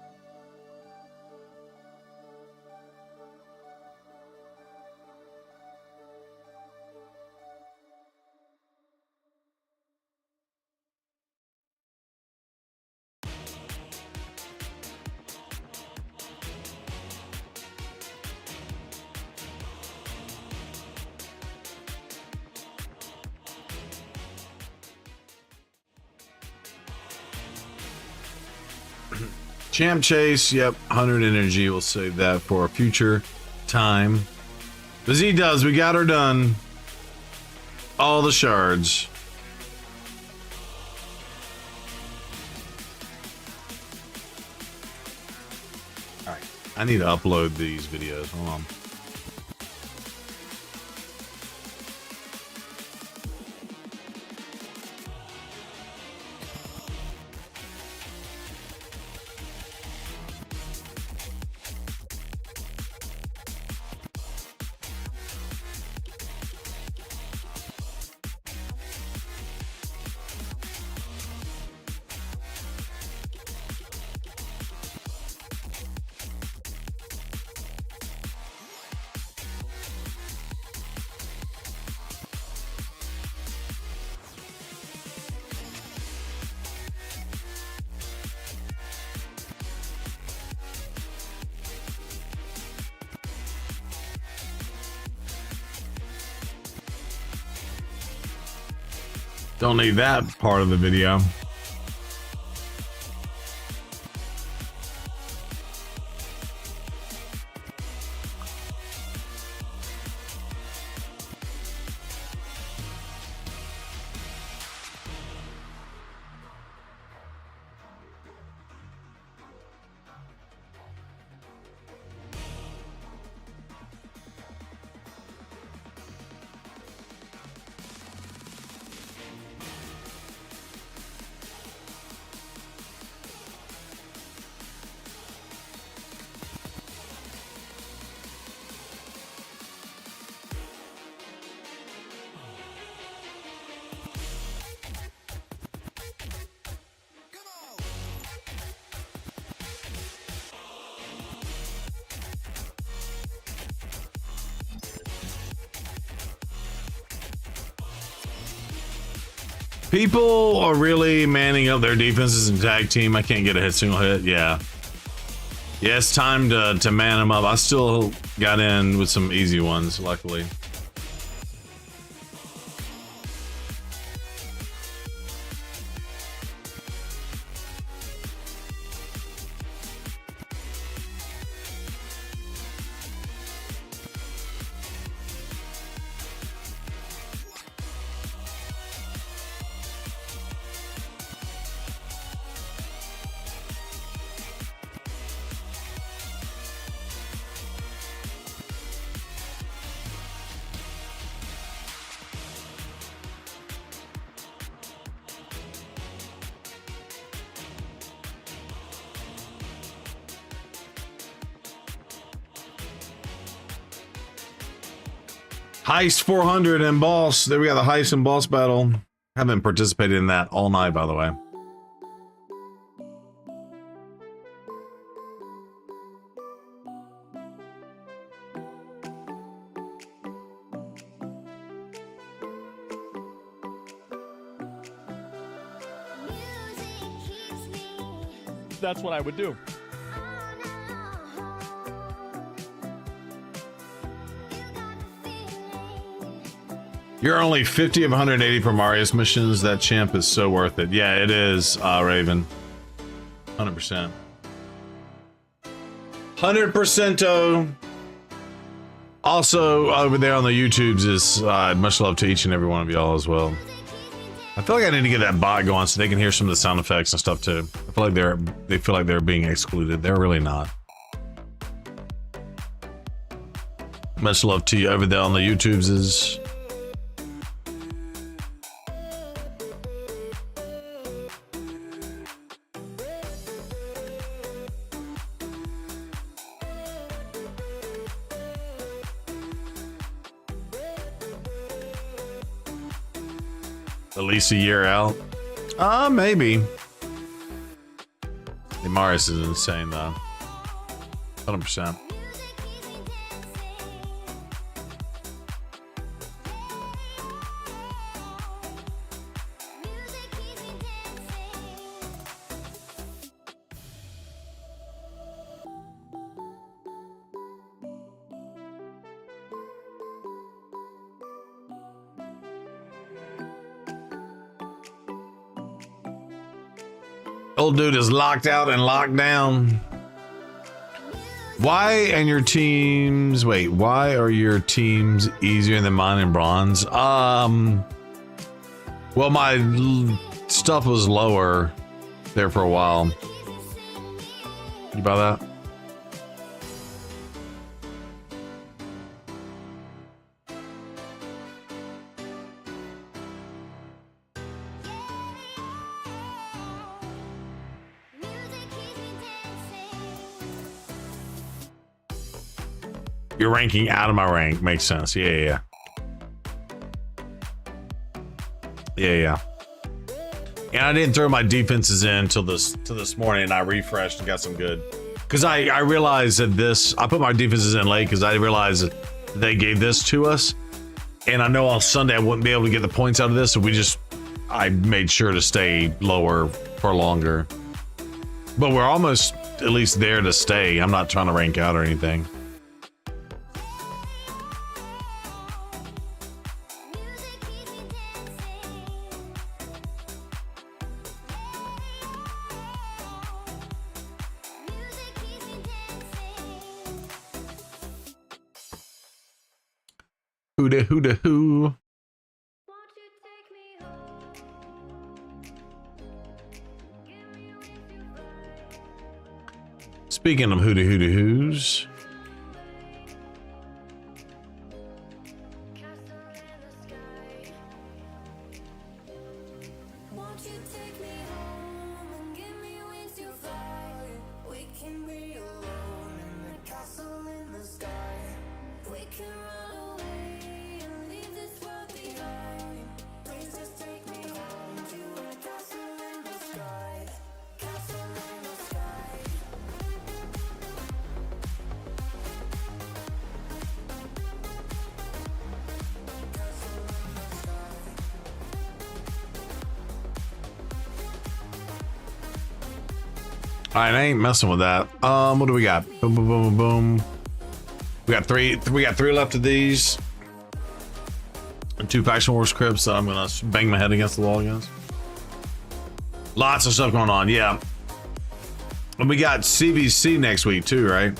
Champ Chase, yep, 100 energy. We'll save that for a future time. But Z does, we got her done. All the shards. Alright, I need to upload these videos. Hold on. Don't need that part of the video. People are really manning up their defenses in tag team. I can't get a single hit. Yeah. Yeah, it's time to man them up. I still got in with some easy ones, luckily. Heist 400 and boss. There we got the heist and boss battle. Haven't participated in that all night, by the way. that's what I would do. You're only 50 of 180 for Marius missions. That champ is so worth it. Yeah, it is, Raven. 100%. 100%. Also, over there on the YouTubes is much love to each and every one of y'all as well. I feel like I need to get that bot going so they can hear some of the sound effects and stuff too. I feel like they feel like they're being excluded. They're really not. Much love to you over there on the YouTubes is. At least a year out. Maybe. The Marius is insane though. 100%. Old dude is locked out and locked down. Why are your teams easier than mine in bronze? Well, my stuff was lower there for a while. You buy that? You're ranking out of my rank. Makes sense. Yeah. And I didn't throw my defenses in till this morning, and I refreshed and got some good. Because I realized that I put my defenses in late because I realized that they gave this to us. And I know on Sunday I wouldn't be able to get the points out of this, so I made sure to stay lower for longer. But we're almost at least there to stay. I'm not trying to rank out or anything. Who da who? Speaking of who da who's. All right, I ain't messing with that. What do we got? Boom, boom, boom, boom. We got three left of these. And 2 Faction Wars crypts that I'm gonna bang my head against the wall against. Lots of stuff going on, yeah. And we got CVC next week too, right?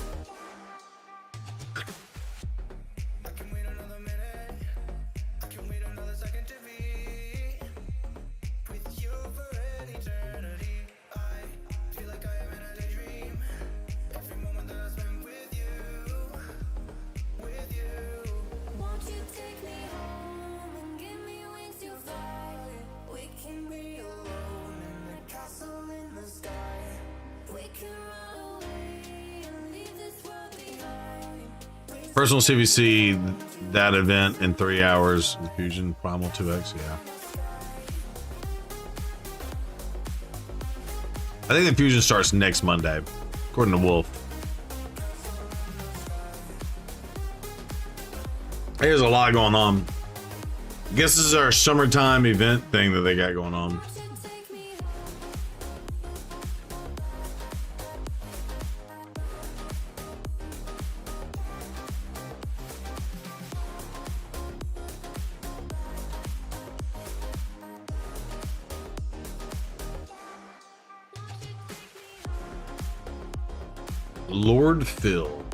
Personal CVC, that event in 3 hours. The Fusion Primal 2X, yeah. I think the Fusion starts next Monday, according to Wolf. There's a lot going on. I guess this is our summertime event thing that they got going on. Lord Phil.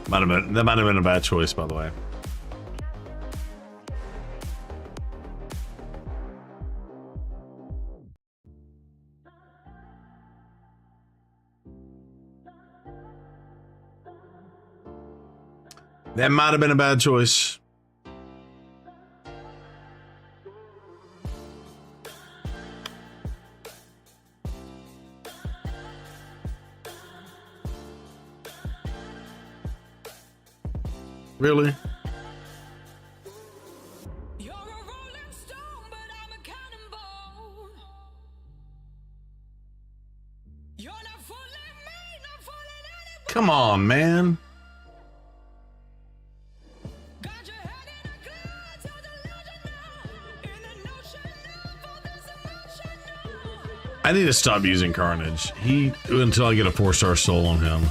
That might have been a bad choice, by the way. That might have been a bad choice. Really? Come on, man. I need to stop using Carnage. Until I get a 4-star soul on him.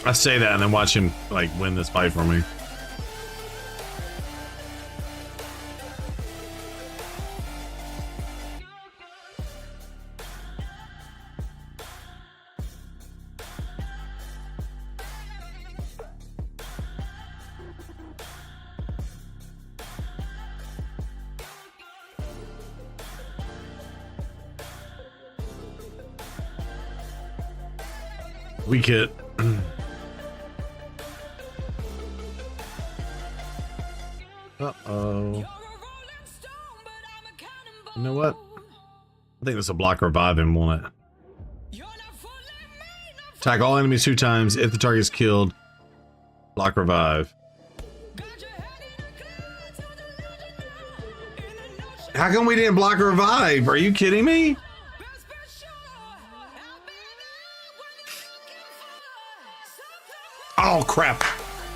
I say that and then watch him like win this fight for me. We get uh-oh. You know what? I think this will block revive him, won't it? Attack all enemies 2 times. If the target is killed, block revive. How come we didn't block revive? Are you kidding me? Oh crap.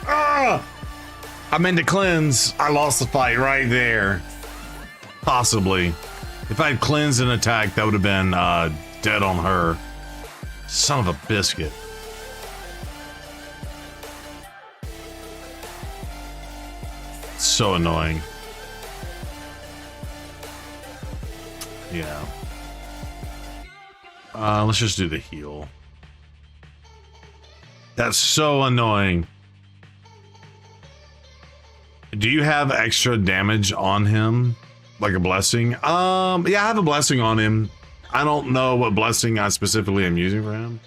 Ah! I meant to cleanse. I lost the fight right there. Possibly. If I had cleansed an attack, that would have been dead on her. Son of a biscuit. So annoying. Yeah. Let's just do the heal. That's so annoying. Do you have extra damage on him? Like a blessing? Yeah, I have a blessing on him. I don't know what blessing I specifically am using for him.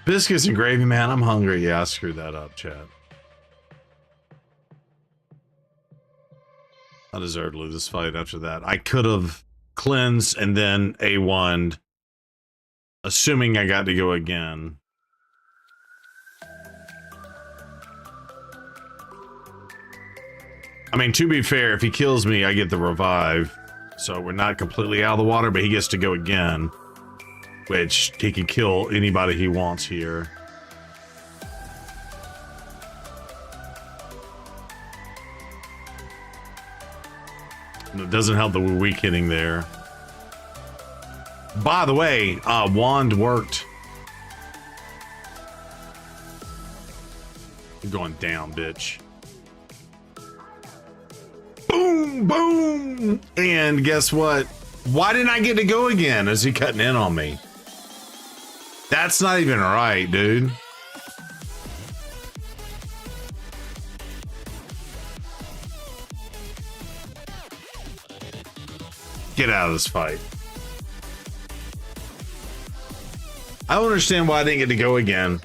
Biscuits and gravy, man. I'm hungry. Yeah, I screwed that up, chat. I deserve to lose this fight after that. I could have cleansed and then A1'd, assuming I got to go again. I mean, to be fair, if he kills me, I get the revive. So we're not completely out of the water, but he gets to go again. Which, he can kill anybody he wants here. And it doesn't help that we're weak hitting there. By the way, wand worked. You're going down, bitch. Boom, boom. And guess what? Why didn't I get to go again? Is he cutting in on me? That's not even right, dude. Get out of this fight. I don't understand why I didn't get to go again.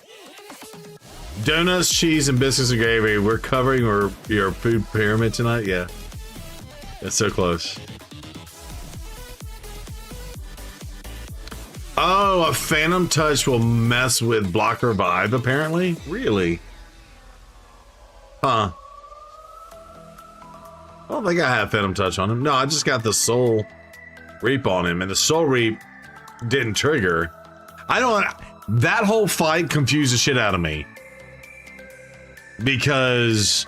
Donuts, cheese, and biscuits and gravy. We're covering your food pyramid tonight? Yeah. That's so close. Oh, a Phantom Touch will mess with block revive, apparently? Really? Huh. I don't think I have Phantom Touch on him. No, I just got the Soul Reap on him, and the Soul Reap didn't trigger. I don't... That whole fight confused the shit out of me. Because...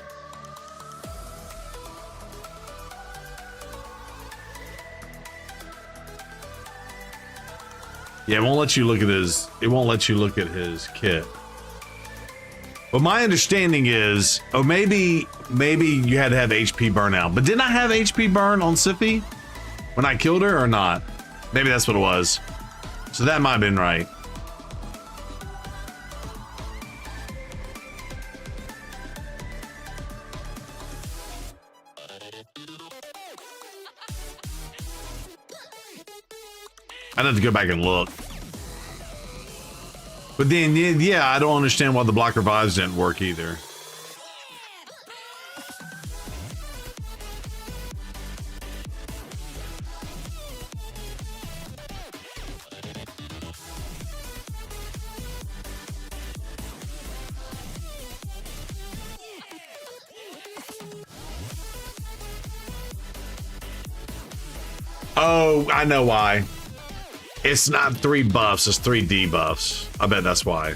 Yeah, it won't let you look at his. It won't let you look at his kit. But my understanding is, oh, maybe you had to have HP burnout. But didn't I have HP burn on Siffy when I killed her or not? Maybe that's what it was. So that might have been right. I'd have to go back and look. But then, yeah, I don't understand why the block revives didn't work either. Oh, I know why. It's not 3 buffs, it's 3 debuffs. I bet that's why.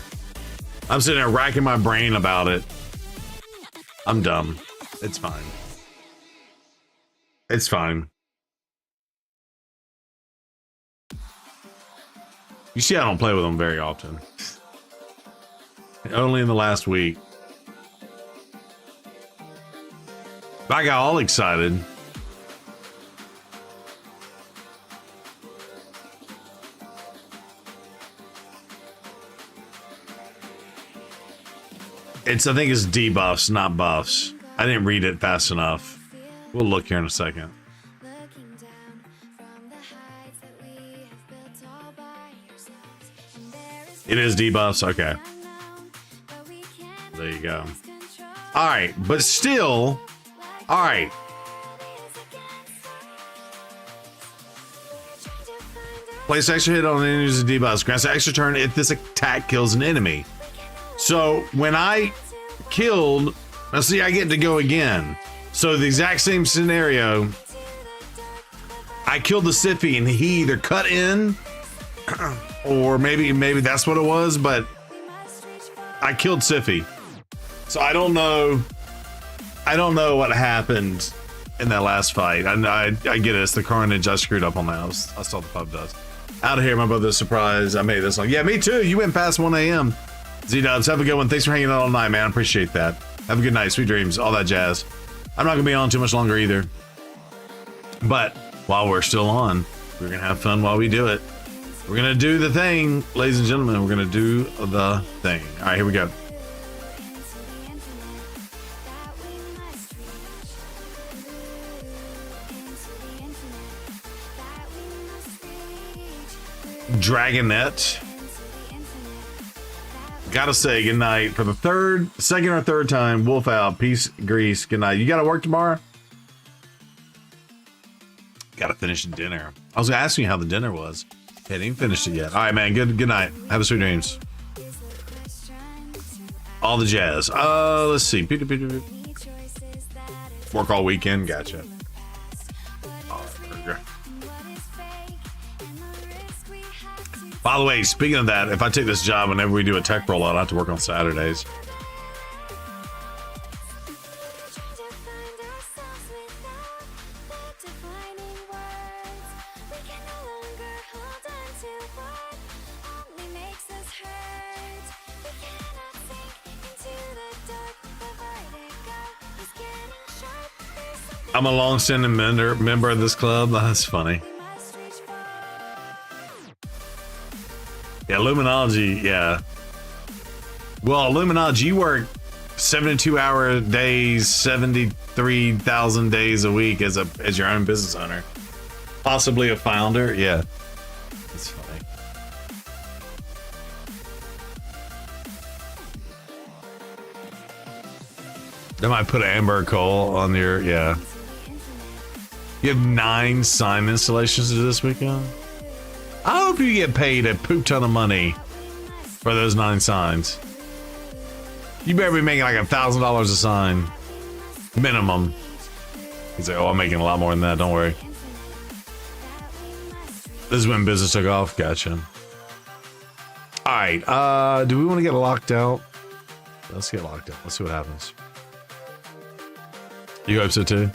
I'm sitting there racking my brain about it. I'm dumb. It's fine. It's fine. You see, I don't play with them very often. Only in the last week. I got all excited. I think it's debuffs, not buffs. I didn't read it fast enough. We'll look here in a second. It is debuffs, okay. There you go. All right, but still, all right. Place extra hit on enemies with debuffs. Grants an extra turn if this attack kills an enemy. So when I killed, now see, I get to go again. So the exact same scenario. I killed the Siffy and he either cut in or maybe that's what it was, but I killed Siffy. So I don't know what happened in that last fight. I get it. It's the carnage. I screwed up on that. I saw the pub does. Out of here, my brother's surprised I made this long. Yeah, me too. You went past 1 a.m. Z-Dubs, have a good one. Thanks for hanging out all night, man. I appreciate that. Have a good night. Sweet dreams. All that jazz. I'm not going to be on too much longer either. But while we're still on, we're going to have fun while we do it. We're going to do the thing, ladies and gentlemen. We're going to do the thing. All right, here we go. Dragonette. Gotta say goodnight for the second or third time. Wolf out. Peace, Grease. Good night. You gotta work tomorrow? Gotta finish dinner. I was gonna ask you how the dinner was. Hadn't even finished it yet. All right, man. Good night. Have a sweet dreams. All the jazz. Let's see. Work all weekend. Gotcha. By the way, speaking of that, if I take this job, whenever we do a tech rollout, I have to work on Saturdays. I'm a long-standing member of this club. That's funny. Yeah, Illuminology, yeah. Well, Illuminology, you work 72-hour days, 73,000 days a week as your own business owner. Possibly a founder, yeah. That's funny. They might put Amber Cole on your, yeah. You have 9 sign installations to do this weekend? I hope you get paid a poop ton of money for those 9 signs. You better be making like $1,000 a sign. Minimum. He's like, oh, I'm making a lot more than that, don't worry. This is when business took off. Gotcha. Alright, do we want to get locked out? Let's get locked out. Let's see what happens. You hope so too?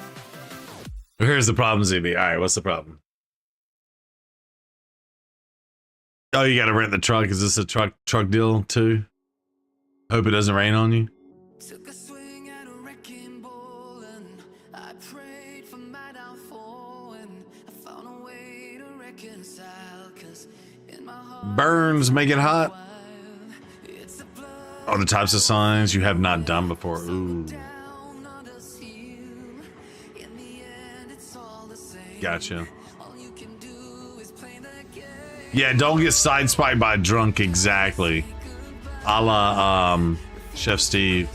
Here's the problem, ZB. Alright, what's the problem? Oh, you got to rent the truck. Is this a truck deal too? Hope it doesn't rain on you. Burns make it hot. Oh, the types of signs you have not done before. Ooh. Gotcha. Yeah, don't get sideswiped by a drunk, exactly. A la Chef Steve.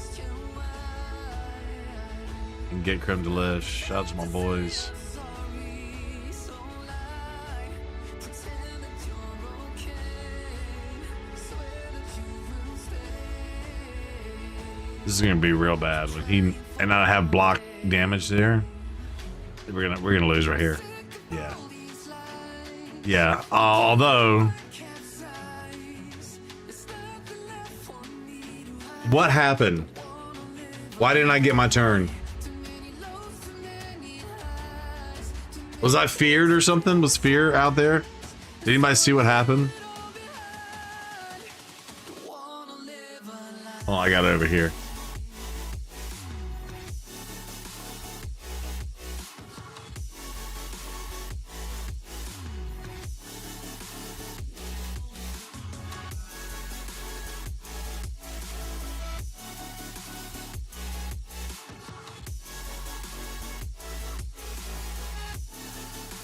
And get creme delish. Shout out to my boys. This is gonna be real bad when he and I have block damage there. We're gonna lose right here. Yeah. Yeah. Although, what happened? Why didn't I get my turn? Was I feared or something? Was fear out there? Did anybody see what happened? Oh, I got it over here.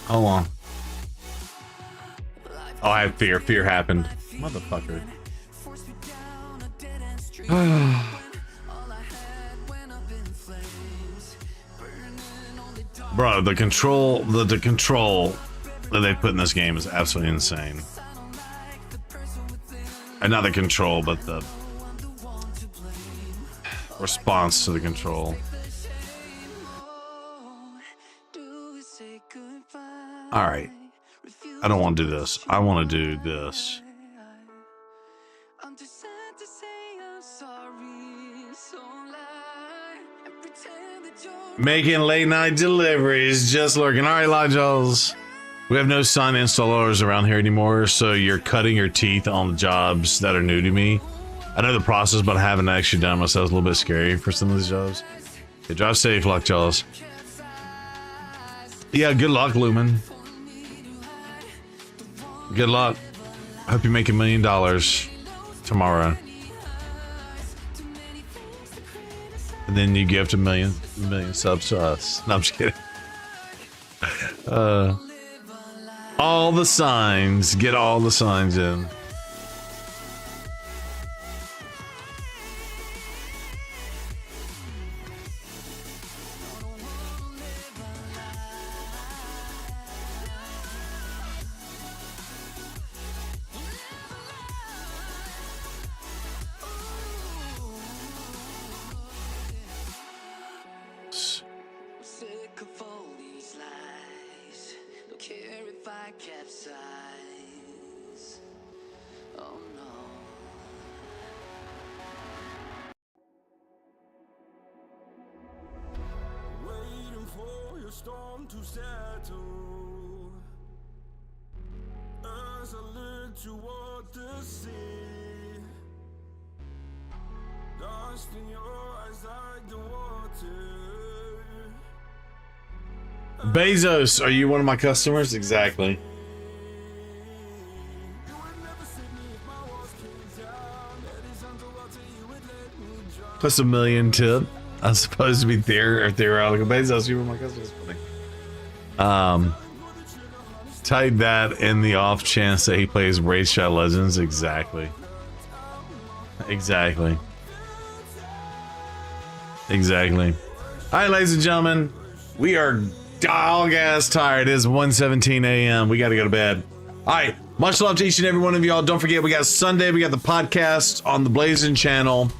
Hold on. Oh, I had fear. Fear happened. Motherfucker. Bro, the control that they put in this game is absolutely insane. And not the control, but the response to the control. All right. I don't want to do this. I want to do this. Making late night deliveries, just lurking. All right, Lodgels. We have no sign installers around here anymore, so you're cutting your teeth on the jobs that are new to me. I know the process, but I haven't actually done myself. It's a little bit scary for some of these jobs. Okay, drive safe, Lodgels. Yeah, good luck, Lumen. Good luck. Hope you make $1 million tomorrow. And then you gift a million subs to us. No, I'm just kidding. All the signs. Get all the signs in. Bezos, are you one of my customers? Exactly. Plus $1 million tip. I'm supposed to be theoretical. Bezos, you were my customers. Type that in the off chance that he plays Raid Shadow Legends. Exactly. Exactly. Exactly. All right, ladies and gentlemen, we are dog ass tired. It is 1:17 a.m. We got to go to bed. All right. Much love to each and every one of y'all. Don't forget, we got Sunday. We got the podcast on the Blazing channel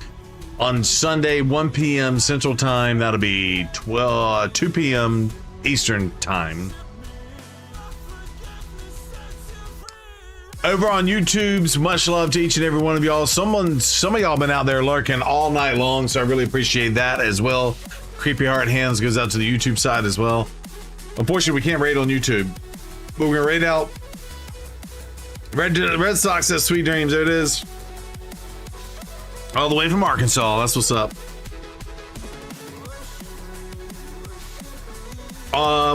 on Sunday, 1 p.m. Central Time. That'll be 2 p.m. Eastern Time. Over on YouTube's, much love to each and every one of y'all. Some of y'all been out there lurking all night long, so I really appreciate that as well. Creepy Heart Hands goes out to the YouTube side as well. Unfortunately, we can't raid on YouTube, but we're gonna raid out Red Sox says sweet dreams. There it is. All the way from Arkansas. That's what's up.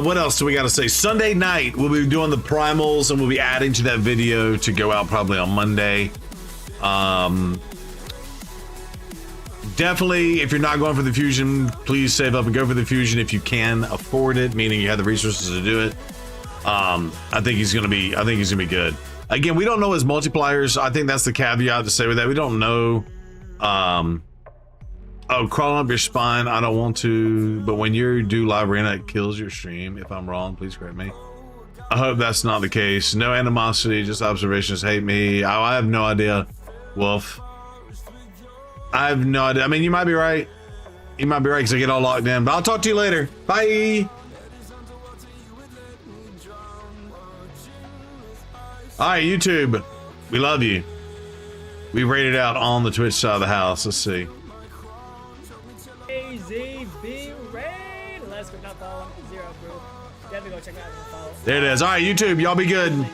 What else do we got to say? Sunday night, we'll be doing the primals and we'll be adding to that video to go out probably on Monday. Definitely, if you're not going for the fusion, please save up and go for the fusion if you can afford it, meaning you have the resources to do it. I think he's gonna be good. Again, we don't know his multipliers. I think that's the caveat to say with that. We don't know. Oh, crawling up your spine. I don't want to, but when you do live arena, it kills your stream. If I'm wrong, please correct me. I hope that's not the case. No animosity, just observations. Hate me. I have no idea, Wolf. I have no idea. I mean, you might be right. You might be right because I get all locked in. But I'll talk to you later. Bye. All right, YouTube. We love you. We rated out on the Twitch side of the house. Let's see. AZB Raid. Let's go. Not following. Zero, bro. Definitely go check out the follow. There it is. All right, YouTube. Y'all be good.